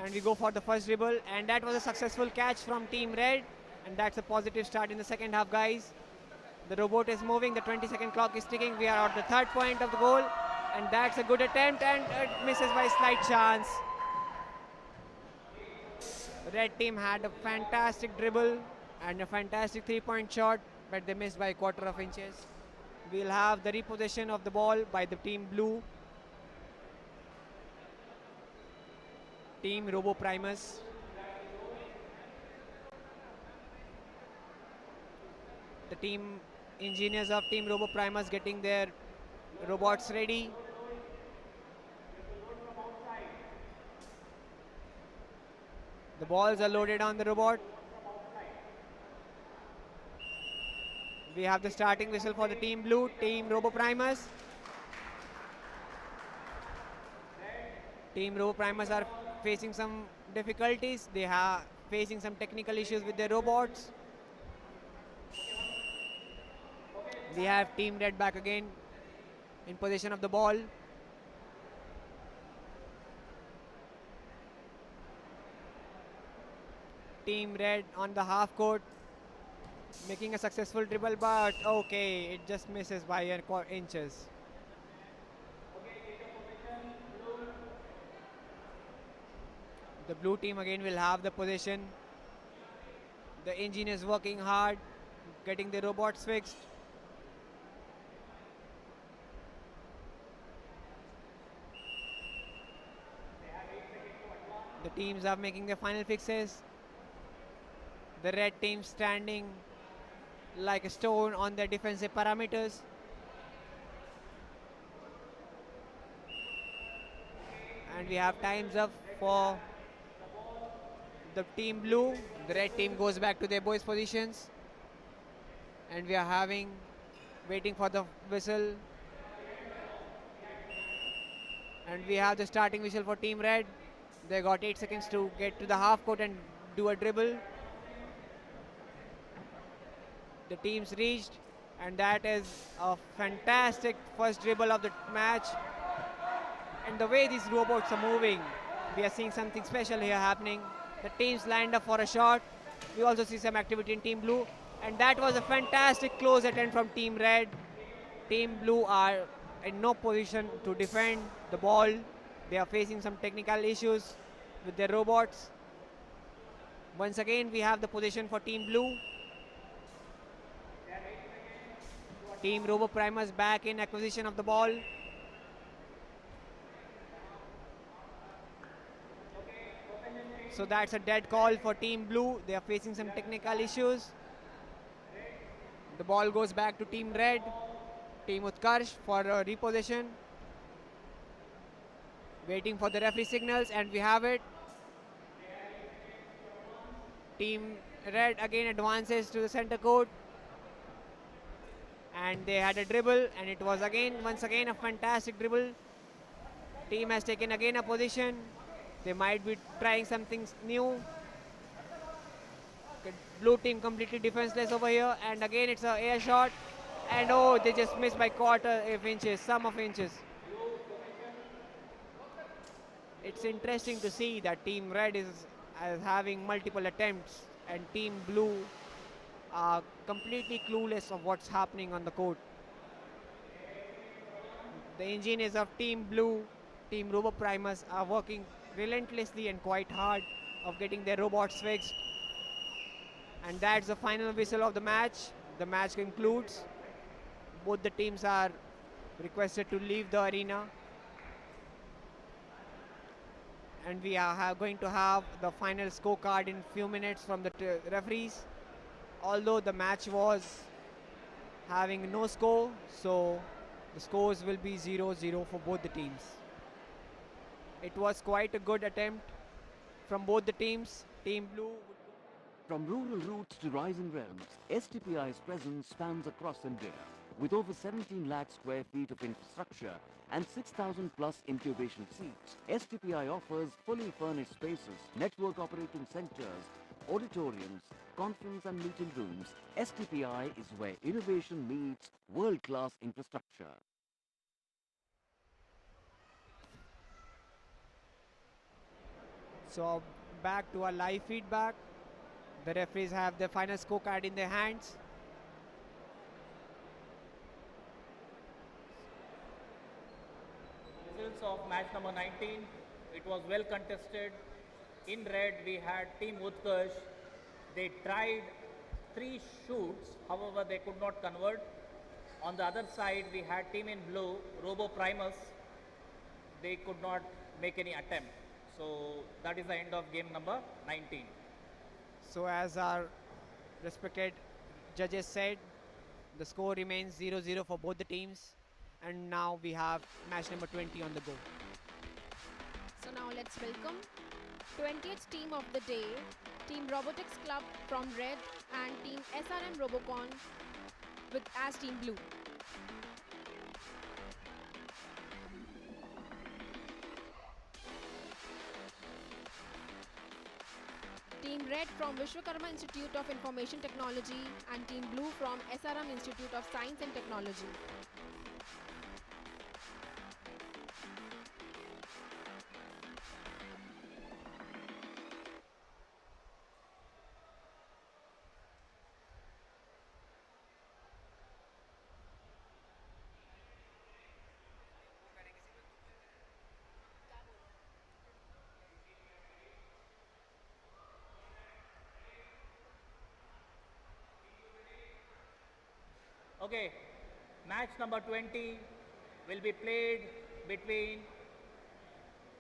And we go for the first dribble. And that was a successful catch from team red. And that's a positive start in the second half, guys. The robot is moving. The 20-second clock is ticking. We are at the third point of the goal. And that's a good attempt. And it misses by a slight chance. The red team had a fantastic dribble and a fantastic three-point shot, but they missed by a quarter of inches. We'll have the repossession of the ball by the team blue. Team Roboprimus. The team engineers of team Roboprimus getting their robots ready. The balls are loaded on the robot. We have the starting whistle for the team blue, team Roboprimus. Team Roboprimus are facing some difficulties. They are facing some technical issues with their robots. We have team red back again in possession of the ball. Team red on the half court, making a successful dribble, but okay, it just misses by inches. The blue team again will have the possession. The engine is working hard, getting the robots fixed. The teams are making their final fixes. The red team standing like a stone on their defensive parameters. And we have times up for the team blue. The red team goes back to their boys positions. And we are waiting for the whistle. And we have the starting whistle for team red. They got 8 seconds to get to the half court and do a dribble. the teams reached, and that is a fantastic first dribble of the match. And the way these robots are moving, we are seeing something special here happening. The teams lined up for a shot. We also see some activity in Team Blue, and that was a fantastic close attempt from Team Red. Team Blue are in no position to defend the ball. They are facing some technical issues with their robots. Once again, we have the position for Team Blue. Team Roboprimus back in acquisition of the ball. So that's a dead call for Team Blue. They are facing some technical issues. The ball goes back to Team Red. Team Utkarsh for repossession. Waiting for the referee signals, and we have it. Team Red again advances to the center court. And they had a dribble, and it was once again a fantastic dribble. Team has taken again a position. They might be trying something new. Blue team completely defenseless over here, and again it's an air shot. And oh, they just missed by quarter of inches, some of inches. It's interesting to see that Team Red is having multiple attempts, and Team Blue are completely clueless of what's happening on the court. The engineers of Team Blue, Team Roboprimus, are working relentlessly and quite hard of getting their robots fixed. And that's the final whistle of the match. The match concludes. Both the teams are requested to leave the arena. And we are going to have the final scorecard in few minutes from the referees. Although the match was having no score, so the scores will be 0-0 for both the teams. It was quite a good attempt from both the teams. Team Blue. From rural roots to rising realms, STPI's presence spans across India. With over 17 lakh square feet of infrastructure and 6,000 plus incubation seats, STPI offers fully furnished spaces, network operating centers, auditoriums, conference and meeting rooms. STPI is where innovation meets world-class infrastructure. So back to our live feedback. The referees have the final scorecard in their hands. Results of match number 19. It was well contested. In red, we had Team Utkarsh. They tried 3 shoots, however, they could not convert. On the other side, we had Team in blue, Roboprimus. They could not make any attempt. So that is the end of game number 19. So as our respected judges said, the score remains 0-0 for both the teams. And now we have match number 20 on the go. So now let's welcome 20th team of the day, Team Robotics Club from red and Team SRM Robocon as Team Blue. Team Red from Vishwakarma Institute of Information Technology and Team Blue from SRM Institute of Science and Technology. Okay, match number 20 will be played between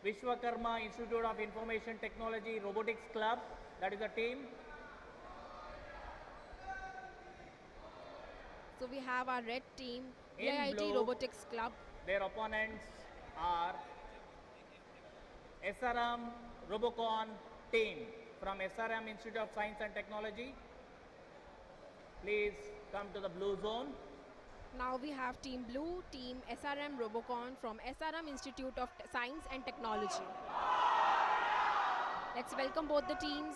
Vishwakarma Institute of Information Technology Robotics Club, that is a team. So we have our red team, In IIT blue, Robotics Club. Their opponents are SRM Robocon team from SRM Institute of Science and Technology. Please come to the blue zone. Now we have Team Blue, Team SRM Robocon from SRM Institute of Science and Technology. Let's welcome both the teams.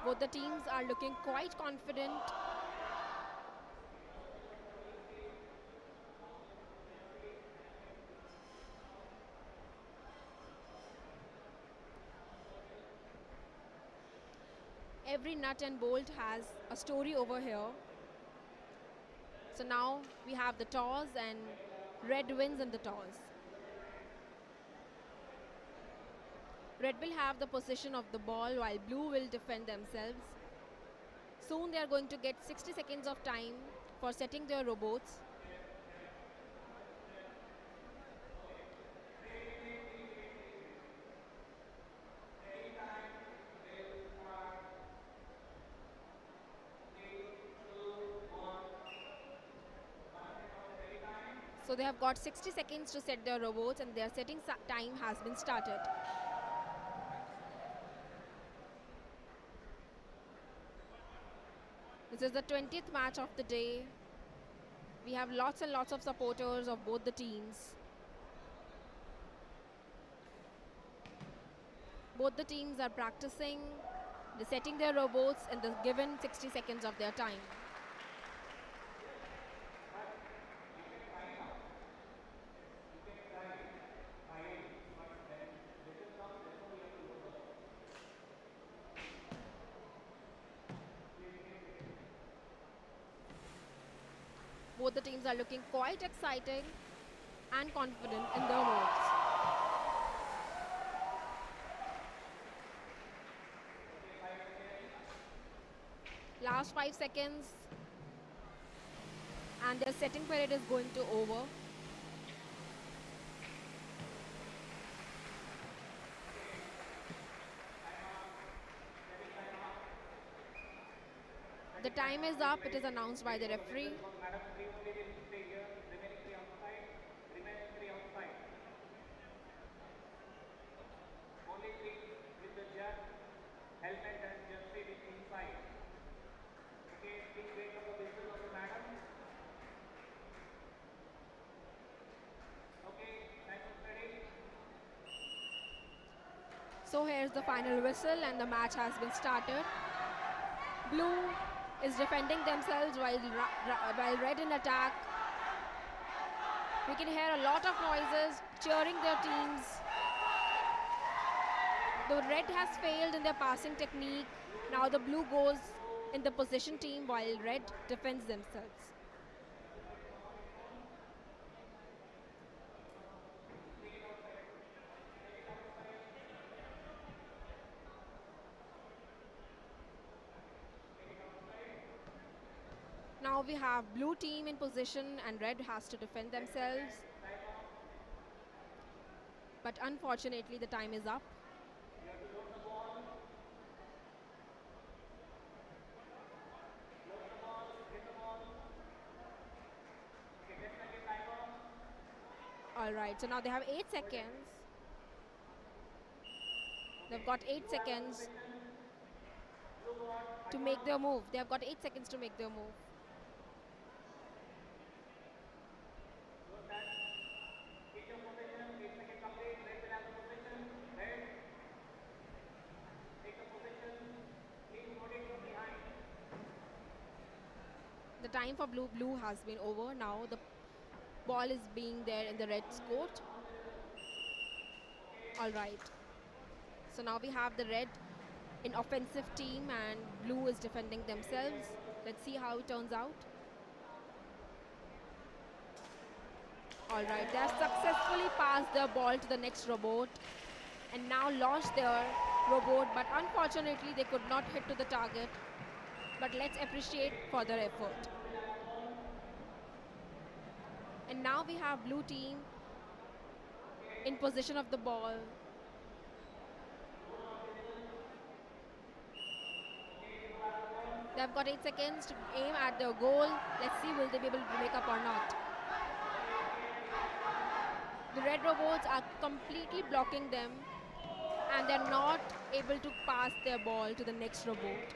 Both the teams are looking quite confident. Every nut and bolt has a story over here. So now we have the toss and red wins in the toss. Red will have the possession of the ball while blue will defend themselves. Soon they are going to get 60 seconds of time for setting their robots. So they have got 60 seconds to set their robots and their setting time has been started. This is the 20th match of the day. We have lots and lots of supporters of both the teams. Both the teams are practicing, they're setting their robots in the given 60 seconds of their time. Both the teams are looking quite excited and confident in their moves. Last 5 seconds and their setting period is going to over. The time is up, it is announced by the referee. So here's the final whistle and the match has been started. Blue is defending themselves while red in attack. We can hear a lot of noises cheering their teams. The red has failed in their passing technique. Now the blue goes in the position team while red defends themselves. Now we have blue team in position and red has to defend themselves. But unfortunately the time is up. Alright, so now they have 8 seconds. They've got 8 seconds to make their move. They have got 8 seconds to make their move. The time for blue has been over. Now the ball is being there in the red's court. All right. So now we have the red in offensive team and blue is defending themselves. Let's see how it turns out. All right, they have successfully passed their ball to the next robot and now launched their robot, but unfortunately they could not hit to the target. But let's appreciate for their effort. And now we have blue team in possession of the ball. They've got 8 seconds to aim at their goal. Let's see will they be able to make up or not. The red robots are completely blocking them and they're not able to pass their ball to the next robot.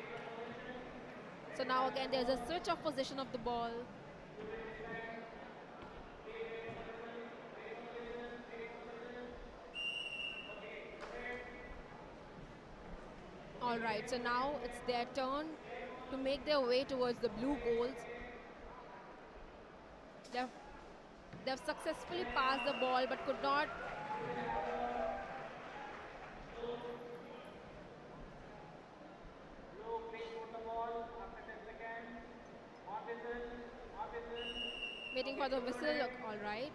So now again there's a switch of position of the ball. All right, so now it's their turn to make their way towards the blue goals. They've successfully passed the ball but could not waiting for the whistle. All right.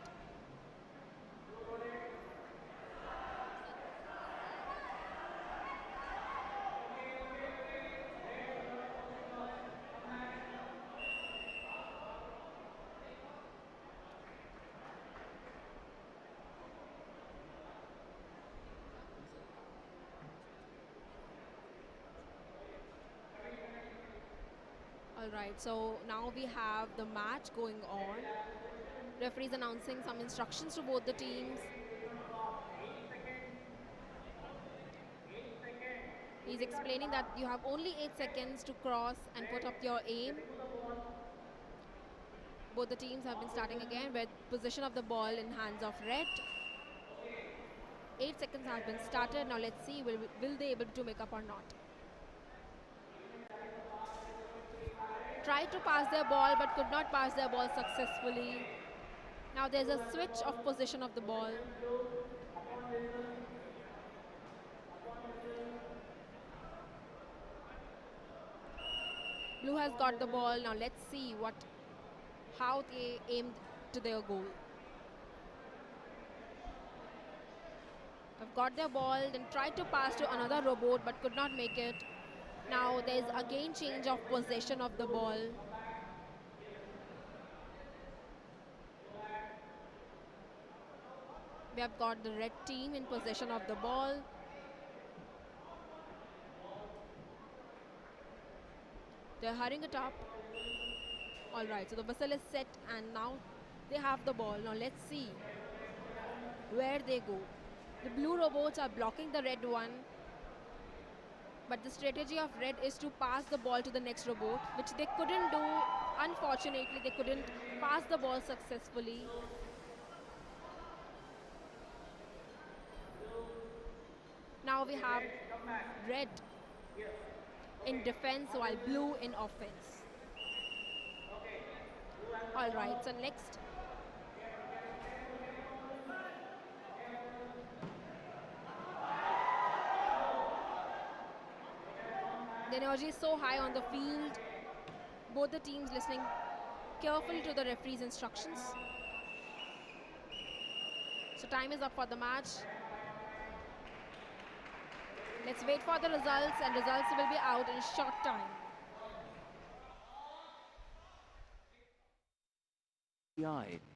All right, so now we have the match going on. Referees announcing some instructions to both the teams. He's explaining that you have only 8 seconds to cross and put up your aim. Both the teams have been starting again with position of the ball in hands of red. 8 seconds have been started. Now let's see, will they able to make up or not? Tried to pass their ball but could not pass their ball successfully. Now there's a switch of position of the ball. Blue has got the ball. Now let's see how they aimed to their goal. They've got their ball, then tried to pass to another robot but could not make it. Now there's again change of possession of the ball. We have got the red team in possession of the ball. They're hurrying it up. All right, so the whistle is set and now they have the ball. Now let's see where they go. The blue robots are blocking the red one. But the strategy of red is to pass the ball to the next robot, which they couldn't do. Unfortunately, they couldn't pass the ball successfully. Now we have red in defense while blue in offense. All right, so next. The energy is so high on the field. Both the teams listening carefully to the referee's instructions. So time is up for the match. Let's wait for the results, and results will be out in a short time.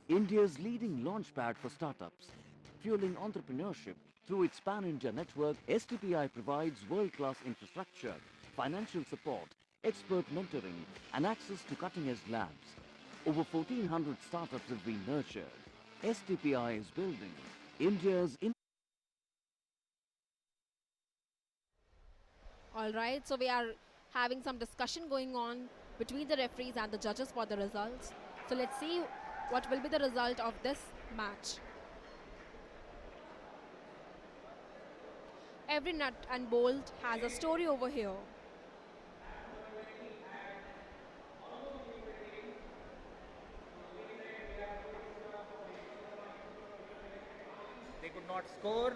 India's leading launchpad for startups. Fueling entrepreneurship through its pan-India network, STPI provides world-class infrastructure, financial support, expert mentoring, and access to cutting-edge labs. Over 1,400 startups have been nurtured. STPI is building India's... All right, so we are having some discussion going on between the referees and the judges for the results. So let's see what will be the result of this match. Every nut and bolt has a story over here. They could not score.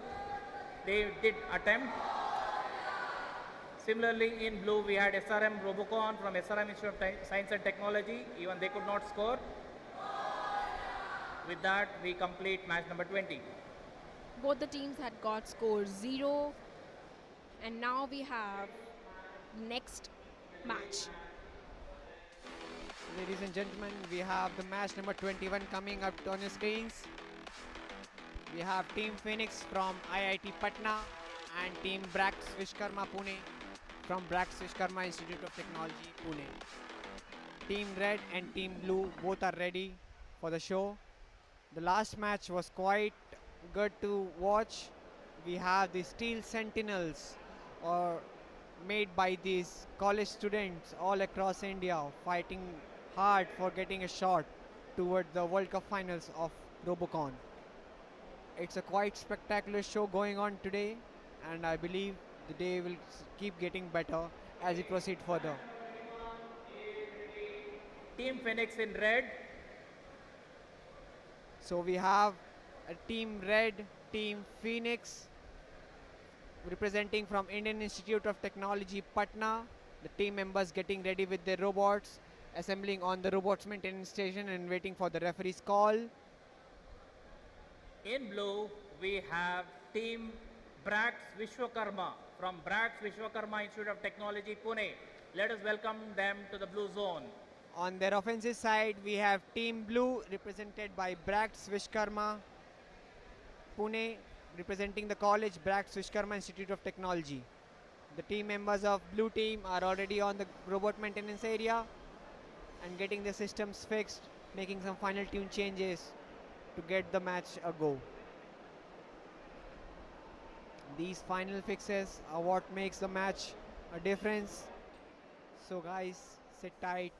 They did attempt. Similarly, in blue, we had SRM Robocon from SRM Institute of Science and Technology. Even they could not score. With that, we complete match number 20. Both the teams had got score 0. And now we have next match. Ladies and gentlemen, we have the match number 21 coming up on your screens. We have Team Phoenix from IIT Patna and Team Brax Vishkarma Pune from Brax Vishkarma Institute of Technology, Pune. Team Red and Team Blue both are ready for the show. The last match was quite good to watch. We have the Steel Sentinels made by these college students all across India fighting hard for getting a shot toward the World Cup finals of Robocon. It's a quite spectacular show going on today, and I believe the day will keep getting better as we proceed further. Team Phoenix in red. So we have a team red, team Phoenix, representing from Indian Institute of Technology, Patna. The team members getting ready with their robots, assembling on the robots maintenance station and waiting for the referee's call. In blue, we have Team Bracks Vishwakarma from Bracks Vishwakarma Institute of Technology, Pune. Let us welcome them to the blue zone. On their offensive side, we have Team Blue represented by Bracks Vishwakarma, Pune, representing the college Bracks Vishwakarma Institute of Technology. The team members of blue team are already on the robot maintenance area and getting the systems fixed, making some final tune changes to get the match a go. These final fixes are what makes the match a difference. So guys, sit tight.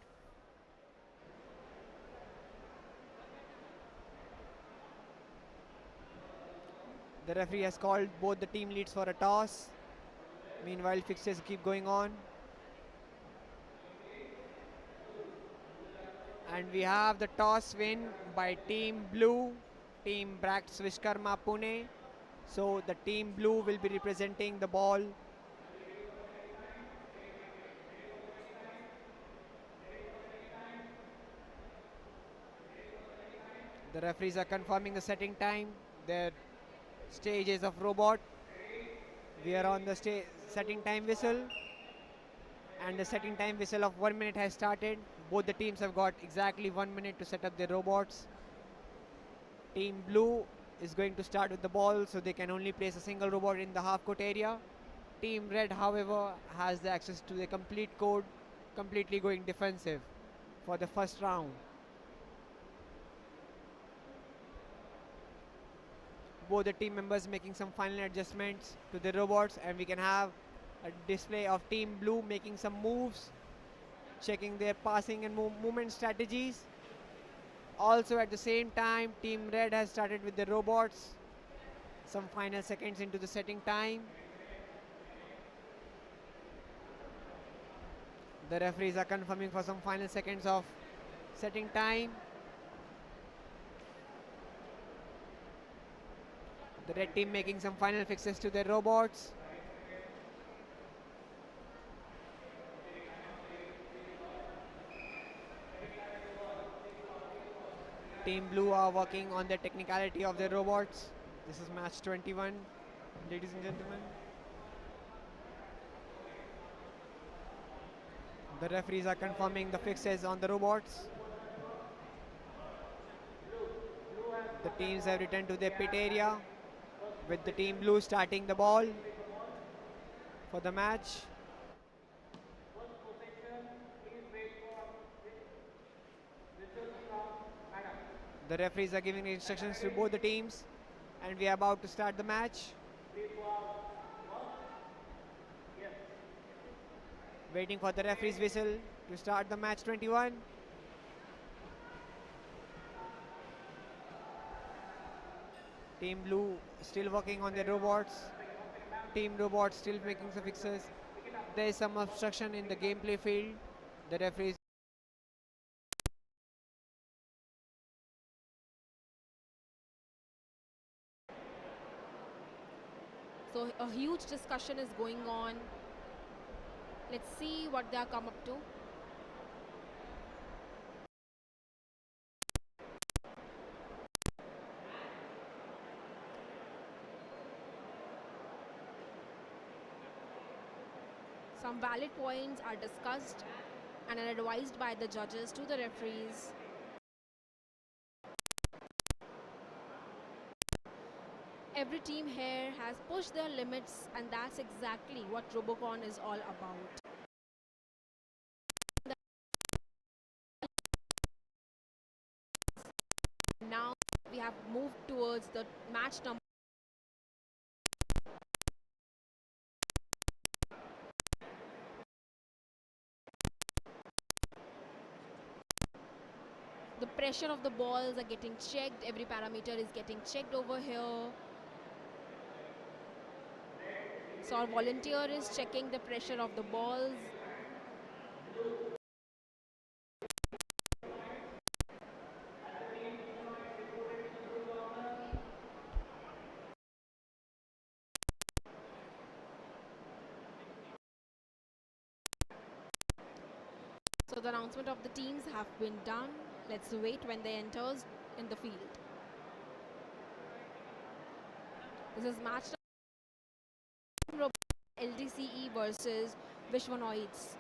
The referee has called both the team leads for a toss. Meanwhile, fixes keep going on. And we have the toss win by Team Blue, Team Bracks Vishwakarma Pune. So the Team Blue will be representing the ball. The referees are confirming the setting time, their stages of robot. We are on the setting time whistle, and the setting time whistle of 1 minute has started. Both the teams have got exactly 1 minute to set up their robots. Team Blue is going to start with the ball, so they can only place a single robot in the half court area. Team Red, however, has the access to the complete court, completely going defensive for the first round. Both the team members making some final adjustments to the robots, and we can have a display of Team Blue making some moves, checking their passing and movement strategies. Also at the same time, Team Red has started with the robots. Some final seconds into the setting time. The referees are confirming for some final seconds of setting time. The red team making some final fixes to their robots. Team Blue are working on the technicality of their robots. This is match 21, ladies and gentlemen. The referees are confirming the fixes on the robots. The teams have returned to their pit area, with the Team Blue starting the ball for the match. The referees are giving instructions to both the teams, and we are about to start the match. Waiting for the referee's whistle to start the match 21. Team Blue still working on their robots. Team Robots still making some fixes. There is some obstruction in the gameplay field. The referees So a huge discussion is going on. Let's see what they are come up to. Some valid points are discussed and are advised by the judges to the referees. Every team here has pushed their limits, and that's exactly what Robocon is all about. Now we have moved towards the match number. The pressure of the balls are getting checked. Every parameter is getting checked over here. So our volunteer is checking the pressure of the balls. So the announcement of the teams have been done. Let's wait when they enters in the field. This is match LDCE versus Vishwanoids.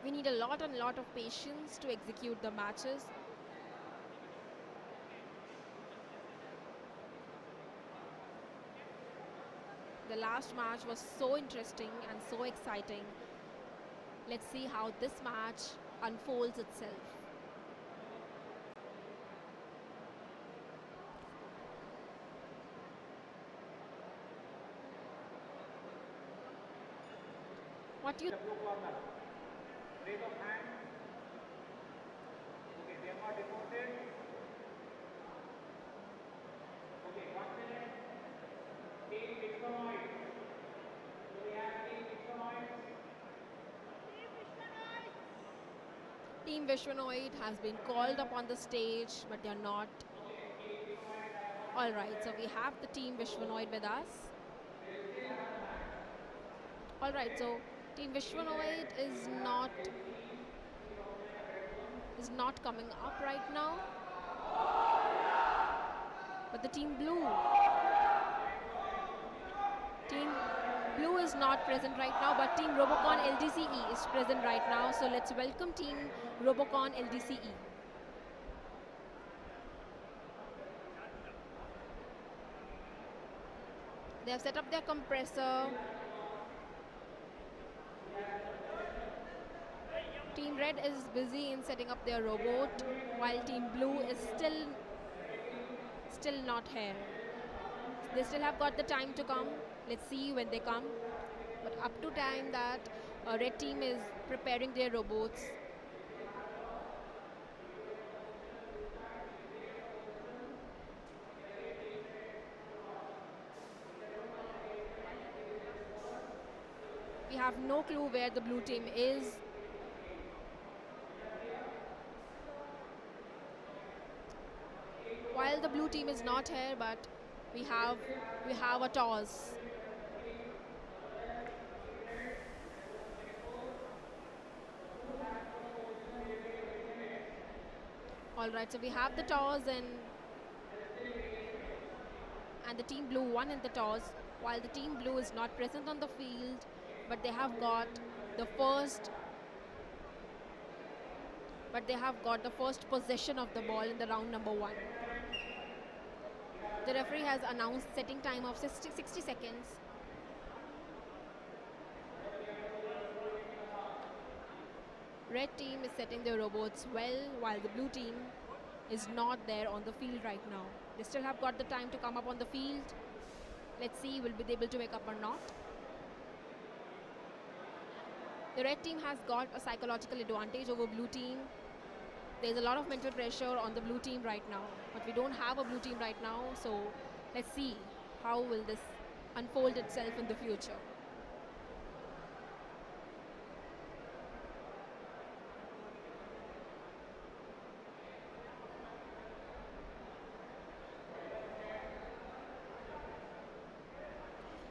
We need a lot and lot of patience to execute the matches. The last match was so interesting and so exciting. Let's see how this match unfolds itself. What do you Raise of hand. Okay, they are not deported. Okay, 1 minute. Team Vishwanoid. So we have Team Vishwanoid. Team Vishwanoid has been called up on the stage, but they are not. Alright, so we have the Team Vishwanoid with us. Alright, so Team Vishwanoid is not coming up right now. But the Team Blue is not present right now, but Team Robocon LDCE is present right now. So let's welcome Team Robocon LDCE. They have set up their compressor. Team Red is busy in setting up their robot, while Team Blue is still not here. They still have got the time to come. Let's see when they come. But up to time that Red Team is preparing their robots. We have no clue where the Blue Team is. While the Blue Team is not here, but we have a toss. Alright, so we have the toss and the Team Blue won in the toss, while the Team Blue is not present on the field, but they have got the first possession of the ball in the round number 1. The referee has announced setting time of 60 seconds. Red Team is setting their robots well, while the Blue Team is not there on the field right now. They still have got the time to come up on the field. Let's see, will be able to make up or not. The Red Team has got a psychological advantage over Blue Team. There's a lot of mental pressure on the Blue Team right now, but we don't have a Blue Team right now, so let's see how will this unfold itself in the future.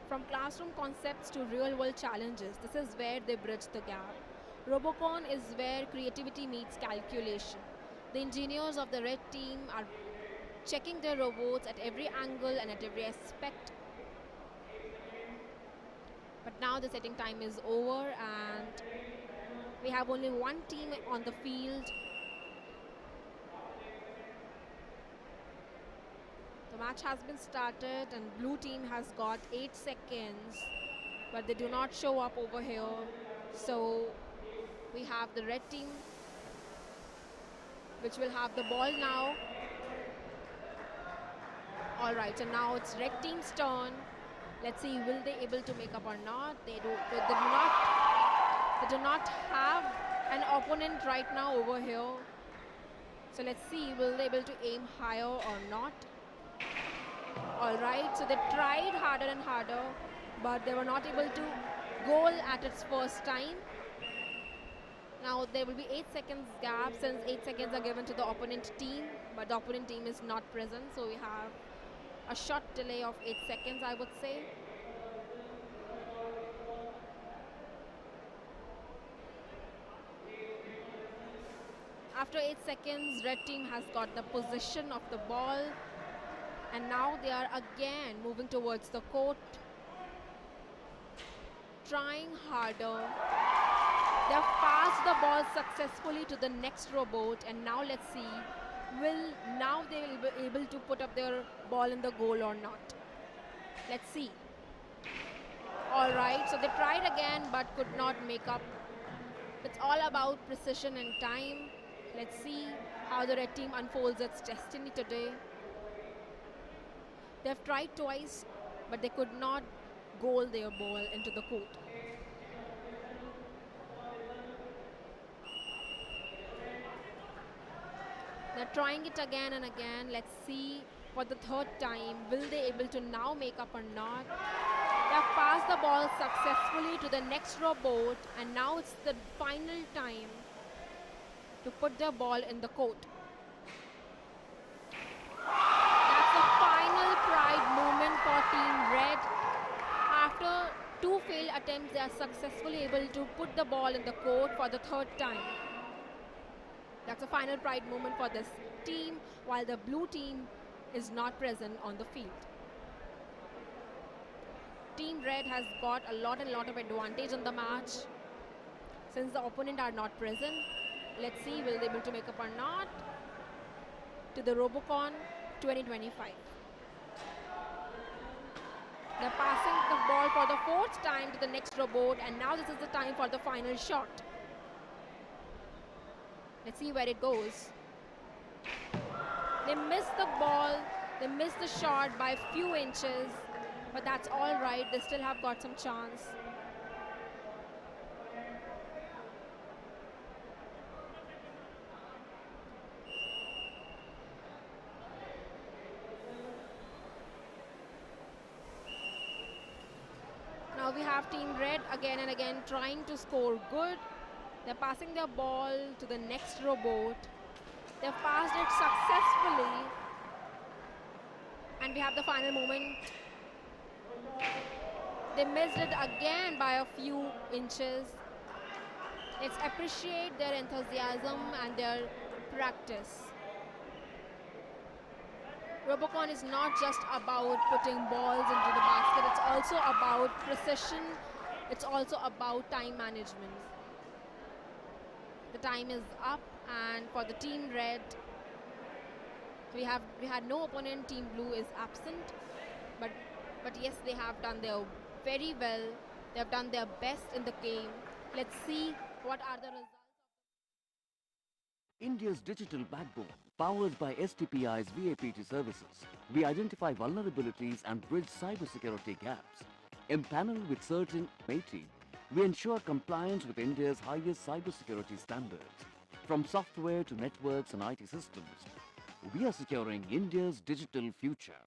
From classroom concepts to real-world challenges, this is where they bridge the gap. Robocon is where creativity meets calculation. The engineers of the Red Team are checking their robots at every angle and at every aspect. But now the setting time is over and we have only one team on the field. The match has been started and Blue Team has got 8 seconds, but they do not show up over here. So we have the Red Team, which will have the ball now. Alright, so now it's Red Team's turn. Let's see, will they able to make up or not? They do not have an opponent right now over here. So let's see, will they able to aim higher or not? All right, so they tried harder and harder, but they were not able to goal at its first time. Now there will be 8 seconds gap since 8 seconds are given to the opponent team, but the opponent team is not present, so we have a short delay of 8 seconds, I would say. After 8 seconds, red team has got the position of the ball, and now they are again moving towards the court, trying harder. They have passed the ball successfully to the next robot, and now let's see, now they will be able to put up their ball in the goal or not. Let's see. All right, so they tried again but could not make up. It's all about precision and time. Let's see how the red team unfolds its destiny today. They have tried twice, but they could not goal their ball into the court. They're trying it again and again. Let's see for the third time, will they able to now make up or not? They have passed the ball successfully to the next robot, and now it's the final time to put their ball in the court. That's the final pride moment for Team Red. After 2 failed attempts, they are successfully able to put the ball in the court for the third time. That's a final pride moment for this team, while the blue team is not present on the field. Team Red has got a lot of advantage in the match since the opponent are not present. Let's see, will they able to make up or not to the Robocon 2025. They're passing the ball for the 4th time to the next robot, and now this is the time for the final shot. Let's see where it goes. They missed the ball, they missed the shot by a few inches, but that's all right, they still have got some chance. Now we have Team Red again and again trying to score good. They're passing their ball to the next robot. They've passed it successfully. And we have the final moment. They missed it again by a few inches. Let's appreciate their enthusiasm and their practice. Robocon is not just about putting balls into the basket, it's also about precision, it's also about time management. The time is up, and for the Team Red, we had no opponent. Team Blue is absent, but yes, they have done their very well. They have done their best in the game. Let's see what are the results. India's digital backbone, powered by STPI's VAPT services. We identify vulnerabilities and bridge cybersecurity gaps. Empaneled with certain MATI, we ensure compliance with India's highest cybersecurity standards. From software to networks and IT systems, we are securing India's digital future.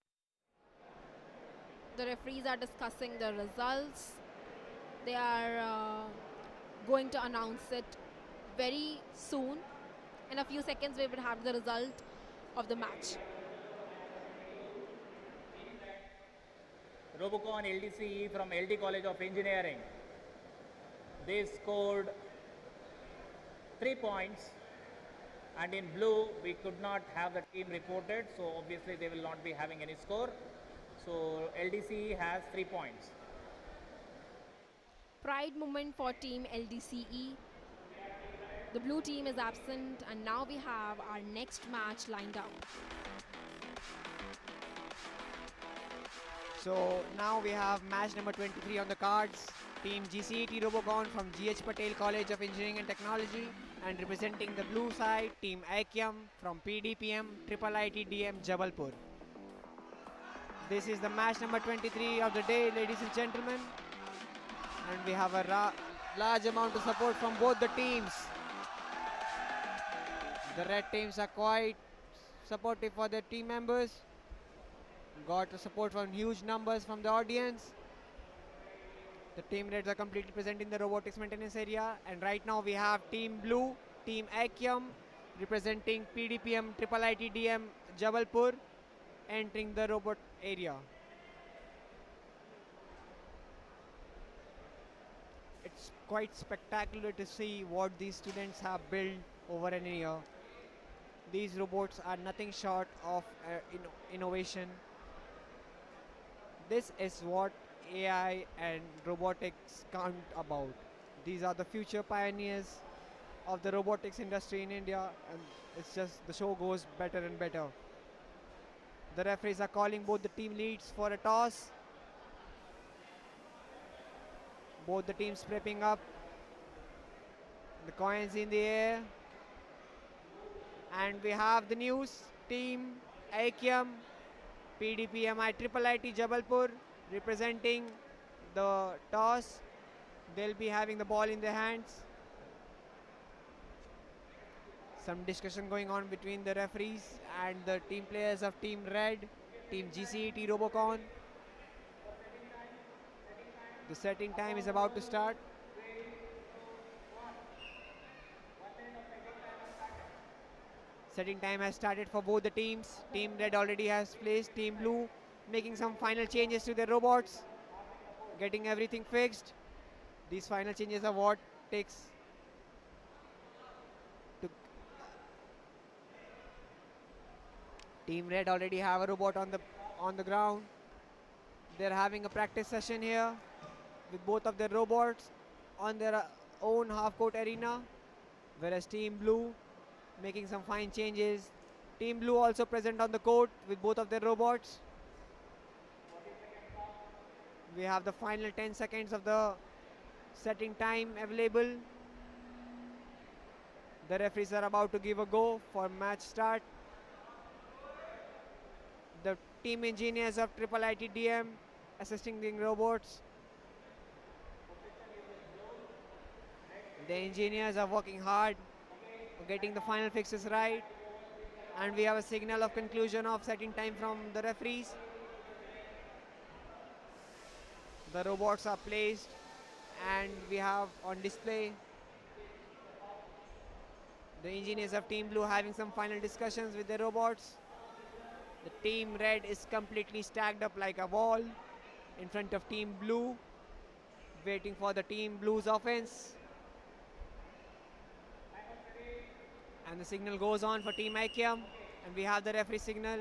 The referees are discussing the results. They are going to announce it very soon. In a few seconds, we will have the result of the match. Robocon LDCE from LD College of Engineering. They scored 3 points, and in blue we could not have the team reported, so obviously they will not be having any score. So LDCE has 3 points. Pride moment for Team LDCE. The blue team is absent, and now we have our next match lined up. So now we have match number 23 on the cards. Team GCET Robocon from GH Patel College of Engineering and Technology, and representing the blue side, Team Aikyam from PDPM IIT DM Jabalpur. This is the match number 23 of the day, ladies and gentlemen. And we have a large amount of support from both the teams. The red teams are quite supportive for their team members. Got support from huge numbers from the audience. The team reds are completely present in the robotics maintenance area. And right now we have Team Blue, Team Akyam, representing PDPM IIT Jabalpur, entering the robot area. It's quite spectacular to see what these students have built over an year. These robots are nothing short of innovation. This is what AI and robotics count about. These are the future pioneers of the robotics industry in India, and it's just the show goes better and better. The referees are calling both the team leads for a toss. Both the teams prepping up. The coins in the air. And we have the news. Team Akyam, PDPMI IIT Jabalpur representing the toss. They'll be having the ball in their hands. Some discussion going on between the referees and the team players of Team Red, Team GCET Robocon. The setting time is about to start. Setting time has started for both the teams. Team Red already has placed. Team Blue making some final changes to their robots, getting everything fixed. These final changes are what takes to. Team Red already have a robot on the ground. They're having a practice session here with both of their robots on their own half-court arena, whereas Team Blue making some fine changes. Team Blue also present on the court with both of their robots. We have the final 10 seconds of the setting time available. The referees are about to give a go for match start. The team engineers of IIT DM assisting the robots. The engineers are working hard, getting the final fixes right. And we have a signal of conclusion of setting time from the referees. The robots are placed and we have on display the engineers of Team Blue having some final discussions with their robots. The Team Red is completely stacked up like a wall in front of Team Blue, waiting for the Team Blue's offense. And the signal goes on for Team Akyam, and we have the referee signal.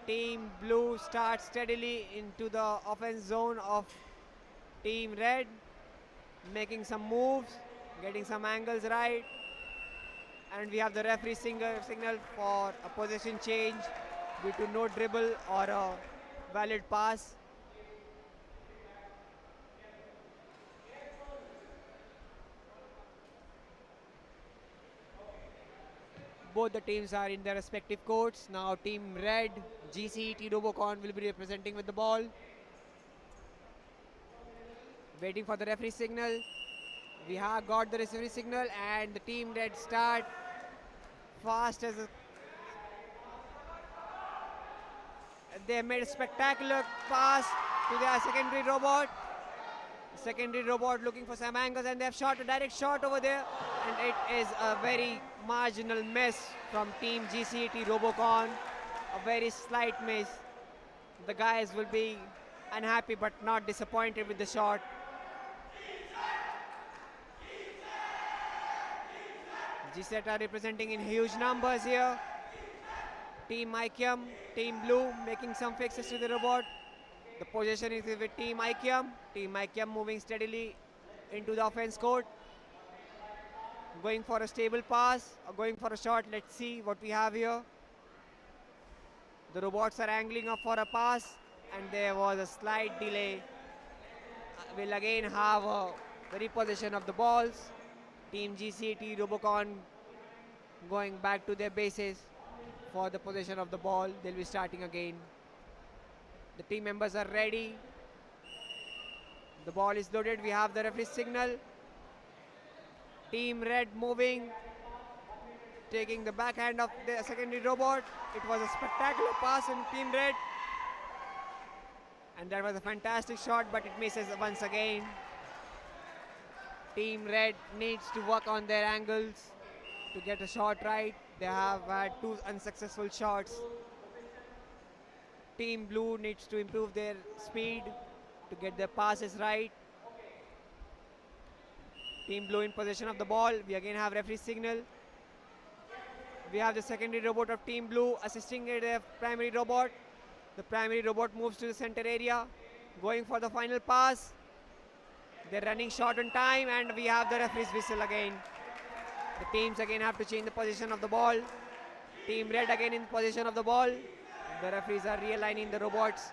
Team Blue starts steadily into the offense zone of Team Red, making some moves, getting some angles right. And we have the referee signal for a position change due to no dribble or a valid pass. Both the teams are in their respective courts. Now Team Red, GCET Robocon will be representing with the ball. Waiting for the referee signal. We have got the referee signal and the Team Red start fast as a... They made a spectacular pass to their secondary robot. Secondary robot looking for some angles and they have shot a direct shot over there. And it is a very marginal miss from Team GCET Robocon. A very slight miss. The guys will be unhappy but not disappointed with the shot. GCET are representing in huge numbers here. Team Akyam, Team Blue making some fixes to the robot. The possession is with Team Akyam. Team Akyam moving steadily into the offense court. Going for a stable pass or going for a shot. Let's see what we have here. The robots are angling up for a pass and there was a slight delay. We'll again have a repossession of the balls. Team GCET Robocon going back to their bases for the possession of the ball. They'll be starting again. The team members are ready. The ball is loaded. We have the referee signal. Team red moving, taking the backhand of the secondary robot. It was a spectacular pass in team red. And that was a fantastic shot, but it misses once again. Team red needs to work on their angles to get a shot right. They have had 2 unsuccessful shots. Team blue needs to improve their speed to get their passes right. Team blue in possession of the ball. We again have referee signal. We have the secondary robot of team blue assisting their primary robot. The primary robot moves to the center area, going for the final pass. They're running short on time, and we have the referee's whistle again. The teams again have to change the position of the ball. Team red again in position of the ball. The referees are realigning the robots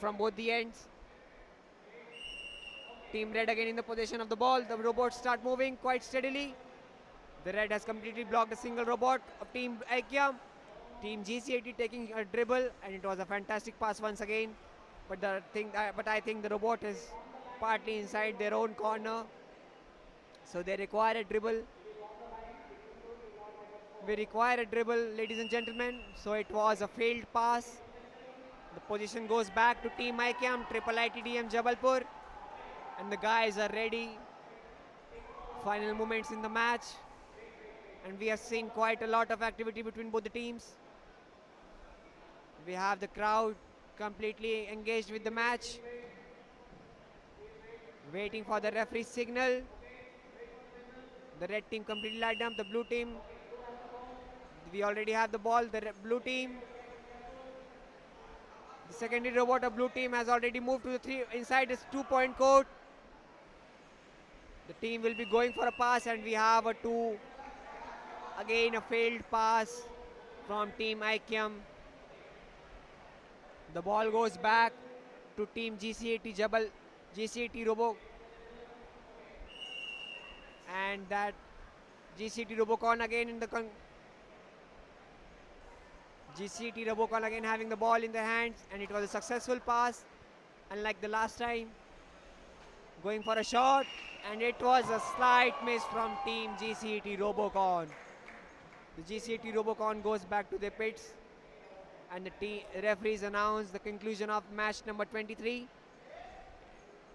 from both the ends. Team red again in the position of the ball. The robots start moving quite steadily. The red has completely blocked a single robot of Team Ayah. Team GCT taking a dribble, and it was a fantastic pass once again. But I think the robot is partly inside their own corner, so they require a dribble. We require a dribble, ladies and gentlemen. So it was a failed pass. The position goes back to Team IIT, Triple ITDM Jabalpur, and the guys are ready. Final moments in the match, and we have seen quite a lot of activity between both the teams. We have the crowd completely engaged with the match, waiting for the referee signal. The red team completely lined up. The blue team, we already have the ball. The blue team, the secondary robot of blue team has already moved to the inside this 2-point court. The team will be going for a pass, and we have again a failed pass from Team IIM. The ball goes back to Team GCT Robo, and that GCT Robocon again in the GCT Robocon again having the ball in their hands, and it was a successful pass, unlike the last time. Going for a shot, and it was a slight miss from Team GCT Robocon. The GCT Robocon goes back to their pits, and the referees announce the conclusion of match number 23.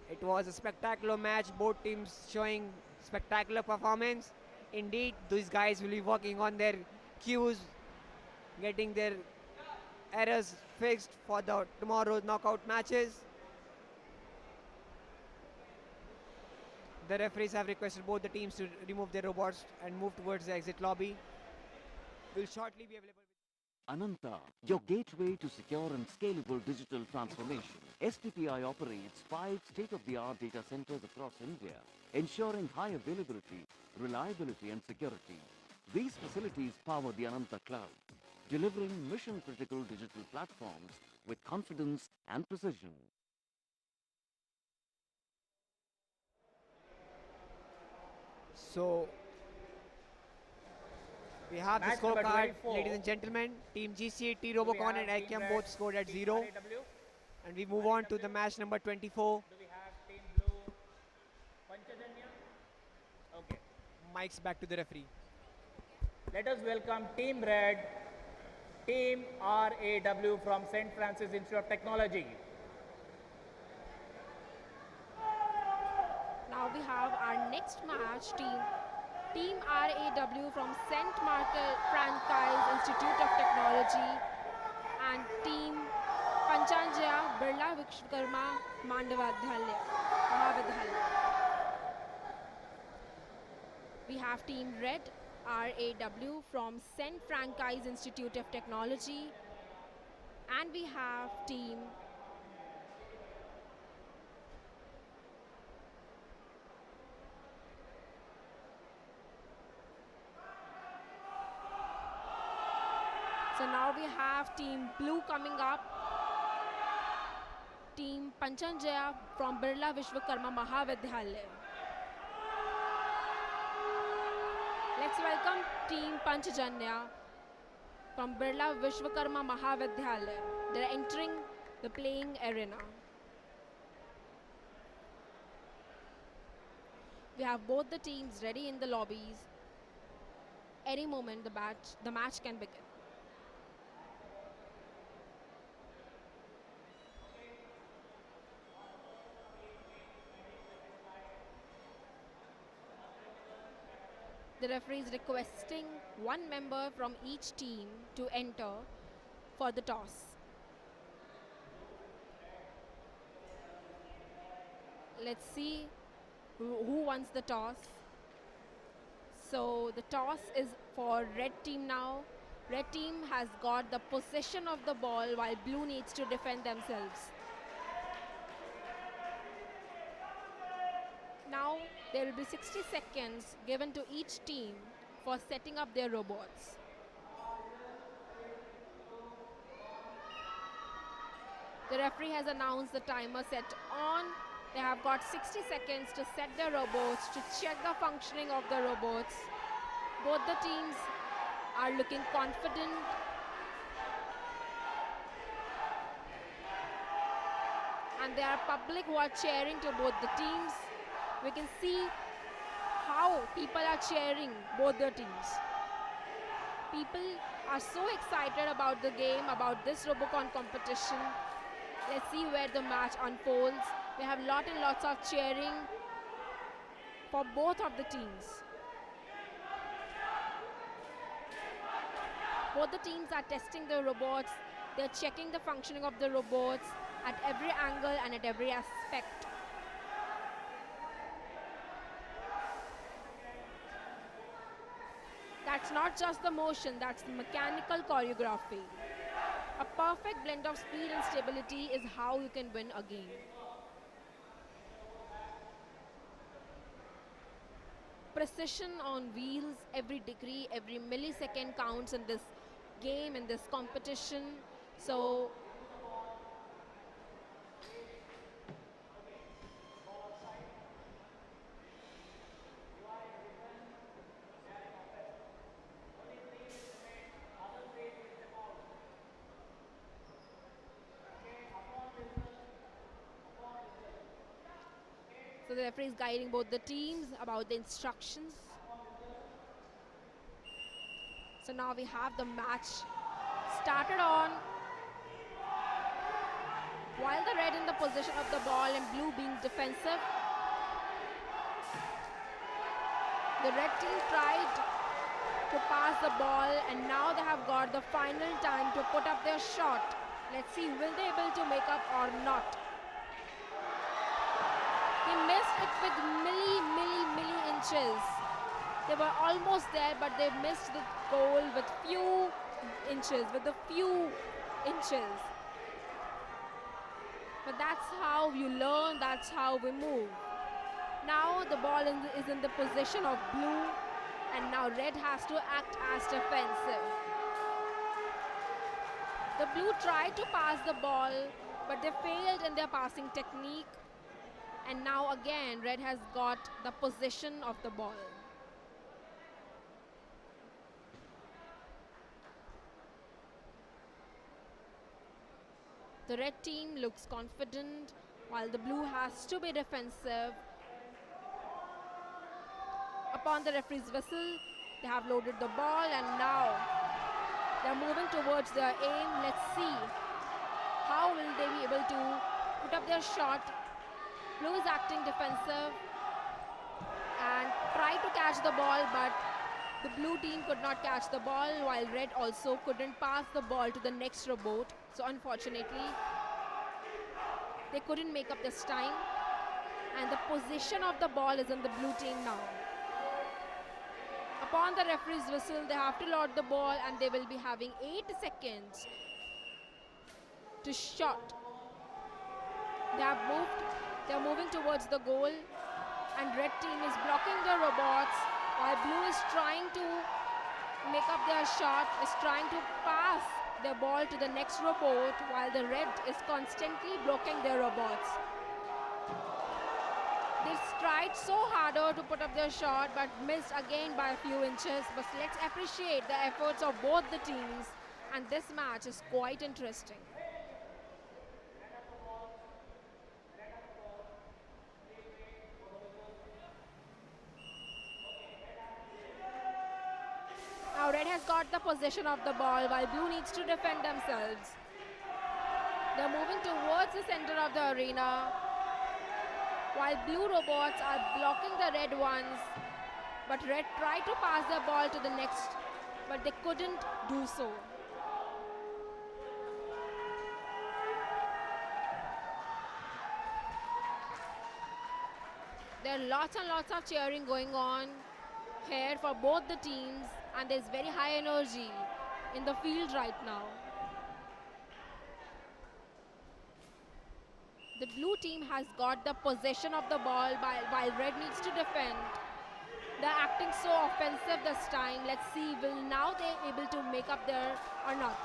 It was a spectacular match, both teams showing spectacular performance. Indeed, these guys will be working on their cues, getting their errors fixed for tomorrow's knockout matches. The referees have requested both the teams to remove their robots and move towards the exit lobby. Will shortly be available. Ananta, your gateway to secure and scalable digital transformation. STPI operates 5 state-of-the-art data centers across India, ensuring high availability, reliability and security. These facilities power the Ananta Cloud, delivering mission-critical digital platforms with confidence and precision. So, we have the scorecard, ladies and gentlemen. Team GCT, Robocon and IIM both scored at 0. And we move on to the match number 24. Do we have Team Blue, Panchajanya? Okay. Mics back to the referee. Let us welcome Team Red, Team RAW from St. Francis Institute of Technology. Now we have our next match, Team RAW from St. Francis Institute of Technology and Team Panchajanya Birla Vishwakarma Mahavidyalaya. We have Team Red, RAW from St. Francis Institute of Technology, and we have Team So now we have Team Blue coming up. Team Panchajanya from Birla Vishwakarma Mahavidyalaya. Let's welcome Team Panchajanya from Birla Vishwakarma Mahavidyalaya. They're entering the playing arena. We have both the teams ready in the lobbies. Any moment the match can begin. The referee is requesting one member from each team to enter for the toss. Let's see who wants the toss. So the toss is for red team now. Red team has got the possession of the ball while blue needs to defend themselves. Now there will be 60 seconds given to each team for setting up their robots. The referee has announced the timer set on. They have got 60 seconds to set their robots, to check the functioning of the robots. Both the teams are looking confident. And there are public who are cheering to both the teams. We can see how people are cheering both the teams. People are so excited about the game, about this Robocon competition. Let's see where the match unfolds. We have lots and lots of cheering for both of the teams. Both the teams are testing the robots. They're checking the functioning of the robots at every angle and at every aspect. That's not just the motion, that's the mechanical choreography. A perfect blend of speed and stability is how you can win a game. Precision on wheels, every degree, every millisecond counts in this game, in this competition. So the referee is guiding both the teams about the instructions. So now we have the match started on. While the red in the position of the ball and blue being defensive. The red team tried to pass the ball and now they have got the final time to put up their shot. Let's see, will they be able to make up or not? He missed it with milli inches. They were almost there, but they missed the goal with few inches. But that's how you learn, that's how we move. Now the ball is in the possession of blue, and now red has to act as defensive. The blue tried to pass the ball, but they failed in their passing technique. And now again, red has got the possession of the ball. The red team looks confident, while the blue has to be defensive. Upon the referee's whistle, they have loaded the ball and now they're moving towards their aim. Let's see how will they be able to put up their shot. Blue is acting defensive and tried to catch the ball, but the blue team could not catch the ball, while red also couldn't pass the ball to the next robot. So unfortunately, they couldn't make up this time. And the position of the ball is in the blue team now. Upon the referee's whistle, they have to load the ball and they will be having 8 seconds to shot. They're moving towards the goal, and red team is blocking the robots while blue is trying to make up their shot, is trying to pass their ball to the next robot while the red is constantly blocking their robots. They tried so harder to put up their shot but missed again by a few inches. But let's appreciate the efforts of both the teams, and this match is quite interesting. got the possession of the ball while blue needs to defend themselves. They're moving towards the center of the arena while blue robots are blocking the red ones. But red tried to pass the ball to the next, but they couldn't do so. There are lots and lots of cheering going on here for both the teams, and there's very high energy in the field right now. The blue team has got the possession of the ball while red needs to defend. They're acting so offensive this time. Let's see, will now they able to make up there or not?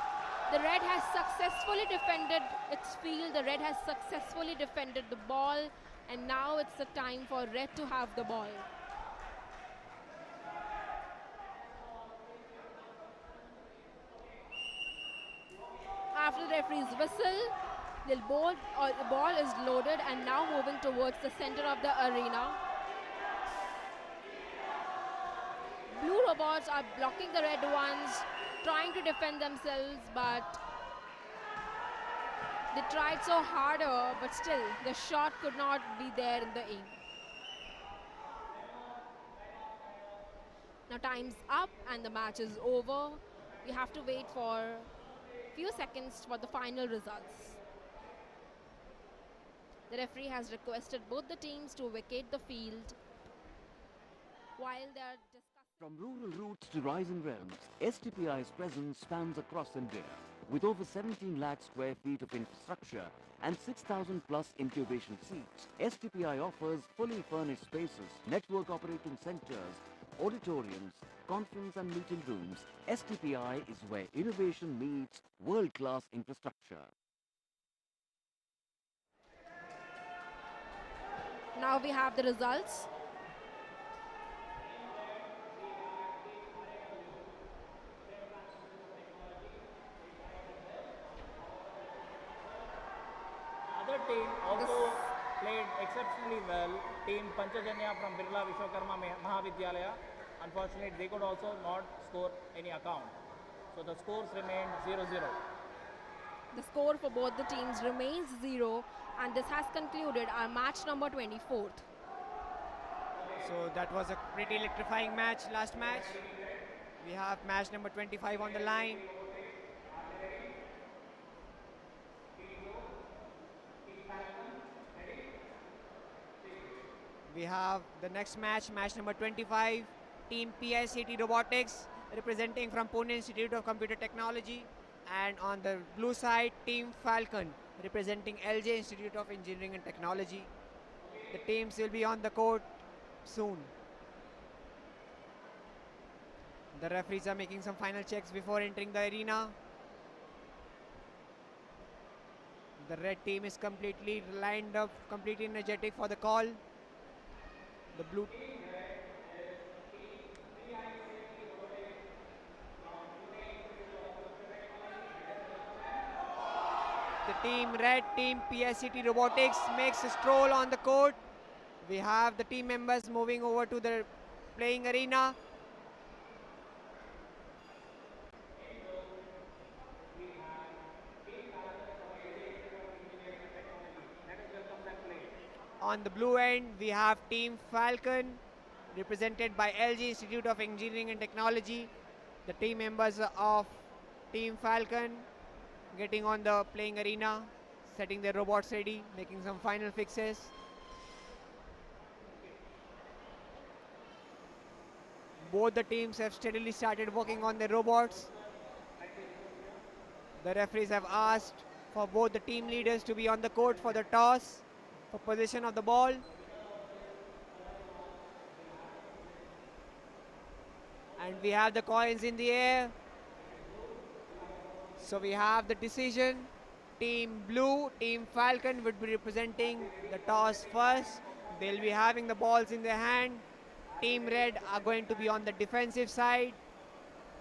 The red has successfully defended its field. The red has successfully defended the ball, and now it's the time for red to have the ball. After the referee's whistle, the ball is loaded and now moving towards the center of the arena. Blue robots are blocking the red ones, trying to defend themselves, but they tried so harder, but still the shot could not be there in the aim. Now time's up and the match is over. We have to wait for a few seconds for the final results. The referee has requested both the teams to vacate the field while they are discussing. From rural roots to rising realms, STPI's presence spans across India. With over 17 lakh square feet of infrastructure and 6,000 plus incubation seats, STPI offers fully furnished spaces, network operating centers, auditoriums, conference and meeting rooms. STPI is where innovation meets world-class infrastructure. Now we have the results. Other team also played exceptionally well. Team Panchajanya from Birla Vishwakarma Mahavidyalaya. Unfortunately, they could also not score any account. So the scores remained 0-0. The score for both the teams remains 0, and this has concluded our match number 24th. So that was a pretty electrifying match, last match. We have match number 25 on the line. We have the next match, match number 25, Team PICT Robotics, representing from Pune Institute of Computer Technology. And on the blue side, Team Falcon, representing LJ Institute of Engineering and Technology. The teams will be on the court soon. The referees are making some final checks before entering the arena. The red team is completely lined up, completely energetic for the call. The blue the team red, Team PICT Robotics, makes a stroll on the court. We have the team members moving over to the playing arena. On the blue end, we have Team Falcon, represented by LG Institute of Engineering and Technology. The team members of Team Falcon getting on the playing arena, setting their robots ready, making some final fixes. Both the teams have steadily started working on their robots. The referees have asked for both the team leaders to be on the court for the toss, for possession of the ball. And we have the coins in the air. So we have the decision. Team Blue, Team Falcon would be representing the toss first. They'll be having the balls in their hand. Team Red are going to be on the defensive side.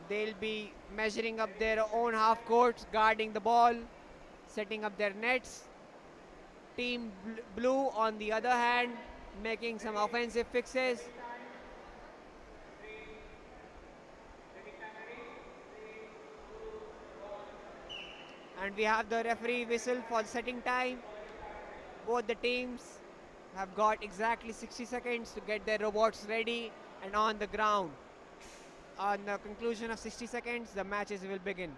They'll be measuring up their own half courts, guarding the ball, setting up their nets. Team Blue, on the other hand, making some offensive fixes. And we have the referee whistle for the setting time. Both the teams have got exactly 60 seconds to get their robots ready and on the ground. On the conclusion of 60 seconds, the matches will begin.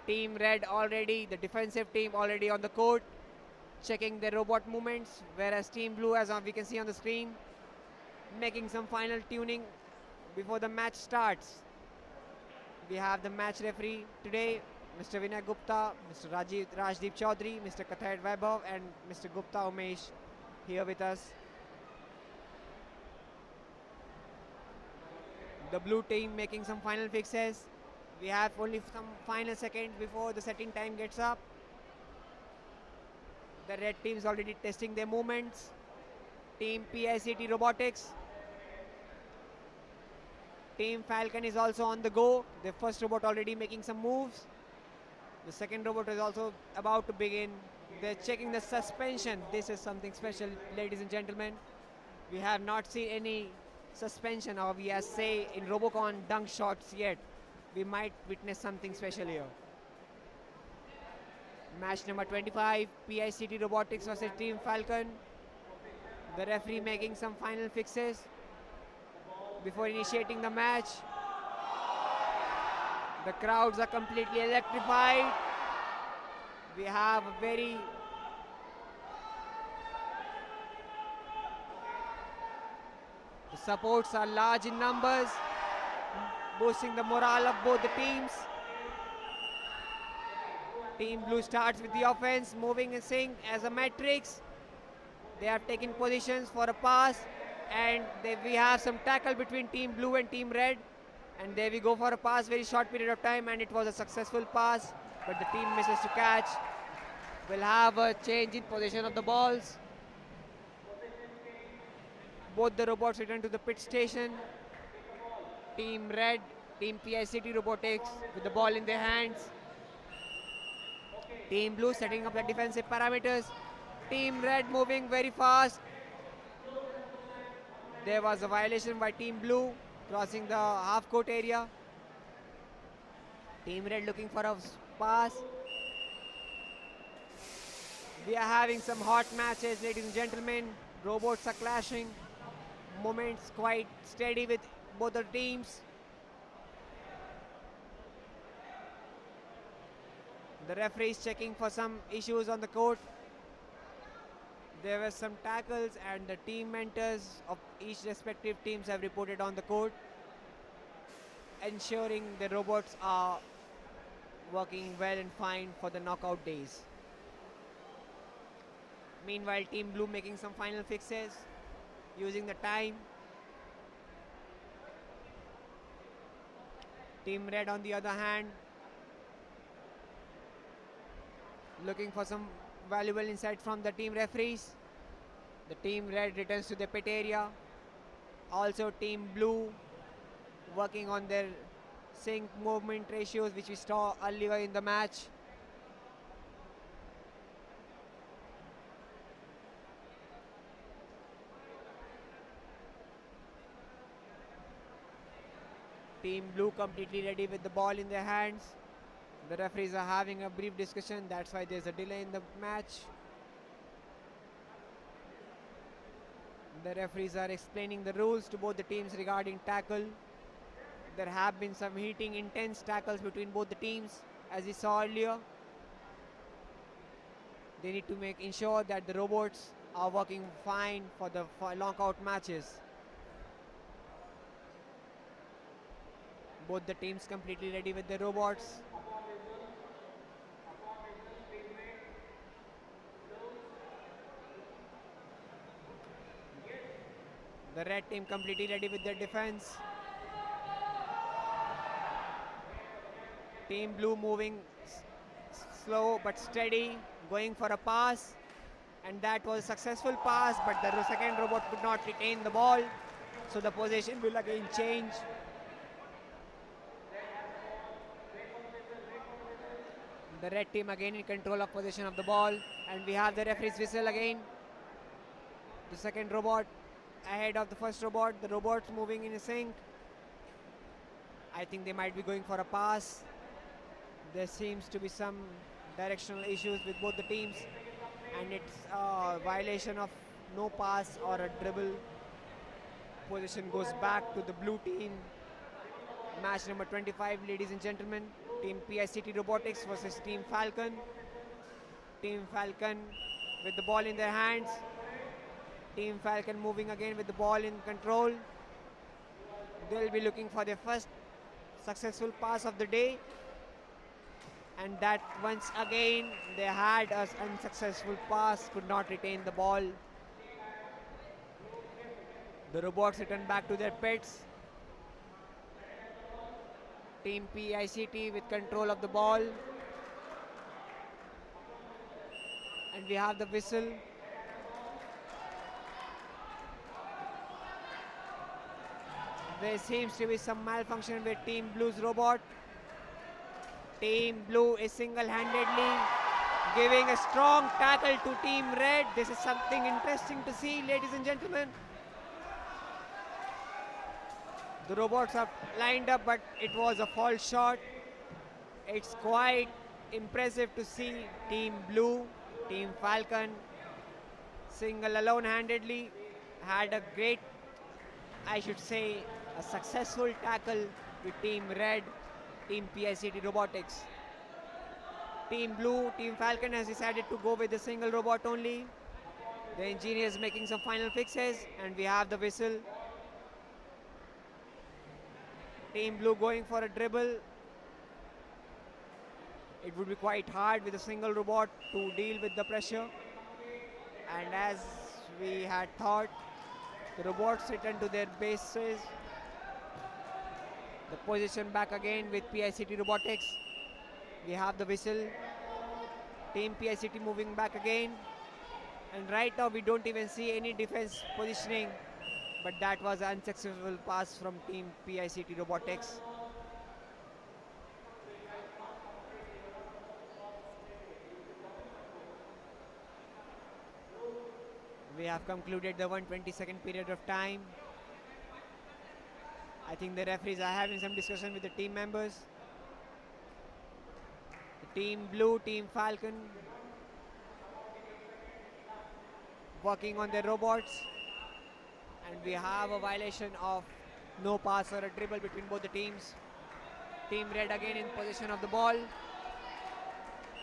Team Red already, the defensive team already on the court, checking their robot movements, whereas Team Blue, as we can see on the screen, making some final tuning before the match starts. We have the match referee today, Mr. Vinay Gupta, Mr. Rajdeep Chaudhary, Mr. Kathayat Vaibhav, and Mr. Gupta Umesh here with us. The blue team making some final fixes. We have only some final seconds before the setting time gets up. The red team is already testing their movements. Team PICT Robotics. Team Falcon is also on the go. The first robot already making some moves. The second robot is also about to begin. They're checking the suspension. This is something special, ladies and gentlemen. We have not seen any suspension, or we say in Robocon dunk shots yet. We might witness something special here. Match number 25, PICT Robotics versus Team Falcon. The referee making some final fixes before initiating the match. The crowds are completely electrified. We have a very the supports are large in numbers, boosting the morale of both the teams. Team Blue starts with the offense, moving in sync as a matrix. They have taken positions for a pass, and we have some tackle between Team Blue and Team Red. And there we go for a pass, very short period of time, and it was a successful pass, but the team misses to catch. We'll have a change in position of the balls. Both the robots return to the pit station. Team Red, Team PICT Robotics with the ball in their hands. Team Blue setting up the defensive parameters. Team Red moving very fast. There was a violation by Team Blue, crossing the half-court area. Team Red looking for a pass. We are having some hot matches, ladies and gentlemen. Robots are clashing. Moments quite steady with both the teams. The referee is checking for some issues on the court. There were some tackles, and the team mentors of each respective teams have reported on the court, ensuring the robots are working well and fine for the knockout days. Meanwhile, Team Blue making some final fixes, using the time. Team Red, on the other hand, looking for some valuable insight from the team referees. The Team Red returns to the pit area. Also, Team Blue working on their sync movement ratios, which we saw earlier in the match. Team Blue completely ready with the ball in their hands. The referees are having a brief discussion. That's why there's a delay in the match. The referees are explaining the rules to both the teams regarding tackle. There have been some heating, intense tackles between both the teams, as we saw earlier. They need to ensure that the robots are working fine for the knockout matches. Both the teams completely ready with the robots. The red team completely ready with their defense. Team Blue moving slow but steady, going for a pass. And that was a successful pass, but the second robot could not retain the ball. So the position will again change. The red team again in control of position of the ball, and we have the referee's whistle again. The second robot ahead of the first robot, the robots moving in sync. I think they might be going for a pass. There seems to be some directional issues with both the teams, and it's a violation of no pass or a dribble. Position goes back to the blue team. Match number 25, ladies and gentlemen. Team PICT Robotics versus Team Falcon. Team Falcon with the ball in their hands. Team Falcon moving again with the ball in control. They'll be looking for their first successful pass of the day. And that once again they had an unsuccessful pass, could not retain the ball. The robots return back to their pits. Team PICT with control of the ball. And we have the whistle. There seems to be some malfunction with Team Blue's robot. Team Blue is single-handedly giving a strong tackle to Team Red. This is something interesting to see, ladies and gentlemen. The robots are lined up, but it was a false shot. It's quite impressive to see Team Blue, Team Falcon, single alone-handedly had a great, I should say, a successful tackle with Team Red, Team PICT Robotics. Team Blue, Team Falcon has decided to go with the single robot only. The engineer is making some final fixes, and we have the whistle. Team Blue going for a dribble. It would be quite hard with a single robot to deal with the pressure. And as we had thought, the robots return to their bases. The position back again with PICT Robotics. We have the whistle. Team PICT moving back again. And right now we don't even see any defense positioning. But that was an unsuccessful pass from Team PICT Robotics. We have concluded the 120-second period of time. I think the referees are having some discussion with the team members. The Team Blue, Team Falcon working on their robots. And we have a violation of no pass or a dribble between both the teams. Team Red again in possession of the ball.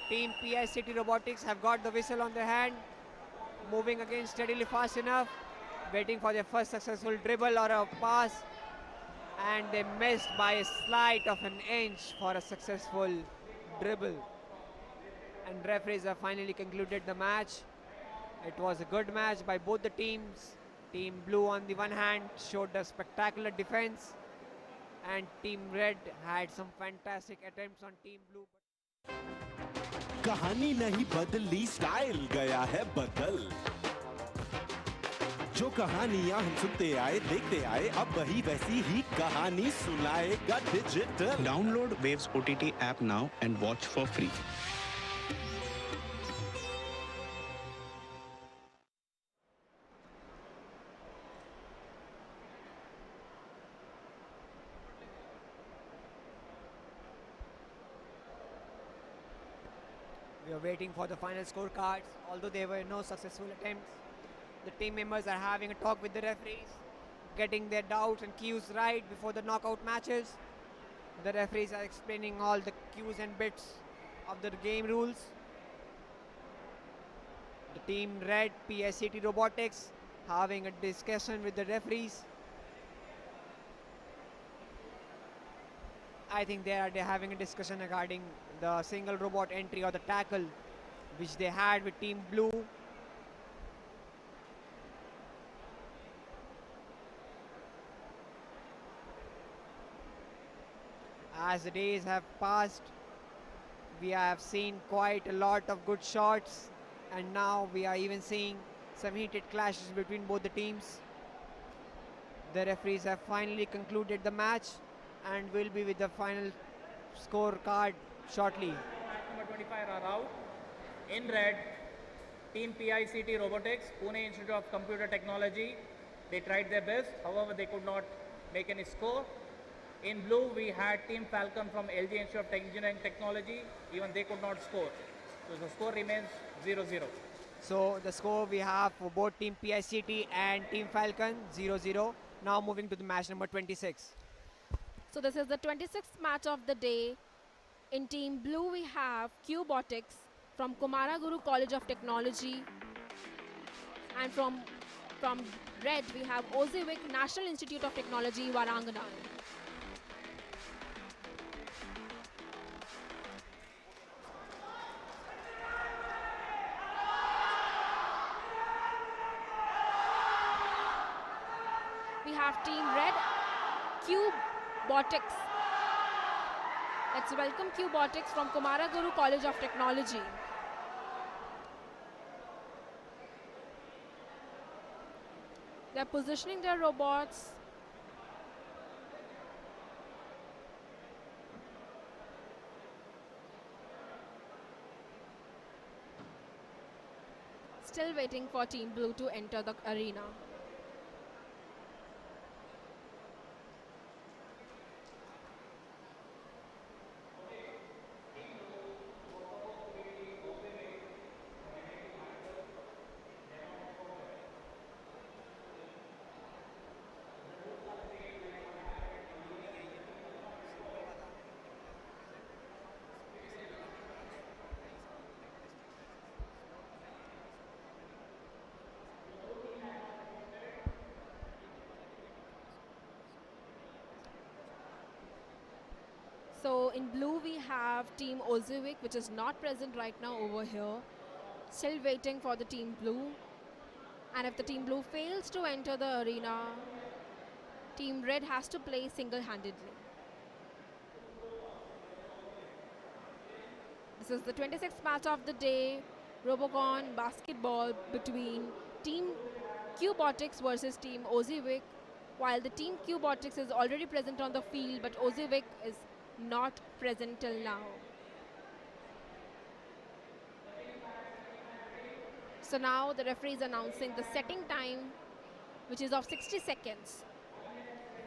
Team PICT Robotics have got the whistle on their hand. Moving again steadily fast enough. Waiting for their first successful dribble or a pass. And they missed by a slight of an inch for a successful dribble. And referees have finally concluded the match. It was a good match by both the teams. Team Blue on the one hand showed a spectacular defense, and Team Red had some fantastic attempts on Team Blue. कहानी नहीं बदली, style गया है बदल। जो कहानियां हम सुनते आए, देखते आए, अब वही वैसी ही कहानी सुनाएगा digital. Download Waves OTT app now and watch for free. We are waiting for the final scorecards. Although there were no successful attempts, the team members are having a talk with the referees, getting their doubts and cues right before the knockout matches. The referees are explaining all the cues and bits of the game rules. The Team Red, PICT Robotics, having a discussion with the referees. I think they're having a discussion regarding the single robot entry or the tackle which they had with Team Blue. As the days have passed, we have seen quite a lot of good shots, and now we are even seeing some heated clashes between both the teams. The referees have finally concluded the match and will be with the final scorecard shortly. Match number 25 are out. In red, Team PICT Robotics, Pune Institute of Computer Technology. They tried their best, however they could not make any score. In blue, we had Team Falcon from LG Institute of Engineering Technology. Even they could not score. So the score remains 0-0. So the score we have for both Team PICT and Team Falcon 0-0. Now moving to the match number 26. So this is the 26th match of the day. In Team Blue, we have Cubotics from Kumaraguru College of Technology. And from Red, we have Ozik National Institute of Technology, Warangana. We have Team Red, Cubotics. Let's welcome Cubotics from Kumaraguru College of Technology. They're positioning their robots. Still waiting for Team Blue to enter the arena. So in blue we have Team Ozik, which is not present right now over here. Still waiting for the Team Blue. And if the Team Blue fails to enter the arena, Team Red has to play single-handedly. This is the 26th match of the day, Robocon basketball between Team Cubotics versus Team Ozik, while the Team Cubotics is already present on the field, but Ozik is not present till now. So now the referee is announcing the setting time, which is of 60 seconds.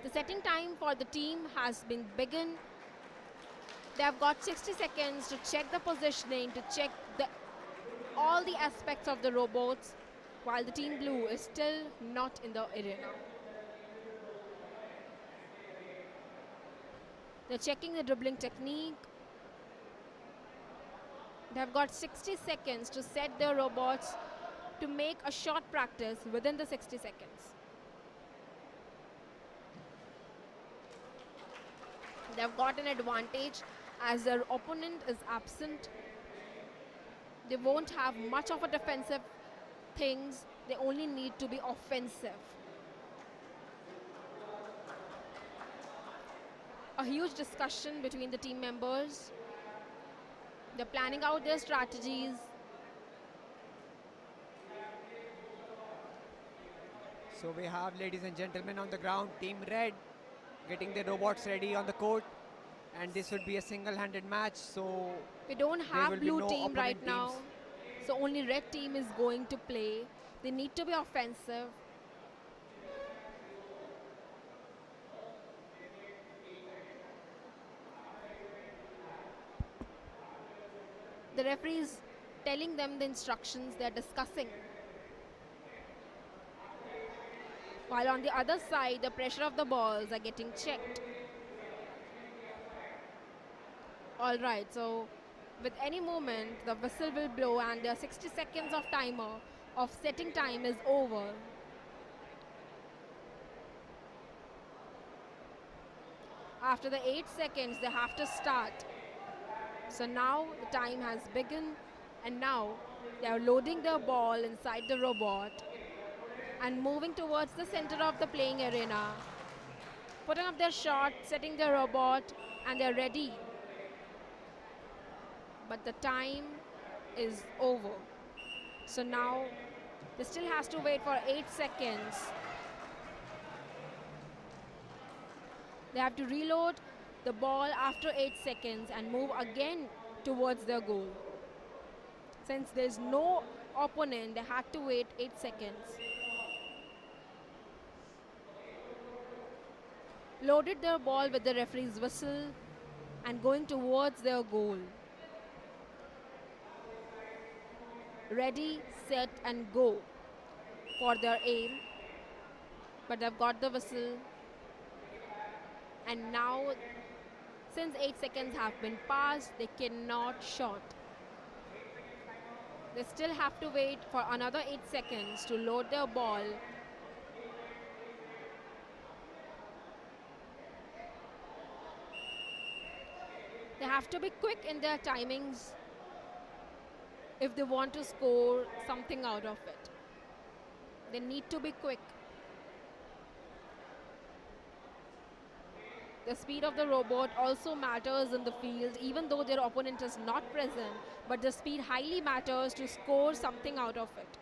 The setting time for the team has been begun. They have got 60 seconds to check the positioning, to check all the aspects of the robots, while the Team Blue is still not in the arena. They're checking the dribbling technique. They have got 60 seconds to set their robots to make a short practice within the 60 seconds. They have got an advantage as their opponent is absent. They won't have much of a defensive things. They only need to be offensive. A huge discussion between the team members. They're planning out their strategies. So we have, ladies and gentlemen, on the ground, Team Red getting the robots ready on the court. And this would be a single-handed match, so we don't have blue no team right teams. now. So only red team is going to play. They need to be offensive. The referee is telling them the instructions they're discussing. While on the other side, the pressure of the balls are getting checked. All right, so with any moment, the whistle will blow and their 60 seconds of timer of setting time is over. After the 8 seconds, they have to start. So now the time has begun, and now they are loading their ball inside the robot and moving towards the center of the playing arena, putting up their shot, setting their robot, and they're ready. But the time is over. So now they still has to wait for 8 seconds. They have to reload the ball after 8 seconds and move again towards their goal. Since there's no opponent, they had to wait 8 seconds. Loaded their ball with the referee's whistle and going towards their goal. ready, set and go for their aim. But they've got the whistle. And now, since 8 seconds have been passed, they cannot shot. They still have to wait for another 8 seconds to load their ball. They have to be quick in their timings if they want to score something out of it. They need to be quick. The speed of the robot also matters in the field, even though their opponent is not present, but the speed highly matters to score something out of it.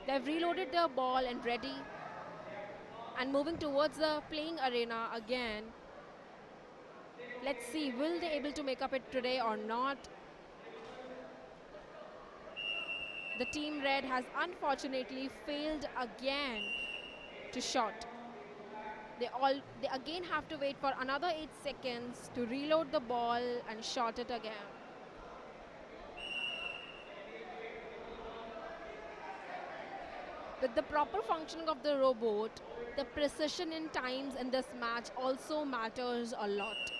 They've reloaded their ball and ready, and moving towards the playing arena again. Let's see, will they able to make up it today or not? The team red has unfortunately failed again to shot. They again have to wait for another 8 seconds to reload the ball and shot it again. With the proper functioning of the robot, the precision in times in this match also matters a lot.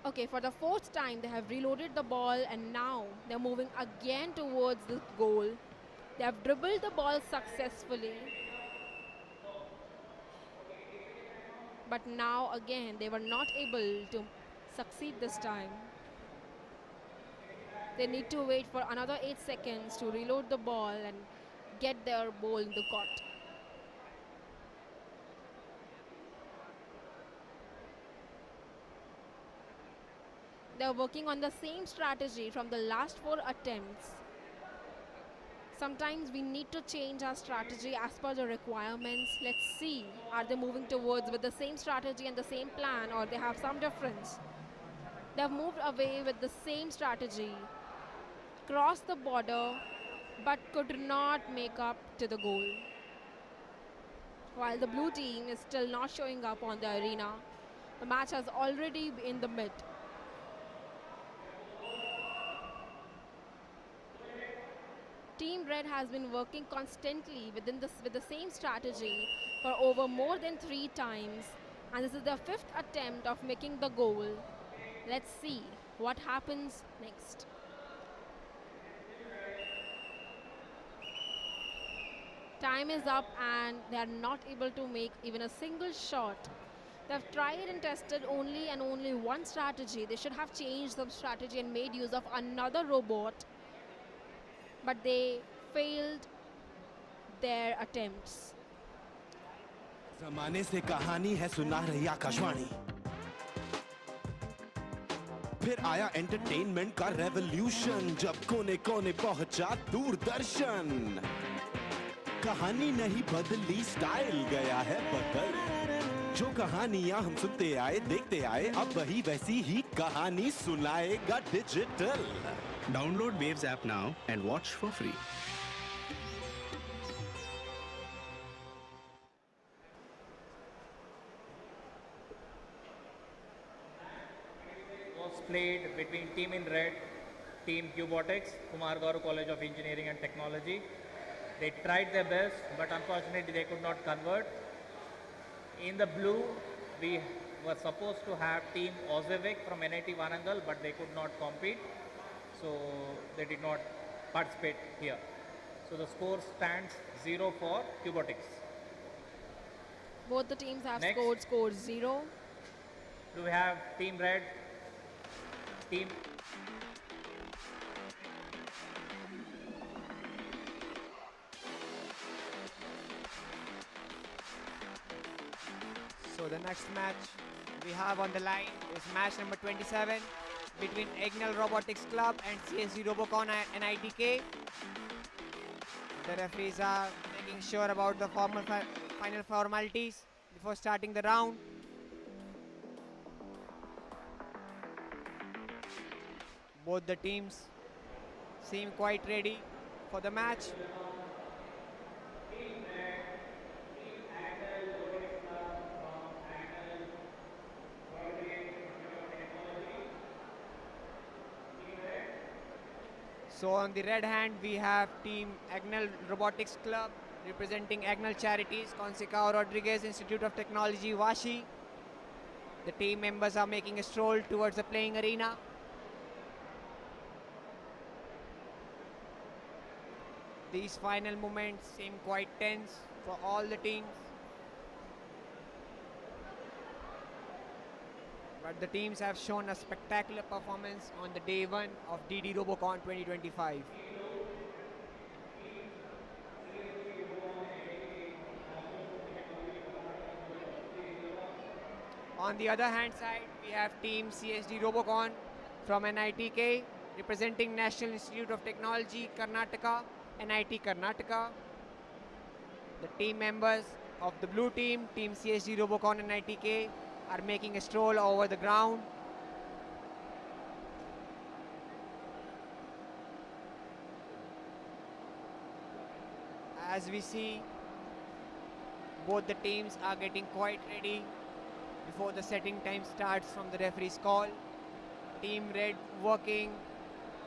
Okay, for the 4th time they have reloaded the ball and now they're moving again towards the goal. They have dribbled the ball successfully. But now again they were not able to succeed this time. They need to wait for another 8 seconds to reload the ball and get their ball in the court. They're working on the same strategy from the last 4 attempts. Sometimes we need to change our strategy as per the requirements. Let's see, are they moving towards with the same strategy and the same plan, or they have some difference? They've moved away with the same strategy, crossed the border, but could not make up to the goal. While the blue team is still not showing up on the arena, the match has already been in the mid. Team Red has been working constantly with the same strategy for over more than 3 times, and this is their 5th attempt of making the goal. Let's see what happens next. Time is up and they are not able to make even a single shot. They've tried and tested only one strategy. They should have changed the strategy and made use of another robot, but they failed their attempts. जमाने से कहानी है सुना रही आकाशवाणी फिर आया entertainment का revolution जब कोने कोने पहुंचा दूरदर्शन कहानी नहीं बदली स्टाइल गया है बदल जो कहानियां हम सुनते आए देखते आए अब वही वैसी ही कहानी सुनाएगा digital Download Waves app now and watch for free. Was played between team in red, team Cubotics, Kumar Garu College of Engineering and Technology. They tried their best, but unfortunately they could not convert. In the blue, we were supposed to have team Ozik from NIT Warangal, but they could not compete. So they did not participate here. So the score stands 0 for Cubotics. Both the teams have Next. scored 0. Do we have team red, team So the next match we have on the line is match number 27 between Ignal Robotics Club and CSD Robocon NITK. The referees are making sure about the final formalities before starting the round. Both the teams seem quite ready for the match. So on the red hand, we have Team Agnel Robotics Club representing Agnel Charities, Consecao Rodriguez Institute of Technology, Vashi. The team members are making a stroll towards the playing arena. These final moments seem quite tense for all the teams. But the teams have shown a spectacular performance on the day one of DD Robocon 2025. On the other hand side, we have Team CSD Robocon from NITK representing National Institute of Technology, Karnataka, NIT Karnataka. The team members of the blue team, Team CSD Robocon and NITK, are making a stroll over the ground. As we see, both the teams are getting quite ready before the setting time starts from the referee's call. Team Red working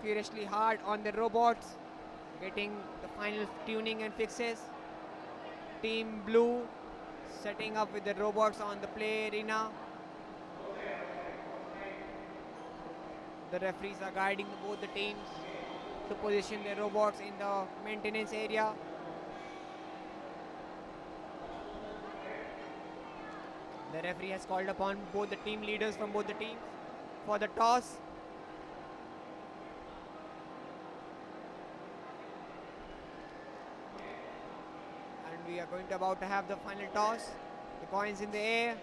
furiously hard on the robots, getting the final tuning and fixes. Team Blue setting up with the robots on the play arena. The referees are guiding both the teams to position their robots in the maintenance area. The referee has called upon both the team leaders from both the teams for the toss. And we are about to have the final toss. The coins in the air.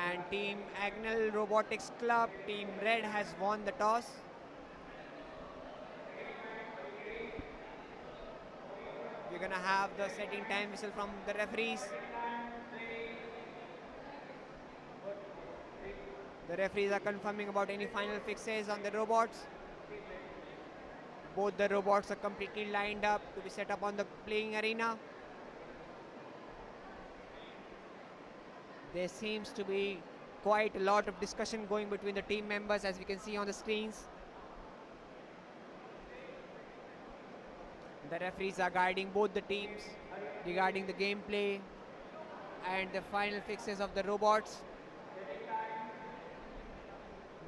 And Team Agnel Robotics Club, Team Red has won the toss. We're going to have the setting time whistle from the referees. The referees are confirming about any final fixes on the robots. Both the robots are completely lined up to be set up on the playing arena. There seems to be quite a lot of discussion going between the team members, as we can see on the screens. The referees are guiding both the teams regarding the gameplay and the final fixes of the robots.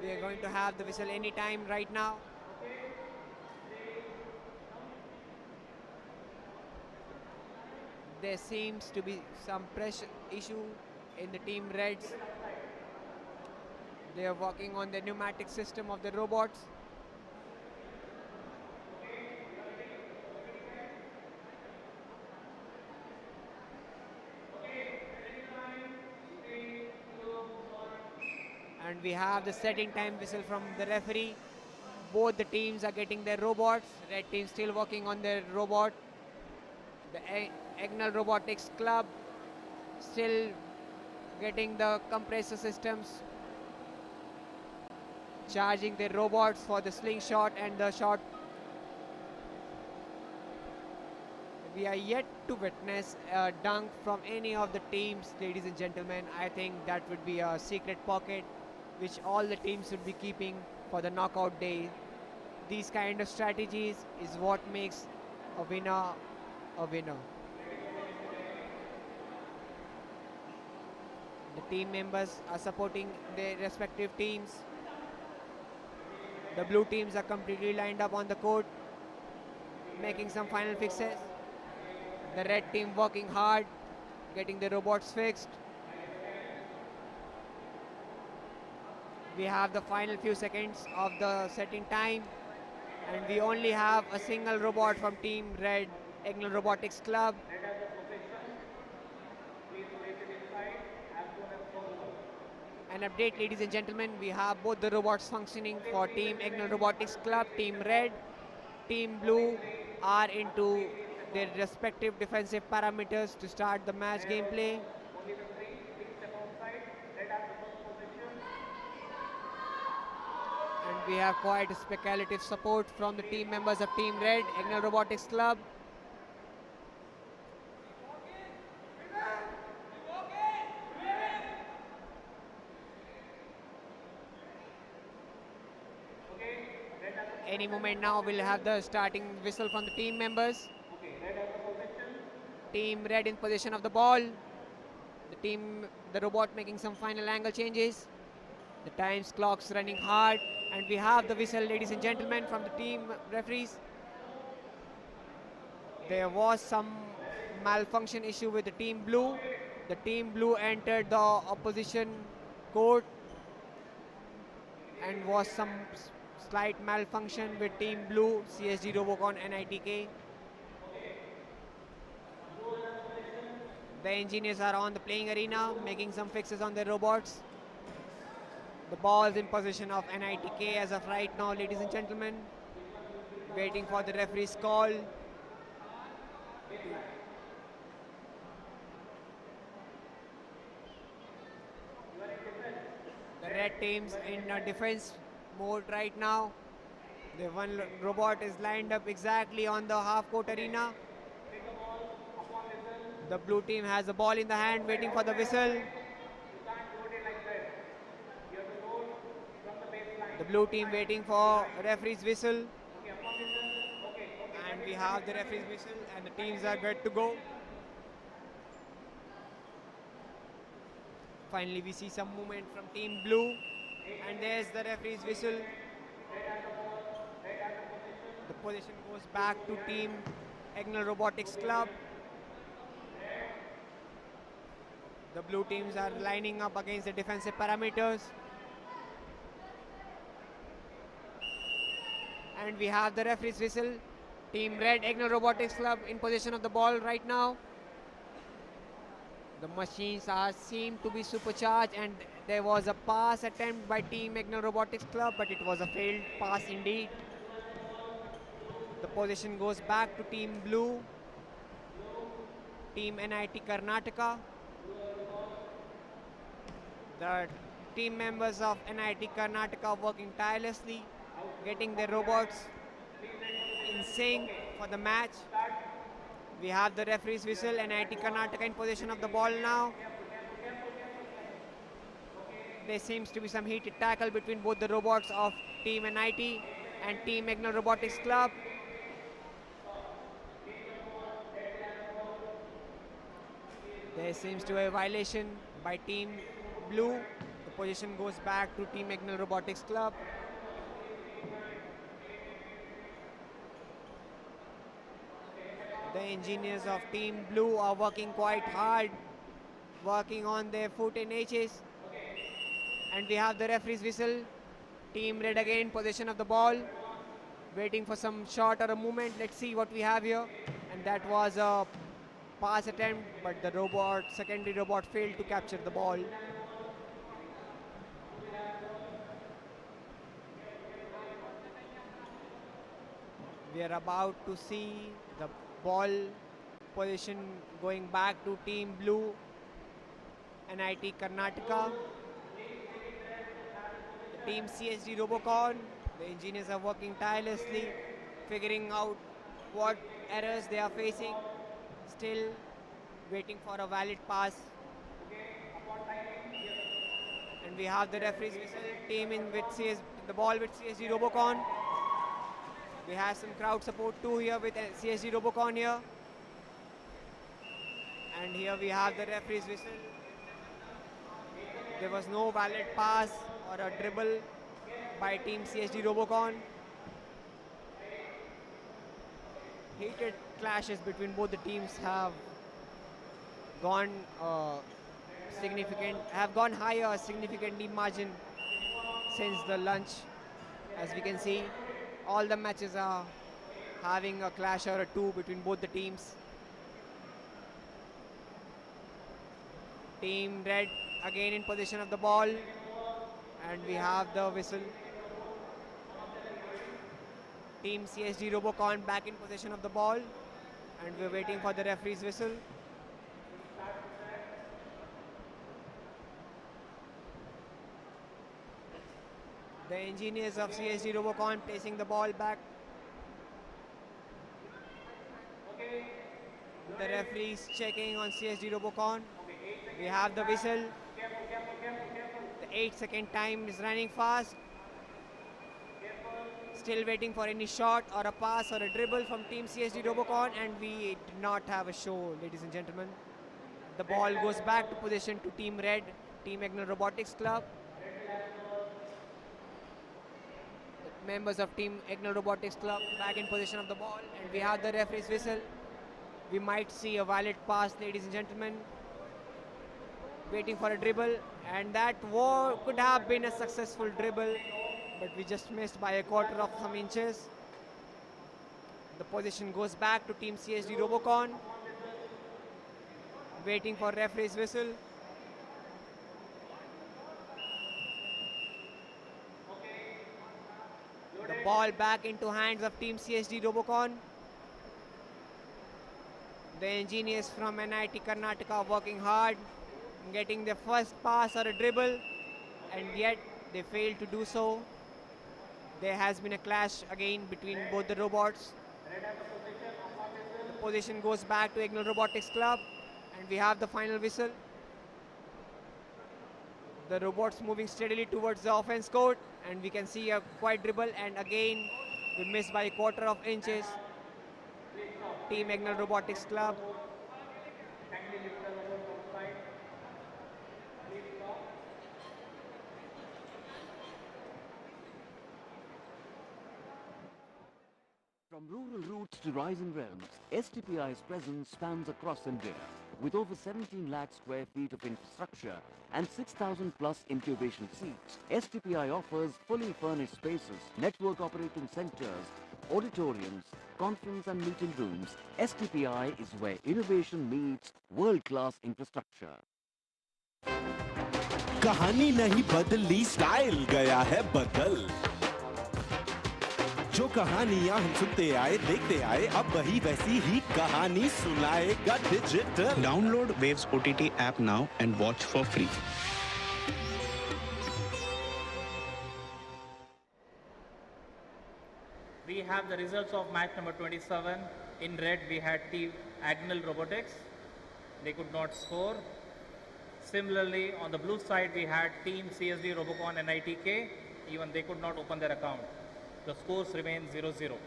We are going to have the whistle anytime right now. There seems to be some pressure issue in the Team Reds. They are working on the pneumatic system of the robots. And we have the setting time whistle from the referee. Both the teams are getting their robots. Red team still working on their robot. The Agnel Robotics Club still getting the compressor systems, charging their robots for the slingshot and the shot. We are yet to witness a dunk from any of the teams, ladies and gentlemen. I think that would be a secret pocket which all the teams should be keeping for the knockout day. These kind of strategies is what makes a winner a winner. The team members are supporting their respective teams. The blue teams are completely lined up on the court, making some final fixes. The red team working hard, getting the robots fixed. We have the final few seconds of the setting time, and we only have a single robot from Team Red, Agnel Robotics Club. An update, ladies and gentlemen, we have both the robots functioning for Team Agnel Robotics Club. Team Red, Team Blue are into their respective defensive parameters to start the match gameplay. And we have quite a speculative support from the team members of Team Red, Agnel Robotics Club. Any moment now we'll have the starting whistle from the team members. Team red in position of the ball. The robot making some final angle changes. The time's clock's running hard, and we have the whistle, ladies and gentlemen, from the team referees. There was some malfunction issue with the team blue. The team blue entered the opposition court, and was some slight malfunction with team blue, CSG Robocon NITK. The engineers are on the playing arena making some fixes on their robots. The ball is in possession of NITK as of right now, ladies and gentlemen. Waiting for the referee's call. The red team's in a defense mode right now. The one robot is lined up exactly on the half-court arena. The blue team has the ball in the hand, waiting for the whistle. The blue team waiting for referee's whistle. And we have the referee's whistle, and the teams are good to go. Finally, we see some movement from team blue, and there's the referee's whistle. The position goes back to team Ignal Robotics Club. The blue teams are lining up against the defensive parameters. And we have the referee's whistle. Team red, Ignal Robotics Club, in possession of the ball right now. The machines seem to be supercharged, and there was a pass attempt by Team Ignal Robotics Club, but it was a failed pass indeed. The position goes back to Team Blue, Team NIT Karnataka. The team members of NIT Karnataka are working tirelessly, getting their robots in sync for the match. We have the referee's whistle, NIT Karnataka in possession of the ball now. There seems to be some heated tackle between both the robots of Team NIT and Team Ignal Robotics Club. There seems to be a violation by Team Blue. The position goes back to Team Ignal Robotics Club. The engineers of Team Blue are working quite hard, working on their foot and edges. And we have the referee's whistle. Team Red again in possession of the ball, waiting for some shot or a movement. Let's see what we have here. And that was a pass attempt, but the secondary robot failed to capture the ball. We are about to see the ball position going back to Team Blue, NIT Karnataka. The Team CSD Robocon, the engineers are working tirelessly, figuring out what errors they are facing. Still waiting for a valid pass. And we have the referee's whistle. Team in with the ball with CSD Robocon. We have some crowd support too here with CSD Robocon here. And here we have the referee's whistle. There was no valid pass or a dribble by Team CSD Robocon. Heated clashes between both the teams have gone higher significantly margin since the lunch. As we can see, all the matches are having a clash or a two between both the teams. Team Red again in possession of the ball, and we have the whistle. Team CSD Robocon back in possession of the ball, and we're waiting for the referee's whistle. The engineers of CSD Robocon placing the ball back. The referees checking on CSD Robocon. We have the whistle. The 8-second time is running fast. Still waiting for any shot or a pass or a dribble from Team CSD Robocon, and we did not have a show, ladies and gentlemen. The ball goes back to possession to Team Red, Team Ignal Robotics Club. The members of Team Ignal Robotics Club back in possession of the ball, and we have the referee's whistle. We might see a valid pass, ladies and gentlemen. Waiting for a dribble, and that could have been a successful dribble, but we just missed by a quarter of some inches. The position goes back to Team CSD Robocon. Waiting for referee's whistle. The ball back into hands of Team CSD Robocon. The engineers from NIT Karnataka are working hard, getting the first pass or a dribble, and yet they failed to do so. There has been a clash again between both the robots. The position goes back to Ignal Robotics Club, and we have the final whistle. The robots moving steadily towards the offense court, and we can see a quiet dribble, and again we missed by a quarter of inches. Team Ignal Robotics Club. From rural roots to rising realms, STPI's presence spans across India. With over 17 lakh square feet of infrastructure and 6,000 plus incubation seats, STPI offers fully furnished spaces, network operating centers, auditoriums, conference and meeting rooms. STPI is where innovation meets world-class infrastructure. कहानी नहीं बदली, style गया है बदल। जो कहानियां हम सुनते आए, देखते आए, अब वही वैसी ही कहानी सुनाएगा digital. Download Waves OTT app now and watch for free. We have the results of match number 27. In red, we had Team Agnal Robotics. They could not score. Similarly, on the blue side, we had Team CSD Robocon and ITK. Even they could not open their account. The scores remain 0-0.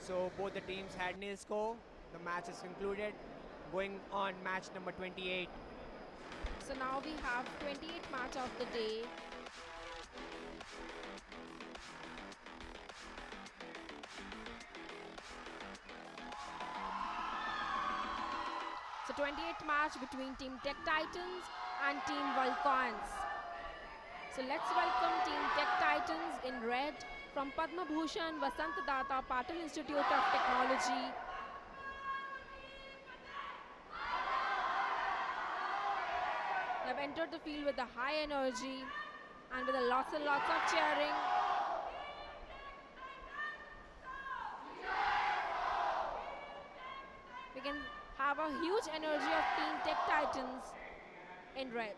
So both the teams had nil score. The match is concluded. Going on match number 28. So now we have 28th match of the day. So 28th match between Team Tech Titans and Team Vulcans. So let's welcome Team Tech Titans in red from Padma Bhushan Vasant Data Patil Institute of Technology. They have entered the field with a high energy and with lots and lots of cheering. We can have a huge energy of Team Tech Titans in red.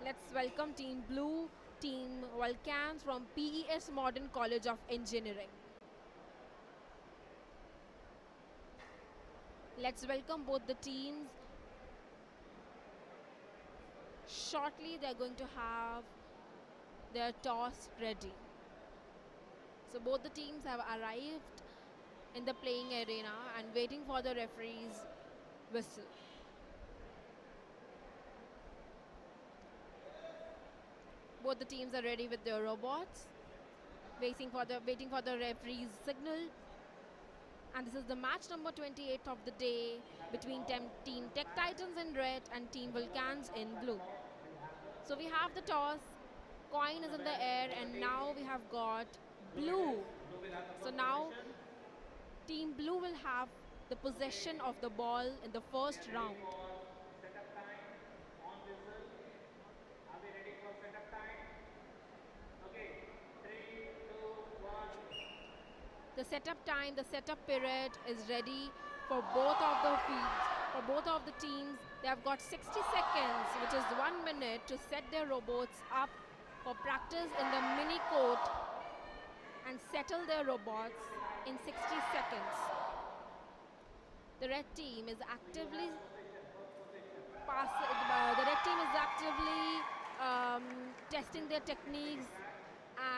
Let's welcome Team Blue, Team Vulcans from PES Modern College of Engineering. Let's welcome both the teams. Shortly, they're going to have their toss ready. So both the teams have arrived in the playing arena and waiting for the referee's whistle. Both the teams are ready with their robots, waiting for the referee's signal. And this is the match number 28 of the day between Team Tech Titans in red and Team Vulcans in blue. So we have the toss, coin is in the air, and now we have got blue. So now Team Blue will have the possession of the ball in the first round. The setup time, the setup period is ready for both of the fields, for both of the teams. They have got 60 seconds, which is 1 minute, to set their robots up for practice in the mini court and settle their robots in 60 seconds. the red team is actively the red team is actively testing their techniques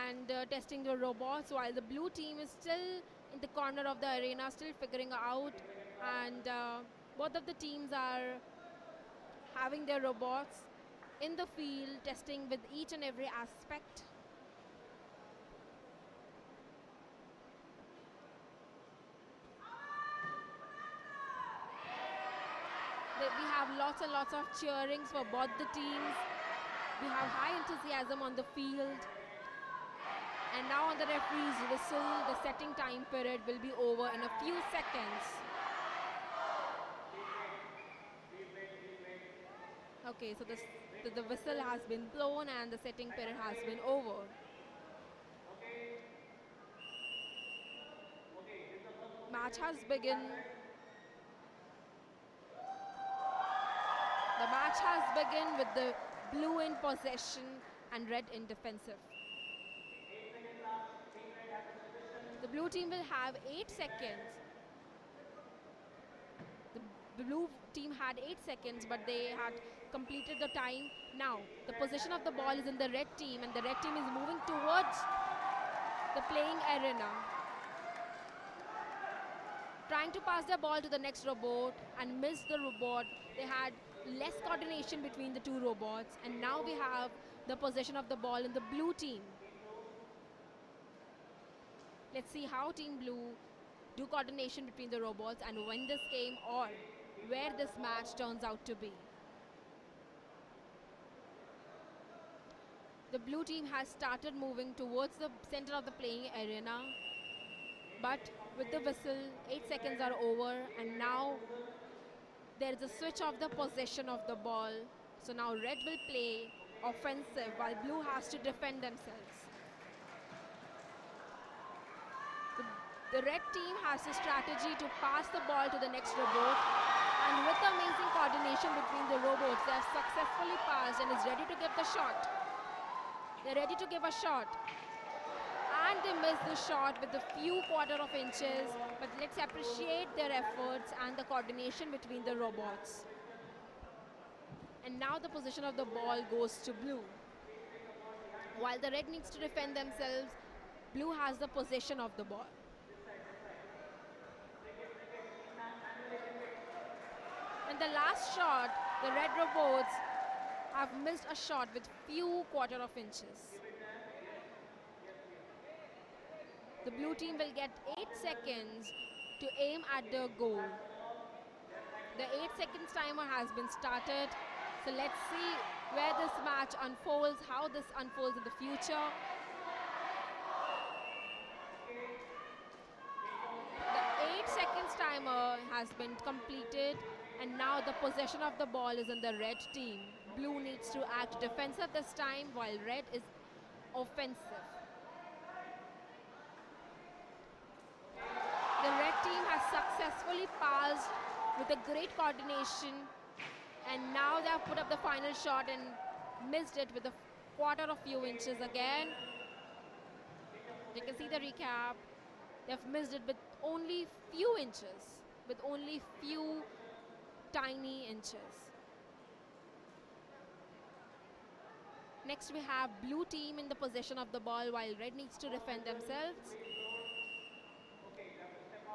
and testing the robots, while the blue team is still in the corner of the arena, still figuring out, and both of the teams are having their robots in the field, testing with each and every aspect. We have lots and lots of cheerings for both the teams. We have high enthusiasm on the field. And now on the referee's whistle, the setting time period will be over in a few seconds. Okay, so the whistle has been blown and the setting period has been over. Match has begun. The match has begun with the blue in possession and red in defensive. The blue team will have 8 seconds. The blue team had 8 seconds, but they had completed the time. Now, the position of the ball is in the red team, and the red team is moving towards the playing arena, trying to pass the ball to the next robot and miss the robot. They had less coordination between the two robots, and now we have the possession of the ball in the blue team. Let's see how Team Blue do coordination between the robots and win this game, or where this match turns out to be. The blue team has started moving towards the center of the playing arena, but with the whistle, 8 seconds are over, and now there is a switch of the possession of the ball. So now red will play offensive while blue has to defend themselves. The red team has a strategy to pass the ball to the next robot, and with amazing coordination between the robots, they have successfully passed and is ready to give the shot. They're ready to give a shot, and they missed the shot with a few quarter of inches, but let's appreciate their efforts and the coordination between the robots. And now the position of the ball goes to blue. While the red needs to defend themselves, blue has the possession of the ball. In the last shot, the red robots have missed a shot with few quarter of inches. The blue team will get 8 seconds to aim at the goal. The 8 seconds timer has been started. So let's see where this match unfolds, how this unfolds in the future. The 8 seconds timer has been completed, and now the possession of the ball is in the red team. Blue needs to act defensive this time, while red is offensive. The red team has successfully passed with a great coordination, and now they have put up the final shot and missed it with a quarter of few inches again. You can see the recap. They've missed it with only few inches, with only few tiny inches. Next we have blue team in the possession of the ball, while red needs to defend themselves.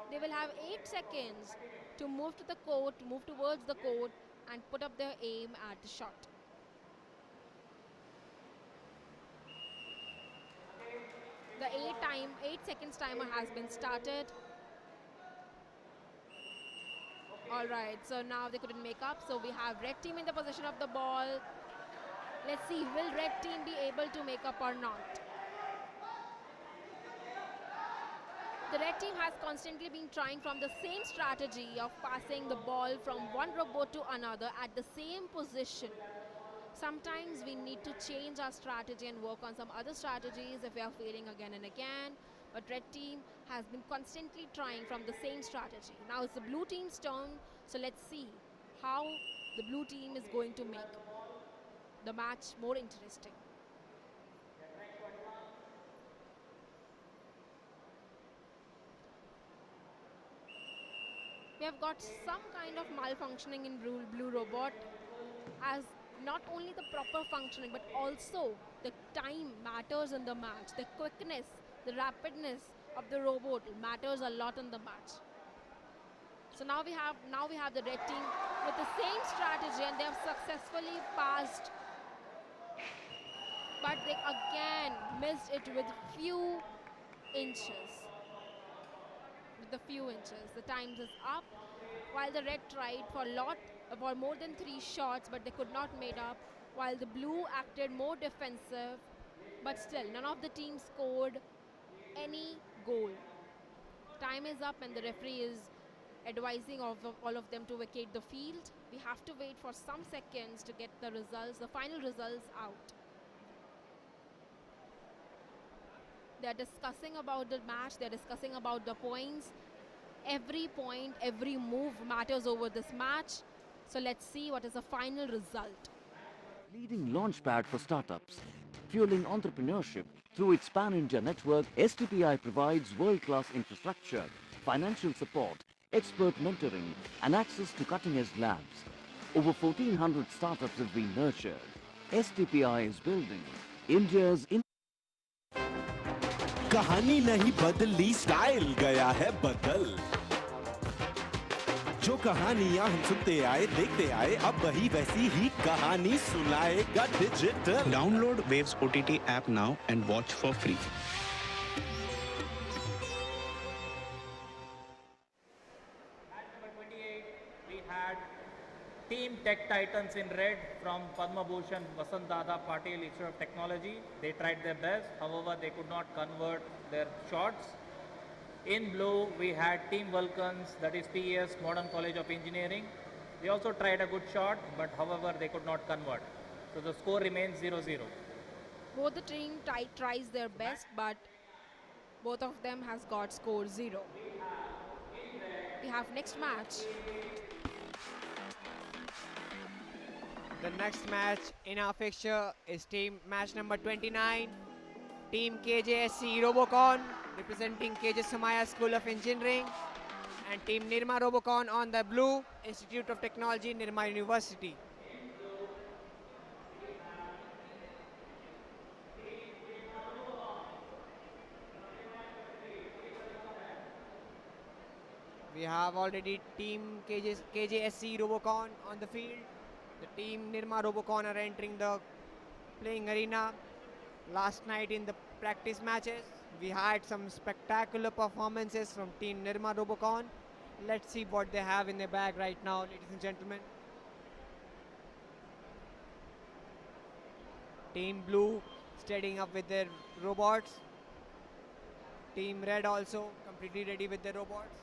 They will have 8 seconds to move to the court, move towards the court, and put up their aim at the shot. The 8 seconds timer has been started. All right, so now they couldn't make up. So we have red team in the possession of the ball. Let's see, will red team be able to make up or not? The red team has constantly been trying from the same strategy of passing the ball from one robot to another at the same position. Sometimes we need to change our strategy and work on some other strategies if we are failing again and again. But red team has been constantly trying from the same strategy. Now it's the blue team's turn, so let's see how the blue team is going to make the match more interesting. We have got some kind of malfunctioning in Blue Robot, as not only the proper functioning but also the time matters in the match. The quickness, the rapidness of the robot matters a lot in the match. So now we have the red team with the same strategy, and they have successfully passed, but they again missed it with few inches. The times is up, while the red tried for more than 3 shots, but they could not made up, while the blue acted more defensive, but still none of the teams scored any goal. Time is up, and the referee is advising of all of them to vacate the field. We have to wait for some seconds to get the results, the final results out. They're discussing about the match, they're discussing about the points. Every point, every move matters over this match. So let's see what is the final result. Leading launchpad for startups, fueling entrepreneurship through its pan-India network, STPI provides world-class infrastructure, financial support, expert mentoring, and access to cutting-edge labs. Over 1,400 startups have been nurtured. STPI is building India's कहानी नहीं बदली, style गया है बदल। जो कहानियां हम सुनते आए, देखते आए, अब वही वैसी ही कहानी सुनाएगा digital. Download Waves OTT app now and watch for free. At number 28, we had Team Tech Titans in red from Padma Bhushan Vasant Dada Patil Institute of Technology. They tried their best, however they could not convert their shots. In blue, we had Team Vulcans, that is PES Modern College of Engineering. They also tried a good shot, but however they could not convert. So the score remains 0-0. Both the team tries their best, but both of them has got score 0. We have next match. The next match in our fixture is team match number 29. Team KJSC Robocon representing KJ Somaya School of Engineering, and Team Nirma Robocon on the blue, Institute of Technology, Nirma University. We have already Team KJSC Robocon on the field. The Team Nirma Robocon are entering the playing arena. Last night in the practice matches, we had some spectacular performances from Team Nirma Robocon. Let's see what they have in their bag right now, ladies and gentlemen. Team Blue steadying up with their robots. Team Red also completely ready with their robots.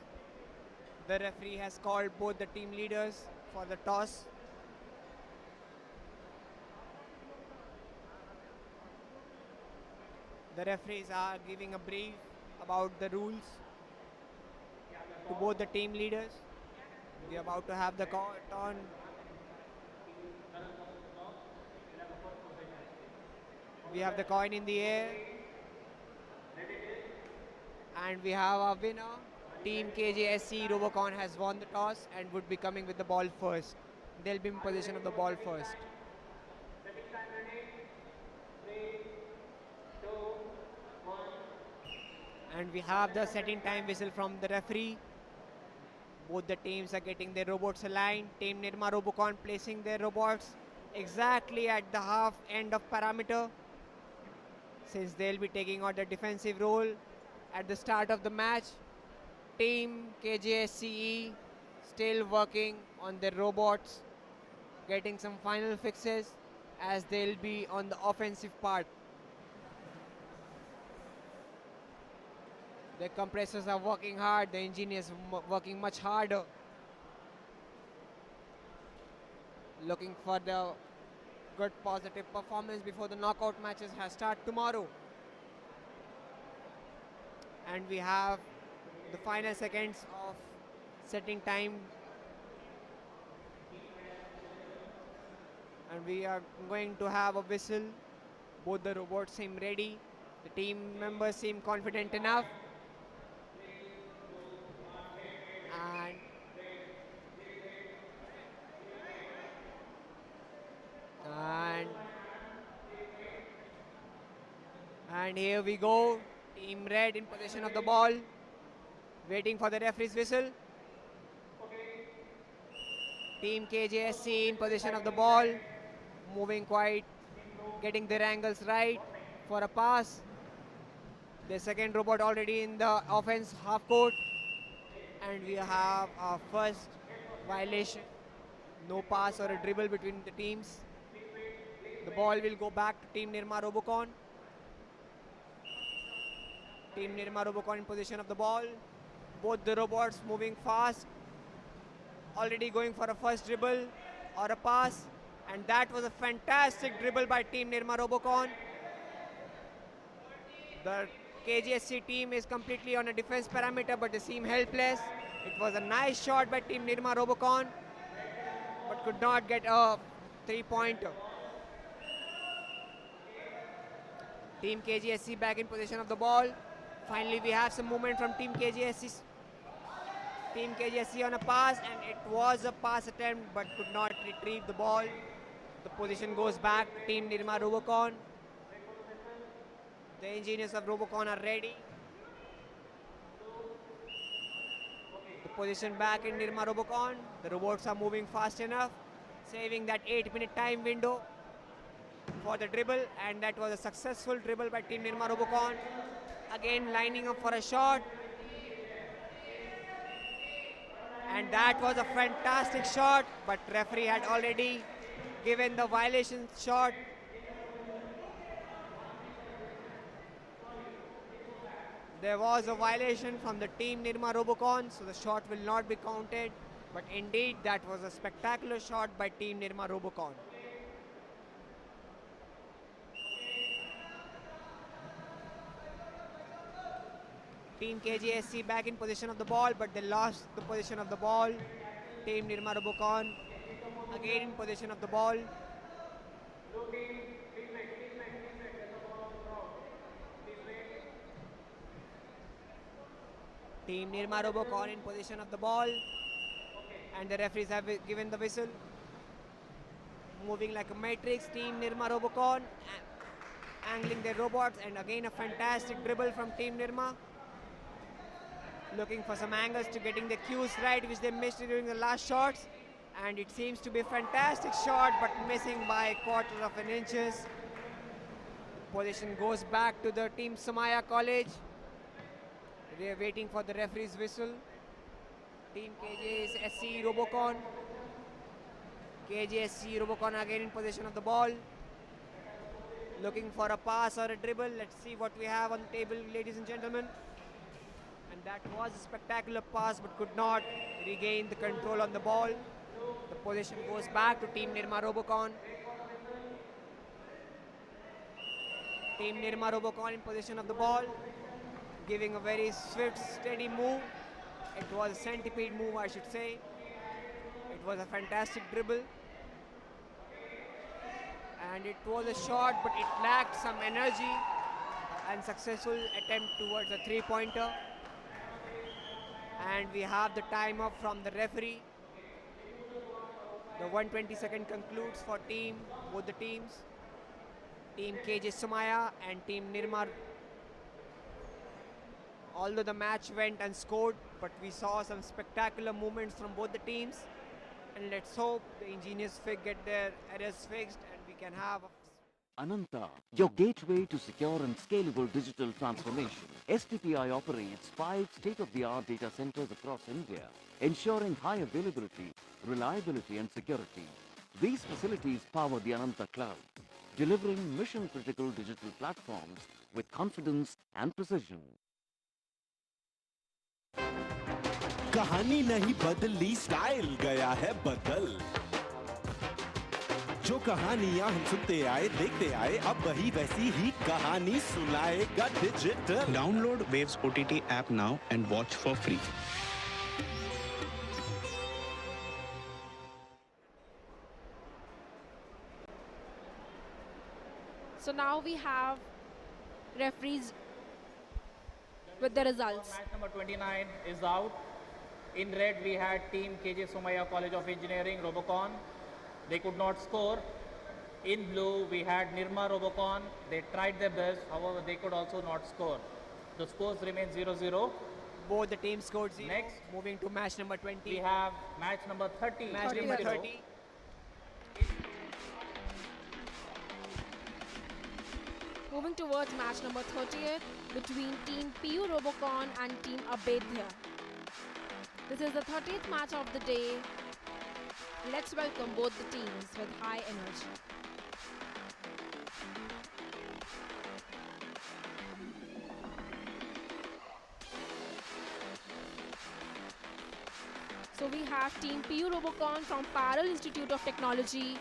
The referee has called both the team leaders for the toss. The referees are giving a brief about the rules to both the team leaders. We are about to have the turn. We have the coin in the air. And we have our winner. Team KJSC Robocon has won the toss and would be coming with the ball first. They'll be in position of the ball first. And we have the setting time whistle from the referee. Both the teams are getting their robots aligned. Team Nirma Robocon placing their robots exactly at the half end of parameter, since they'll be taking on the defensive role at the start of the match. Team KJSCE still working on their robots, getting some final fixes as they'll be on the offensive part. The compressors are working hard, the engineers working much harder, looking for the good positive performance before the knockout matches start tomorrow. And we have the final seconds of setting time, and we are going to have a whistle. Both the robots seem ready, the team members seem confident enough, and And here we go. Team red in possession of the ball, waiting for the referee's whistle. Team KJSC in possession of the ball, moving quite, getting their angles right for a pass. The second robot already in the offense half court. And we have our first violation. No pass or a dribble between the teams. The ball will go back to Team Nirma Robocon. Team Nirma Robocon in possession of the ball. Both the robots moving fast. Already going for a first dribble or a pass. And that was a fantastic dribble by Team Nirma Robocon. The KGSC team is completely on a defense parameter, but they seem helpless. It was a nice shot by Team Nirma Robocon, but could not get a three-pointer. Team KGSC back in possession of the ball. Finally, we have some movement from Team KGSC. Team KGSC on a pass, and it was a pass attempt, but could not retrieve the ball. The position goes back to Team Nirma Robocon. The engineers of Robocon are ready. The position back in Nirma Robocon. The robots are moving fast enough, saving that 8-minute time window for the dribble, and that was a successful dribble by Team Nirma Robocon. Again lining up for a shot. And that was a fantastic shot, but referee had already given the violation shot. There was a violation from the Team Nirma Robocon, so the shot will not be counted. But indeed, that was a spectacular shot by Team Nirma Robocon. Team KGSC back in possession of the ball, but they lost the position of the ball. Team Nirma Robocon again in possession of the ball. Team Nirma Robocon in possession of the ball, and the referees have given the whistle. Moving like a matrix, Team Nirma Robocon angling their robots, and again a fantastic dribble from Team Nirma. Looking for some angles to getting the cues right, which they missed during the last shots. And it seems to be a fantastic shot, but missing by a quarter of an inches. Position goes back to the Team Somaya College. They are waiting for the referee's whistle. Team KJSC Robocon. KJSC Robocon again in possession of the ball. Looking for a pass or a dribble. Let's see what we have on the table, ladies and gentlemen. And that was a spectacular pass, but could not regain the control on the ball. The position goes back to Team Nirma Robocon. Team Nirma Robocon in possession of the ball, giving a very swift, steady move. It was a centipede move, I should say. It was a fantastic dribble. And it was a shot, but it lacked some energy. Unsuccessful attempt towards a three-pointer. And we have the time up from the referee. The 120-second concludes for both the teams. Team KJ Somaya and Team Nirma. Although the match went unscored, but we saw some spectacular movements from both the teams. And let's hope the engineers get their errors fixed and we can have Ananta, your gateway to secure and scalable digital transformation. STPI operates 5 state-of-the-art data centers across India, ensuring high availability, reliability and security. These facilities power the Ananta Cloud, delivering mission-critical digital platforms with confidence and precision. कहानी नहीं बदली, style गया है बदल। जो कहानियां हम सुनते आए, देखते आए, अब वही वैसी ही कहानी सुनाएगा digital. Download Waves OTT app now and watch for free. So now we have referees with the results. Match number 29 is out. In red, we had Team KJ Somaya College of Engineering, Robocon. They could not score. In blue, we had Nirma Robocon. They tried their best, however, they could also not score. The scores remain 0-0. Both the teams scored 0. Next, moving to match number 20. we have match number 30. Match number 30. Moving towards match number 30th between Team PU Robocon and Team Abedhya. This is the 30th match of the day. Let's welcome both the teams with high energy. So we have Team PU Robocon from Parallel Institute of Technology.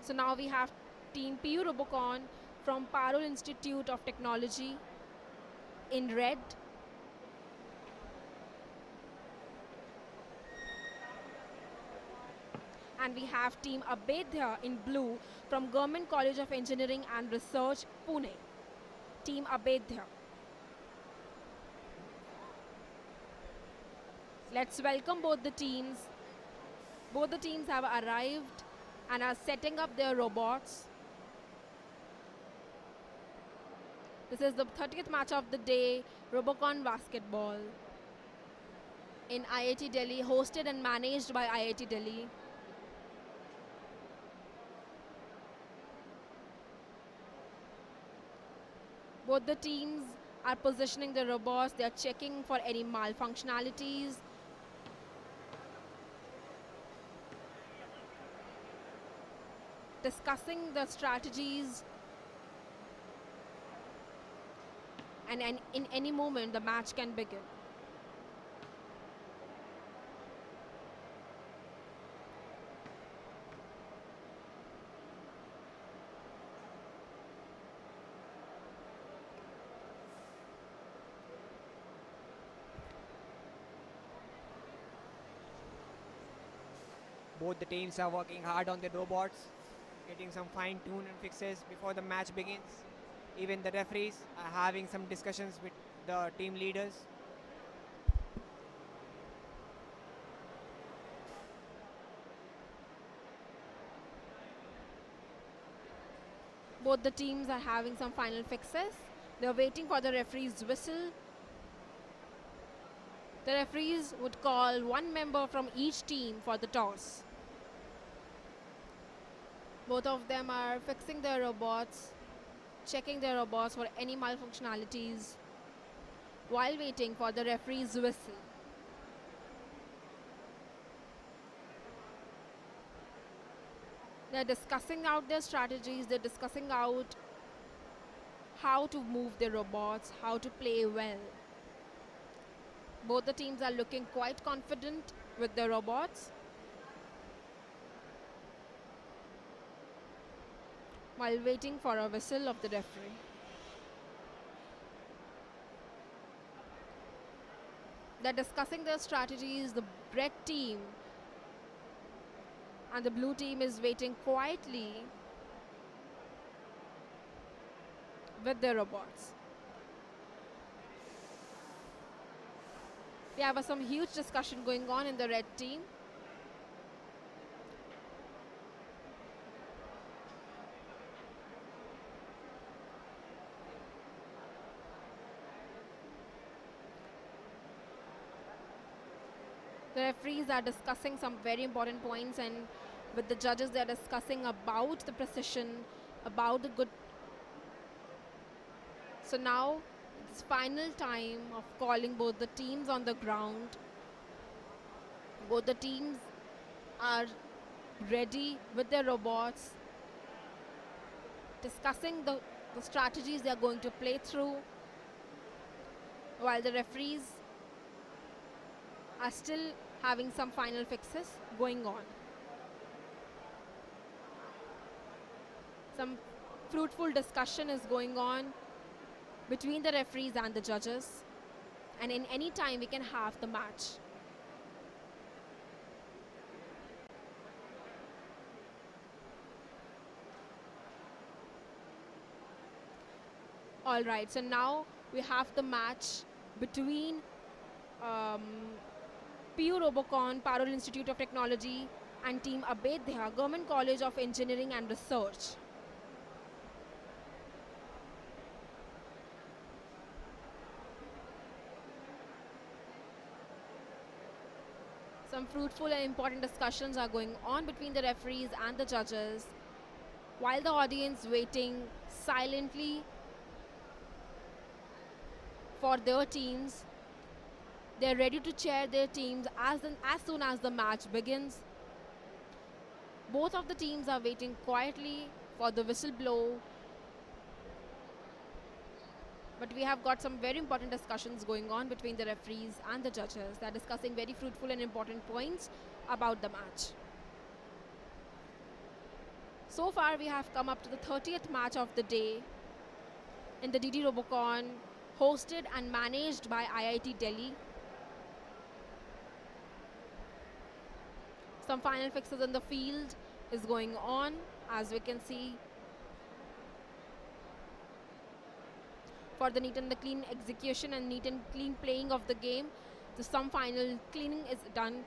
So now we have Team PU Robocon from Parallel Institute of Technology in red. And we have Team Abedhya in blue from Government College of Engineering and Research, Pune. Team Abedhya. Let's welcome both the teams. Both the teams have arrived and are setting up their robots. This is the 30th match of the day, Robocon basketball in IIT Delhi, hosted and managed by IIT Delhi. Both the teams are positioning the robots, they are checking for any malfunctionalities. Discussing the strategies, and in any moment the match can begin. Both the teams are working hard on the robots, getting some fine-tune and fixes before the match begins. Even the referees are having some discussions with the team leaders. Both the teams are having some final fixes. They're waiting for the referee's whistle. The referees would call one member from each team for the toss. Both of them are fixing their robots, checking their robots for any malfunctionalities while waiting for the referee's whistle. They're discussing out their strategies, they're discussing out how to move their robots, how to play well. Both the teams are looking quite confident with their robots, while waiting for a whistle of the referee. They're discussing their strategies. The red team and the blue team is waiting quietly with their robots. We have some huge discussion going on in the red team. The referees are discussing some very important points, and with the judges they are discussing about the precision, about the good. So now it's final time of calling both the teams on the ground. Both the teams are ready with their robots, discussing the strategies they are going to play through, while the referees are still having some final fixes going on. Some fruitful discussion is going on between the referees and the judges, and in any time we can have the match. All right, so now we have the match between PU Robocon, Parul Institute of Technology, and Team Abedhya, Government College of Engineering and Research. Some fruitful and important discussions are going on between the referees and the judges, while the audience waiting silently for their teams. They're ready to cheer their teams as soon as the match begins. Both of the teams are waiting quietly for the whistle blow. But we have got some very important discussions going on between the referees and the judges. They're discussing very fruitful and important points about the match. So far, we have come up to the 30th match of the day in the DD Robocon, hosted and managed by IIT Delhi. Some final fixes in the field is going on, as we can see. For the neat and the clean execution and neat and clean playing of the game, so some final cleaning is done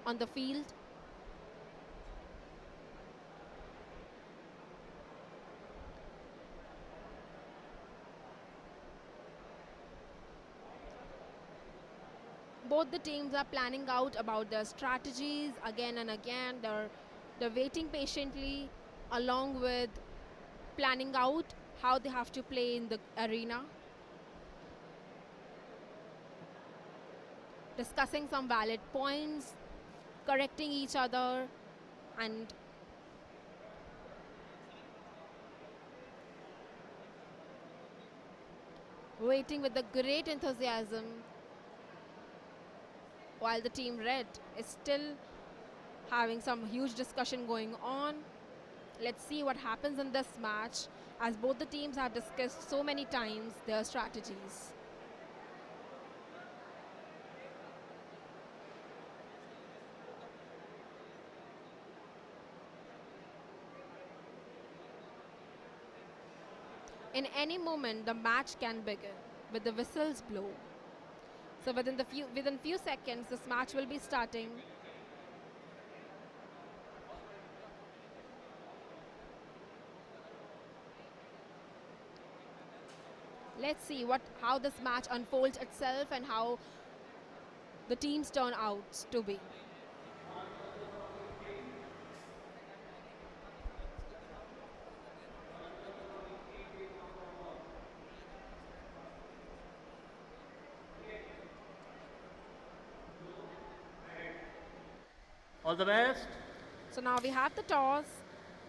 on the field. Both the teams are planning out about their strategies again and again. They're waiting patiently, along with planning out how they have to play in the arena. Discussing some valid points, correcting each other, and waiting with the great enthusiasm, while the team red is still having some huge discussion going on. Let's see what happens in this match, as both the teams have discussed so many times their strategies. In any moment, the match can begin with the whistles blow. So within few seconds, this match will be starting. Let's see how this match unfolds itself and how the teams turn out to be. All the best. So now we have the toss,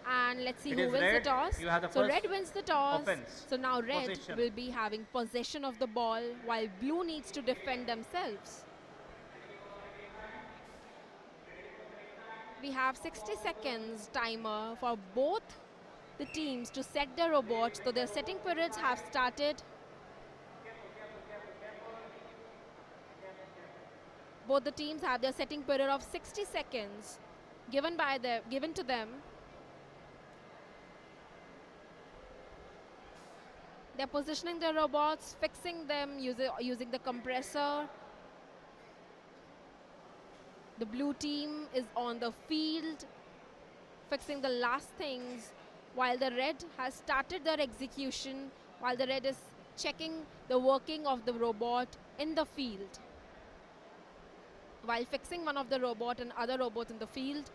and let's see It who is wins red. the toss. You have the So first red wins the toss. offense. So now red Possession. will be having possession of the ball, while blue needs to defend themselves. We have 60 seconds timer for both the teams to set their robots. So their setting periods have started. Both the teams have their setting period of 60 seconds given to them. They're positioning their robots, fixing them using the compressor. The blue team is on the field, fixing the last things, while the red has started their execution, while the red is checking the working of the robot in the field. While fixing one of the robot and other robots in the field.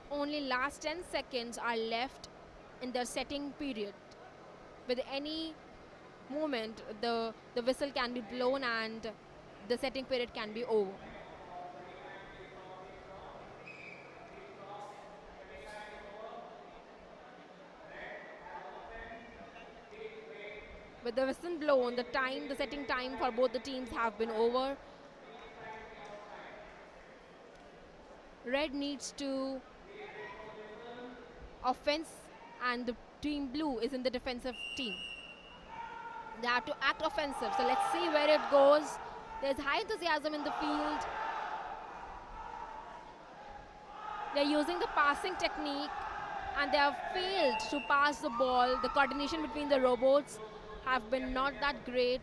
Only last 10 seconds are left in their setting period. With any moment, the whistle can be blown and the setting period can be over. With the whistle blown, the setting time for both the teams have been over. Red needs to offense, and the team blue is in the defensive team. They have to act offensive. So let's see where it goes. There's high enthusiasm in the field. They're using the passing technique, and they have failed to pass the ball. The coordination between the robots have been not that great.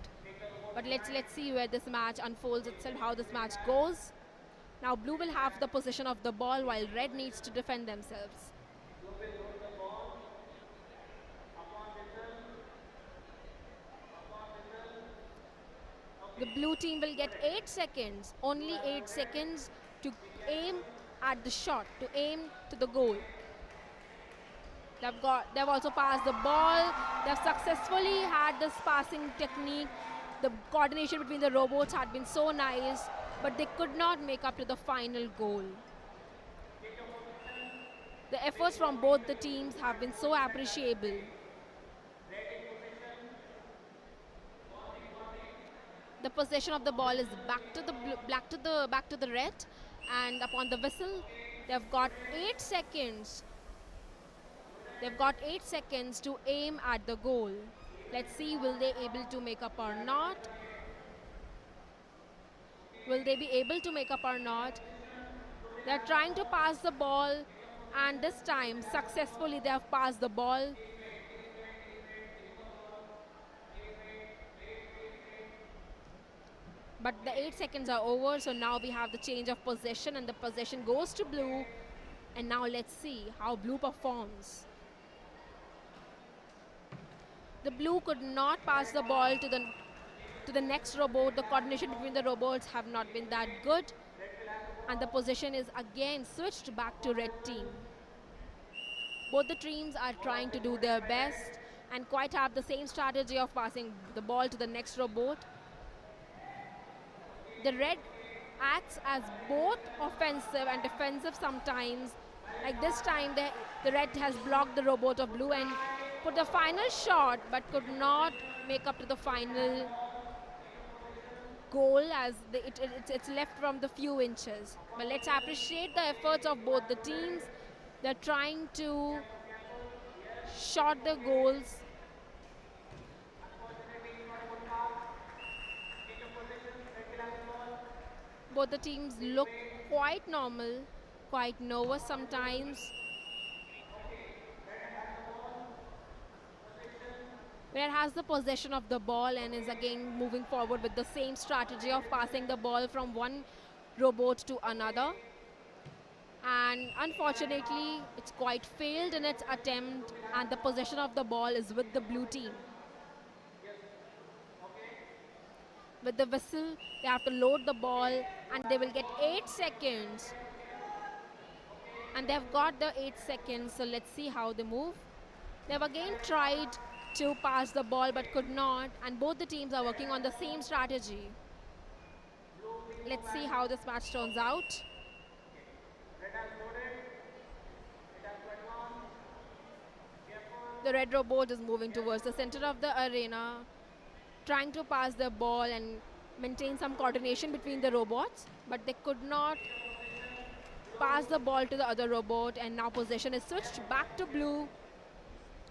But let's see where this match unfolds itself, how this match goes. Now blue will have the possession of the ball while red needs to defend themselves. The blue team will get 8 seconds, only 8 seconds to aim at the shot, to aim to the goal. They've also passed the ball. They've successfully had this passing technique. The coordination between the robots had been so nice, but they could not make up to the final goal. The efforts from both the teams have been so appreciable. The possession of the ball is back to the red, and upon the whistle, they've got 8 seconds. They've got 8 seconds to aim at the goal. Let's see, will they able to make up or not? Will they be able to make up or not? They're trying to pass the ball, and this time successfully they have passed the ball. But the 8 seconds are over, so now we have the change of possession, and the possession goes to blue. And now let's see how blue performs. The blue could not pass the ball to the next robot. The coordination between the robots have not been that good, and the possession is again switched back to red team. Both the teams are trying to do their best and quite have the same strategy of passing the ball to the next robot. The red acts as both offensive and defensive sometimes. Like this time, the red has blocked the robot of blue and put the final shot, but could not make up to the final goal, as it's left from the few inches. But let's appreciate the efforts of both the teams. They're trying to shot the goals. Both the teams look quite normal, quite nervous sometimes. Red has the possession of the ball and is again moving forward with the same strategy of passing the ball from one robot to another. And unfortunately, it's quite failed in its attempt, and the possession of the ball is with the blue team. With the whistle, they have to load the ball, and they will get 8 seconds. And they've got the 8 seconds, so let's see how they move. They've again tried to pass the ball but could not, and both the teams are working on the same strategy. Let's see how this match turns out. The red robot is moving towards the center of the arena, trying to pass the ball and maintain some coordination between the robots, but they could not pass the ball to the other robot, and now possession is switched back to blue.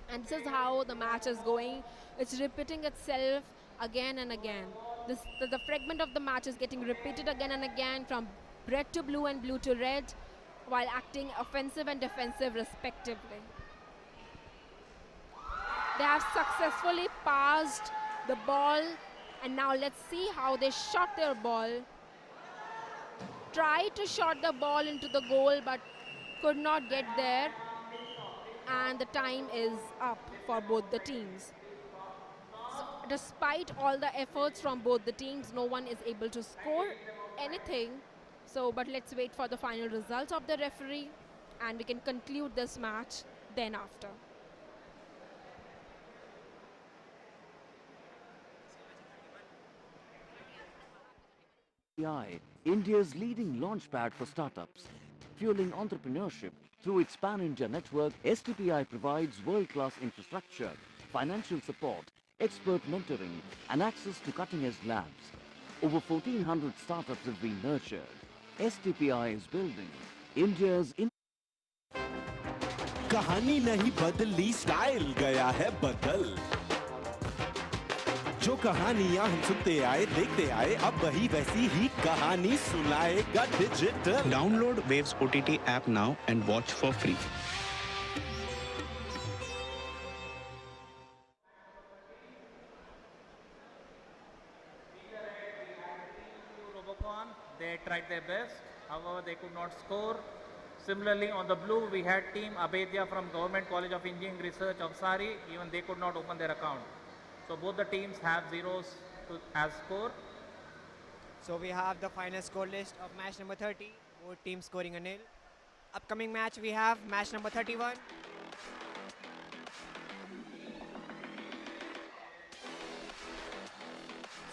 And this is how the match is going. It's repeating itself again and again. The fragment of the match is getting repeated again and again, from red to blue and blue to red, while acting offensive and defensive respectively. They have successfully passed the ball, and now let's see how they shot their ball. Tried to shot the ball into the goal but could not get there, and the time is up for both the teams. So, despite all the efforts from both the teams, no one is able to score anything. So, but let's wait for the final results of the referee, and we can conclude this match then after. India's leading launchpad for startups. Fueling entrepreneurship through its pan-India network, STPI provides world-class infrastructure, financial support, expert mentoring, and access to cutting-edge labs. Over 1,400 startups have been nurtured. STPI is building India's... कहानी नहीं बदली, style गया है बदल। जो कहानियां हम सुनते आए, देखते आए, अब वही वैसी ही कहानी सुनाएगा digital. Download Waves OTT app now and watch for free. Robocon. They tried their best. However, they could not score. Similarly, on the blue, we had Team Abedia from Government College of Engineering Research of Sari. Even they could not open their account. So both the teams have zeros as score. So we have the final score list of match number 30. Both teams scoring a nil. Upcoming match we have match number 31.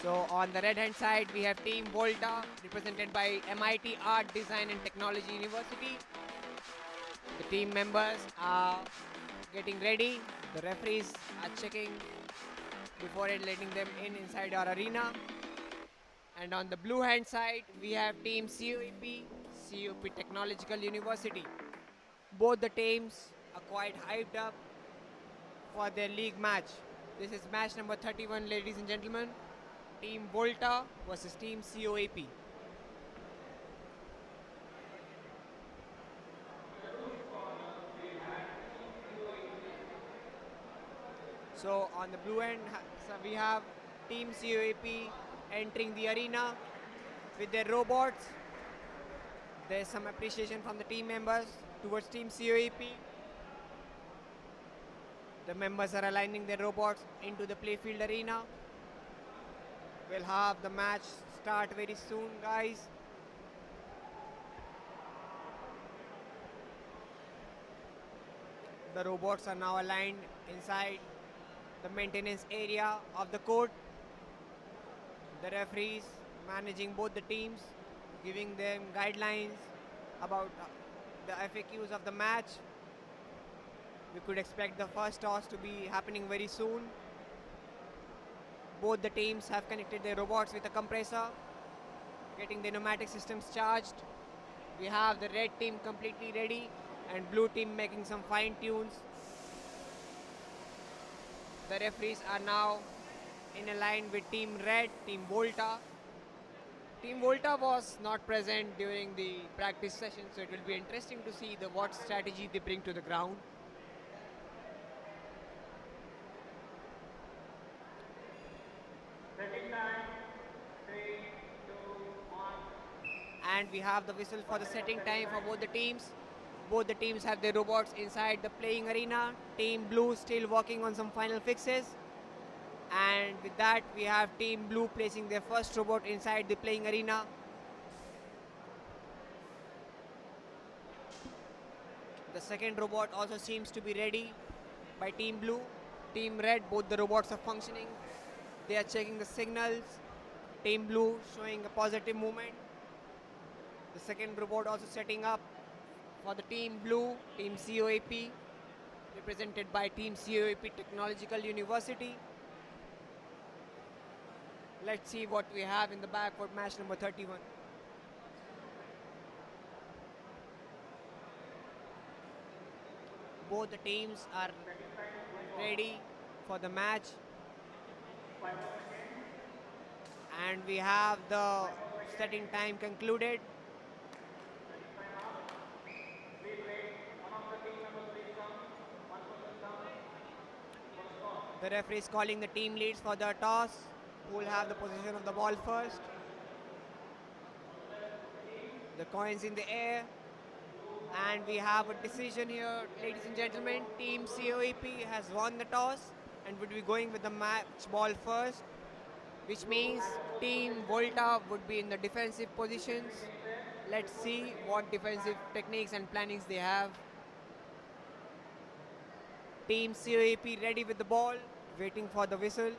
So on the red hand side we have Team Volta represented by MIT Art, Design and Technology University. The team members are getting ready. The referees are checking before letting them inside our arena. And on the blue hand side we have Team COEP, COP Technological University. Both the teams are quite hyped up for their league match. This is match number 31, ladies and gentlemen. Team Volta versus Team COEP. So on the blue end, we have Team COEP entering the arena with their robots. There's some appreciation from the team members towards Team COEP. The members are aligning their robots into the playfield arena. We'll have the match start very soon, guys. The robots are now aligned inside the maintenance area of the court. The referees managing both the teams, giving them guidelines about the FAQs of the match. We could expect the first toss to be happening very soon. Both the teams have connected their robots with a compressor, getting the pneumatic systems charged. We have the red team completely ready and blue team making some fine tunes. The referees are now in a line with Team Red, Team Volta. Team Volta was not present during the practice session, so it will be interesting to see what strategy they bring to the ground. And we have the whistle for the setting time for both the teams. Both the teams have their robots inside the playing arena. Team Blue still working on some final fixes. And with that, we have Team Blue placing their first robot inside the playing arena. The second robot also seems to be ready by Team Blue. Team Red, both the robots are functioning. They are checking the signals. Team Blue showing a positive movement. The second robot also setting up for the Team Blue, Team COEP, represented by Team COEP Technological University. Let's see what we have in the back for match number 31. Both the teams are ready for the match. And we have the setting time concluded. The referee is calling the team leads for the toss, who will have the position of the ball first. The coins in the air. And we have a decision here, ladies and gentlemen. Team COEP has won the toss and would be going with the match ball first, which means Team Volta would be in the defensive positions. Let's see what defensive techniques and plannings they have. Team COEP ready with the ball, waiting for the whistle.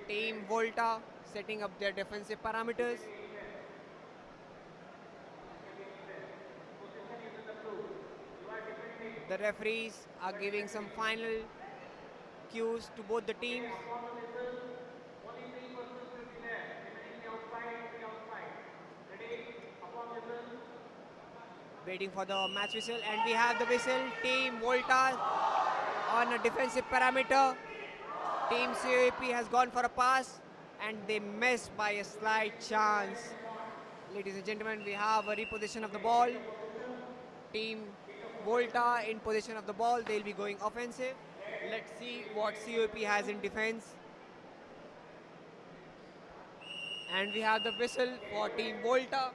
Team Volta setting up their defensive parameters. The referees are giving some final cues to both the teams. Waiting for the match whistle, and we have the whistle. Team Volta on a defensive parameter. Team COEP has gone for a pass and they missed by a slight chance. Ladies and gentlemen, we have a reposition of the ball. Team Volta in position of the ball, they'll be going offensive. Let's see what COEP has in defense. And we have the whistle for Team Volta.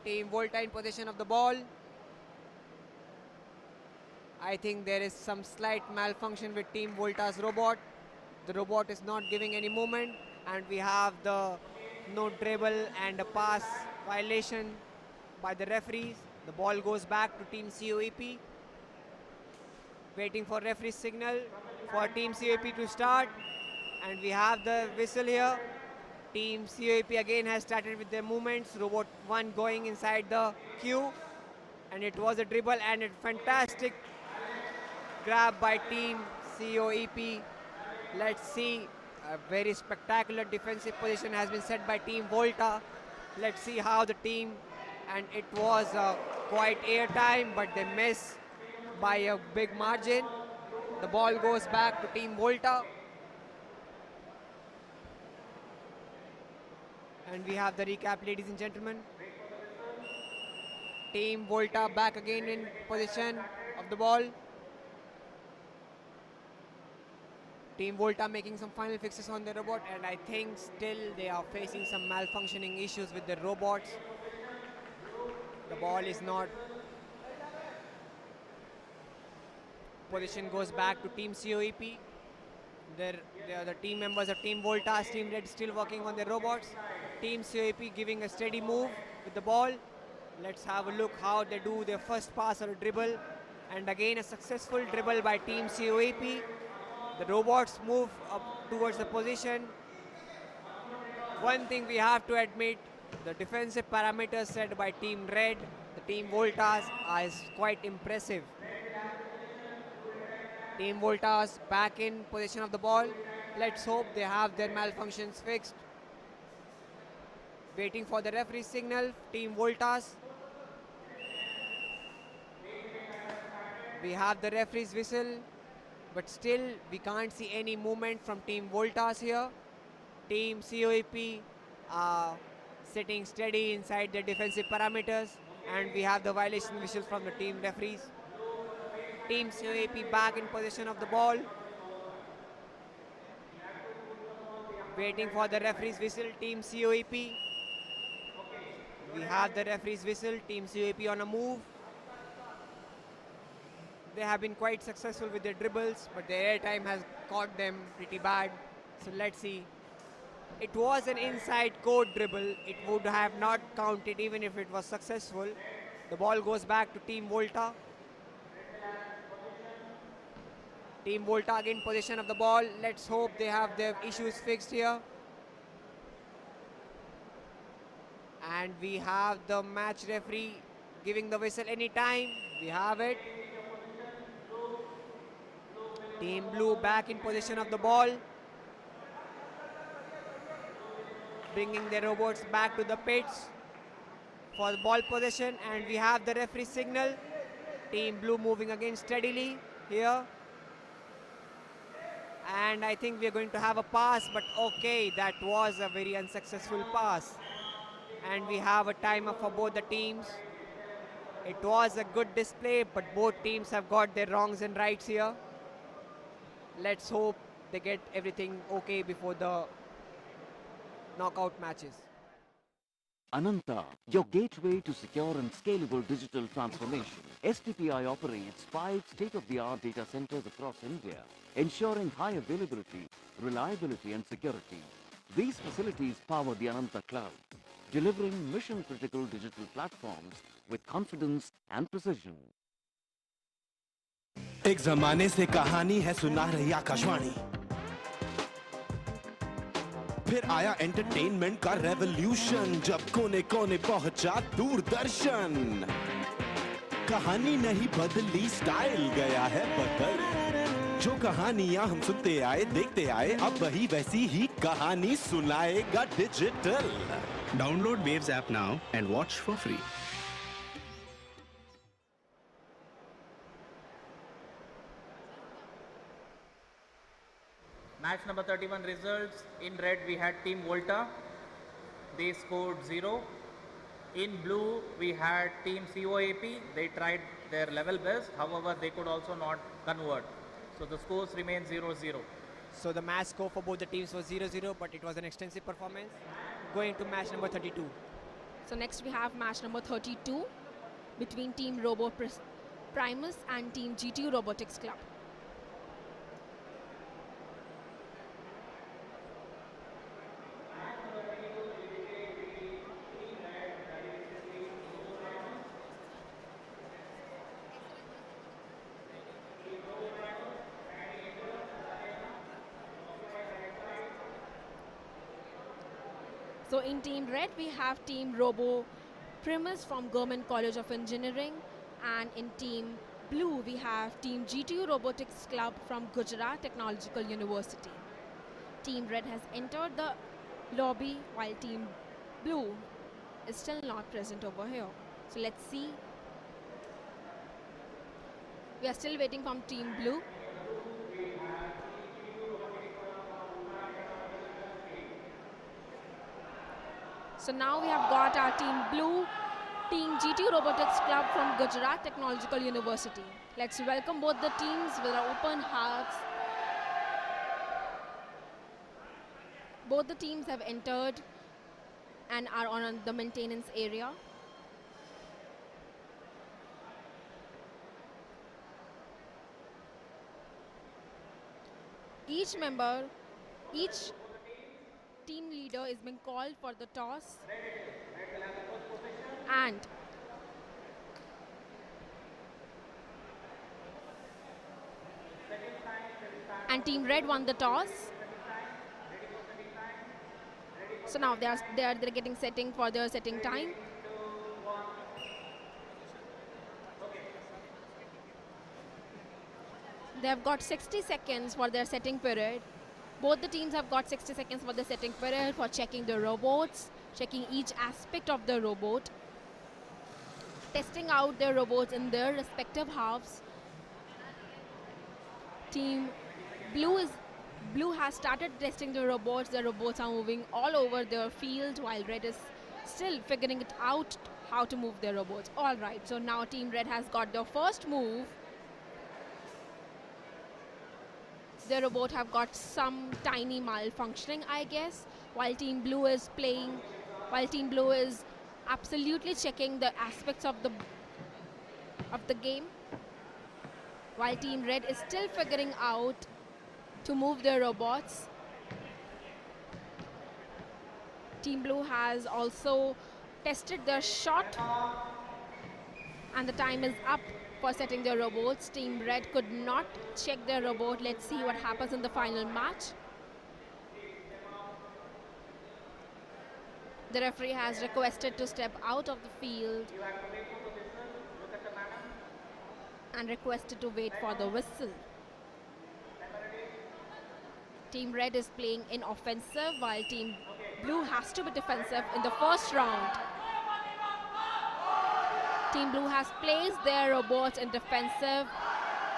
Team Volta in possession of the ball. I think there is some slight malfunction with Team Volta's robot. The robot is not giving any movement, and we have the no dribble and a pass violation by the referees. The ball goes back to Team COEP. Waiting for referee's signal for Team COEP to start. And we have the whistle here. Team COEP again has started with their movements. Robot 1 going inside the queue. And it was a dribble and a fantastic grab by Team COEP. Let's see, a very spectacular defensive position has been set by Team Volta. Let's see how the team, and it was quite airtime, but they miss by a big margin. The ball goes back to Team Volta. And we have the recap, ladies and gentlemen. Team Volta back again in position of the ball. Team Volta making some final fixes on the robot, and I think still they are facing some malfunctioning issues with the robots. The ball is not. Position goes back to Team COEP. The team members of Team Volta's Team Red still working on their robots. Team COEP giving a steady move with the ball. Let's have a look how they do their first pass or a dribble. And again a successful dribble by Team COEP. The robots move up towards the position. One thing we have to admit, the defensive parameters set by Team Red, the Team Voltas, is quite impressive. Team Voltas back in position of the ball. Let's hope they have their malfunctions fixed. Waiting for the referee signal, Team Voltas. We have the referee's whistle, but still we can't see any movement from Team Voltas here. Team COEP sitting steady inside their defensive parameters, and we have the violation whistles from the team referees. Team COEP back in possession of the ball. Waiting for the referee's whistle, Team COEP. We have the referee's whistle, Team COEP on a move. They have been quite successful with their dribbles, but their airtime has caught them pretty bad. So let's see. It was an inside court dribble. It would have not counted even if it was successful. The ball goes back to Team Volta. Team Volta again possession of the ball. Let's hope they have their issues fixed here. And we have the match referee giving the whistle anytime. We have it. Team Blue back in possession of the ball. Bringing their robots back to the pits for the ball possession. And we have the referee signal. Team Blue moving again steadily here. And I think we are going to have a pass, but okay, that was a very unsuccessful pass. And we have a timer for both the teams. It was a good display, but both teams have got their wrongs and rights here. Let's hope they get everything okay before the knockout matches. Ananta, your gateway to secure and scalable digital transformation. STPI operates 5 state-of-the-art data centers across India, ensuring high availability, reliability and security. These facilities power the Ananta Cloud, delivering mission-critical digital platforms with confidence and precision. एक जमाने से कहानी है सुना रही आकाशवाणी, फिर आया entertainment का रेवोल्यूशन, जब कोने कोने पहुंचा दूरदर्शन। कहानी नहीं बदली, स्टाइल गया है बदल। जो कहानियां हम सुनते आए, देखते आए, अब वही वैसी ही कहानी सुनाएगा digital. Download Waves app now and watch for free. Match number 31 results. In red we had Team Volta. They scored 0. In blue we had Team COEP. They tried their level best. However, they could also not convert. So the scores remain 0-0. So the match score for both the teams was 0-0, but it was an extensive performance. going to match number 32. So next we have match number 32 between Team Roboprimus and Team GTU Robotics Club. So in Team Red, we have Team Roboprimus from Government College of Engineering, and in Team Blue, we have Team GTU Robotics Club from Gujarat Technological University. Team Red has entered the lobby, while Team Blue is still not present over here. So let's see. We are still waiting from Team Blue. So now we have got our Team Blue, Team GTU Robotics Club from Gujarat Technological University. Let's welcome both the teams with our open hearts. Both the teams have entered and are on the maintenance area. Each team leader is being called for the toss, and Team Red won the toss. So now they're getting setting for their setting time. They have got 60 seconds for their setting period. Both the teams have got 60 seconds for the setting period for checking the robots, checking each aspect of the robot, testing out their robots in their respective halves. Team Blue has started testing the robots. The robots are moving all over their field, while Red is still figuring it out how to move their robots. All right, so now Team Red has got their first move. The robot have got some tiny malfunctioning, I guess, while Team Blue is absolutely checking the aspects of the game, while Team Red is still figuring out to move their robots. Team Blue has also tested their shot, and the time is up for setting their robots. Team Red could not check their robot. Let's see what happens in the final match. The referee has requested to step out of the field and requested to wait for the whistle. Team Red is playing in offensive, while Team Blue has to be defensive in the first round. Team Blue has placed their robots in defensive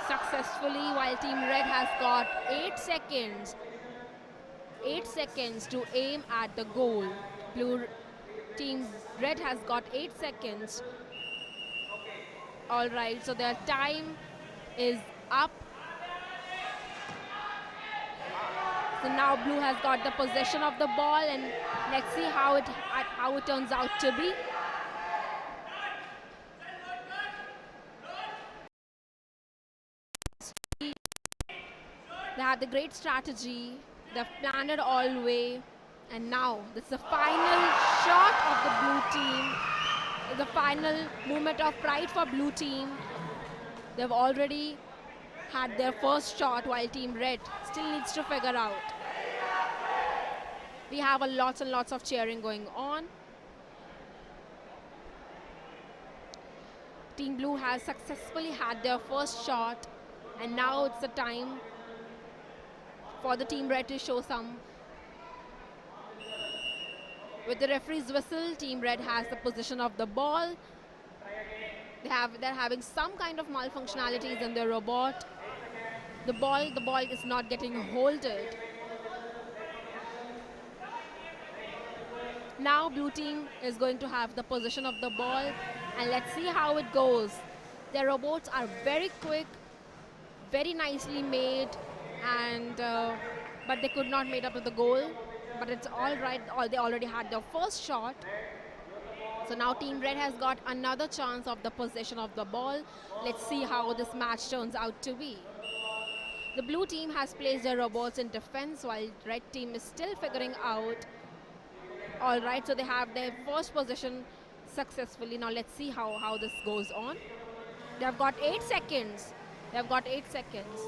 successfully, while Team Red has got 8 seconds. 8 seconds to aim at the goal. Team Red has got 8 seconds. All right, so their time is up. So now Blue has got the possession of the ball, and let's see how it turns out to be. They have the great strategy. They've planned it all the way. And now, this is the final shot of the blue team. The final moment of pride for blue team. They've already had their first shot, while Team Red still needs to figure out. We have lots and lots of cheering going on. Team Blue has successfully had their first shot, and now it's the time for the Team Red to show some. With the referee's whistle, Team Red has the position of the ball. They're having some kind of malfunctionalities in their robot. The ball is not getting holded. Now blue team is going to have the position of the ball, and let's see how it goes. Their robots are very quick, very nicely made, and but they could not make up to the goal. but it's all right. They already had their first shot. So now Team Red has got another chance of the possession of the ball. Let's see how this match turns out to be. The blue team has placed their robots in defense while red team is still figuring out. All right, so they have their first possession successfully. Now let's see how this goes on. They have got 8 seconds. They have got 8 seconds.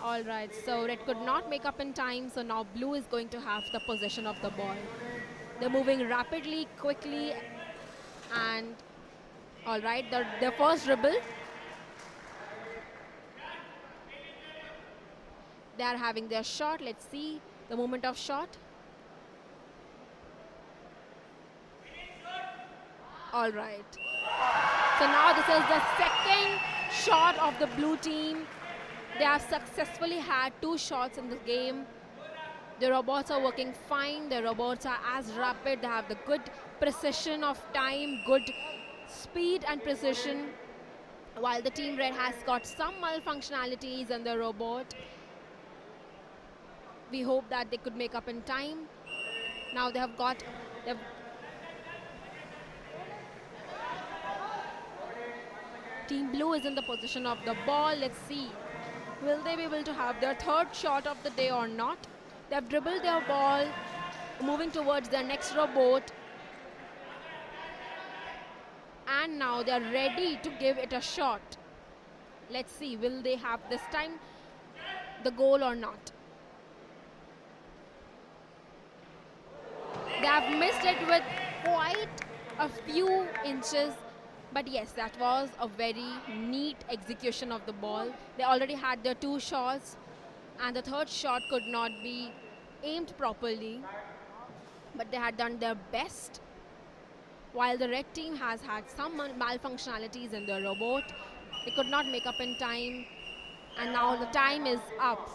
All right, so red could not make up in time, so now blue is going to have the possession of the ball. They're moving rapidly, quickly, and all right, their first dribble. They are having their shot. Let's see the moment of shot. All right. So now this is the second shot of the blue team. They have successfully had 2 shots in the game. The robots are working fine. The robots are as rapid. They have the good precision of time, good speed and precision. While the team red has got some malfunctionalities in the robot. We hope that they could make up in time. Now they have got... Team blue is in the position of the ball. Let's see. Will they be able to have their third shot of the day or not? They have dribbled their ball, moving towards their next robot. And now they are ready to give it a shot. Let's see, will they have this time the goal or not? They have missed it with quite a few inches. But yes, that was a very neat execution of the ball. They already had their 2 shots, and the third shot could not be aimed properly. But they had done their best. While the red team has had some malfunctionalities in their robot, they could not make up in time, and now the time is up.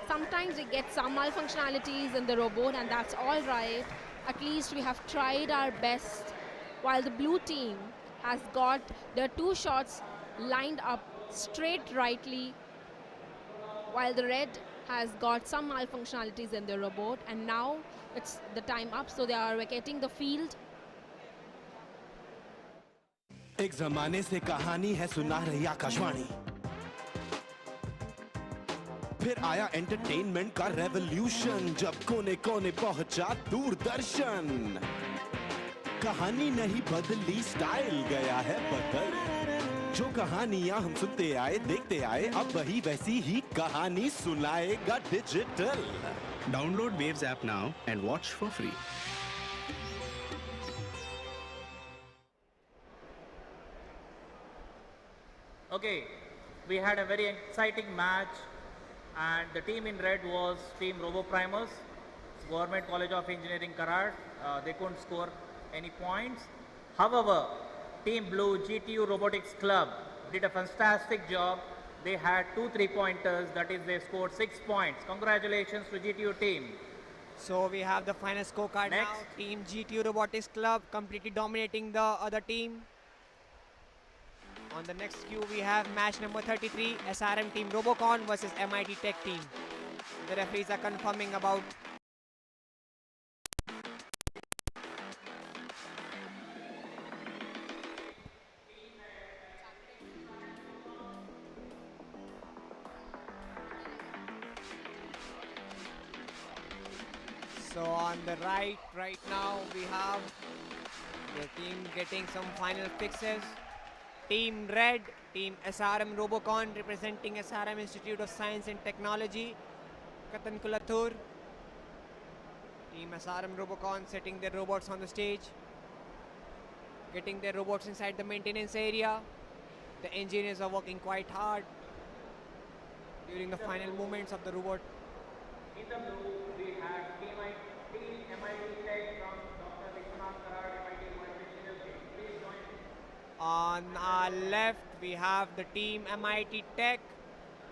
Sometimes we get some malfunctionalities in the robot, and that's all right. At least we have tried our best. While the blue team has got their 2 shots lined up straight rightly, while the red has got some malfunctionalities in the robot, and now it's the time up, so they are vacating the field. एक जमाने से कहानी है सुना रही आकाशवाणी, फिर आया entertainment का रेवोल्यूशन, जब कोने कोने पहुंचा दूरदर्शन। कहानी नहीं बदली, स्टाइल गया है बदल। जो कहानियां हम सुनते आए, देखते आए, अब वही वैसी ही कहानी सुनाएगा digital. Download Waves app now and watch for free. Okay, we had a very exciting match, and the team in red was team Roboprimus, Government College of Engineering, Karad. They couldn't score any points. However, team blue, GTU Robotics Club, did a fantastic job. They had 2 3-pointers, that is, they scored 6 points. Congratulations to GTU team. So we have the final scorecard now. Team GTU Robotics Club completely dominating the other team. On the next queue, we have match number 33, SRM team Robocon versus MIT Tech team. The referees are confirming about. So on the right now, we have the team getting some final fixes. Team Red, Team SRM Robocon representing SRM Institute of Science and Technology, Katankulathur. Team SRM Robocon setting their robots on the stage, getting their robots inside the maintenance area. The engineers are working quite hard during the final moments of the robot. In the blue, we had team MIT Tech from Dr. Vishwanath Karad, MIT Engineering team. Please join me. On our left, we have the team MIT Tech,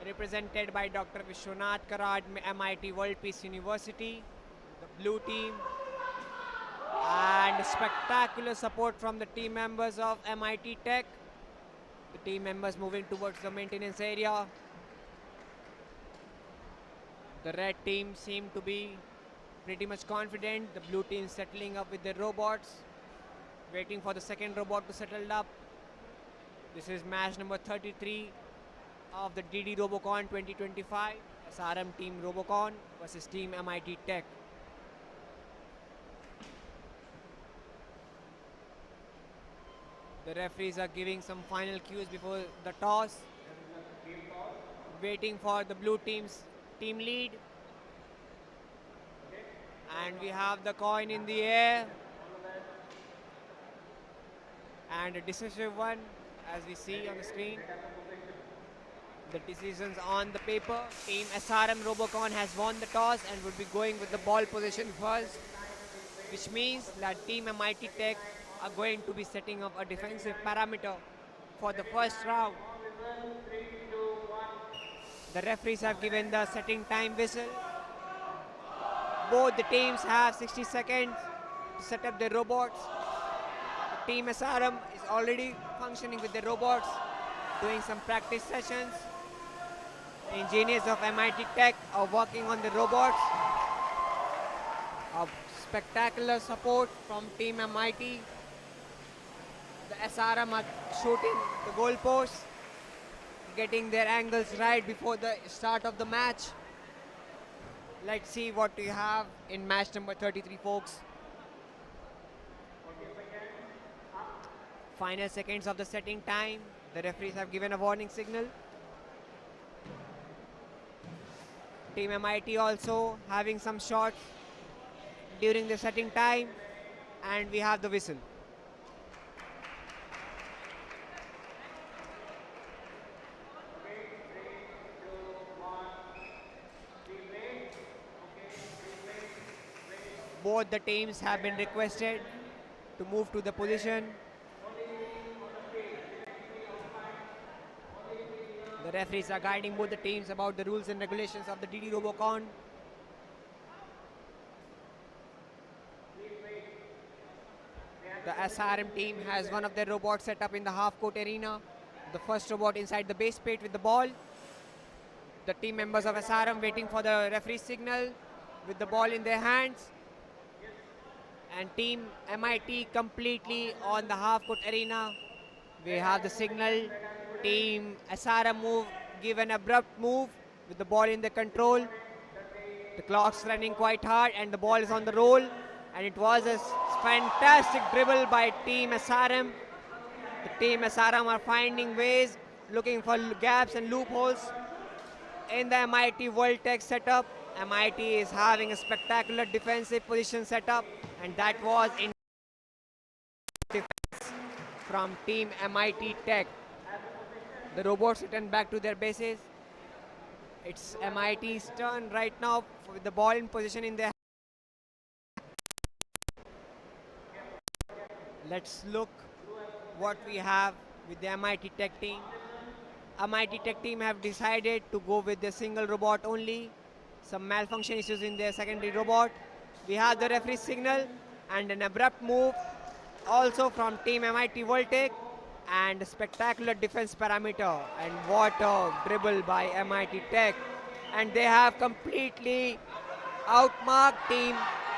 represented by Dr. Vishwanath Karad, MIT World Peace University, the blue team, and spectacular support from the team members of MIT Tech. The team members moving towards the maintenance area. The red team seem to be pretty much confident. The blue team settling up with their robots, waiting for the second robot to settle up. This is match number 33 of the DD Robocon 2025. SRM Team Robocon versus Team MIT Tech. The referees are giving some final cues before the toss, waiting for the blue team's team lead. And we have the coin in the air. And a decisive one, as we see on the screen. The decisions on the paper. Team SRM Robocon has won the toss and would be going with the ball position first, which means that Team MIT Tech are going to be setting up a defensive parameter for the first round. The referees have given the setting time whistle. Both the teams have 60 seconds to set up their robots. Team SRM is already functioning with the robots, doing some practice sessions. The engineers of MIT Tech are working on the robots. A spectacular support from Team MIT. The SRM are shooting the goalposts, getting their angles right before the start of the match. Let's see what we have in match number 33, folks. Final seconds of the setting time. The referees have given a warning signal. Team MIT also having some shots during the setting time, and we have the whistle. Both the teams have been requested to move to the position. The referees are guiding both the teams about the rules and regulations of the DD Robocon. The SRM team has one of their robots set up in the half-court arena. The first robot inside the base plate with the ball. The team members of SRM waiting for the referee signal with the ball in their hands. And Team MIT completely on the half-court arena. We have the signal. Team SRM give an abrupt move with the ball in the control. The clock's running quite hard and the ball is on the roll. And it was a fantastic dribble by Team SRM. The Team SRM are finding ways, looking for gaps and loopholes in the MIT Voltex setup. MIT is having a spectacular defensive position setup, and that was in defense from Team MIT Tech. The robots return back to their bases. It's MIT's turn right now with the ball in position in their. Let's look what we have with the MIT Tech team. MIT Tech team have decided to go with the single robot only. Some malfunction issues in their secondary robot. We have the referee signal and an abrupt move also from Team MIT Voltec and a spectacular defense parameter. And what a dribble by MIT Tech. And they have completely outmarked Team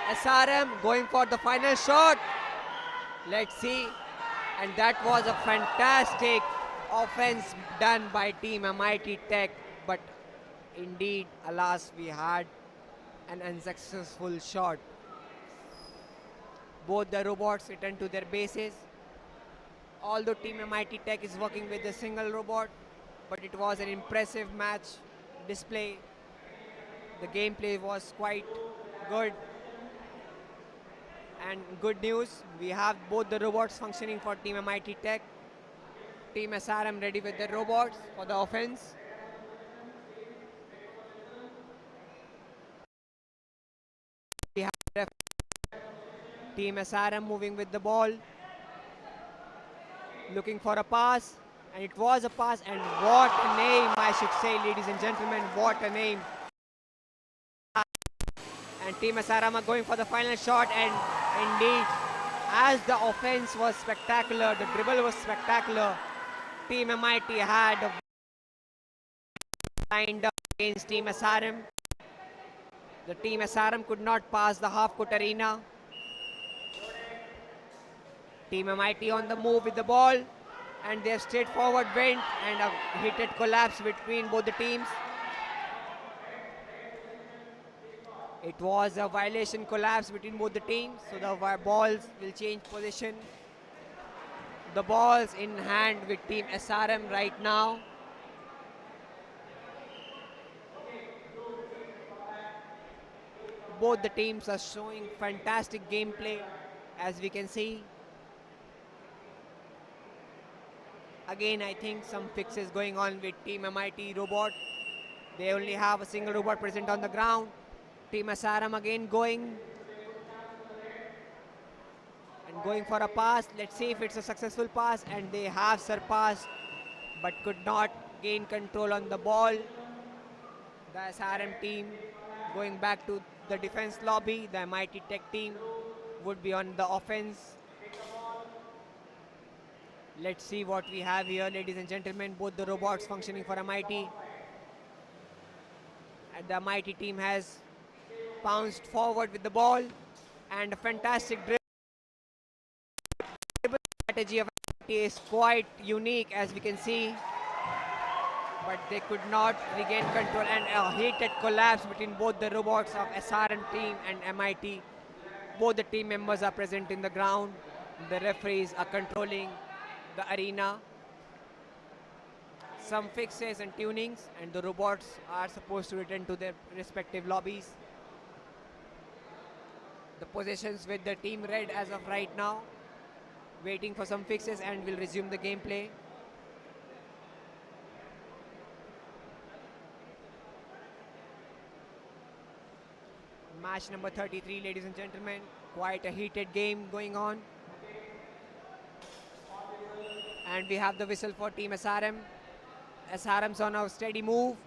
SRM going for the final shot. Let's see. And that was a fantastic offense done by Team MIT Tech. But indeed, alas, we had an unsuccessful shot. Both the robots return to their bases. Although Team MIT Tech is working with a single robot, but it was an impressive match display. The gameplay was quite good. And good news, we have both the robots functioning for Team MIT Tech. Team SRM ready with their robots for the offense. We have Team SRM moving with the ball, looking for a pass, and it was a pass, and what a name, I should say, ladies and gentlemen, what a name. And Team SRM are going for the final shot, and indeed, as the offense was spectacular, the dribble was spectacular, Team MIT had lined up against Team SRM. The team SRM could not pass the half-court arena. Team MIT on the move with the ball, and their straightforward went and a heated collapse between both the teams. It was a violation collapse between both the teams, so the balls will change position. The ball's in hand with team SRM right now. Both the teams are showing fantastic gameplay, as we can see. Again, I think some fixes going on with Team MIT robot. They only have a single robot present on the ground. Team SRM again going for a pass. Let's see if it's a successful pass, and they have surpassed but could not gain control on the ball. The SRM team going back to the defense lobby. The MIT Tech team would be on the offense. Let's see what we have here, ladies and gentlemen. Both the robots functioning for MIT. And the MIT team has bounced forward with the ball, and a fantastic dribble strategy of MIT is quite unique, as we can see. But they could not regain control, and a heated collapse between both the robots of SRM team and MIT. Both the team members are present in the ground. The referees are controlling the arena. Some fixes and tunings, and the robots are supposed to return to their respective lobbies. The positions with the team red as of right now, waiting for some fixes, and will resume the gameplay. Match number 33, ladies and gentlemen. Quite a heated game going on. And we have the whistle for Team SRM. SRM's on a steady move,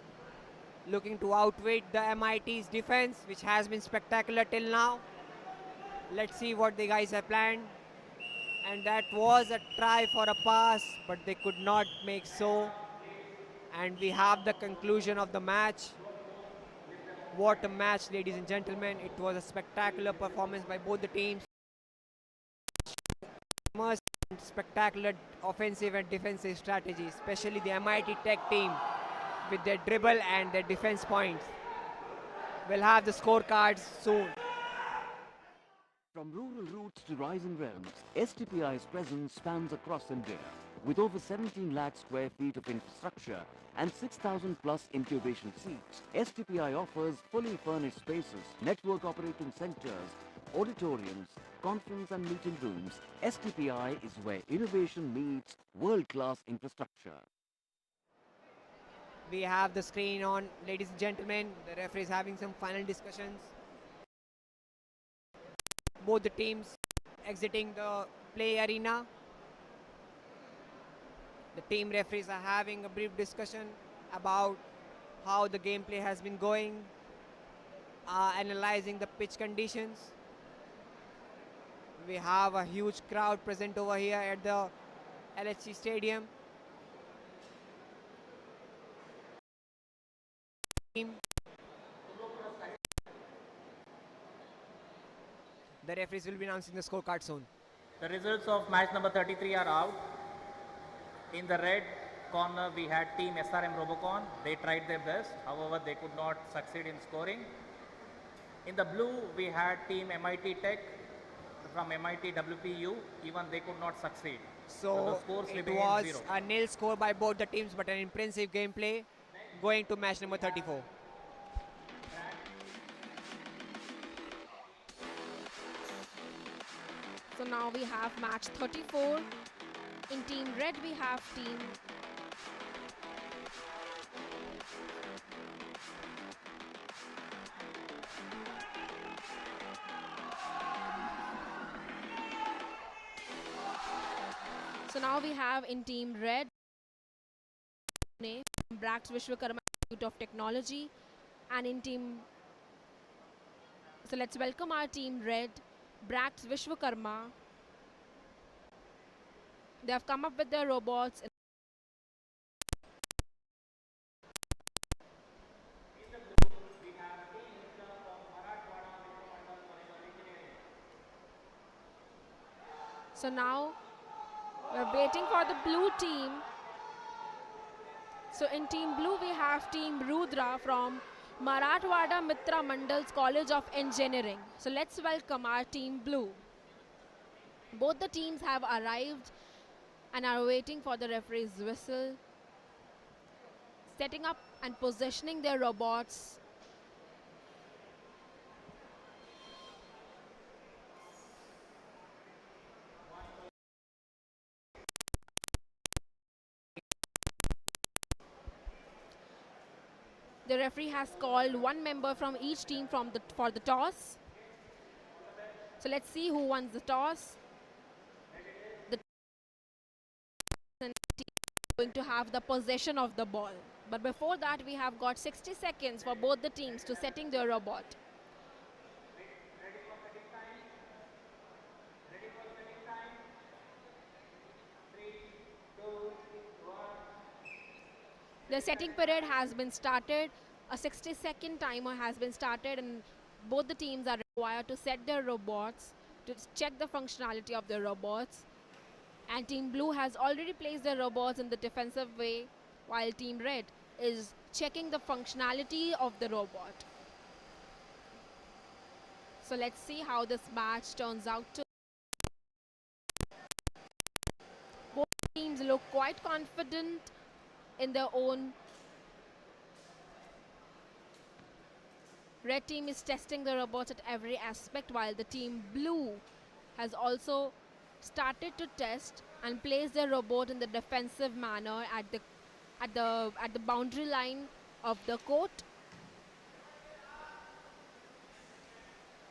looking to outwit the MIT's defense, which has been spectacular till now. Let's see what the guys have planned. And that was a try for a pass, but they could not make so. And we have the conclusion of the match. What a match, ladies and gentlemen. It was a spectacular performance by both the teams. Spectacular offensive and defensive strategy, especially the MIT Tech team with their dribble and their defense points. We'll have the scorecards soon. From rural roots to rising realms, STPI's presence spans across India. With over 17 lakh square feet of infrastructure and 6,000 plus incubation seats, STPI offers fully furnished spaces, network operating centers, auditoriums, conference and meeting rooms. STPI is where innovation meets world-class infrastructure. We have the screen on, ladies and gentlemen. The referee is having some final discussions. Both the teams exiting the play arena. The team referees are having a brief discussion about how the gameplay has been going, analyzing the pitch conditions. We have a huge crowd present over here at the LHC Stadium. The referees will be announcing the scorecard soon. The results of match number 33 are out. In the red corner, we had team SRM Robocon. They tried their best. However, they could not succeed in scoring. In the blue, we had team MIT Tech from MIT WPU. Even they could not succeed. So the scores it remain was 0. a nil score by both the teams, but an impressive gameplay going to match number 34. So now we have match 34. In team red, we have team So now we have in team red, Brax Vishwakarma Institute of Technology, and in team, so let's welcome our team red, Brax Vishwakarma. They have come up with their robots. So now we're waiting for the blue team. So in team blue we have team Rudra from Marathwada Mitra Mandal's College of Engineering. So let's welcome our team blue. Both the teams have arrived and are waiting for the referee's whistle, setting up and positioning their robots. The referee has called one member from each team for the toss. So let's see who won the toss. The team is going to have the possession of the ball. But before that, we have got 60 seconds for both the teams to setting their robot. The setting period has been started. A 60-second timer has been started, and both the teams are required to set their robots, to check the functionality of their robots. And Team Blue has already placed their robots in the defensive way, while Team Red is checking the functionality of the robot. So let's see how this match turns out to. Both teams look quite confident in their own. Red team is testing the robots at every aspect, while the team blue has also started to test and place their robot in the defensive manner at the boundary line of the court.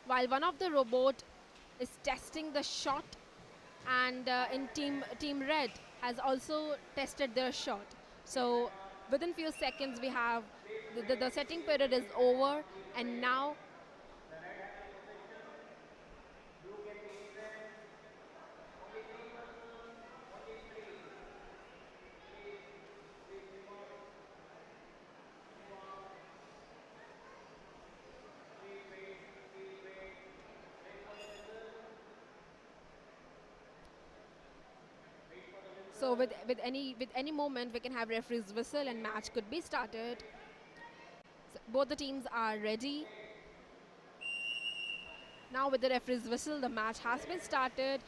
While one of the robot is testing the shot, and in team red has also tested their shot. So within few seconds we have the setting period is over, and now so with any moment we can have referee's whistle and match could be started. So both the teams are ready. Now with the referee's whistle, the match has been started.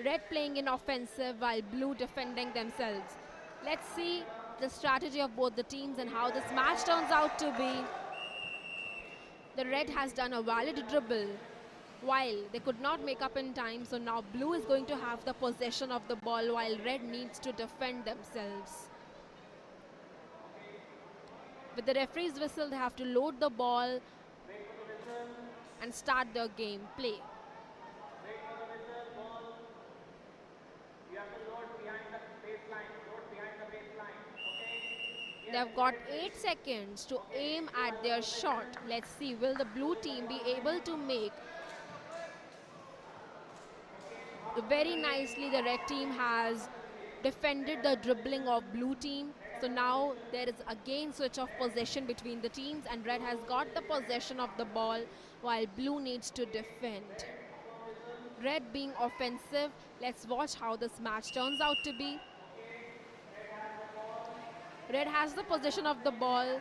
Red playing in offensive while blue defending themselves. Let's see the strategy of both the teams and how this match turns out to be. The red has done a valid dribble while they could not make up in time. So now blue is going to have the possession of the ball while red needs to defend themselves. With the referee's whistle, they have to load the ball and start their game play. They've got 8 seconds to aim at their shot. Let's see, will the blue team be able to make? Very nicely, the red team has defended the dribbling of blue team. So now there is again switch of possession between the teams, and red has got the possession of the ball while blue needs to defend. Red being offensive. Let's watch how this match turns out to be. Red has the possession of the ball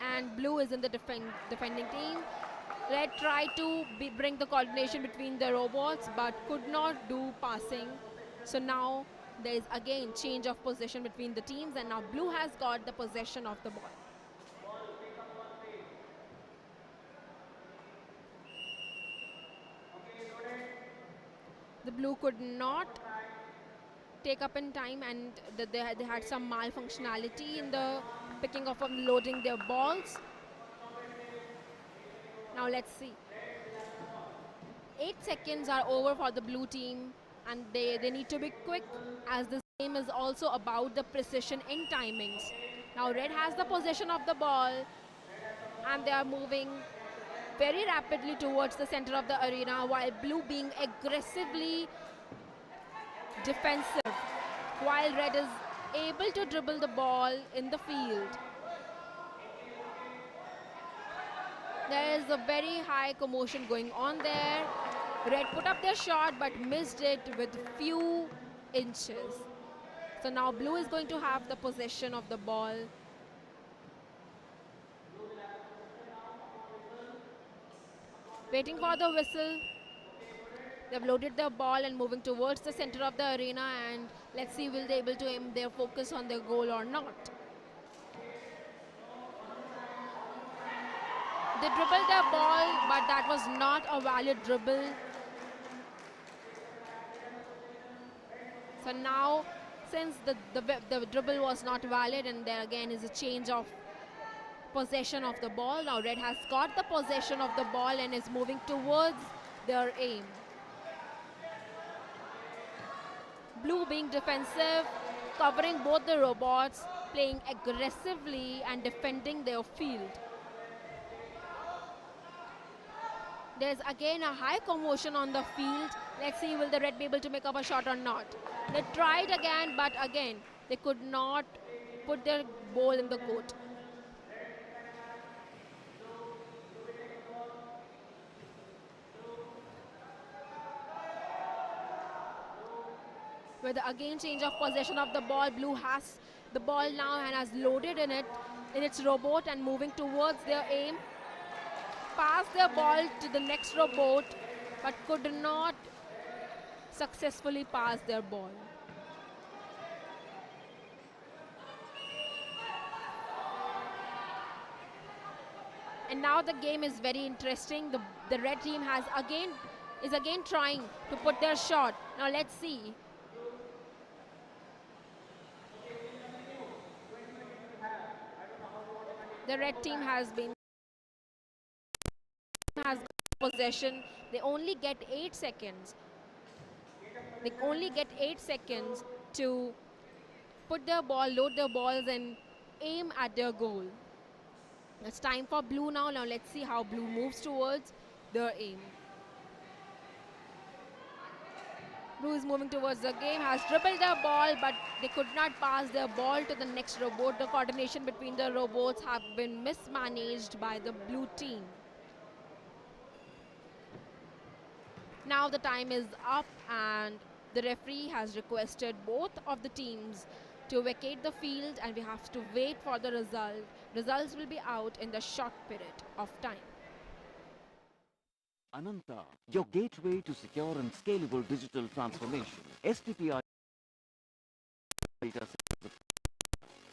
and blue is in the defending team. Red tried to bring the coordination between the robots but could not do passing. So now there is again change of possession between the teams, and now blue has got the possession of the ball. The blue could not take up in time, and they had some malfunctionality in the picking up and loading their balls. Now let's see. 8 seconds are over for the blue team, and they need to be quick, as this game is also about the precision in timings. Now red has the possession of the ball, and they are moving very rapidly towards the center of the arena, while blue being aggressively defensive, while red is able to dribble the ball in the field. There is a very high commotion going on there. Red put up their shot but missed it with few inches. So now blue is going to have the possession of the ball. Waiting for the whistle. They've loaded the ball and moving towards the center of the arena, and let's see will they able to aim their focus on their goal or not. They dribbled the ball, but that was not a valid dribble. So now, since the dribble was not valid, and there again is a change of possession of the ball. Now red has got the possession of the ball and is moving towards their aim. Blue being defensive, covering both the robots, playing aggressively and defending their field. There's again a high commotion on the field. Let's see will the red be able to make up a shot or not. They tried again, but again they could not put their ball in the court. With again change of possession of the ball, blue has the ball now and has loaded in its robot and moving towards their aim. Passed their ball to the next robot, but could not successfully pass their ball. And now the game is very interesting. The red team is again trying to put their shot. Now let's see. The red team has possession. They only get 8 seconds. They only get 8 seconds to put their ball, load their balls and aim at their goal. It's time for blue now. Now let's see how blue moves towards their aim. Blue is moving towards the game, has dribbled their ball, but they could not pass their ball to the next robot. The coordination between the robots have been mismanaged by the blue team. Now the time is up and the referee has requested both of the teams to vacate the field and we have to wait for the result. Results will be out in the short period of time. Ananta, your gateway to secure and scalable digital transformation. STPI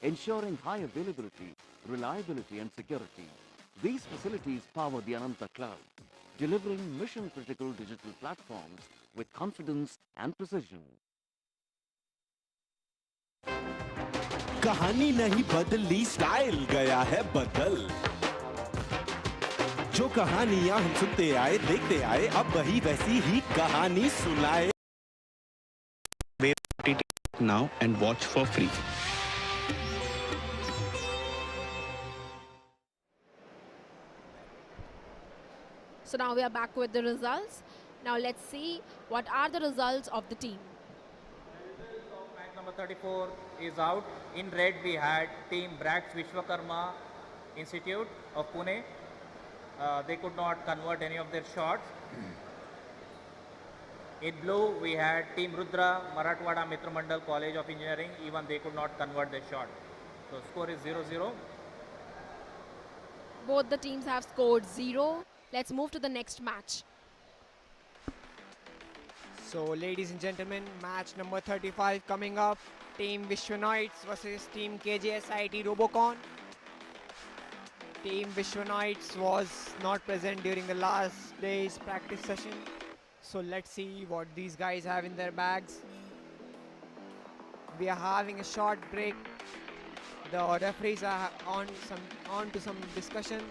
ensuring high availability, reliability and security. These facilities power the Ananta Cloud, delivering mission-critical digital platforms with confidence and precision. कहानी नहीं बदली, style गया है बदल। जो कहानियां हम सुनते आए, देखते आए, अब वही वैसी ही कहानी सुनाए। Now and watch for free. So now we are back with the results. Now let's see what are the results of the team. Match number 34 is out. In red we had team Brax Vishwakarma Institute of Pune. They could not convert any of their shots. In blue we had team Rudra Marathwada Mitra Mandal College of Engineering. Even they could not convert their shot. So score is 0-0. Both the teams have scored 0. Let's move to the next match. So ladies and gentlemen, match number 35 coming up. Team Vishwanites versus Team KJSIT Robocon. Team Vishwanites was not present during the last day's practice session. So let's see what these guys have in their bags. We are having a short break. The referees are on to some discussion.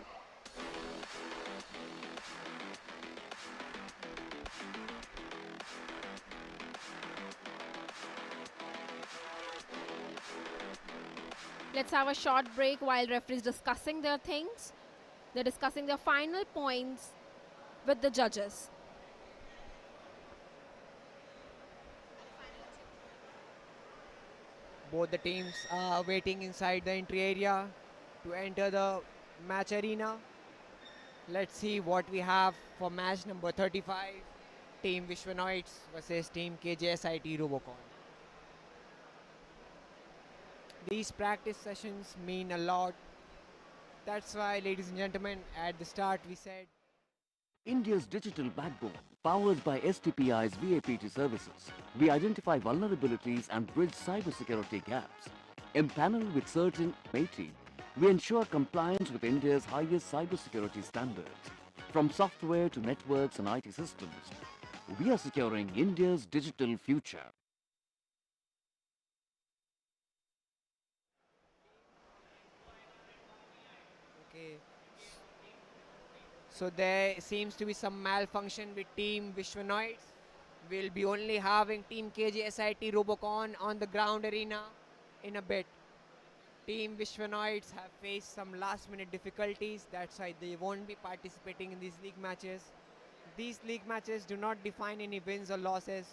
Let's have a short break while referees discussing their things. They're discussing their final points with the judges. Both the teams are waiting inside the entry area to enter the match arena. Let's see what we have for match number 35. Team Vishwanoids versus Team KJSIT Robocon. These practice sessions mean a lot. That's why, ladies and gentlemen, at the start we said India's digital backbone, powered by STPI's VAPT services. We identify vulnerabilities and bridge cybersecurity gaps. Empaneled with certain MATI, we ensure compliance with India's highest cybersecurity standards. From software to networks and IT systems, we are securing India's digital future. okay. So there seems to be some malfunction with Team Vishwanoids. We'll be only having Team KJSIT Robocon on the ground arena in a bit. Team Vishwanoids have faced some last minute difficulties, that's why they won't be participating in these league matches. These league matches do not define any wins or losses,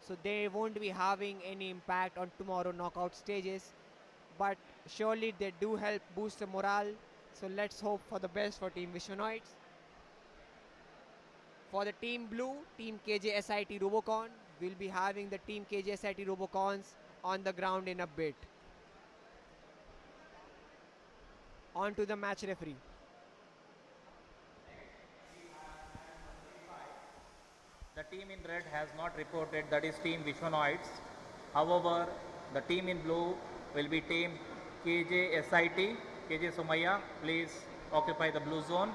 so they won't be having any impact on tomorrow knockout stages. But surely they do help boost the morale, so let's hope for the best for Team Vishwanoids. For the Team Blue, Team KJSIT Robocon, we'll be having the Team KJSIT Robocons on the ground in a bit. On to the match referee. The team in red has not reported, that is Team Vishwanoids. However, the team in blue will be Team KJSIT. KJ Somaya, please occupy the blue zone.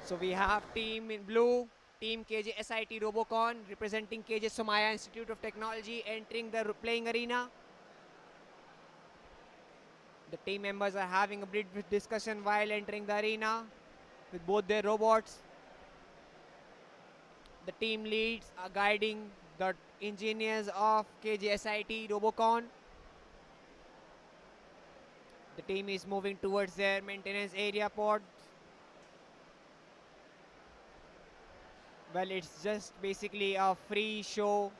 So we have Team in blue, Team KJSIT Robocon representing KJ Somaya Institute of Technology entering the playing arena. The team members are having a brief discussion while entering the arena with both their robots. The team leads are guiding the engineers of KJSIT Robocon. The team is moving towards their maintenance area pod. Well, it's just basically a free show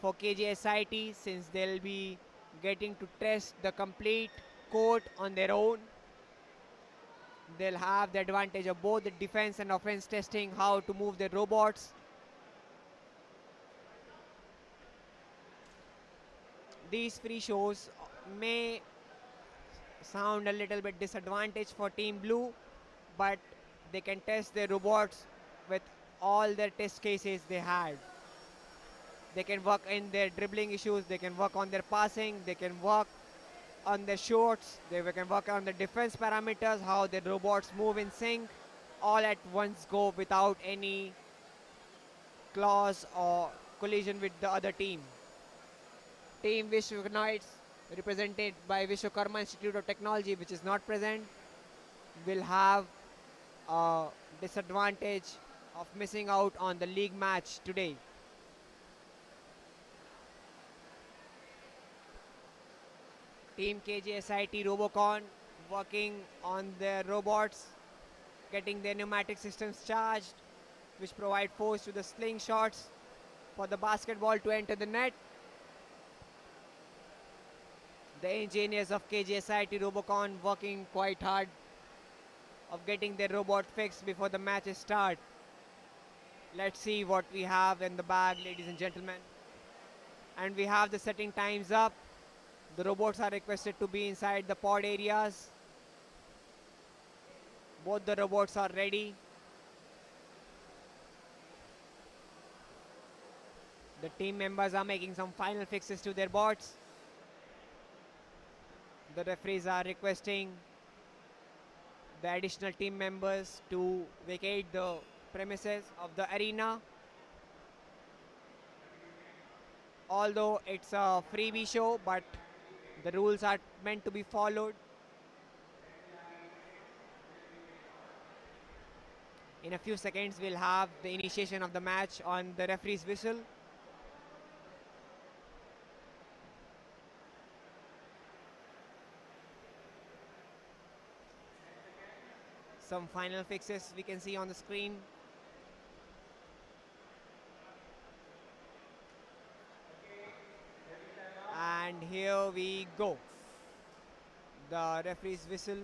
for KJSIT since they'll be getting to test the complete court on their own. They'll have the advantage of both the defense and offense testing how to move their robots. These free shows may sound a little bit disadvantaged for Team Blue, but they can test their robots with all their test cases they had. They can work in their dribbling issues, they can work on their passing, they can work on their shorts, they can work on the defense parameters, how the robots move in sync, all at once go without any clause or collision with the other team. Team Vishwanoids, represented by Vishwakarma Institute of Technology, which is not present, will have a disadvantage of missing out on the league match today. Team KJSIT Robocon working on their robots, getting their pneumatic systems charged, which provide force to the slingshots for the basketball to enter the net. The engineers of KJSIT Robocon working quite hard of getting their robot fixed before the matches start. Let's see what we have in the bag, ladies and gentlemen. And we have the setting times up. The robots are requested to be inside the pod areas. Both the robots are ready. The team members are making some final fixes to their bots. The referees are requesting the additional team members to vacate the premises of the arena. Although it's a freebie show, but the rules are meant to be followed. In a few seconds, we'll have the initiation of the match on the referee's whistle. Some final fixes we can see on the screen. And here we go. The referee's whistle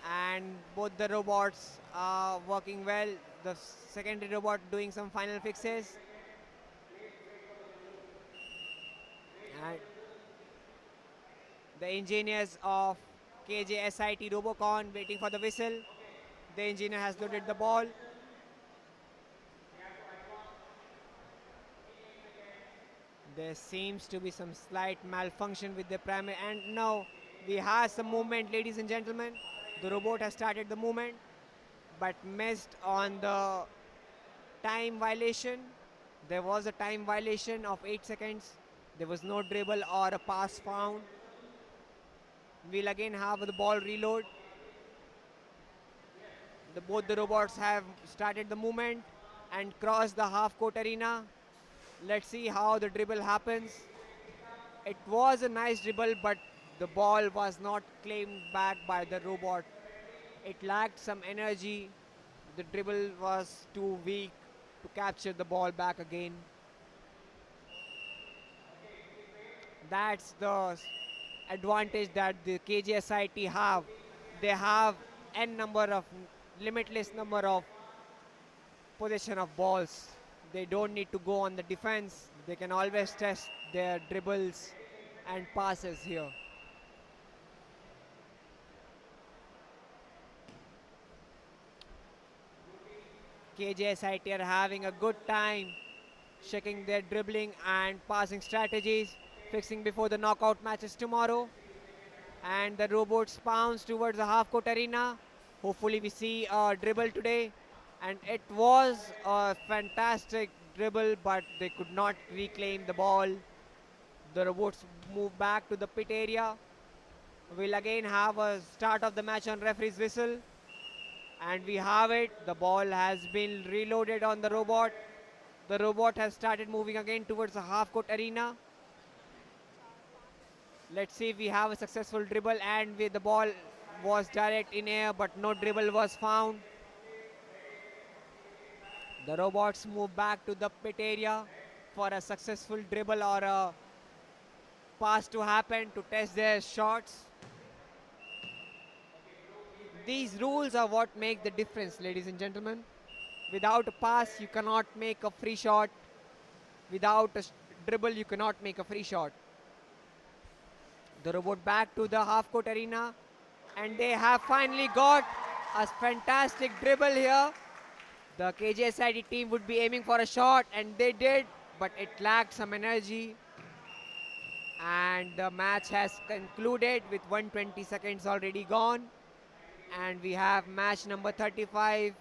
and both the robots are working well. The secondary robot doing some final fixes. And the engineers of KJSIT Robocon waiting for the whistle. The engineer has loaded the ball. There seems to be some slight malfunction with the primary, and now we have some movement, ladies and gentlemen. The robot has started the movement, but missed on the time violation. There was a time violation of 8 seconds. There was no dribble or a pass found. We'll again have the ball reload. Both the robots have started the movement and crossed the half-court arena. Let's see how the dribble happens. It was a nice dribble, but the ball was not claimed back by the robot. It lacked some energy. The dribble was too weak to capture the ball back again. That's the advantage that the KJSIT have. They have limitless number of possession of balls. They don't need to go on the defense. They can always test their dribbles and passes here. KJSIT are having a good time checking their dribbling and passing strategies, fixing before the knockout matches tomorrow. And the robots bounce towards the half-court arena. Hopefully we see a dribble today. And it was a fantastic dribble, but they could not reclaim the ball. The robots move back to the pit area. We'll again have a start of the match on referee's whistle. And we have it. The ball has been reloaded on the robot. The robot has started moving again towards the half-court arena. Let's see if we have a successful dribble, and the ball was direct in air, but no dribble was found. The robots move back to the pit area for a successful dribble or a pass to happen to test their shots. These rules are what make the difference, ladies and gentlemen. Without a pass, you cannot make a free shot. Without a dribble, you cannot make a free shot. The robot back to the half-court arena, and they have finally got a fantastic dribble here. The KJSIT team would be aiming for a shot, and they did, but it lacked some energy. And the match has concluded with 120 seconds already gone. And we have match number 35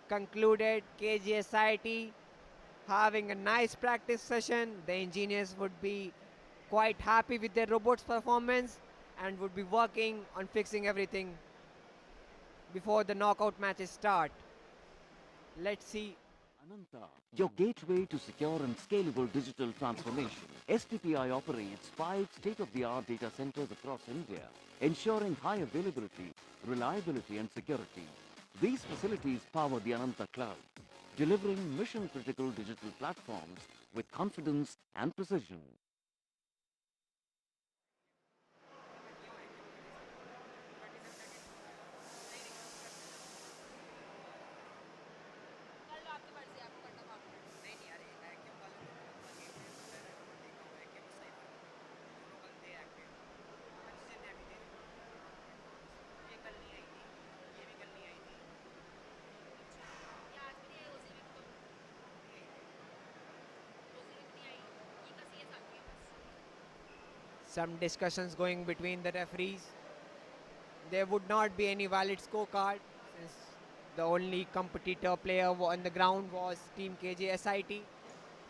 concluded. KJSIT having a nice practice session. The engineers would be quite happy with their robot's performance and would be working on fixing everything before the knockout matches start. Let's see. Ananta, your gateway to secure and scalable digital transformation. STPI operates 5 state-of-the-art data centers across India, ensuring high availability, reliability and security. These facilities power the Ananta Cloud, delivering mission-critical digital platforms with confidence and precision. Some discussions going between the referees. There would not be any valid scorecard since the only competitor player on the ground was Team KJSIT,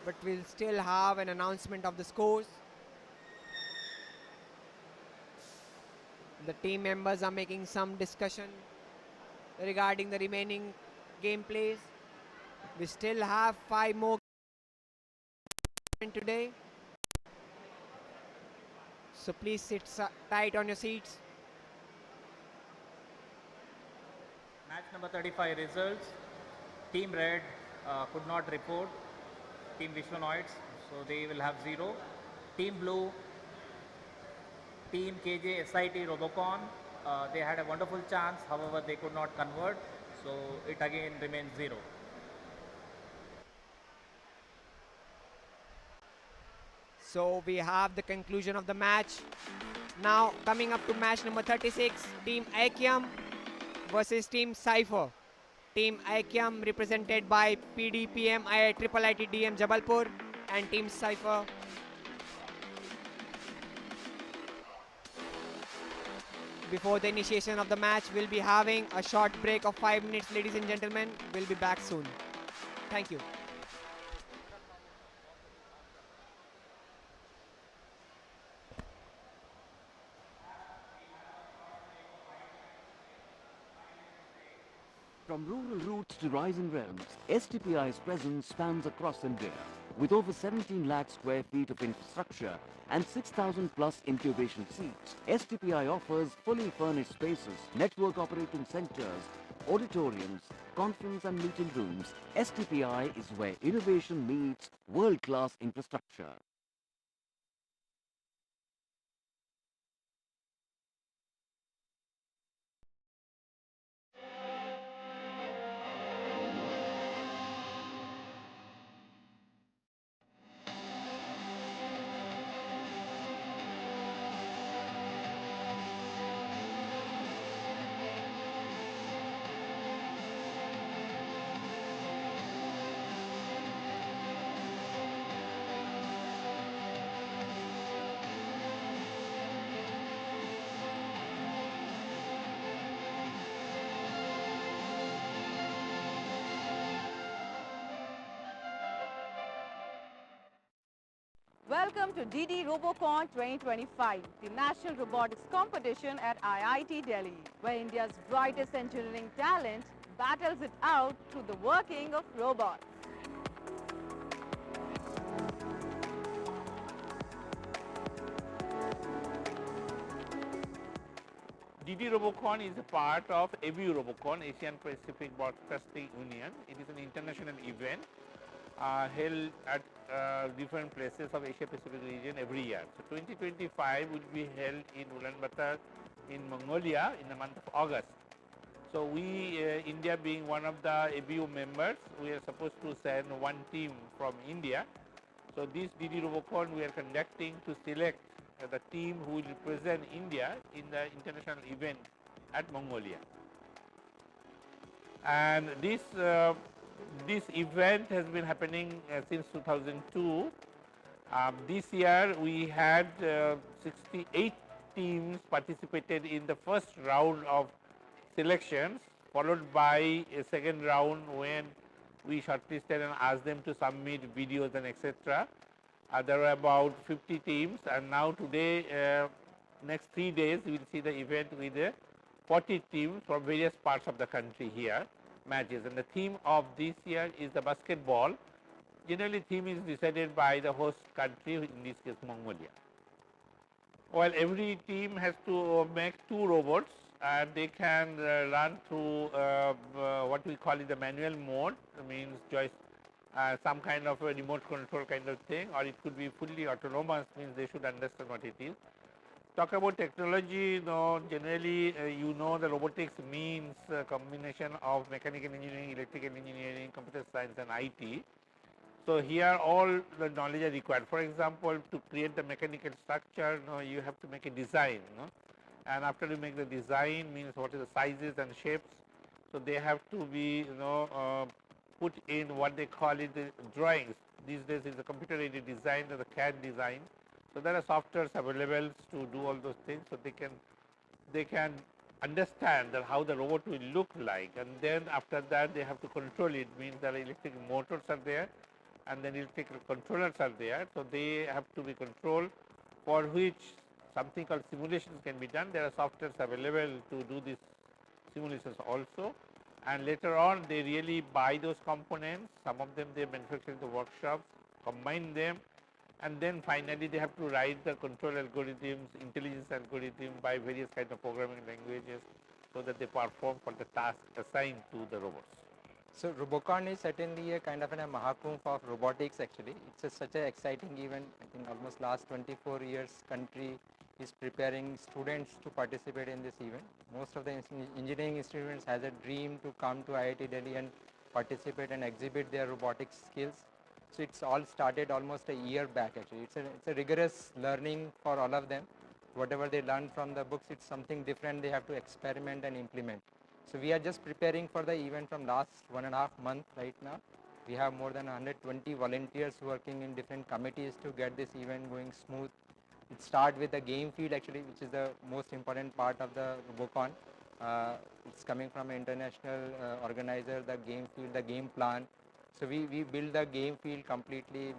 but we'll still have an announcement of the scores. The team members are making some discussion regarding the remaining gameplays. We still have 5 more today. So please sit tight on your seats. Match number 35 results. Team Red could not report. Team Vishwanoids, so they will have 0. Team Blue, Team KJSIT Robocon, They had a wonderful chance, however, they could not convert, so it again remains 0. So we have the conclusion of the match. Now coming up to match number 36, Team Aikyam versus Team Cipher. Team Aikyam represented by PDPM Triple IIT Jabalpur and Team Cipher. Before the initiation of the match, we'll be having a short break of 5 minutes, ladies and gentlemen. We'll be back soon. Thank you. From rural roots to rising realms, STPI's presence spans across India. With over 17 lakh square feet of infrastructure and 6,000 plus incubation seats, STPI offers fully furnished spaces, network operating centers, auditoriums, conference and meeting rooms. STPI is where innovation meets world-class infrastructure. Welcome to DD Robocon 2025, the National Robotics Competition at IIT Delhi, where India's brightest engineering talent battles it out through the working of robots. DD Robocon is a part of ABU Robocon, Asian Pacific Broadcasting Union. It is an international event held at different places of Asia Pacific region every year. So 2025 will be held in Ulaanbaatar in Mongolia in the month of August. So we, India being one of the ABU members, we are supposed to send one team from India. So this DD Robocon we are conducting to select the team who will represent India in the international event at Mongolia. And this event has been happening since 2002. This year we had 68 teams participated in the first round of selections, followed by a second round when we shortlisted and asked them to submit videos and etc. There were about 50 teams, and now today, next 3 days, we will see the event with 40 teams from various parts of the country here, matches. And the theme of this year is the basketball. Generally, theme is decided by the host country, in this case Mongolia. Well, every team has to make 2 robots, and they can run through what we call it the manual mode, means some kind of a remote control kind of thing, or it could be fully autonomous, means they should understand what it is. Talk about technology, generally the robotics means a combination of mechanical engineering, electrical engineering, computer science and IT. So here all the knowledge are required. For example, to create the mechanical structure, you have to make a design, and after you make the design, means what is the sizes and shapes. So they have to be, put in what they call it the drawings. These days is the computer aided design or the CAD design. So there are softwares available to do all those things, so they can understand that how the robot will look like, and then after that they have to control it, means that electric motors are there and then electrical controllers are there. So they have to be controlled, for which something called simulations can be done. There are softwares available to do these simulations also, and later on they really buy those components. Some of them they manufacture in the workshops, combine them, and then finally they have to write the control algorithms, intelligence algorithms by various kinds of programming languages, so that they perform for the task assigned to the robots. So Robocon is certainly a kind of a Mahakumbh of robotics actually. It's such an exciting event. I think almost last 24 years country is preparing students to participate in this event. Most of the engineering students has a dream to come to IIT Delhi and participate and exhibit their robotics skills. So it's all started almost a year back actually. It's a rigorous learning for all of them. Whatever they learn from the books, it's something different they have to experiment and implement. So we are just preparing for the event from last 1.5 months right now. We have more than 120 volunteers working in different committees to get this event going smooth. It starts with the game field actually, which is the most important part of the Robocon. It's coming from an international organizer, the game field, the game plan. So we build the game field completely.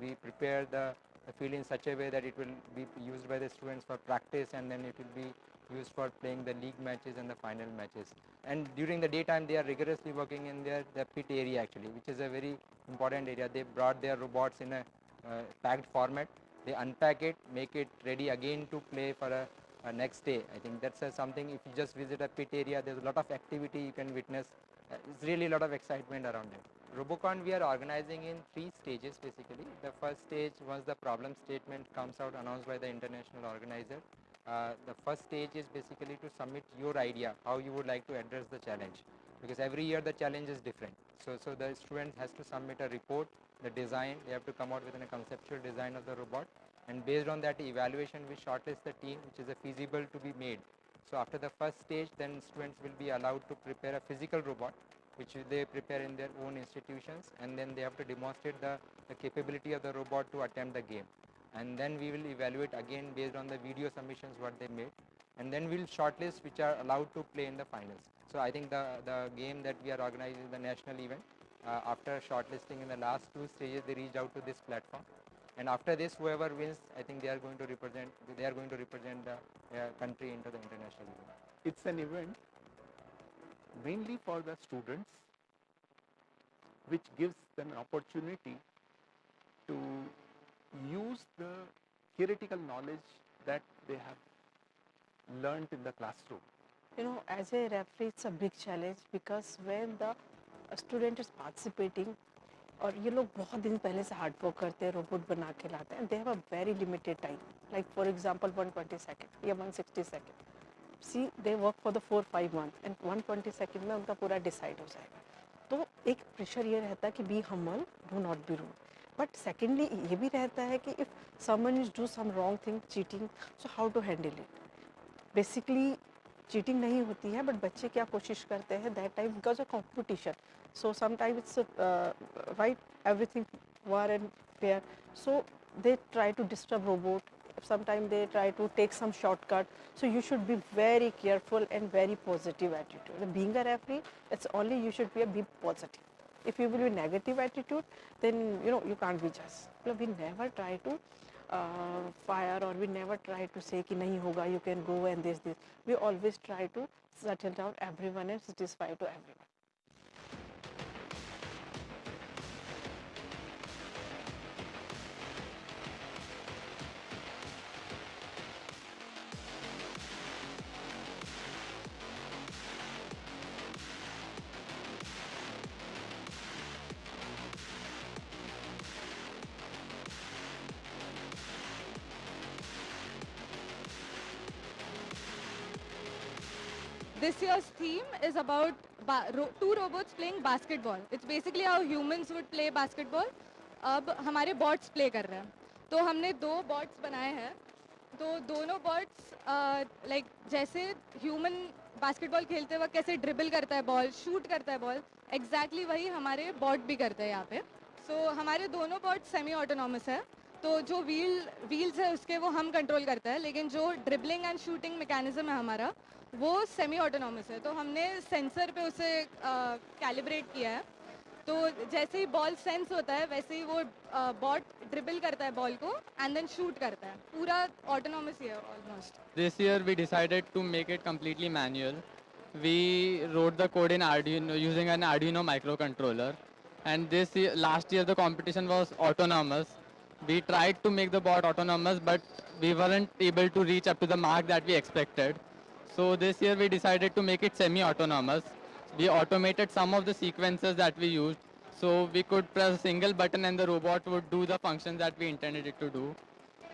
We prepare the field in such a way that it will be used by the students for practice, and then it will be used for playing the league matches and the final matches. And during the daytime, they are rigorously working in their pit area actually, which is a very important area. They brought their robots in a packed format. They unpack it, make it ready again to play for a next day. I think that's something, if you just visit a pit area, there's a lot of activity you can witness. It's really a lot of excitement around it. Robocon we are organizing in 3 stages basically. The first stage, once the problem statement comes out announced by the international organizer, the first stage is basically to submit your idea, how you would like to address the challenge. Because every year the challenge is different. So the student has to submit a report, the design, they have to come out with a conceptual design of the robot. And based on that evaluation, we shortlist the team which is feasible to be made. So after the first stage, then students will be allowed to prepare a physical robot, which they prepare in their own institutions, and then they have to demonstrate the capability of the robot to attempt the game. And then we will evaluate again based on the video submissions what they made, and then we'll shortlist which are allowed to play in the finals. So I think the game that we are organizing, the national event, after shortlisting in the last 2 stages, they reached out to this platform. And after this, whoever wins, I think they are going to represent the country into the international event. It's an event mainly for the students, which gives them opportunity to use the theoretical knowledge that they have learned in the classroom. You know, as a referee, it's a big challenge because when the student is participating, और ये लोग बहुत दिन पहले से hard work करते हैं, robot बना के लाते हैं, they have a very limited time, like for example 120 second या 160 second. See they work for the 4-5 month and 120 second में उनका पूरा डिसाइड हो जाएगा. तो एक प्रेशर ये रहता है कि be humble, do not be rude. But secondly ये भी रहता है कि if someone is do some wrong thing, cheating, so how to handle it. Basically cheating नहीं होती है, बट बच्चे क्या कोशिश करते हैं that time because of competition. So sometimes it's right, everything war and fair. So they try to disturb robot. Sometimes they try to take some shortcut. So you should be very careful and very positive attitude. Being a referee, it's only you should be positive. If you will be negative attitude, then you can't be just. We never try to fire, or we never try to say कि नहीं होगा, you can go and this. We always try to settle down everyone and satisfy to everyone. This year's theme is about 2 robots playing basketball. It's basically how humans would play basketball. अब हमारे bots play कर रहे हैं. तो हमने 2 bots बनाए हैं. तो दोनों bots like जैसे human basketball खेलते वक्त कैसे dribble करता है ball, shoot करता है ball, exactly वही हमारे bot भी करते हैं यहाँ पे. So हमारे दोनों bots semi autonomous है. तो जो wheels है उसके वो हम control करते हैं, लेकिन जो dribbling and shooting mechanism है हमारा वो सेमी ऑटोनॉमस है. तो हमने सेंसर पे उसे कैलिब्रेट किया है. तो जैसे ही बॉल सेंस होता है वैसे ही वो बॉट ड्रिबल करता है बॉल को एंड देन शूट करता है. पूरा ऑटोनॉमस ही है almost. This year we decided to make it completely manual. We wrote the code in Arduino using an Arduino microcontroller, and last year the competition was autonomous. We tried to make the bot autonomous, but we weren't able to reach up to the mark that we expected. So this year we decided to make it semi-autonomous. We automated some of the sequences that we used, so we could press a single button and the robot would do the functions that we intended it to do.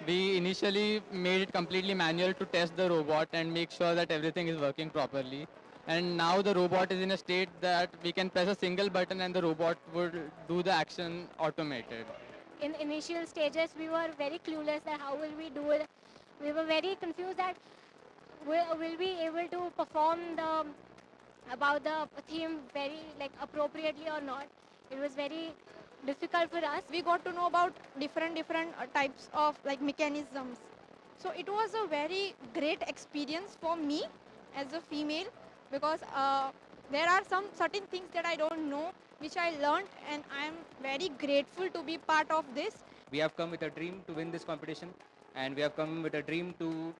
We initially made it completely manual to test the robot and make sure that everything is working properly. And now the robot is in a state that we can press a single button and the robot would do the action automated. In initial stages, we were very clueless that how will we do it. We were very confused that will we be able to perform about the theme very appropriately or not. It was very difficult for us. We got to know about different types of mechanisms. So it was a very great experience for me as a female, because there are some certain things that I don't know which I learned, and I am very grateful to be part of this. We have come with a dream to win this competition, and we have come with a dream to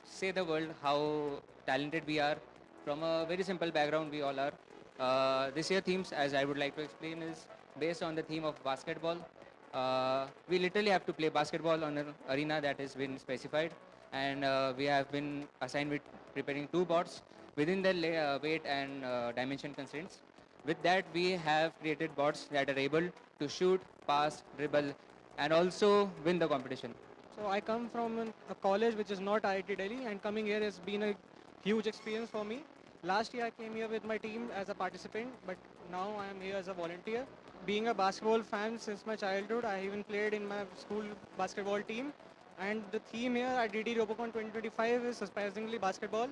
say the world how talented we are. From a very simple background we all are. This year themes, as I would like to explain, is based on the theme of basketball. We literally have to play basketball on an arena that has been specified, and we have been assigned with preparing 2 boards within the weight and dimension constraints. With that, we have created boards that are able to shoot, pass, dribble, and also win the competition. So I come from a college which is not IIT Delhi, and coming here has been a huge experience for me. Last year I came here with my team as a participant, but now I am here as a volunteer. Being a basketball fan since my childhood, I even played in my school basketball team. And the theme here at DD Robocon 2025 is surprisingly basketball,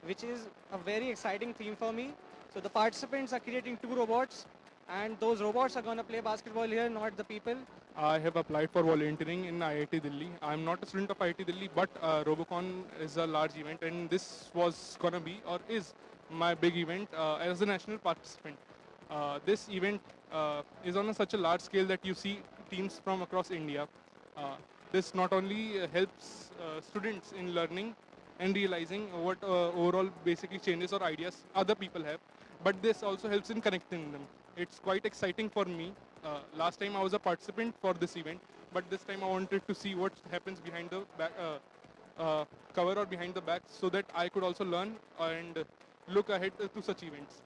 which is a very exciting theme for me. So the participants are creating 2 robots, and those robots are going to play basketball here, not the people. I have applied for volunteering in IIT Delhi. I'm not a student of IIT Delhi, but Robocon is a large event, and this was going to be, or is, my big event as a national participant. This event is on such a large scale that you see teams from across India. This not only helps students in learning and realizing what overall basically changes or ideas other people have, but this also helps in connecting them. It's quite exciting for me. Last time I was a participant for this event, but this time I wanted to see what happens behind the back, cover or behind the back, so that I could also learn and look ahead to such events.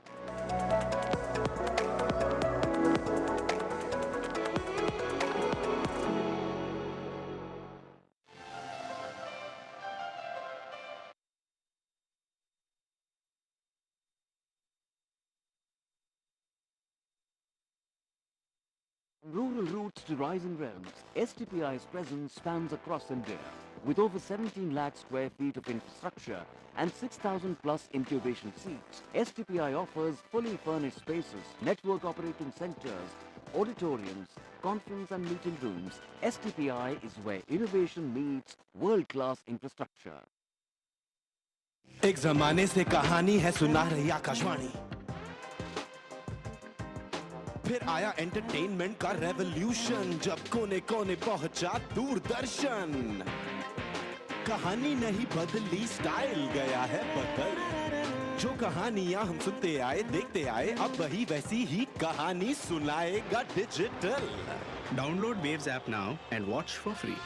From rural roots to rising realms, STPI's presence spans across India. With over 17 lakh square feet of infrastructure and 6,000 plus incubation seats, STPI offers fully furnished spaces, network operating centers, auditoriums, conference and meeting rooms. STPI is where innovation meets world-class infrastructure. एक जमाने से कहानी है सुना रही आकाशवाणी, फिर आया entertainment का रेवोल्यूशन, जब कोने कोने पहुंचा दूरदर्शन। कहानी नहीं बदली, स्टाइल गया है बदल। जो कहानियां हम सुनते आए, देखते आए, अब वही वैसी ही कहानी सुनाएगा digital. Download Waves app now and watch for free.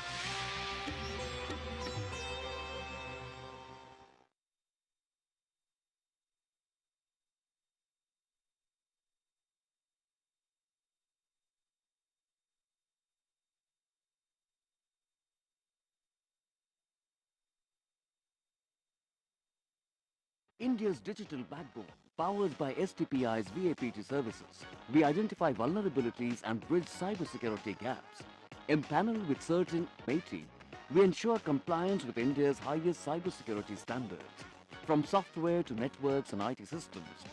India's digital backbone, powered by STPI's VAPT services. We identify vulnerabilities and bridge cybersecurity gaps. Empaneled with certain MATI, we ensure compliance with India's highest cybersecurity standards. From software to networks and IT systems,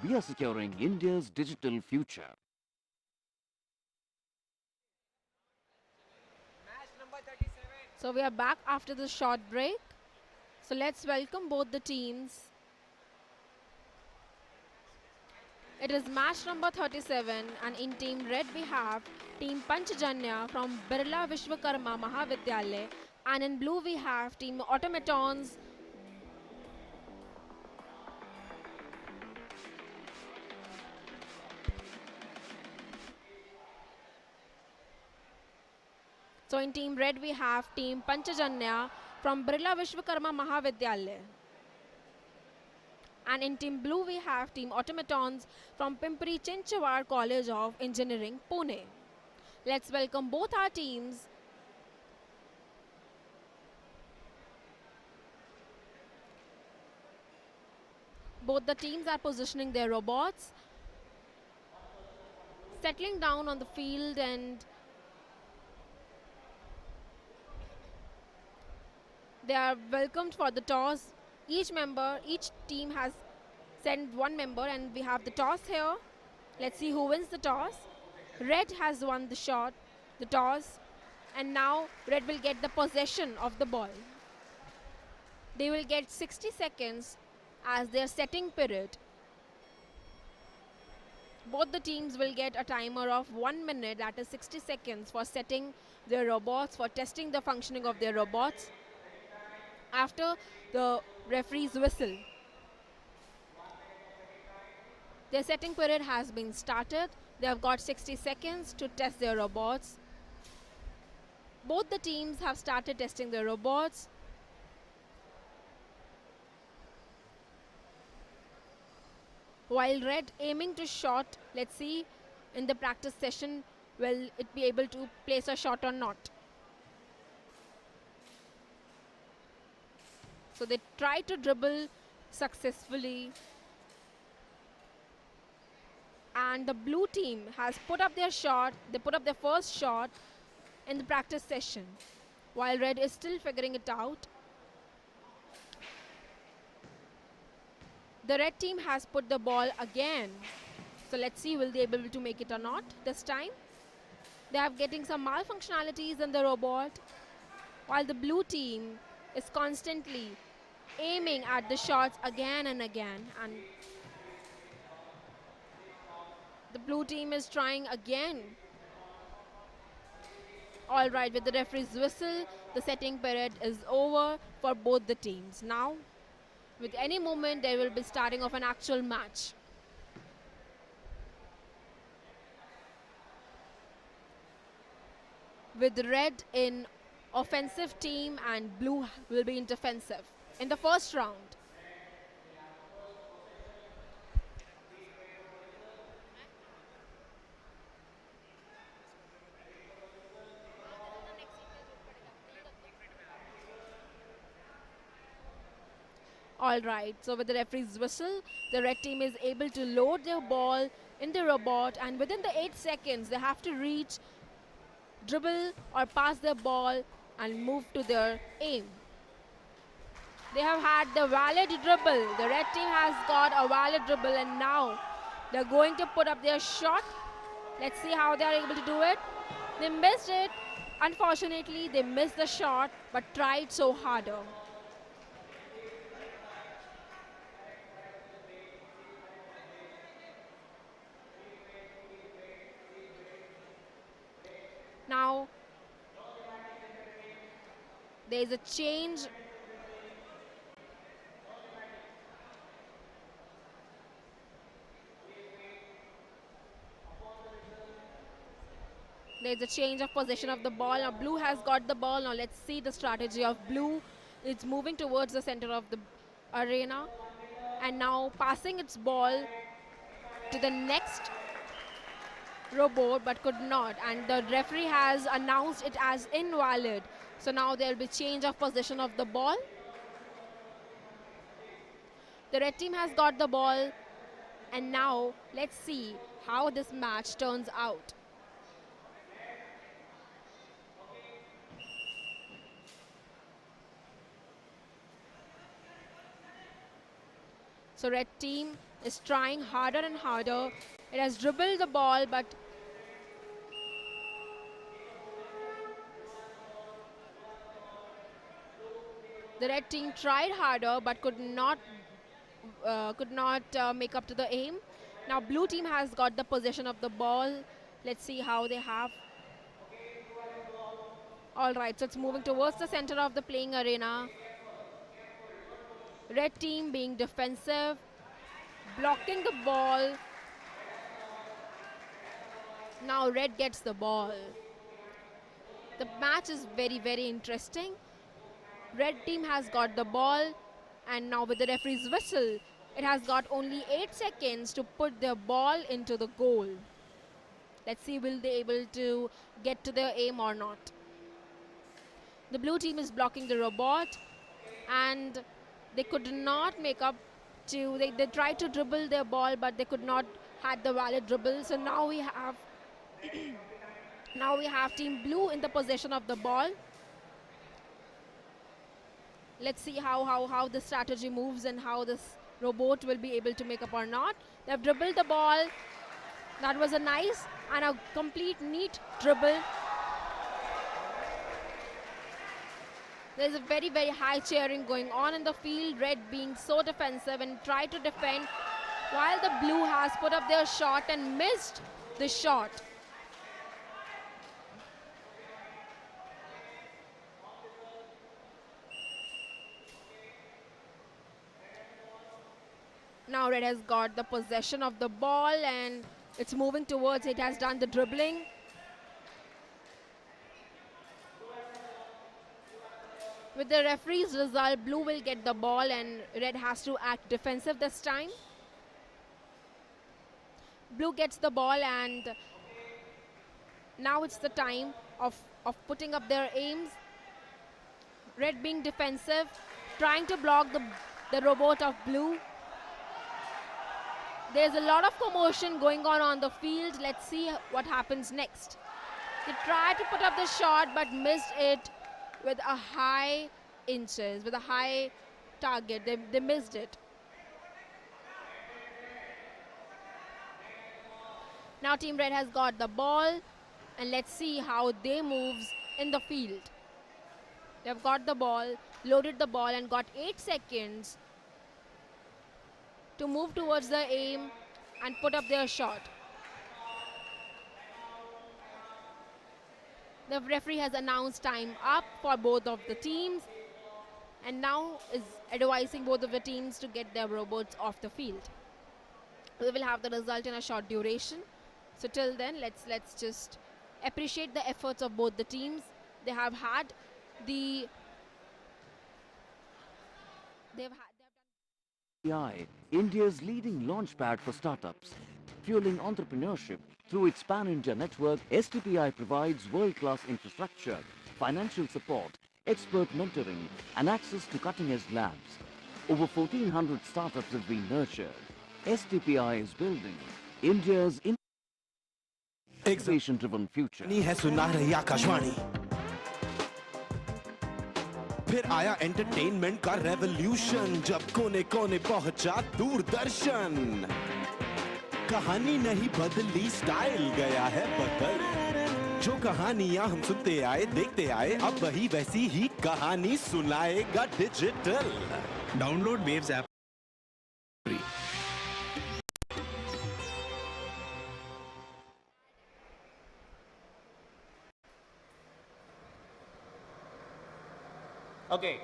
we are securing India's digital future. So we are back after the short break. So let's welcome both the teams. It is match number 37, and in team red we have team Panchajanya from Birla Vishwakarma Mahavidyalaya, and in blue we have team Automatons. So in team red we have team Panchajanya from Birla Vishwakarma Mahavidyalaya. And in team blue we have team Automatons from Pimpri Chinchwad College of Engineering, Pune. Let's welcome both our teams Both the teams are positioning their robots, settling down on the field, and they are welcomed for the toss. Each team has sent one member, and we have the toss here. Let's see who wins the toss. Red has won the toss, and now Red will get the possession of the ball. They will get 60 seconds as their setting period. Both the teams will get a timer of 1 minute, that is 60 seconds, for setting their robots, for testing the functioning of their robots after the referee's whistle. Their setting period has been started. They have got 60 seconds to test their robots. Both the teams have started testing their robots. While Red aiming to shot, let's see in the practice session, will it be able to place a shot or not. So they try to dribble successfully. And the blue team has put up their shot. They put up their first shot in the practice session, while Red is still figuring it out. The red team has put the ball again. So let's see, will they be able to make it or not this time. They are getting some malfunctionalities in the robot, while the blue team is constantly aiming at the shots again and again. And the blue team is trying again. All right, with the referee's whistle, the setting period is over for both the teams. Now, with any moment, they will be starting off an actual match. With red in offensive team and blue will be in defensive in the first round. All right, so with the referee's whistle, the red team is able to load their ball in the robot, and within the 8 seconds, they have to reach, dribble or pass the ball and move to their aim. They have had the valid dribble. The red team has got a valid dribble, and now they're going to put up their shot. Let's see how they are able to do it. They missed it. Unfortunately, they missed the shot, but tried so harder. Now, there is a change. There is a change of possession of the ball. Now, blue has got the ball. Now, let's see the strategy of blue. It's moving towards the center of the arena, and now passing its ball to the next robot, but could not, and the referee has announced it as invalid. So now there will be change of possession of the ball. The red team has got the ball, and now let's see how this match turns out. So red team is trying harder and harder. It has dribbled the ball, but the red team tried harder but could not make up to the aim. Now blue team has got the possession of the ball. Let's see how they have. All right, so it's moving towards the center of the playing arena. Red team being defensive, blocking the ball. Now red gets the ball. The match is very, very interesting. Red team has got the ball, and now with the referee's whistle, it has got only 8 seconds to put the ball into the goal. Let's see, will they able to get to their aim or not. The blue team is blocking the robot, and they could not make up they tried to dribble their ball, but they could not had the valid dribble. So now we have now we have Team Blue in the possession of the ball. Let's see how the strategy moves and how this robot will be able to make up or not. They've dribbled the ball. That was a nice and a complete neat dribble. There's a very, very high cheering going on in the field. Red being so defensive and try to defend, while the blue has put up their shot and missed the shot. Now Red has got the possession of the ball and it's moving towards it, has done the dribbling. With the referee's result, Blue will get the ball and Red has to act defensive this time. Blue gets the ball and now it's the time of putting up their aims. Red being defensive, trying to block the robot of Blue. There's a lot of commotion going on the field. Let's see what happens next. They tried to put up the shot but missed it with a high inches, with a high target. They missed it. Now Team Red has got the ball and let's see how they moves in the field. They've got the ball, loaded the ball and got 8 seconds to move towards the aim and put up their shot. The referee has announced time up for both of the teams and now is advising both of the teams to get their robots off the field. We will have the result in a short duration. So till then, let's just appreciate the efforts of both the teams. They have had the STPI, India's leading launchpad for startups. Fueling entrepreneurship through its pan-India network, STPI provides world-class infrastructure, financial support, expert mentoring and access to cutting-edge labs. Over 1,400 startups have been nurtured. STPI is building India's innovation-driven future. है सुना रही आकाशवाणी फिर आया entertainment का revolution जब कोने कोने पहुंचा दूरदर्शन कहानी नहीं बदली स्टाइल गया है बदल जो कहानियां हम सुनते आए देखते आए अब वही वैसी ही कहानी सुनाएगा digital download waves app free Okay,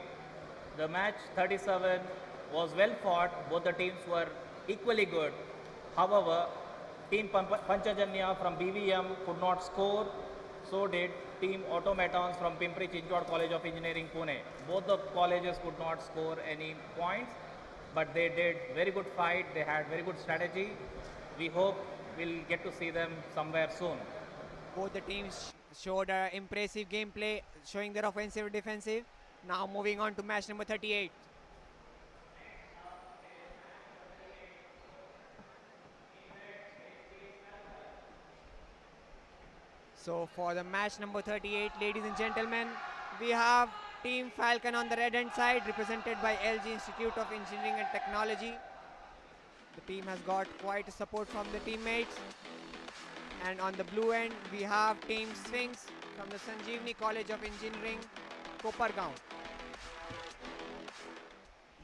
the match 37 was well fought. Both the teams were equally good. However, Team Panchajanya from BVM could not score. So did Team Automatons from Pimpri Chinchwad College of Engineering, Pune. Both the colleges could not score any points, but they did very good fight. They had very good strategy. We hope we'll get to see them somewhere soon. Both the teams showed impressive gameplay, showing their offensive and defensive. Now moving on to match number 38. So for the match number 38, ladies and gentlemen, we have Team Falcon on the red hand side, represented by LG Institute of Engineering and Technology. The team has got quite a support from the teammates. And on the blue end, we have Team Sphinx from the Sanjeevani College of Engineering, Kopargaon.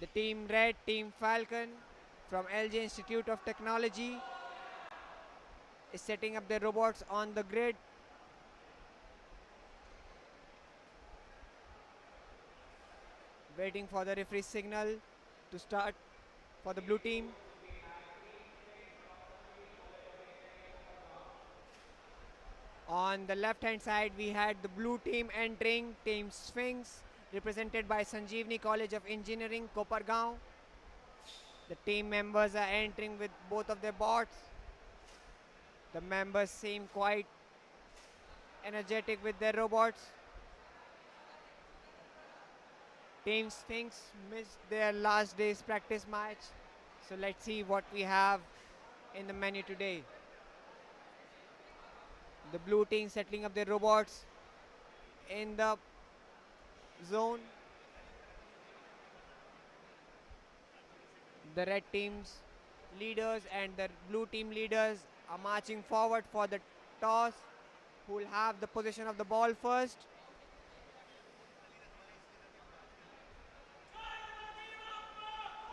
The team red, Team Falcon from LG Institute of Technology, is setting up their robots on the grid. Waiting for the referee signal to start for the blue team. On the left hand side, we had the blue team entering, Team Sphinx, represented by Sanjeevani College of Engineering, Kopargaon. The team members are entering with both of their bots. The members seem quite energetic with their robots. Team Sphinx missed their last day's practice match So let's see what we have in the menu today. The blue team settling up their robots in the zone. The red team's leaders and the blue team leaders are marching forward for the toss. Who will have the possession of the ball first?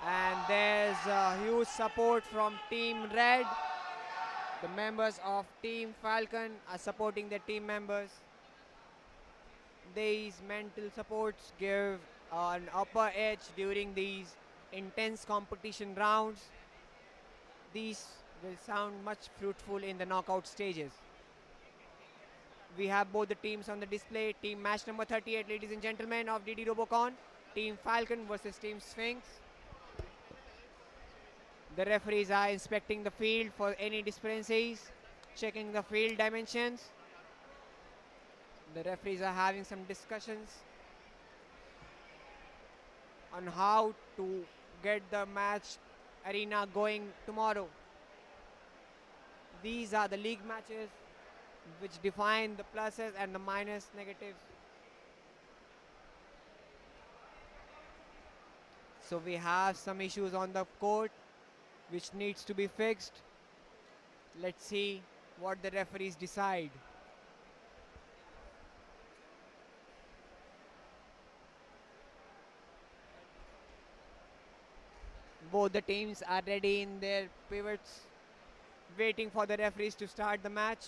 And there's a huge support from Team Red. The members of Team Falcon are supporting their team members. These mental supports give an upper edge during these intense competition rounds. These will sound much fruitful in the knockout stages. We have both the teams on the display. Team match number 38, ladies and gentlemen, of DD Robocon. Team Falcon versus Team Sphinx. The referees are inspecting the field for any discrepancies, checking the field dimensions. The referees are having some discussions on how to get the match arena going tomorrow. These are the league matches which define the pluses and the minus negatives. So we have some issues on the court which needs to be fixed. Let's see what the referees decide. Both the teams are ready in their pivots, waiting for the referees to start the match.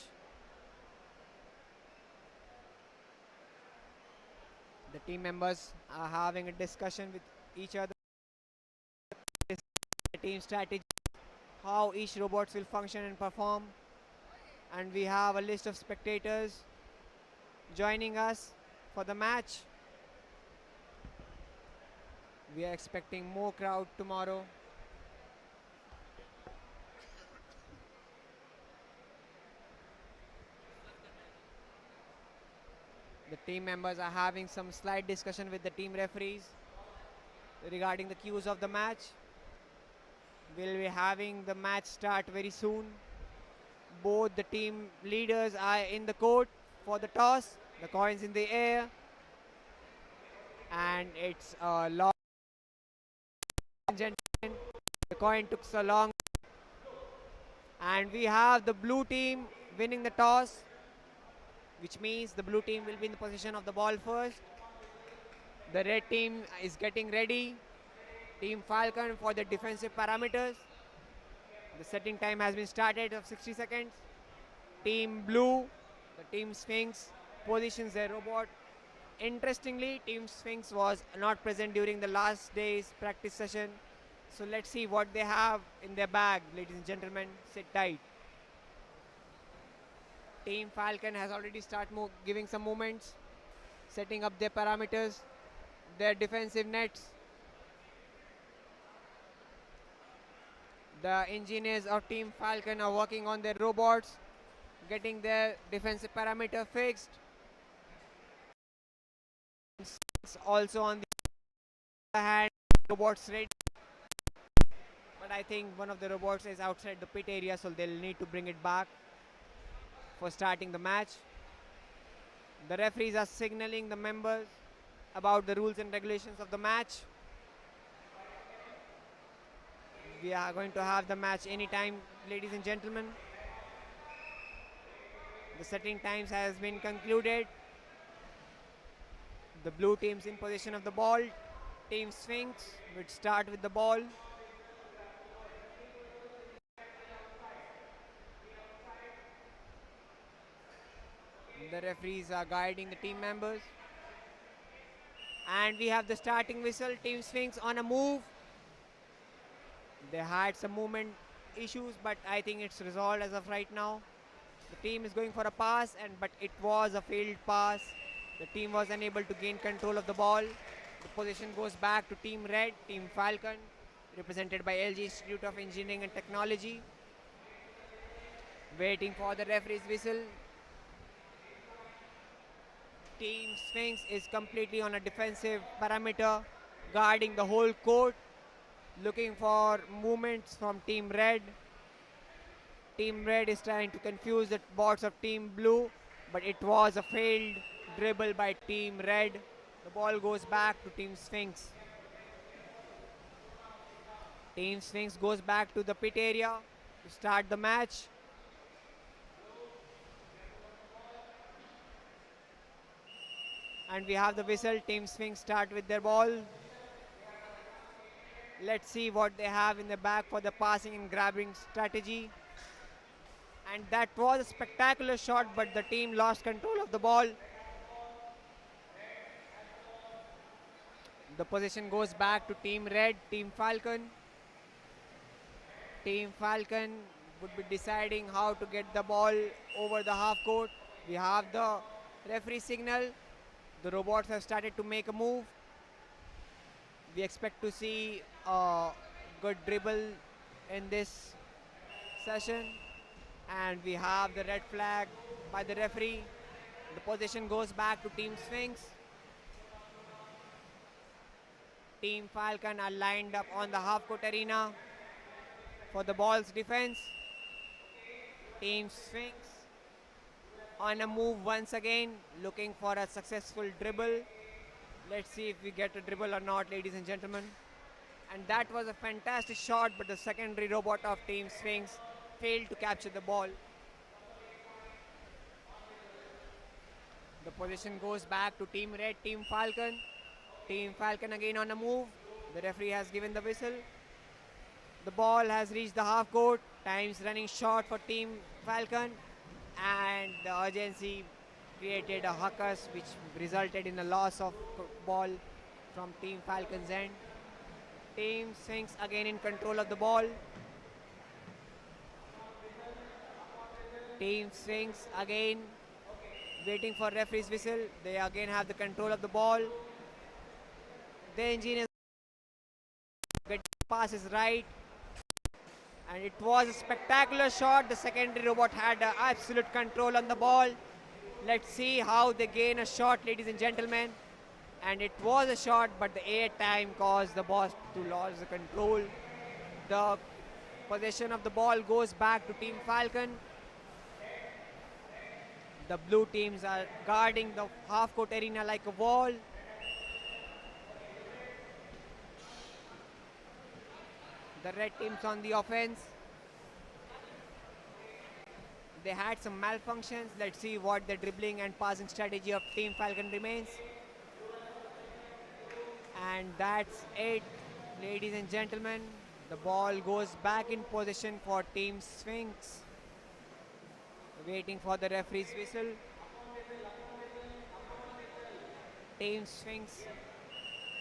The team members are having a discussion with each other. The team strategy, how each robots will function and perform. And we have a list of spectators joining us for the match. We are expecting more crowd tomorrow. The team members are having some slight discussion with the team referees regarding the cues of the match. We'll be having the match start very soon. Both the team leaders are in the court for the toss. The coin's in the air. And it's a long. Gentlemen, the coin took so long. And we have the blue team winning the toss, which means the blue team will be in the position of the ball first. The red team is getting ready. Team Falcon for the defensive parameters. The setting time has been started of 60 seconds. Team Blue, the Team Sphinx, positions their robot. Interestingly, Team Sphinx was not present during the last day's practice session. So let's see what they have in their bag, ladies and gentlemen. Sit tight. Team Falcon has already started giving some movements, setting up their parameters, their defensive nets. The engineers of Team Falcon are working on their robots, getting their defensive parameter fixed. Also on the hand, robots ready. But I think one of the robots is outside the pit area, so they'll need to bring it back for starting the match. The referees are signaling the members about the rules and regulations of the match. We are going to have the match anytime, ladies and gentlemen. The setting times has been concluded. The blue team's in position of the ball. Team Sphinx would start with the ball. The referees are guiding the team members. And we have the starting whistle. Team Sphinx on a move. They had some movement issues, but I think it's resolved as of right now. The team is going for a pass, but it was a failed pass. The team was unable to gain control of the ball. The position goes back to Team Red, Team Falcon, represented by LG Institute of Engineering and Technology. Waiting for the referee's whistle. Team Sphinx is completely on a defensive parameter, guarding the whole court. looking for movements from Team Red. Team Red is trying to confuse the bots of Team Blue, but it was a failed dribble by Team Red. The ball goes back to Team Sphinx. Team Sphinx goes back to the pit area to start the match. And we have the whistle. Team Sphinx start with their ball. Let's see what they have in the back for the passing and grabbing strategy. And that was a spectacular shot, but the team lost control of the ball. The position goes back to Team Red, Team Falcon. Team Falcon would be deciding how to get the ball over the half court. We have the referee signal. The robots have started to make a move. We expect to see a good dribble in this session. And we have the red flag by the referee. The position goes back to Team Sphinx. Team Falcon are lined up on the half-court arena for the ball's defense. Team Sphinx on a move once again, looking for a successful dribble. Let's see if we get a dribble or not, ladies and gentlemen. And that was a fantastic shot, but the secondary robot of Team Sphinx failed to capture the ball. The position goes back to Team Red, Team Falcon. Team Falcon again on a move. The referee has given the whistle. The ball has reached the half court. Time's running short for Team Falcon. And the urgency created a huckus, which resulted in a loss of ball from Team Falcon's end. Team Sphinx again in control of the ball. Team Sphinx again waiting for referee's whistle. They again have the control of the ball. The engineer passes right. And it was a spectacular shot. The secondary robot had absolute control on the ball. Let's see how they gain a shot, ladies and gentlemen. And it was a shot, but the air time caused the boss to lose the control. The possession of the ball goes back to Team Falcon. The blue teams are guarding the half-court arena like a wall. The red team's on the offense. They had some malfunctions. Let's see what the dribbling and passing strategy of Team Falcon remains. And that's it, ladies and gentlemen. The ball goes back in position for Team Sphinx. Waiting for the referee's whistle. Team Sphinx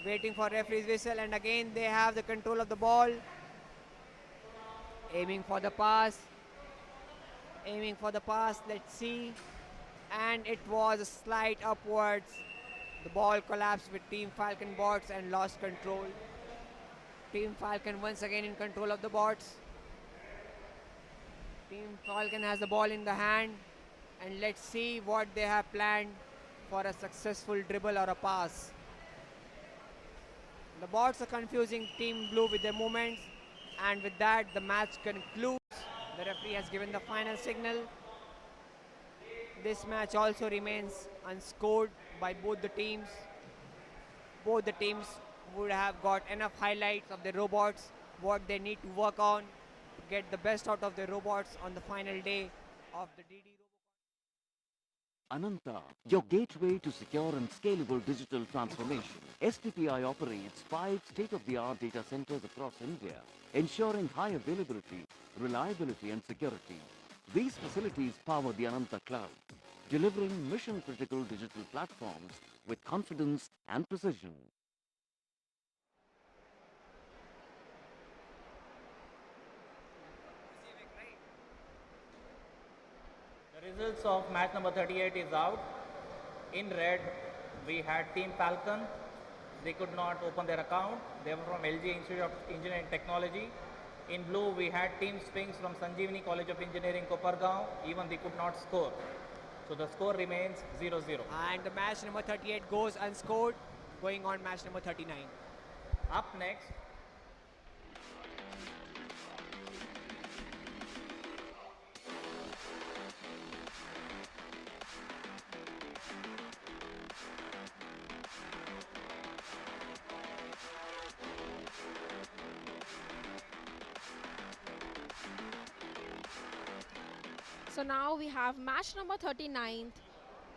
waiting for referee's whistle, and again they have the control of the ball. Aiming for the pass. Aiming for the pass, let's see. And it was a slide upwards. The ball collapsed with Team Falcon bots and lost control. Team Falcon once again in control of the bots. Team Falcon has the ball in the hand, and let's see what they have planned for a successful dribble or a pass. The bots are confusing Team Blue with their movements, and with that the match concludes. The referee has given the final signal. This match also remains unscored by both the teams. Both the teams would have got enough highlights of the robots, what they need to work on to get the best out of the robots on the final day of the DD. Ananta, your gateway to secure and scalable digital transformation. STPI operates 5 state-of-the-art data centers across India, ensuring high availability, reliability and security. These facilities power the Ananta Cloud, delivering mission-critical digital platforms with confidence and precision. The results of match number 38 is out. In red, we had Team Falcon. They could not open their account. They were from LG Institute of Engineering and Technology. In blue, we had Team Sphinx from Sanjeevani College of Engineering, Kopargaon. Even they could not score. So the score remains 0-0. And the match number 38 goes unscored, going on match number 39. Up next, So now we have match number 39.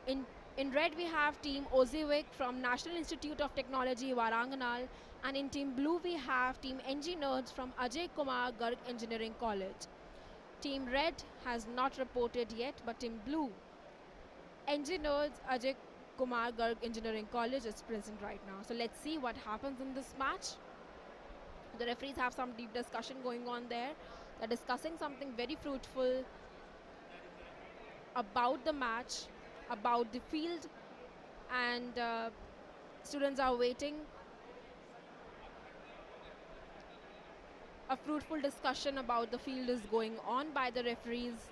In red we have team Ozik from National Institute of Technology Warangal, and in team blue we have team NG Nerds from Ajay Kumar Garg Engineering College. Team red has not reported yet, but team blue, NG Nerds Ajay Kumar Garg Engineering College is present right now. So let's see what happens in this match. The referees have some deep discussion going on there. They're discussing something very fruitful about the match, about the field, and students are waiting. A fruitful discussion about the field is going on by the referees.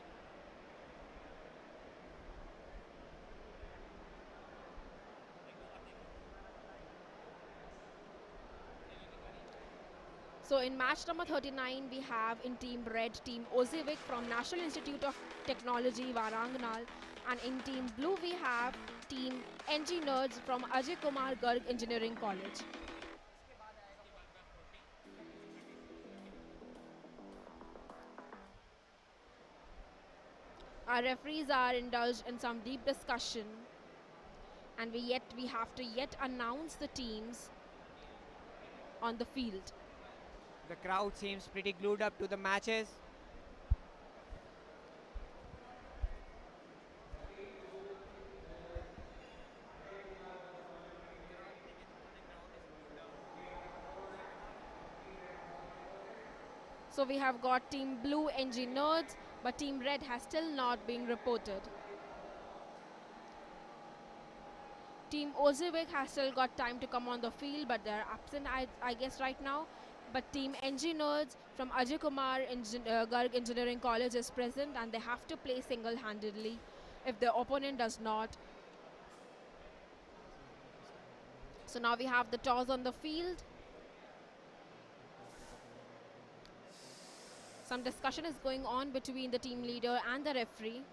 So in match number 39, we have in team red, team Ozik from National Institute of Technology Warangal, and in team blue, we have team NG Nerds from Ajay Kumar Garg Engineering College. Our referees are indulged in some deep discussion, and we have to announce the teams on the field. The crowd seems pretty glued up to the matches. So we have got team blue NG Nerds, but team red has still not been reported. Team Ozik has still got time to come on the field, but they're absent, I guess, right now. But team NG Nerds from Ajay Kumar Garg Engineering College is present, and they have to play single-handedly if the opponent does not. So now we have the toss on the field. Some discussion is going on between the team leader and the referee.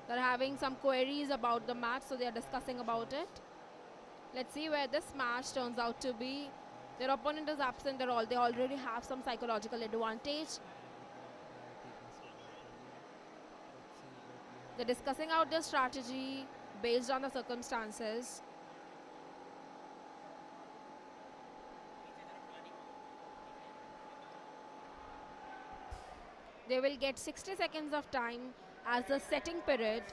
They're having some queries about the match, so they're discussing about it. Let's see where this match turns out to be. Their opponent is absent. They already have some psychological advantage. They're discussing out their strategy based on the circumstances. They will get 60 seconds of time as the setting period.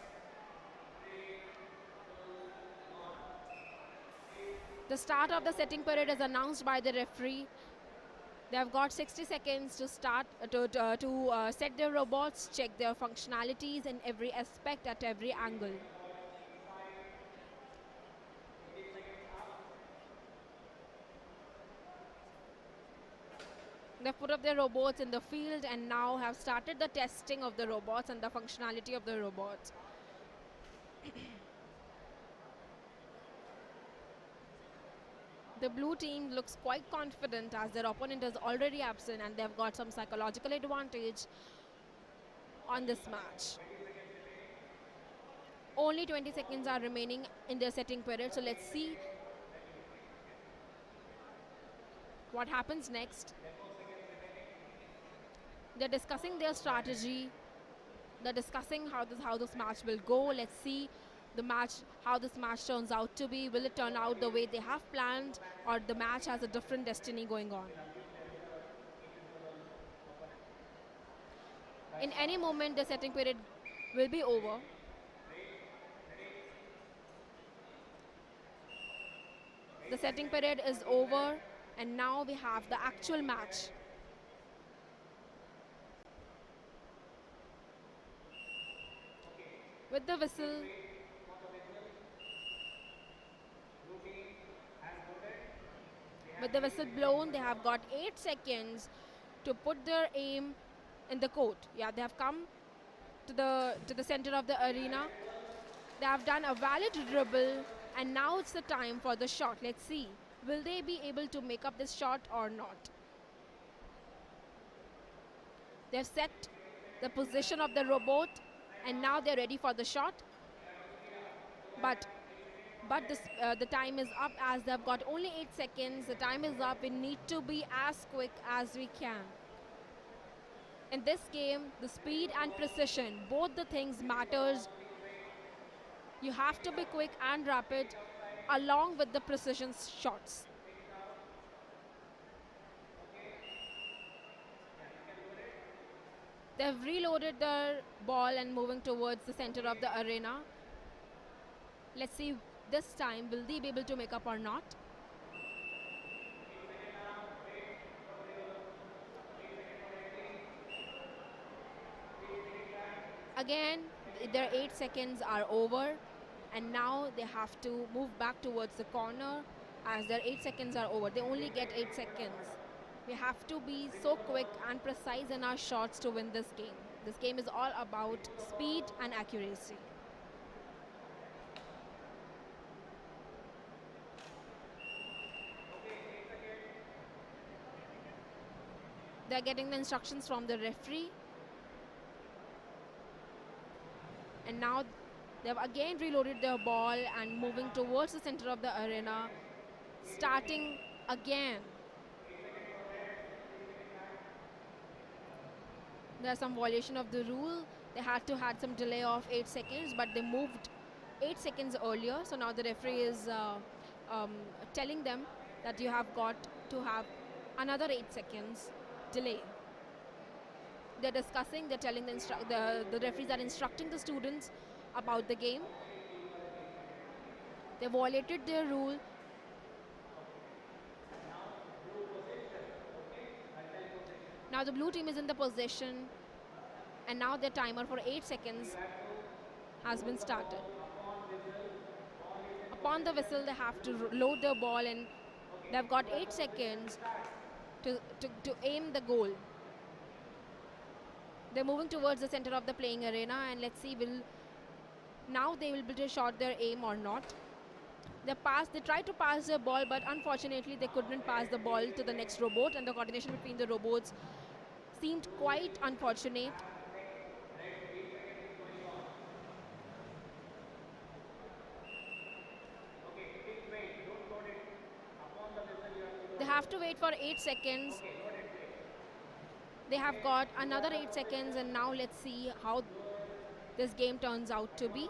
The start of the setting period is announced by the referee. They have got 60 seconds to start to set their robots, check their functionalities in every aspect at every angle. They've put up their robots in the field and now have started the testing of the robots and the functionality of the robots. The blue team looks quite confident as their opponent is already absent and they've got some psychological advantage on this match. Only 20 seconds are remaining in their setting period, so let's see what happens next. They're discussing their strategy. They're discussing how this match will go. Let's see how this match turns out to be. Will it turn out the way they have planned, or the match has a different destiny going on? In any moment, the setting period will be over. The setting period is over, and now we have the actual match. With the whistle, blown, they have got 8 seconds to put their aim in the court. Yeah, they have come to the center of the arena. They have done a valid dribble, and now it's the time for the shot. Let's see, will they be able to make up this shot or not? They've set the position of the robot, and now they're ready for the shot. But the time is up as they've got only 8 seconds. The time is up. We need to be as quick as we can. In this game, the speed and precision, both the things matters. You have to be quick and rapid along with the precision shots. They've reloaded their ball and moving towards the center of the arena. Let's see this time, will they be able to make up or not? Again, their 8 seconds are over, and now they have to move back towards the corner as their 8 seconds are over. They only get 8 seconds. We have to be so quick and precise in our shots to win this game. This game is all about speed and accuracy. They're getting the instructions from the referee. And now they've again reloaded their ball and moving towards the center of the arena, starting again. There's some violation of the rule. They had some delay of 8 seconds, but they moved 8 seconds earlier. So now the referee is telling them that you have got to have another 8 seconds delay. They're discussing, they're telling the referees are instructing the students about the game. They violated their rule. Now the blue team is in the possession, and now their timer for 8 seconds has been started. Upon the whistle, they have to load the ball, and they've got 8 seconds to aim the goal. They're moving towards the center of the playing arena, and let's see, now they will be able to shot their aim or not. They tried to pass the ball, but unfortunately they couldn't pass the ball to the next robot, and the coordination between the robots seemed quite unfortunate. They have to wait for 8 seconds. They have got another 8 seconds, and now let's see how this game turns out to be.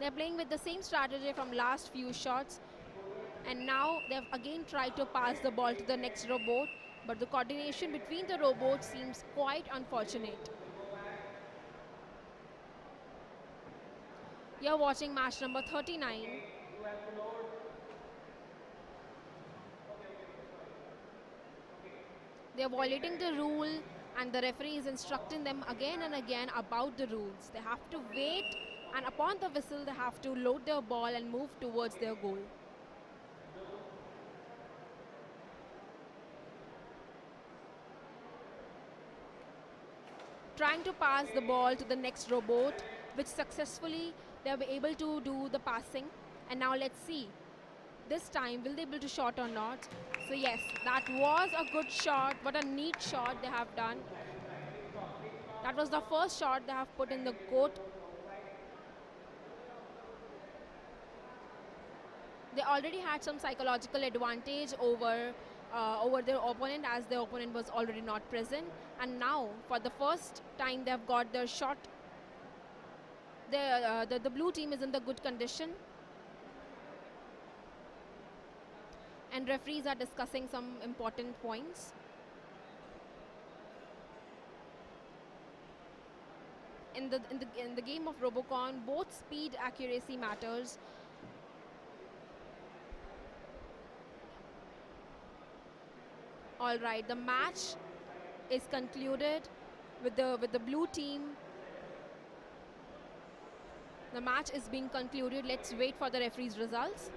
They're playing with the same strategy from last few shots, and now they've again tried to pass the ball to the next robot, but the coordination between the robots seems quite unfortunate. You're watching match number 39. They're violating the rule, and the referee is instructing them again and again about the rules. They have to wait, and upon the whistle, they have to load their ball and move towards their goal. Trying to pass the ball to the next robot, which successfully they were able to do the passing. And now let's see, this time will they be able to shot or not? So yes, that was a good shot. What a neat shot they have done. That was the first shot they have put in the court. They already had some psychological advantage over their opponent, as their opponent was already not present. And now, for the first time, they have got their shot. The blue team is in the good condition. And referees are discussing some important points. In the game of Robocon, both speed accuracy matters. All right, the match is concluded with the blue team. The match is being concluded. Let's wait for the referee's results.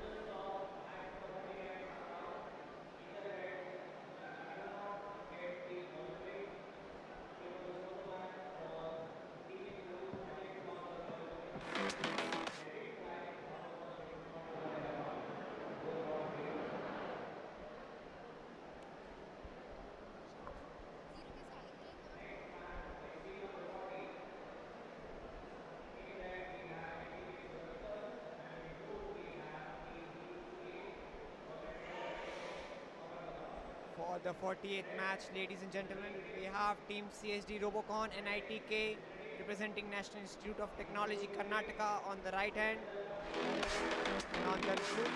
the 48th match, ladies and gentlemen. We have Team CSD Robocon NITK representing National Institute of Technology Karnataka on the right hand. And on the blue,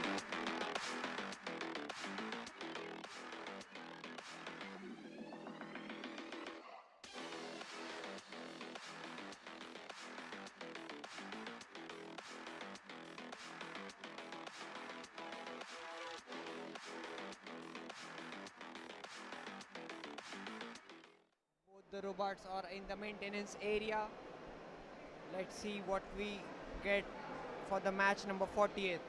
the robots are in the maintenance area. Let's see what we get for the match number 48th.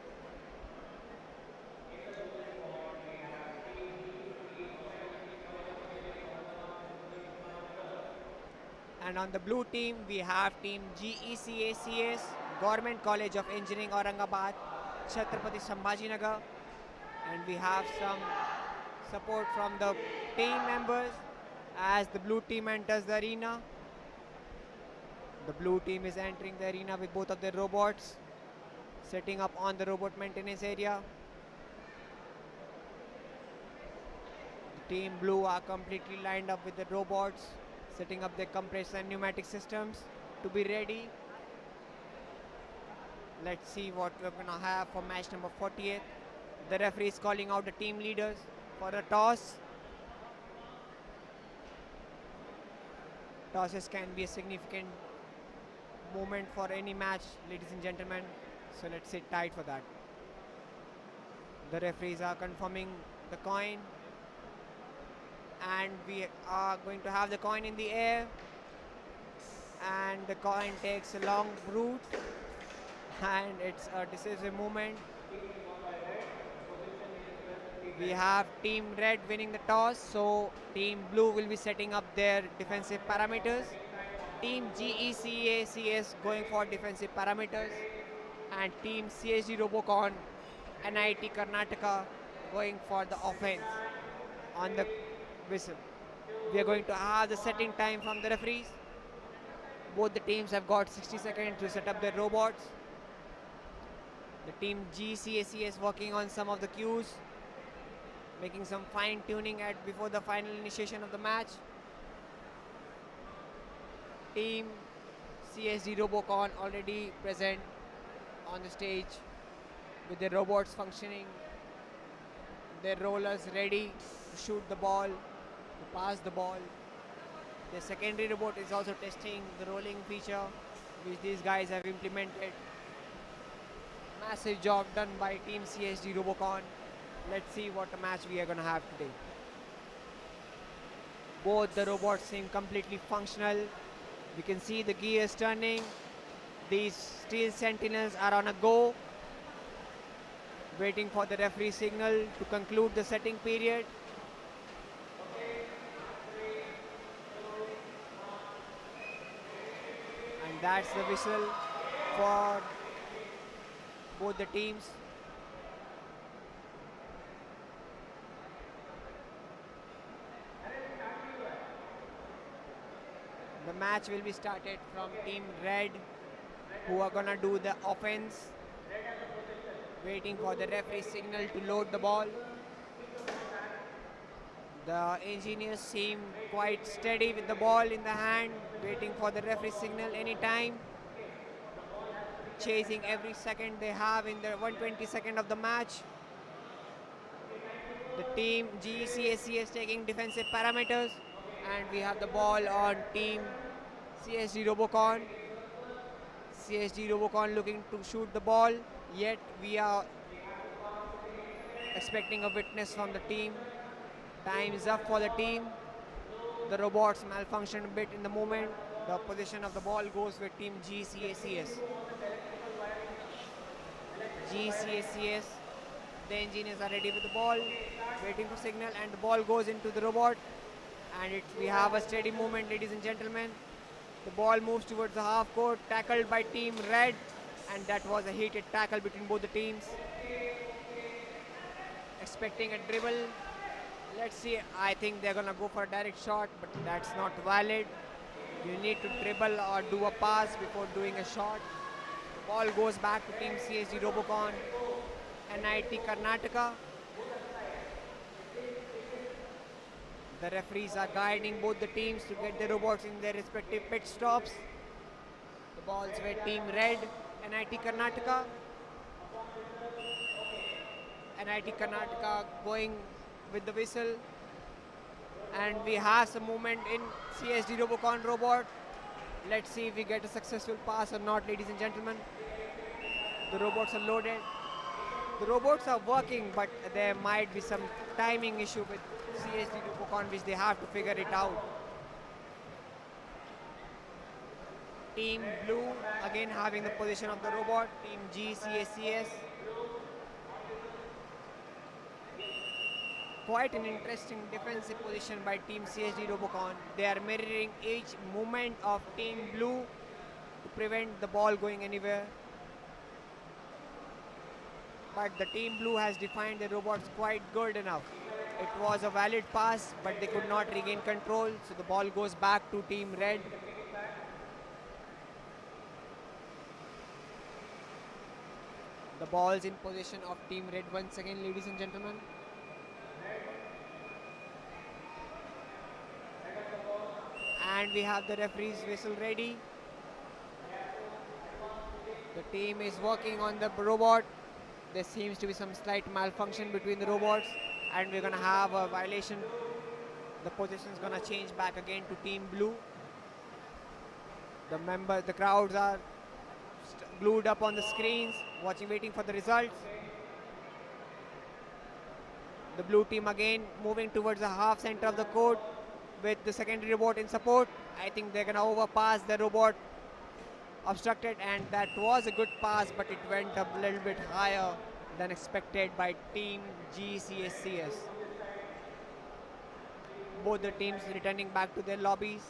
And on the blue team, we have team GECACS, Government College of Engineering, Aurangabad, Chhatrapati Sambhajinagar. And we have some support from the team members as the blue team enters the arena. The blue team is entering the arena with both of their robots, setting up on the robot maintenance area. The team blue are completely lined up with the robots, setting up their compressor and pneumatic systems to be ready. Let's see what we're gonna have for match number 48. The referee is calling out the team leaders for a toss. Tosses can be a significant moment for any match, ladies and gentlemen. So let's sit tight for that. The referees are confirming the coin. And we are going to have the coin in the air. And the coin takes a long route. And it's a decisive moment. We have team red winning the toss, so team blue will be setting up their defensive parameters. Team GECACS going for defensive parameters, and team CSD Robocon NIT Karnataka going for the offense on the whistle. We are going to have the setting time from the referees. Both the teams have got 60 seconds to set up their robots. The team GCACS working on some of the cues, making some fine tuning before the final initiation of the match. Team CSD Robocon already present on the stage with their robots functioning, their rollers ready to shoot the ball, to pass the ball. The secondary robot is also testing the rolling feature, which these guys have implemented. Massive job done by Team CSD Robocon. Let's see what a match we are going to have today. Both the robots seem completely functional. We can see the gears turning. These steel sentinels are on a go, waiting for the referee signal to conclude the setting period. And that's the whistle for both the teams. The match will be started from team red, who are gonna do the offense, waiting for the referee signal to load the ball. The engineers seem quite steady with the ball in the hand, waiting for the referee signal anytime, chasing every second they have in the 1/22 of the match. The team GECAC is taking defensive parameters, and we have the ball on team CSD Robocon. CSD Robocon looking to shoot the ball, yet we are expecting a witness from the team. Time is up for the team. The robots malfunctioned a bit in the moment. The position of the ball goes with team GCACS. GCACS, the engineers are ready with the ball, waiting for signal, and the ball goes into the robot. And we have a steady movement, ladies and gentlemen. The ball moves towards the half court, tackled by team red, and that was a heated tackle between both the teams. Expecting a dribble. Let's see, I think they're gonna go for a direct shot, but that's not valid. You need to dribble or do a pass before doing a shot. The ball goes back to team CSD Robocon, NIT Karnataka. The referees are guiding both the teams to get the robots in their respective pit stops. The balls were Team Red, NIT Karnataka. NIT Karnataka going with the whistle. And we have some movement in CSD Robocon robot. Let's see if we get a successful pass or not, ladies and gentlemen. The robots are loaded. The robots are working, but there might be some timing issue with CSD Robocon which they have to figure it out. Team Blue again having the position of the robot. Team G, CSCS. Quite an interesting defensive position by Team CSD Robocon. They are mirroring each movement of Team Blue to prevent the ball going anywhere. But the Team Blue has defined the robots quite good enough. It was a valid pass, but they could not regain control, so the ball goes back to Team Red. The ball's in possession of Team Red once again, ladies and gentlemen. And we have the referee's whistle ready. The team is working on the robot. There seems to be some slight malfunction between the robots, and we're going to have a violation. The position is going to change back again to Team Blue. The crowds are glued up on the screens, waiting for the results. The blue team again moving towards the half center of the court with the secondary robot in support. I think they're going to overpass the robot obstructed, and that was a good pass, but it went a little bit higher than expected by Team GCSCS. Both the teams returning back to their lobbies.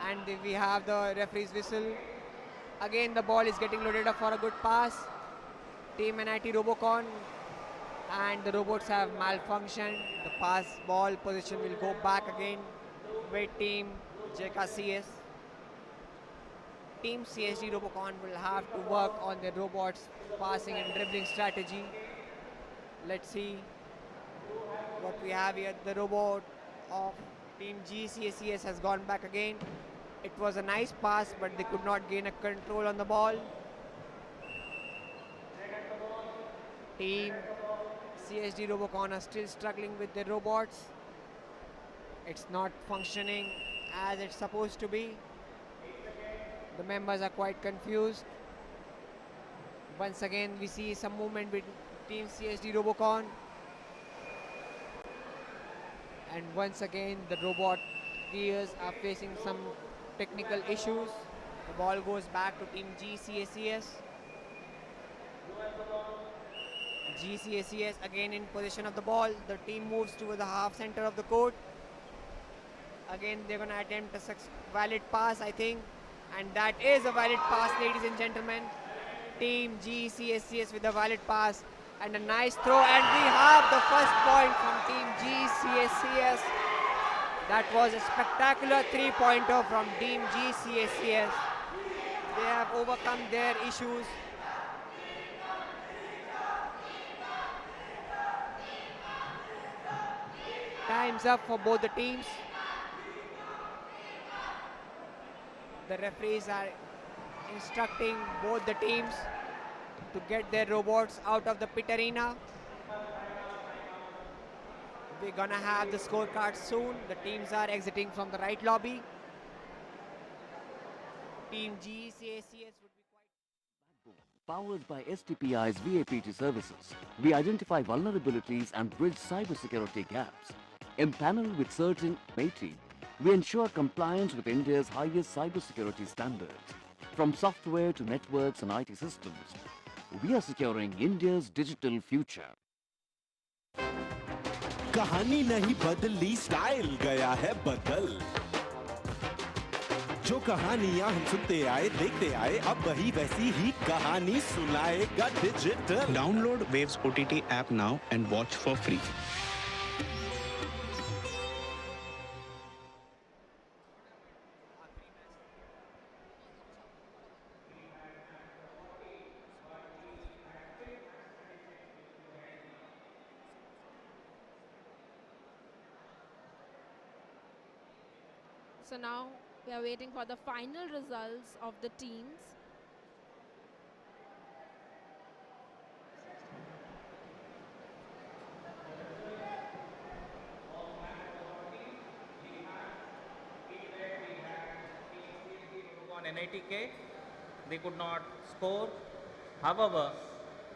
And we have the referee's whistle. Again, the ball is getting loaded up for a good pass. Team NIT Robocon, and the robots have malfunctioned. The pass ball position will go back again with Team JKCS. Team CSD Robocon will have to work on their robots' passing and dribbling strategy. Let's see what we have here. The robot of Team GCSES has gone back again. It was a nice pass, but they could not gain a control on the ball. Team CSD Robocon are still struggling with their robots. It's not functioning as it's supposed to be. The members are quite confused. Once again, we see some movement with Team CSD Robocon. And once again, the robot gears are facing some technical issues. The ball goes back to Team GCSES. GCSES again in possession of the ball. The team moves to the half center of the court. Again, they're going to attempt a valid pass, I think. And that is a valid pass, ladies and gentlemen. Team GCSES with a valid pass and a nice throw. And we have the first point from Team GCSES. That was a spectacular three-pointer from Team GCSES. They have overcome their issues. Time's up for both the teams. The referees are instructing both the teams to get their robots out of the pit arena. We're gonna have the scorecards soon. The teams are exiting from the right lobby. Team GCSES would be quite... Powered by STPI's VAPT services, we identify vulnerabilities and bridge cybersecurity gaps. Empaneled with certain MATI, we ensure compliance with India's highest cybersecurity standards. From software to networks and IT systems, we are securing India's digital future. कहानी नहीं बदली, style गया है बदल। जो कहानियां हम सुनते आए, देखते आए, अब वही वैसी ही कहानी सुनाएगा digital. Download Waves OTT app now and watch for free. So now we are waiting for the final results of the teams. On NITK, they could not score. However,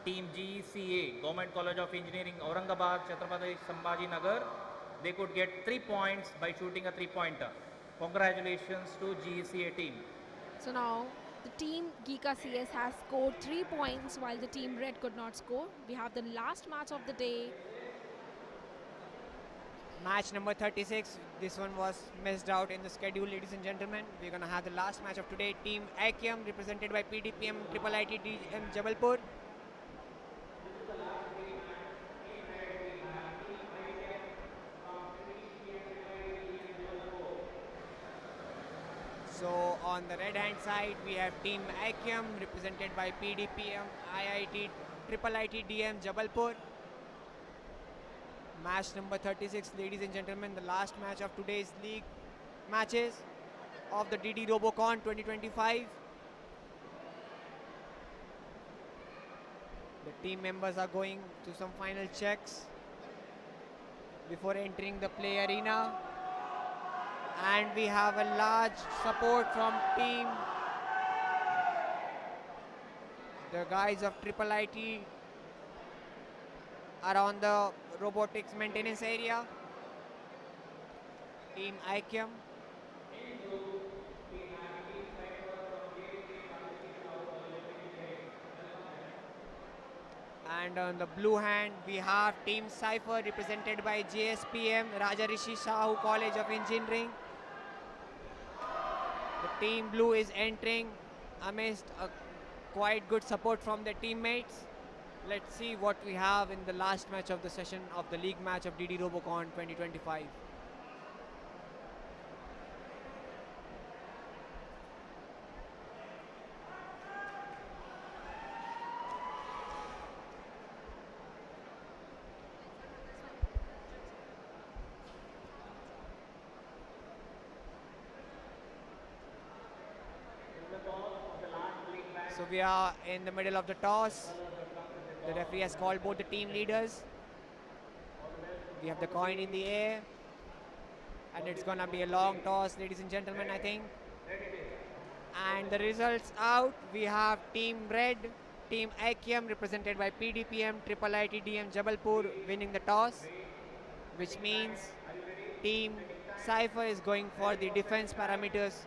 team GECA, Government College of Engineering, Aurangabad, Chhatrapati Sambhaji Nagar, they could get 3 points by shooting a 3-pointer. Congratulations to GECA team. So now the team Geeka CS has scored 3 points while the team Red could not score. We have the last match of the day. Match number 36. This one was missed out in the schedule, ladies and gentlemen. We're going to have the last match of today. Team Akyam, represented by PDPM IIT DM Jabalpur. So on the red hand side, we have Team Akyam, represented by PDPM IIT DM Jabalpur. Match number 36, ladies and gentlemen, the last match of today's league matches of the DD Robocon 2025. The team members are going to some final checks before entering the play arena. And we have a large support from team, the guys of IIT are on the robotics maintenance area. Team Akyam. And on the blue hand, we have Team Cipher, represented by JSPM Rajarishi Sahu College of Engineering. The team blue is entering amidst a quite good support from their teammates. Let's see what we have in the last match of the session of the league match of DD Robocon 2025. So we are in the middle of the toss. The referee has called both the team leaders. We have the coin in the air. And it's going to be a long toss, ladies and gentlemen, I think. And the results out. We have Team Red, Team Akyam, represented by PDPM IIT DM Jabalpur, winning the toss. Which means Team Cipher is going for the defense parameters.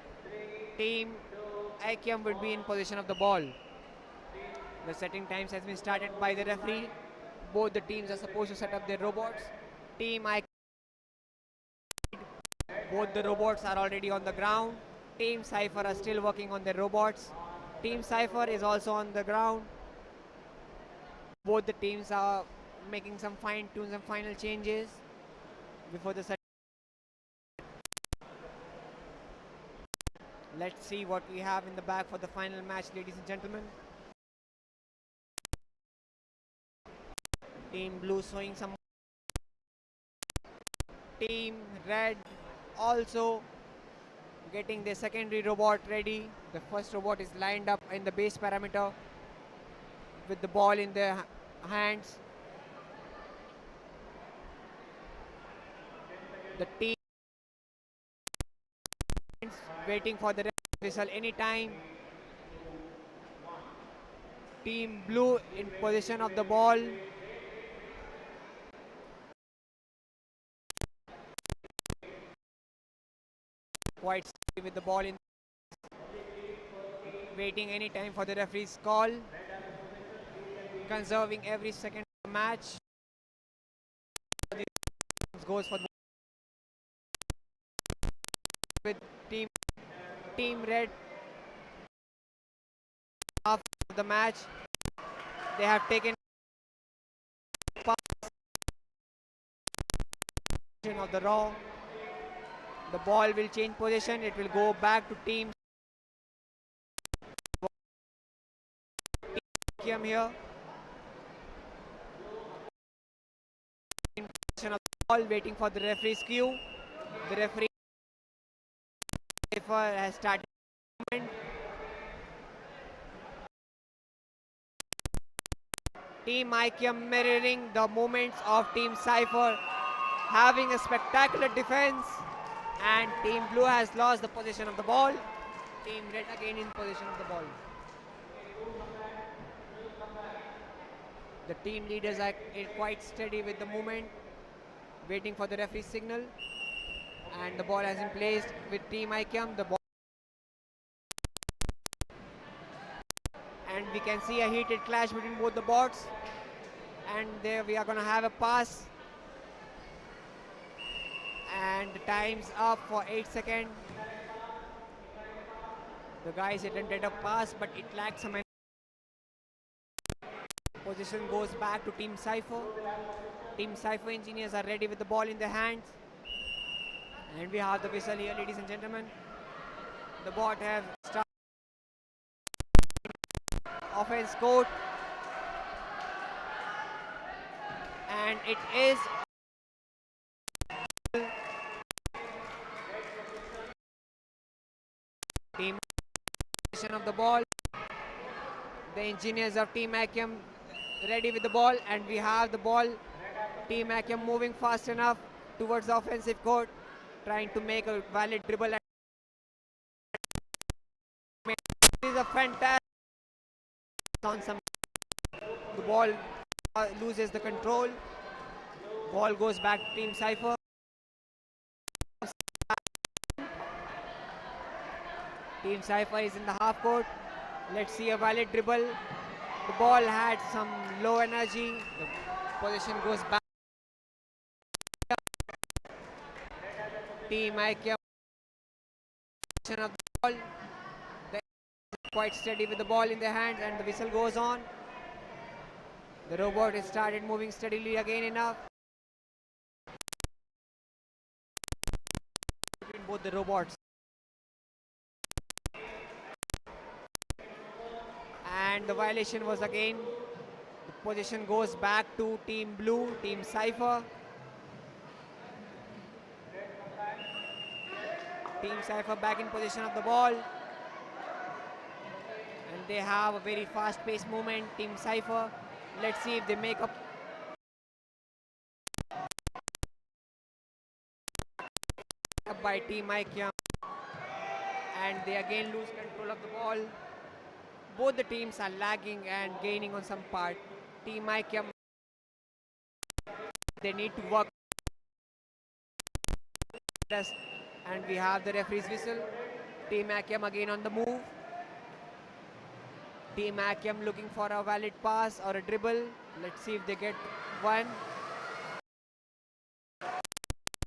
Team Akyam would be in possession of the ball. The setting times has been started by the referee. Both the teams are supposed to set up their robots. Team Akyam, both the robots are already on the ground. Team Cipher are still working on their robots. Team Cipher is also on the ground. Both the teams are making some fine-tunes and final changes before the set. Let's see what we have in the bag for the final match, ladies and gentlemen. Team Blue showing some. Team Red also getting the secondary robot ready. The first robot is lined up in the base parameter with the ball in their hands. The team waiting for the whistle anytime. Team Blue in possession of the ball. Quite steady with the ball in, waiting any time for the referee's call, conserving every second of the match. Goes for with team Red. After the match, they have taken part of the raw. The ball will change position. It will go back to team here. In position of the ball, waiting for the referee's cue. The referee Cipher has started. Team IQM mirroring the movements of Team Cipher, having a spectacular defense, and Team Blue has lost the position of the ball. Team Red again in position of the ball. The team leaders are quite steady with the movement, waiting for the referee's signal, and the ball has been placed with Team IQM. The ball, and we can see a heated clash between both the bots, and there we are going to have a pass, and the time's up for 8 seconds. The guys attempted a pass, but it lacked some. Position goes back to Team Cipher. Team Cipher engineers are ready with the ball in their hands, and we have the whistle here, ladies and gentlemen. The bot have started offense court, and it is team position of the ball. The engineers of Team IQM ready with the ball, and we have the ball. Team IQM moving fast enough towards the offensive court, trying to make a valid dribble. This is a fantastic on some. The ball loses the control. Ball goes back to Team Cipher. Team Cipher is in the half court. Let's see a valid dribble. The ball had some low energy. The position goes back. Team IQM of the ball. They are quite steady with the ball in their hands, and the whistle goes on. The robot has started moving steadily again enough. Between both the robots. And the violation was again. The position goes back to Team Blue, Team Cipher. Team Cipher back in position of the ball. And they have a very fast-paced movement, Team Cipher. Let's see if they make up. By Team IQM. And they again lose control of the ball. Both the teams are lagging and gaining on some part. Team IQM, they need to work. And we have the referee's whistle. Team IQM again on the move. Team IQM looking for a valid pass or a dribble. Let's see if they get one.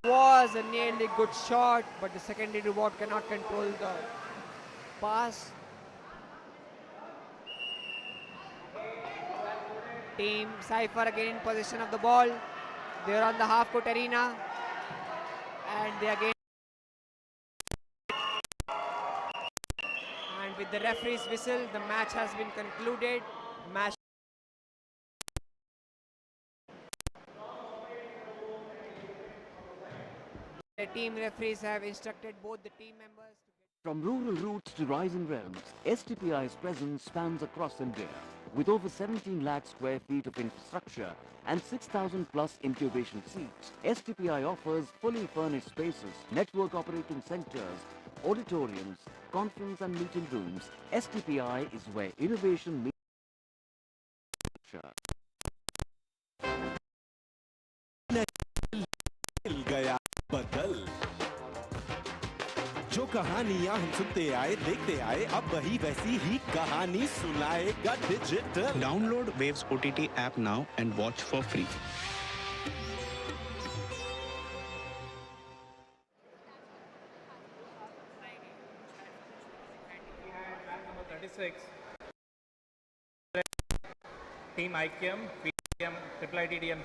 Was a nearly good shot, but the secondary robot cannot control the pass. Team Cipher again in possession of the ball. They are on the half-court arena, and they again. And with the referee's whistle, the match has been concluded. Match. The team referees have instructed both the team members. From rural roots to rising realms, STPI's presence spans across India. With over 17 lakh square feet of infrastructure and 6,000 plus incubation seats, STPI offers fully furnished spaces, network operating centers, auditoriums, conference and meeting rooms. STPI is where innovation meets future. जो कहानियां हम सुनते आए देखते आए अब वही वैसी ही कहानी सुनाएगा digital Download Waves OTT app now and watch for free. Number 36. Team IQM, PTM, IITDM.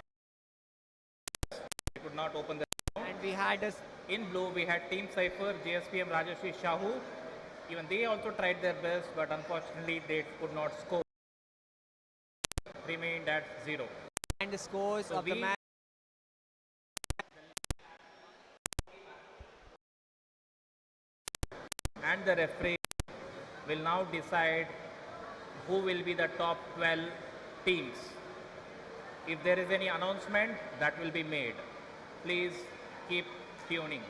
They could not open the. And we had us in blue. We had Team Cipher, JSPM, Rajashri Shahu. Even they also tried their best, but unfortunately they could not score. Remained at 0. And the scores of the match. and the referee will now decide who will be the top 12 teams. If there is any announcement, that will be made. Please keep tuning.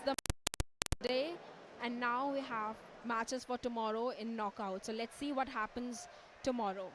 The day, and now we have matches for tomorrow in knockout. So let's see what happens tomorrow.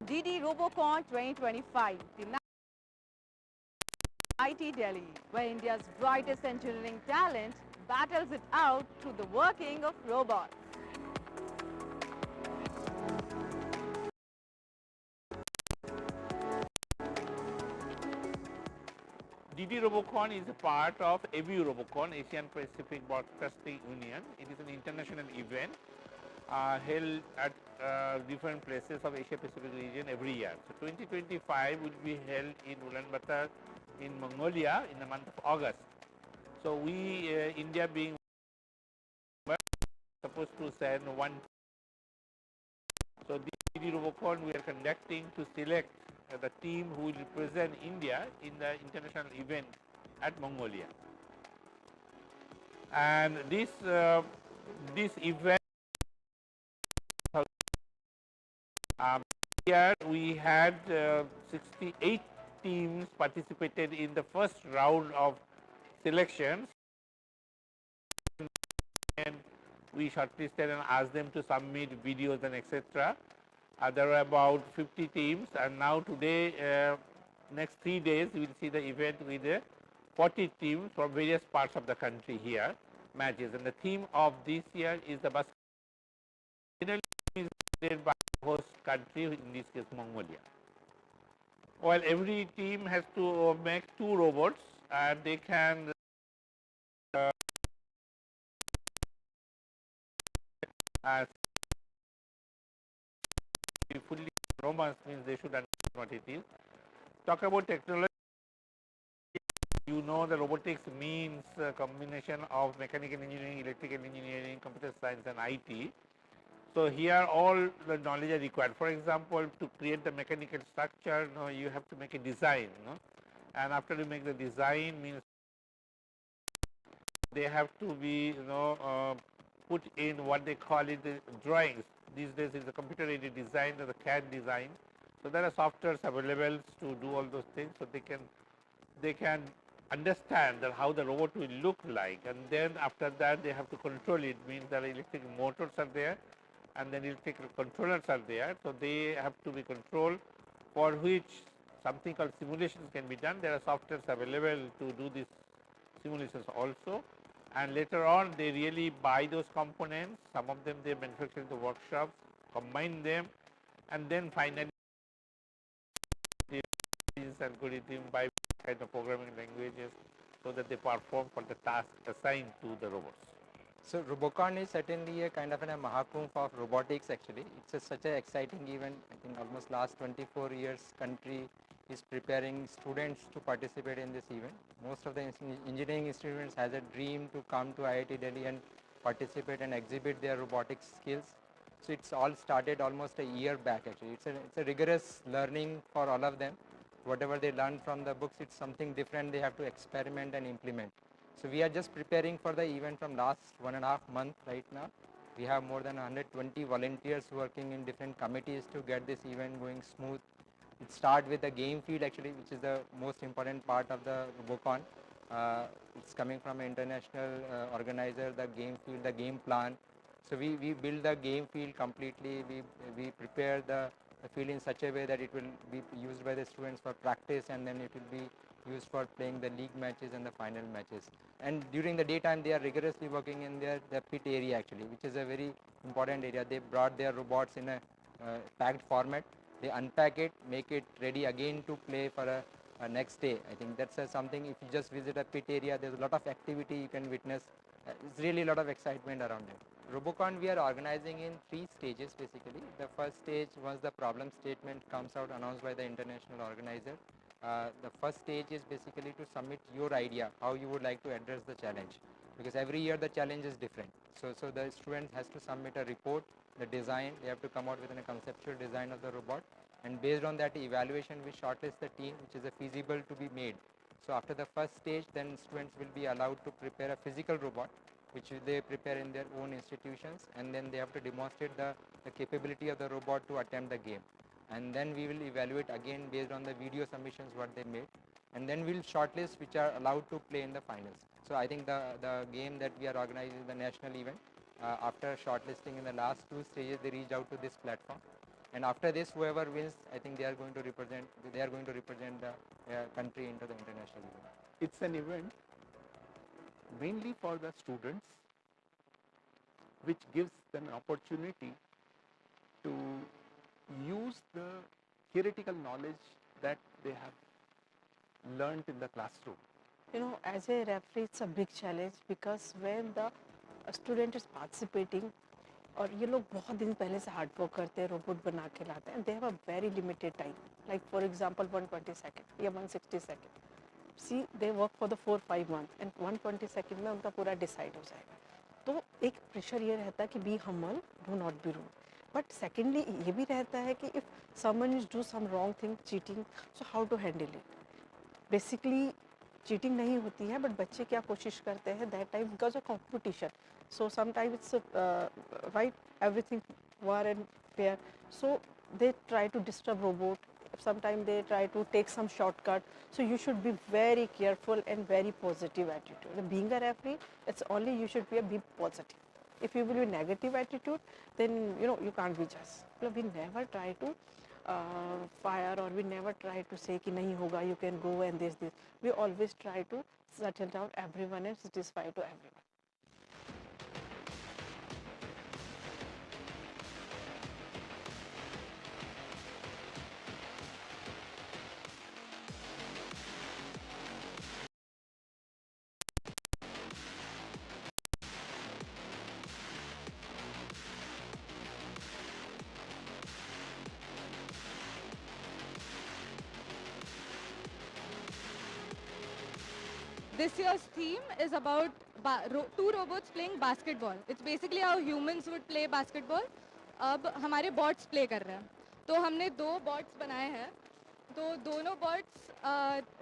DD Robocon 2025, the IIT Delhi, where India's brightest engineering talent battles it out through the working of robots. DD Robocon is a part of ABU Robocon, Asian Pacific Broadcasting Union. It is an international event held at different places of Asia Pacific region every year. So 2025 will be held in Ulaanbaatar in Mongolia in the month of August. So we, India being supposed to send one. So this DD Robocon we are conducting to select the team who will represent India in the international event at Mongolia. And this event here we had 68 teams participated in the first round of selections, and we shortlisted and asked them to submit videos and etc. There were about 50 teams, and now today, next 3 days, we will see the event with 40 teams from various parts of the country here, matches. And the theme of this year is the basketball. Is played by the host country, in this case Mongolia. Well, every team has to make 2 robots, and they can fully romance means they should understand what it is. Talk about technology. You know, the robotics means a combination of mechanical engineering, electrical engineering, computer science and IT. So here all the knowledge are required. For example, to create the mechanical structure, you have to make a design, and after you make the design means they have to be, put in what they call it the drawings. These days is the computer aided design or the CAD design. So there are softwares available to do all those things, so they can understand that how the robot will look like, and then after that they have to control it. Means that electric motors are there, and then electrical controllers are there. So they have to be controlled, for which something called simulations can be done. There are softwares available to do these simulations also. And later on they really buy those components. Some of them they manufacture in the workshops, combine them, and then finally these algorithm by kind of programming languages so that they perform for the task assigned to the robots. So Robocon is certainly a kind of a Mahakumbh of robotics actually. It's such an exciting event. I think almost last 24 years country is preparing students to participate in this event. Most of the engineering students has a dream to come to IIT Delhi and participate and exhibit their robotics skills. So it's all started almost a year back actually. It's a rigorous learning for all of them. Whatever they learn from the books, it's something different they have to experiment and implement. So we are just preparing for the event from last 1.5 months right now. We have more than 120 volunteers working in different committees to get this event going smooth. It starts with the game field actually, which is the most important part of the Robocon. It's coming from an international organizer, the game field, the game plan. So we build the game field completely. We prepare the the field in such a way that it will be used by the students for practice, and then it will be used for playing the league matches and the final matches. And during the daytime they are rigorously working in their pit area actually, which is a very important area. They brought their robots in a packed format. They unpack it, make it ready again to play for a next day. I think that's something, if you just visit a pit area, there's a lot of activity you can witness. It's really a lot of excitement around it. Robocon we are organizing in 3 stages basically. The first stage, once the problem statement comes out announced by the international organizer, the first stage is basically to submit your idea, how you would like to address the challenge, because every year the challenge is different. So the student has to submit a report, the design, they have to come out with a conceptual design of the robot, and based on that evaluation we shortlist the team which is feasible to be made. So after the first stage, then students will be allowed to prepare a physical robot which they prepare in their own institutions, and then they have to demonstrate the capability of the robot to attempt the game. And then we will evaluate again based on the video submissions what they made, and then we'll shortlist which are allowed to play in the finals. So I think the game that we are organizing is the national event. After shortlisting in the last 2 stages, they reach out to this platform, and after this, whoever wins, I think they are going to represent the country into the international event. It's an event mainly for the students, which gives them an opportunity to use the theoretical knowledge that they have learnt in the classroom. You know, as a referee, it's a big challenge because when the student is participating, और ये लोग बहुत दिन पहले से hard work करते हैं, robot बना के लाते हैं, they have a very limited time, like for example 120 second या 160 second. See they work for the 4-5 month and 120 second में उनका पूरा डिसाइड हो जाएगा. तो एक प्रेशर ये रहता है कि be humble, do not be rude. But secondly ये भी रहता है कि if someone is do some wrong thing, cheating, so how to handle it. Basically cheating नहीं होती है, बट बच्चे क्या कोशिश करते हैं that time because of competition. So sometimes it's right, everything war and fair. So they try to disturb robot. Sometimes they try to take some shortcut. So you should be very careful and very positive attitude. Being a referee, it's only you should be positive. If you will be negative attitude, then you can't be just. We never try to fire, or we never try to say कि नहीं होगा, you can go and this. We always try to settle down everyone and satisfy to everyone. This year's theme is about 2 robots playing basketball. It's basically how humans would play basketball. अब हमारे bots play कर रहे हैं. तो हमने 2 bots बनाए हैं. तो दोनों bots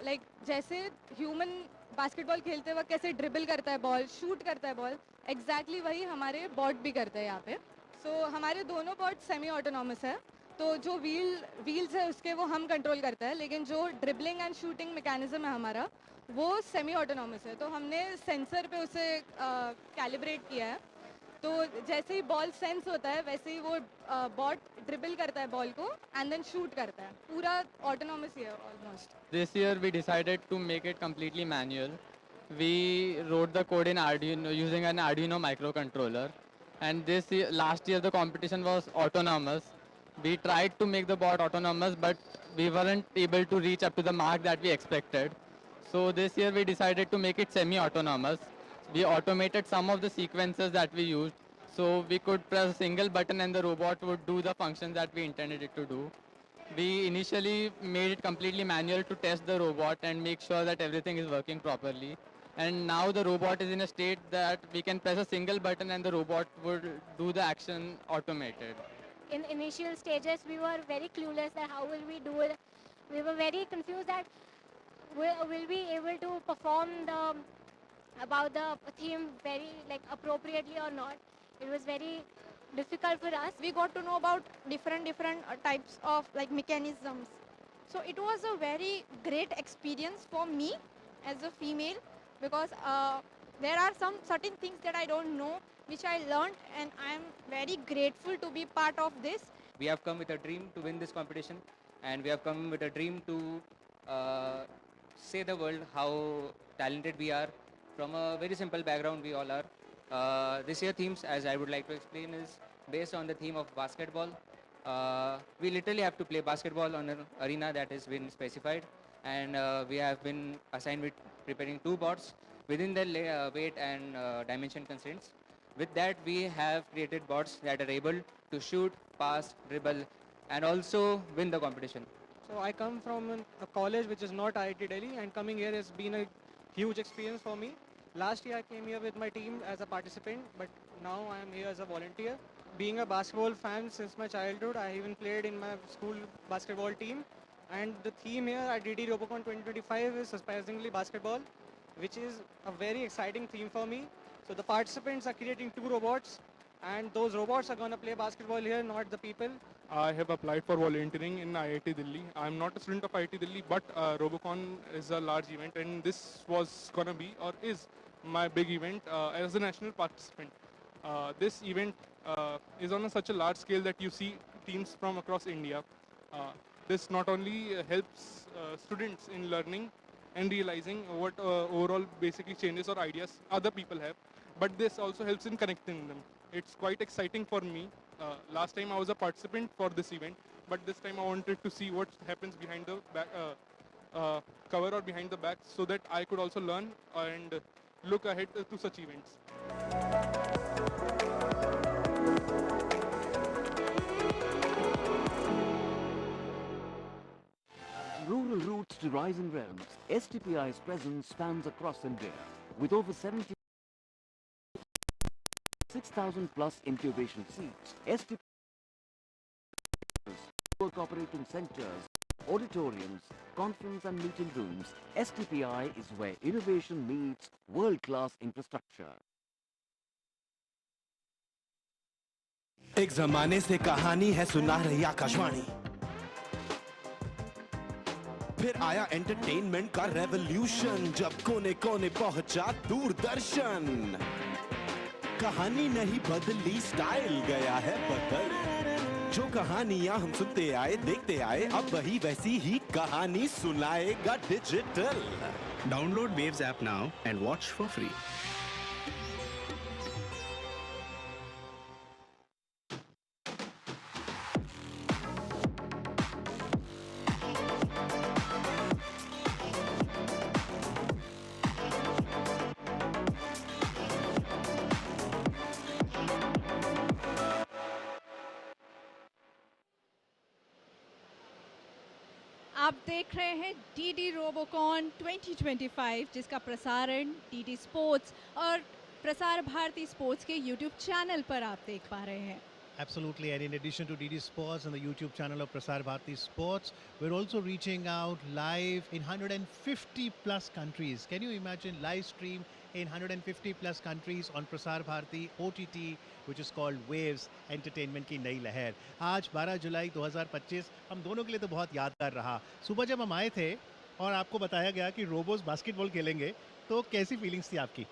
like जैसे human basketball खेलते वक्त कैसे dribble करता है ball, shoot करता है ball, exactly वही हमारे bot भी करते हैं यहाँ पे. So हमारे दोनों bots semi autonomous है. तो जो wheels है उसके वो हम control करते हैं, लेकिन जो dribbling and shooting mechanism है हमारा वो सेमी ऑटोनॉमस है. तो हमने सेंसर पे उसे कैलिब्रेट किया है. तो जैसे ही बॉल सेंस होता है वैसे ही वो बॉट ड्रिबल करता है बॉल को एंड देन शूट करता है. पूरा ऑटोनॉमस ही है almost. This year we decided to make it completely manual. We wrote the code in Arduino using an Arduino microcontroller, and last year the competition was autonomous. We tried to make the bot autonomous, but we weren't able to reach up to the mark that we expected. So this year we decided to make it semi-autonomous. We automated some of the sequences that we used, so we could press a single button and the robot would do the functions that we intended it to do. We initially made it completely manual to test the robot and make sure that everything is working properly. And now the robot is in a state that we can press a single button and the robot would do the action automated. In initial stages, we were very clueless that how will we do it. We were very confused that will we able to perform about the theme very appropriately or not. It was very difficult for us. We got to know about different types of mechanisms. So it was a very great experience for me as a female, because there are some certain things that I don't know which I learned, and I am very grateful to be part of this. We have come with a dream to win this competition, and we have come with a dream to say the world how talented we are. From a very simple background, we all are. This year themes, as I would like to explain, is based on the theme of basketball. We literally have to play basketball on an arena that has been specified, and we have been assigned with preparing 2 boards within the weight and dimension constraints. With that, we have created boards that are able to shoot, pass, dribble, and also win the competition. So I come from a college which is not IIT Delhi, and coming here has been a huge experience for me. Last year I came here with my team as a participant, but now I am here as a volunteer. Being a basketball fan since my childhood, I even played in my school basketball team. And the theme here at DD Robocon 2025 is surprisingly basketball, which is a very exciting theme for me. So the participants are creating 2 robots, and those robots are going to play basketball here, not the people. I have applied for volunteering in IIT Delhi. I'm not a student of IIT Delhi, but Robocon is a large event, and this was gonna be or is my big event as a national participant. This event is on such a large scale that you see teams from across India. This not only helps students in learning and realizing what overall basically changes or ideas other people have, but this also helps in connecting them. It's quite exciting for me. Last time I was a participant for this event, but this time I wanted to see what happens behind the back, cover or behind the back, so that I could also learn and look ahead to such events. Rural roots to rising realms, STPI's presence spans across India, with over 6,000 plus incubation seats. STPI work operating centers, auditoriums, conference and meeting rooms. STPI is where innovation meets world-class infrastructure. एक जमाने से कहानी है सुना रही आकाशवाणी, फिर आया entertainment का रेवोल्यूशन, जब कोने कोने पहुंचा दूरदर्शन। कहानी नहीं बदली, स्टाइल गया है बदल। जो कहानियां हम सुनते आए देखते आए, अब वही वैसी ही कहानी सुनाएगा digital. Download Waves app now and watch for free. आप देख रहे हैं डीडी रोबोकॉन 2025, जिसका प्रसारण डीडी स्पोर्ट्स और प्रसार भारती स्पोर्ट्स के यूट्यूब चैनल पर आप देख पा रहे हैं। Absolutely, and in addition to DD Sports and the YouTube channel of Prasar Bharati Sports, we're also reaching out live in 150 plus countries. Can you imagine live stream in 150 plus countries on Prasar Bharati OTT, which is called Waves Entertainment की नई लहर। आज 12 जुलाई 2025 हम दोनों के लिए तो बहुत यादगार रहा। सुबह जब हम आए थे और आपको बताया गया कि रोबोस बास्केटबॉल खेलेंगे, तो कैसी फीलिंग्स थी आपकी?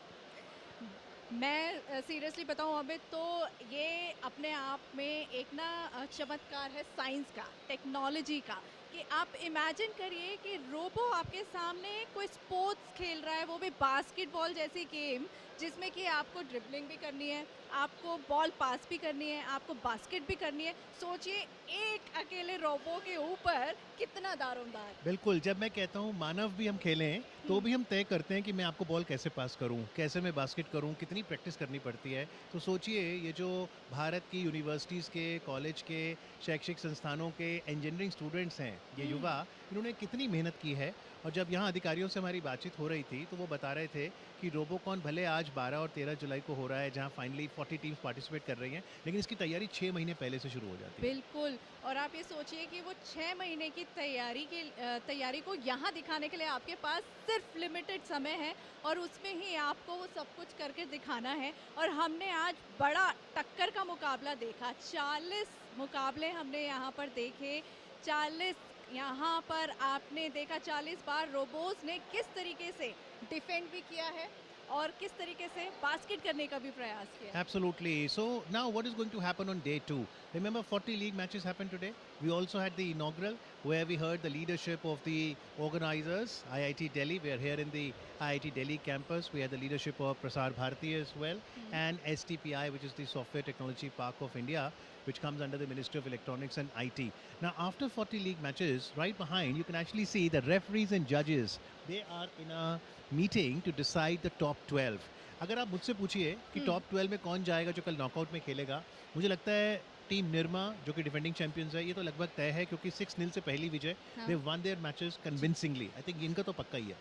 मैं सीरियसली बताऊं अमित, तो ये अपने आप में एक ना चमत्कार है साइंस का, टेक्नोलॉजी का, कि आप इमेजिन करिए कि रोबो आपके सामने कोई स्पोर्ट्स खेल रहा है, वो भी बास्केटबॉल जैसी गेम, जिसमें कि आपको ड्रिबलिंग भी करनी है, आपको बॉल पास भी करनी है, आपको बास्केट भी करनी है। सोचिए एक अकेले रोबो के ऊपर कितना दारोमदार। बिल्कुल, जब मैं कहता हूँ मानव भी हम खेलें, तो भी हम तय करते हैं कि मैं आपको बॉल कैसे पास करूँ, कैसे मैं बास्केट करूँ, कितनी प्रैक्टिस करनी पड़ती है। तो सोचिए ये जो भारत की यूनिवर्सिटीज़ के, कॉलेज के, शैक्षिक संस्थानों के इंजीनियरिंग स्टूडेंट्स हैं, ये युवा, इन्होंने कितनी मेहनत की है। और जब यहाँ अधिकारियों से हमारी बातचीत हो रही थी, तो वो बता रहे थे कि रोबोकॉन भले आज 12 और 13 जुलाई को हो रहा है, जहाँ फाइनली 40 टीम्स पार्टिसिपेट कर रही हैं, लेकिन इसकी तैयारी 6 महीने पहले से शुरू हो जाती है। बिल्कुल, और आप ये सोचिए कि वो 6 महीने की तैयारी को यहाँ दिखाने के लिए आपके पास सिर्फ लिमिटेड समय है, और उसमें ही आपको वो सब कुछ करके दिखाना है। और हमने आज बड़ा टक्कर का मुकाबला देखा, 40 मुकाबले हमने यहाँ पर देखे। 40 यहाँ पर आपने देखा 40 बार रोबोस ने किस तरीके से डिफेंड भी किया है, और किस तरीके से बास्केट करने का भी प्रयास किया। Absolutely. So now what is going to happen on day 2? Remember 40 league matches happened today? We also had the inaugural where we heard the leadership of the organizers, IIT Delhi. We are here in the IIT Delhi campus. We had the leadership of Prasar Bharati as well, and STPI, which is the Software Technology Park of India, which comes under the Ministry of Electronics and IT. Now after 40 league matches, right behind you can actually see the referees and judges. They are in a meeting to decide the top 12. अगर आप मुझसे पूछिए कि top 12 में कौन जाएगा जो कल नॉकआउट में खेलेगा, मुझे लगता है टीम निर्मा जो कि डिफेंडिंग चैंपियंस है, ये तो लगभग तय है क्योंकि 6-0 से पहली विजय, they won their matches convincingly. I think इनका तो पक्का ही है।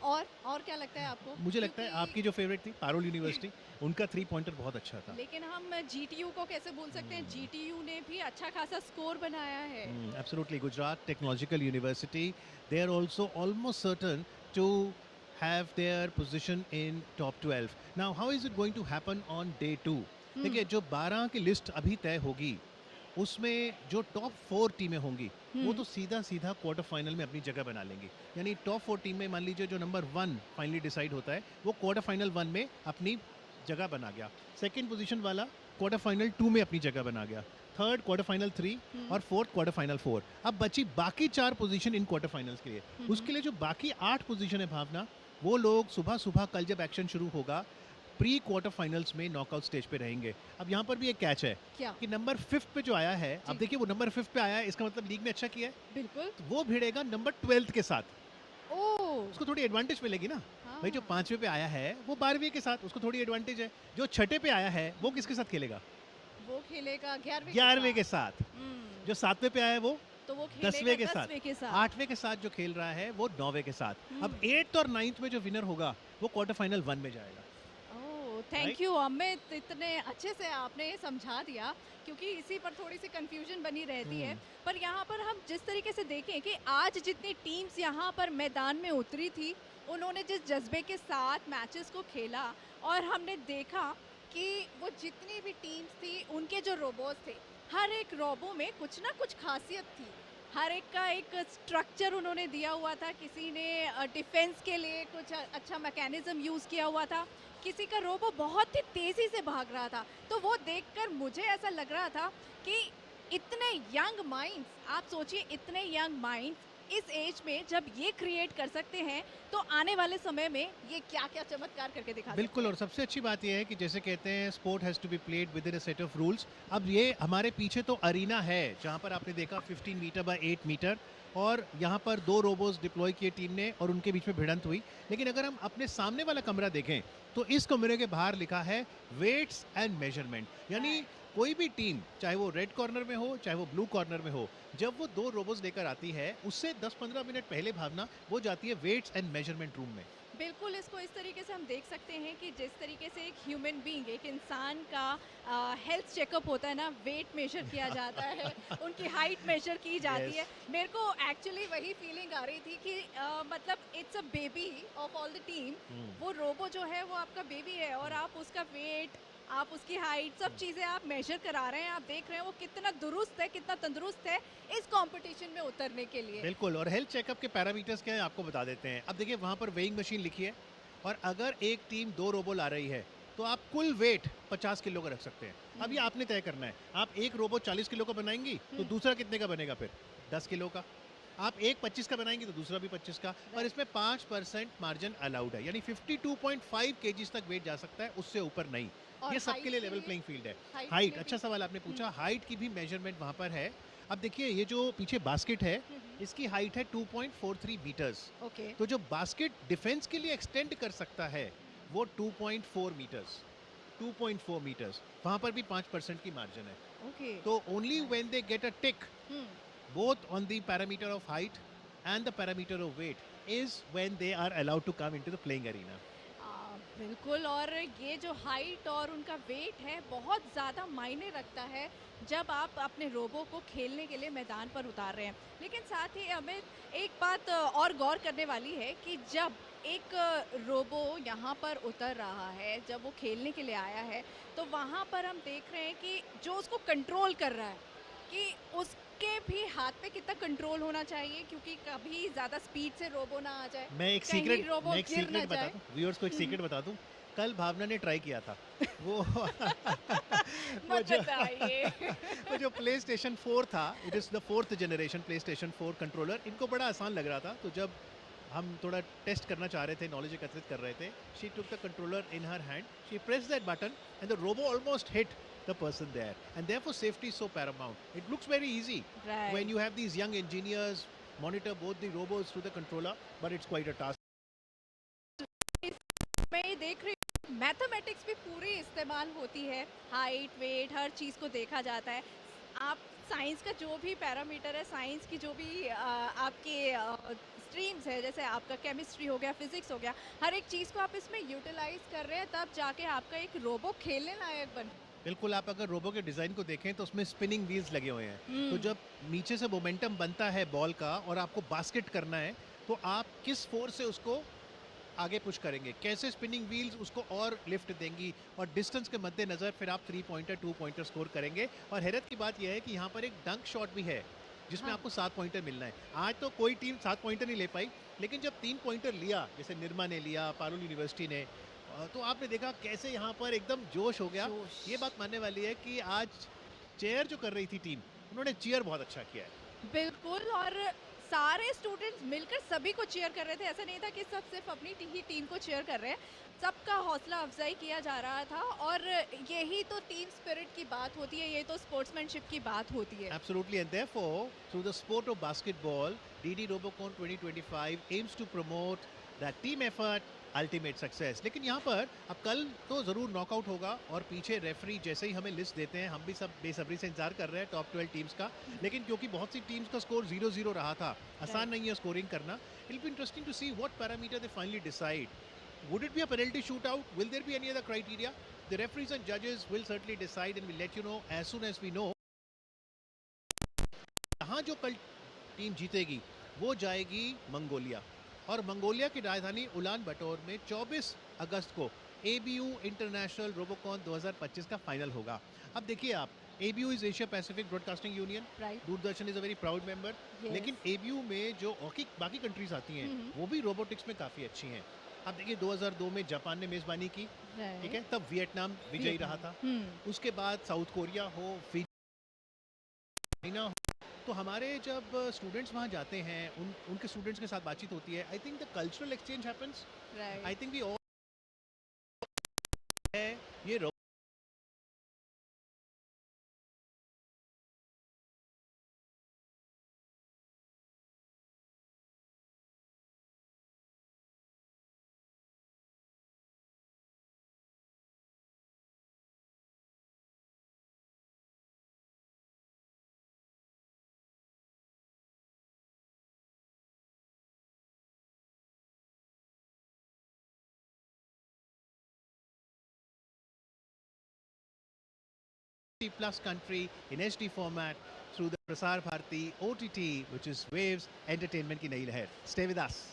और क्या लगता है आपको? मुझे लगता है आपकी जो फेवरेट थी पारुल यूनिवर्सिटी, उनका 3 पॉइंटर बहुत अच्छा था। लेकिन हम GTU को कैसे भूल सकते हैं? GTU ने भी अच्छा खासा स्कोर बनाया है। Absolutely. Gujarat Technological University, they are also almost certain to have their position in top 12. Now, how is it going to happen on day 2? देखिए जो 12 की लिस्ट अभी तय होगी उसमें जो टॉप 4 टीमें होंगी वो तो सीधा सीधा क्वार्टर फाइनल में अपनी जगह बना लेंगी। यानी टॉप 4 टीम में मान लीजिए जो नंबर 1 फाइनली डिसाइड होता है वो क्वार्टर फाइनल 1 में अपनी जगह बना गया, सेकंड पोजीशन वाला क्वार्टर फाइनल 2 में अपनी जगह बना गया, थर्ड क्वार्टर फाइनल 3 और फोर्थ क्वार्टर फाइनल 4। अब बची बाकी 4 पोजीशन इन क्वार्टर फाइनल्स के लिए। उसके लिए जो बाकी 8 पोजीशन है भावना, वो लोग सुबह सुबह कल जब एक्शन शुरू होगा प्री क्वार्टर फाइनल्स में नॉकआउट स्टेज पे रहेंगे। अब यहाँ पर भी एक कैच है कि नंबर 5 पे जो आया है, अब देखिए वो नंबर 5 पे आया है, इसका मतलब लीग में अच्छा किया है, बिल्कुल तो वो भिड़ेगा नंबर 12 के साथ। उसको थोड़ी एडवांटेज मिलेगी ना। भाई जो 5वें पे आया है वो 12वें के साथ, उसको थोड़ी एडवांटेज है। जो 6ठे पे आया है वो किसके साथ खेलेगा? वो खेलेगा 11वें के साथ। जो 7वें पे आया है वो तो वो 10वें के साथ, 8वें के साथ जो खेल रहा है वो 9वें के साथ। अब 8th और 9th में जो विनर होगा वो क्वार्टर फाइनल 1 में जाएगा। थैंक यू अमित, इतने अच्छे से आपने ये समझा दिया क्योंकि इसी पर थोड़ी सी कंफ्यूजन बनी रहती है। पर यहाँ पर हम जिस तरीके से देखें कि आज जितनी टीम्स यहाँ पर मैदान में उतरी थी, उन्होंने जिस जज्बे के साथ मैचेस को खेला और हमने देखा कि वो जितनी भी टीम्स थी उनके जो रोबोट्स थे, हर एक रोबो में कुछ ना कुछ खासियत थी। हर एक का एक स्ट्रक्चर उन्होंने दिया हुआ था। किसी ने डिफेंस के लिए कुछ अच्छा मैकेनिज्म यूज़ किया हुआ था, किसी का रोबो बहुत ही तेज़ी से भाग रहा था। तो वो देखकर मुझे ऐसा लग रहा था कि इतने यंग माइंड्स, आप सोचिए इतने यंग माइंड्स इस एज में जब ये क्रिएट कर सकते हैं तो आने वाले समय में ये क्या क्या चमत्कार करके दिखा बिल्कुल। और सबसे अच्छी बात यह है कि जैसे कहते हैं sport has to be played within a set of rules. अब ये हमारे पीछे तो अरीना है जहाँ पर आपने देखा 15 मीटर बाय 8 मीटर और यहाँ पर 2 रोबोट्स डिप्लॉय किए टीम ने और उनके बीच में भिड़ंत हुई। लेकिन अगर हम अपने सामने वाला कमरा देखें तो इस कमरे के बाहर लिखा है वेट्स एंड मेजरमेंट। यानी कोई भी टीम चाहे वो रेड कॉर्नर में हो चाहे वो ब्लू कॉर्नर में हो, जब वो 2 रोबोट्स लेकर आती है उससे 10-15 मिनट पहले भावना वो जाती है वेट्स एंड मेजरमेंट रूम में। बिल्कुल, इसको इस तरीके से हम देख सकते हैं कि जिस तरीके से एक ह्यूमन बीइंग, एक इंसान का हेल्थ चेकअप होता है ना, वेट मेजर किया जाता है, उनकी हाइट मेजर की जाती है। मेरे को एक्चुअली वही फीलिंग आ रही थी कि मतलब it's a baby of all the team. वो रोबो जो है वो आपका बेबी है और आप उसका वेट, आप उसकी हाइट, सब चीज़ें आप मेजर करा रहे हैं। आप देख रहे हैं वो कितना दुरुस्त है, कितना तंदुरुस्त है इस कंपटीशन में उतरने के लिए। बिल्कुल। और हेल्थ चेकअप के पैरामीटर्स क्या है आपको बता देते हैं। अब देखिए वहाँ पर वेइंग मशीन लिखी है और अगर एक टीम 2 रोबो ला रही है तो आप कुल वेट 50 किलो का रख सकते हैं। अब ये आपने तय करना है, आप एक रोबो 40 किलो का बनाएंगी तो दूसरा कितने का बनेगा? फिर 10 किलो का। आप एक 25 का बनाएंगे तो दूसरा भी 25 का। और इसमें 5% मार्जिन अलाउड है, यानी 52.5 kg तक वेट जा सकता है, उससे ऊपर नहीं। ये सबके लिए लेवल प्लेइंग फील्ड है। हाइट, अच्छा सवाल आपने पूछा। हाइट की भी मेजरमेंट वहाँ पर है। अब देखिए ये जो पीछे बास्केट है इसकी हाइट है 2.43 मीटर्स। तो जो बास्केट डिफेंस के लिए एक्सटेंड कर सकता है वो 2.4 मीटर्स, 2.4 मीटर्स। वहाँ पर भी 5% की मार्जिन है। तो only when they get a tick both on the parameter of height and the parameter of weight is when they are allowed to come into the playing arena. बिल्कुल। और ये जो हाइट और उनका वेट है बहुत ज़्यादा मायने रखता है जब आप अपने रोबो को खेलने के लिए मैदान पर उतार रहे हैं। लेकिन साथ ही हमें एक बात और गौर करने वाली है कि जब एक रोबो यहाँ पर उतर रहा है, जब वो खेलने के लिए आया है, तो वहाँ पर हम देख रहे हैं कि जो उसको कंट्रोल कर रहा है कि उसके भी हाथ पे कितना कंट्रोल होना चाहिए, क्योंकि कभी ज़्यादा स्पीड से रोबो ना आ जाए, मैं एक कहीं सीक्रेट रोबो मैं एक गिर ना सीक्रेट बता जाए। दूं, व्यूअर्स को एक सीक्रेट बता दूं। कल भावना ने ट्राई किया था वो वो मत जो बताइए। वो जो प्ले स्टेशन 4 था, it is the 4th generation play station 4 controller, इनको बड़ा आसान लग रहा था। तो जब हम थोड़ा टेस्ट करना चाह रहे थे, नॉलेज एकत्रित कर रहे थे, she took the controller in her hand, she press that button and the robo almost hit the person there, and therefore safety is so paramount. It looks very easy Right. when you have these young engineers monitor both the robots through the controller, but it's quite a task. मैं ये देख रही हूँ mathematics भी पूरी इस्तेमाल होती है, हाइट वेट हर चीज़ को देखा जाता है। आप साइंस का जो भी पैरामीटर है, साइंस की जो भी आपके स्ट्रीम्स है, जैसे आपका केमिस्ट्री हो गया, फिजिक्स हो गया, हर एक चीज़ को आप इसमें यूटिलाइज कर रहे हैं, तब जाके आपका एक रोबो खेलने लायक बन। बिल्कुल, आप अगर रोबो के डिज़ाइन को देखें तो उसमें स्पिनिंग व्हील्स लगे हुए हैं। तो जब नीचे से मोमेंटम बनता है बॉल का और आपको बास्केट करना है, तो आप किस फोर्स से उसको आगे पुश करेंगे, कैसे स्पिनिंग व्हील्स उसको और लिफ्ट देंगी, और डिस्टेंस के मद्देनज़र फिर आप 3 पॉइंटर 2 पॉइंटर स्कोर करेंगे। और हैरत की बात यह है कि यहाँ पर एक डंक शॉट भी है जिसमें आपको 7 पॉइंटर मिलना है। आज तो कोई टीम 7 पॉइंटर नहीं ले पाई, लेकिन जब 3 पॉइंटर लिया, जैसे निर्मा ने लिया, पारुल यूनिवर्सिटी ने, तो आपने देखा कैसे यहाँ पर एकदम जोश हो गया। ये बात मानने वाली है कि आज चेयर जो कर रही थी टीम, उन्होंने चीयर बहुत अच्छा किया है। बिल्कुल, और सारे स्टूडेंट्स मिलकर सभी को चीयर कर रहे थे। ऐसा नहीं था कि सब सिर्फ अपनी ही टीम को चीयर कर रहे हैं, सबका हौसला अफजाई किया जा रहा था। और यही तो टीम स्पिरिट की बात होती है, ये तो स्पोर्ट्समैनशिप की बात होती है। Absolutely, and therefore, through the sport of basketball, DD Robocon 2025 aims to promote that team effort, ultimate success. लेकिन यहाँ पर अब कल तो ज़रूर नॉकआउट होगा, और पीछे रेफरी जैसे ही हमें लिस्ट देते हैं, हम भी सब बेसब्री से इंतजार कर रहे हैं टॉप 12 टीम्स का। लेकिन क्योंकि बहुत सी टीम्स का स्कोर 0-0 रहा था, आसान नहीं है स्कोरिंग करना। It will be interesting to see what parameter they finally decide. Would it be a penalty shootout? Will there be any other criteria? The referees and जजेस will certainly decide and will let you know as soon as we know. यहाँ जो कल team जीतेगी वो जाएगी Mongolia, और Mongolia की राजधानी उलान बटोर में 24 अगस्त को ABU इंटरनेशनल रोबोकॉन 2025 का फाइनल होगा। अब देखिए आप, ABU is Asia Pacific broadcasting union, Doordarshan is a very proud member, लेकिन ABU में जो बाकी कंट्रीज आती हैं वो भी रोबोटिक्स में काफ़ी अच्छी हैं। अब देखिए 2002 में जापान ने मेज़बानी की, ठीक है, तब वियतनाम विजयी रहा था। उसके बाद साउथ कोरिया हो, चाइना हो। तो हमारे जब स्टूडेंट्स वहाँ जाते हैं, उनके स्टूडेंट्स के साथ बातचीत होती है, I think the cultural exchange happens. I think we all है ये plus country in HD format through the Prasar Bharati OTT, which is Waves Entertainment की नई लहर. Stay with us.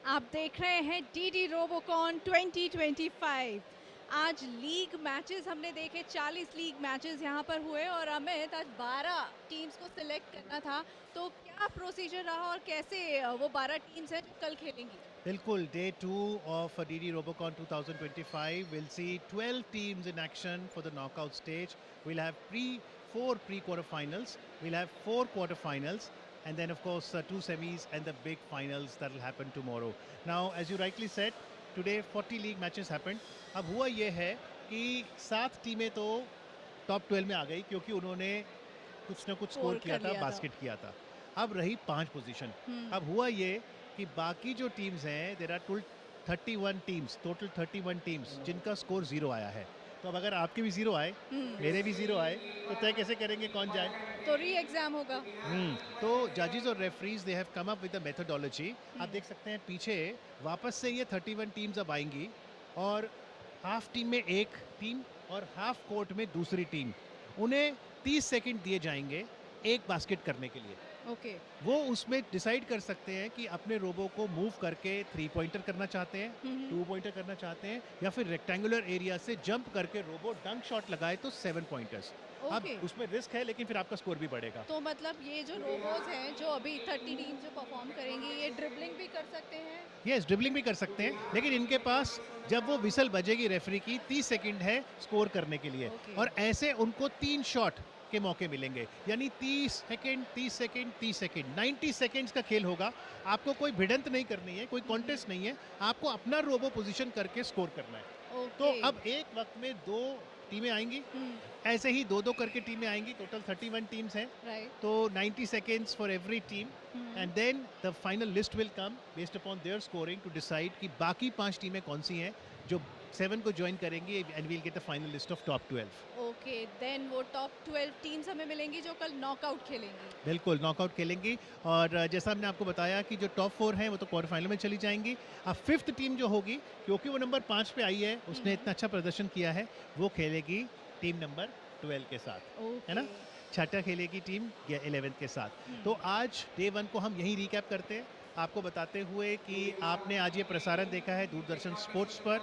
आप देख रहे हैं डीडी रोबोकॉन 2025। आज लीग मैचेस हमने देखे, 40 लीग मैचेस यहाँ पर हुए, और अमित आज 12 टीम्स को सिलेक्ट करना था, तो क्या प्रोसीजर रहा और कैसे वो 12 टीम्स हैं जो कल खेलेंगी? बिल्कुल, Day 2 of DD Robocon 2025 will see 12 teams in action for the knockout stage. We'll have 4 pre-quarterfinals, we'll have 4 quarterfinals, and then of course 2 semis and the big finals that will happen tomorrow. Now, as you rightly said, today 40 league matches happened. अब हुआ ये है कि 7 टीमें तो top 12 में आ गई क्योंकि उन्होंने कुछ ना कुछ स्कोर किया था, बास्केट किया था। अब रही 5 पोजीशन। अब हुआ ये कि बाकी जो टीम्स हैं, there are 31 teams, total 31 teams जिनका स्कोर 0 आया है। तो अब अगर आपके भी 0 आए, मेरे भी 0 आए, तो तय कैसे करेंगे कौन जाए? तो री एग्जाम होगा। तो जजेस और referees they have come up with the methodology. आप देख सकते हैं पीछे वापस से ये 31 टीम्स अब आएंगी और हाफ टीम में एक टीम और हाफ कोर्ट में दूसरी टीम। उन्हें 30 सेकंड दिए जाएंगे एक बास्केट करने के लिए। ओके। वो उसमें डिसाइड कर सकते हैं कि अपने रोबो को मूव करके 3 पॉइंटर करना चाहते हैं, 2 पॉइंटर करना चाहते हैं, या फिर रेक्टेंगुलर एरिया से जंप करके रोबो डंक शॉट लगाए तो 7 पॉइंटर्स। अब उसमें रिस्क है लेकिन फिर आपका स्कोर भी बढ़ेगा। तो मतलब ये जो रोबोज हैं जो अभी 30 टीम जो परफॉर्म करेंगी, ये ड्रिबलिंग भी कर सकते हैं? यस, ड्रिबलिंग भी कर सकते हैं, लेकिन इनके पास जब वो विसल बजेगी रेफरी की 30 सेकंड है स्कोर करने के लिए। और ऐसे उनको 3 शॉट के मौके मिलेंगे, यानी 30 सेकंड 30 सेकंड 30 सेकंड 90 सेकंड्स का खेल होगा। आपको कोई भिड़ंत नहीं करनी है, कोई कॉन्टेस्ट नहीं है, आपको अपना रोबो पोजीशन करके स्कोर करना है। तो अब एक वक्त में 2 टीमें आएंगी, ऐसे ही 2-2 करके टीमें आएंगी। टोटल 31 टीम्स हैं, तो 90 seconds for every team, and then the final list will come based upon their scoring to decide कि बाकी 5 टीमें कौन सी हैं जो 7 को ज्वाइन करेंगी, and we'll get the final list of top 12। Okay, then वो टॉप 12 टीम्स हमें मिलेंगी जो कल नॉकआउट खेलेंगी। बिल्कुल, नॉकआउट खेलेंगी। और जैसा हमने आपको बताया कि जो टॉप 4 हैं वो तो क्वार्टर फाइनल में चली जाएंगी। अब 5th टीम जो होगी, क्योंकि वो नंबर 5 पे आई है, उसने इतना अच्छा प्रदर्शन किया है, वो खेलेगी टीम नंबर 12 के साथ, है ना? छठा खेलेगी टीम 11th के साथ। तो आज डे 1 को हम यहीं रिकैप करते हैं, आपको बताते हुए कि आपने आज ये प्रसारण देखा है दूरदर्शन स्पोर्ट्स पर,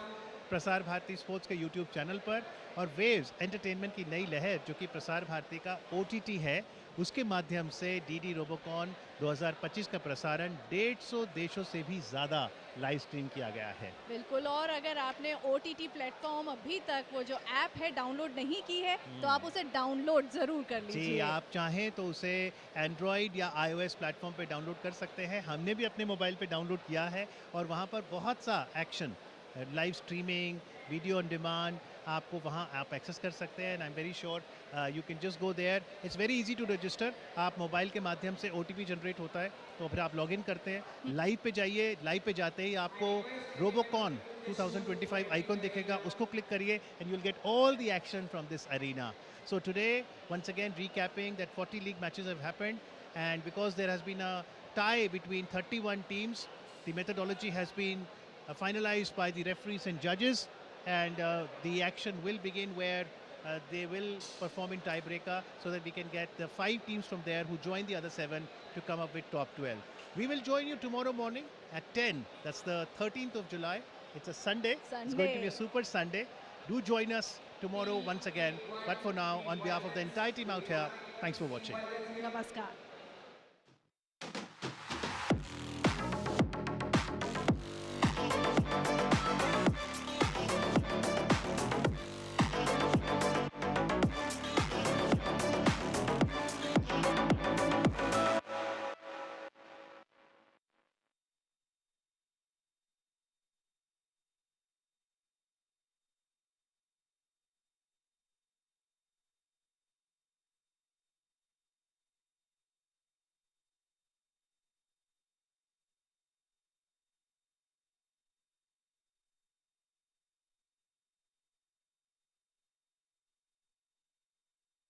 प्रसार भारती स्पोर्ट्स के यूट्यूब चैनल पर, और वेव्स एंटरटेनमेंट की नई लहर जो कि प्रसार भारती का OTT है, उसके माध्यम से डीडी रोबोकॉन 2025 का प्रसारण 150 देशों से भी ज़्यादा लाइव स्ट्रीम किया गया है। बिल्कुल, और अगर आपने OTT प्लेटफॉर्म अभी तक वो जो ऐप है डाउनलोड नहीं की है, तो आप उसे डाउनलोड ज़रूर कर लीजिए। जी, आप चाहें तो उसे एंड्रॉयड या iOS प्लेटफॉर्म पे डाउनलोड कर सकते हैं। हमने भी अपने मोबाइल पे डाउनलोड किया है, और वहाँ पर बहुत सा action, live streaming, video on demand, आपको वहाँ आप एक्सेस कर सकते हैं। And I am very sure you can just go there, it's very easy to register. आप मोबाइल के माध्यम से OTP जनरेट होता है, तो फिर आप लॉगिन करते हैं, लाइव पे जाइए, लाइव पे जाते ही आपको रोबोकॉन 2025 आइकॉन दिखेगा, उसको क्लिक करिए and you will get all the action from this arena. So today once again recapping that 40 league matches have happened, and because there has been a tie between 31 teams, the methodology has been finalized by the referees and judges, and the action will begin where they will perform in tiebreaker, so that we can get the 5 teams from there who join the other 7 to come up with top 12. We will join you tomorrow morning at 10. That's the 13th of July. It's a Sunday. It's going to be a super Sunday. Do join us tomorrow once again. But for now, on behalf of the entire team out here, thanks for watching. Namaskar.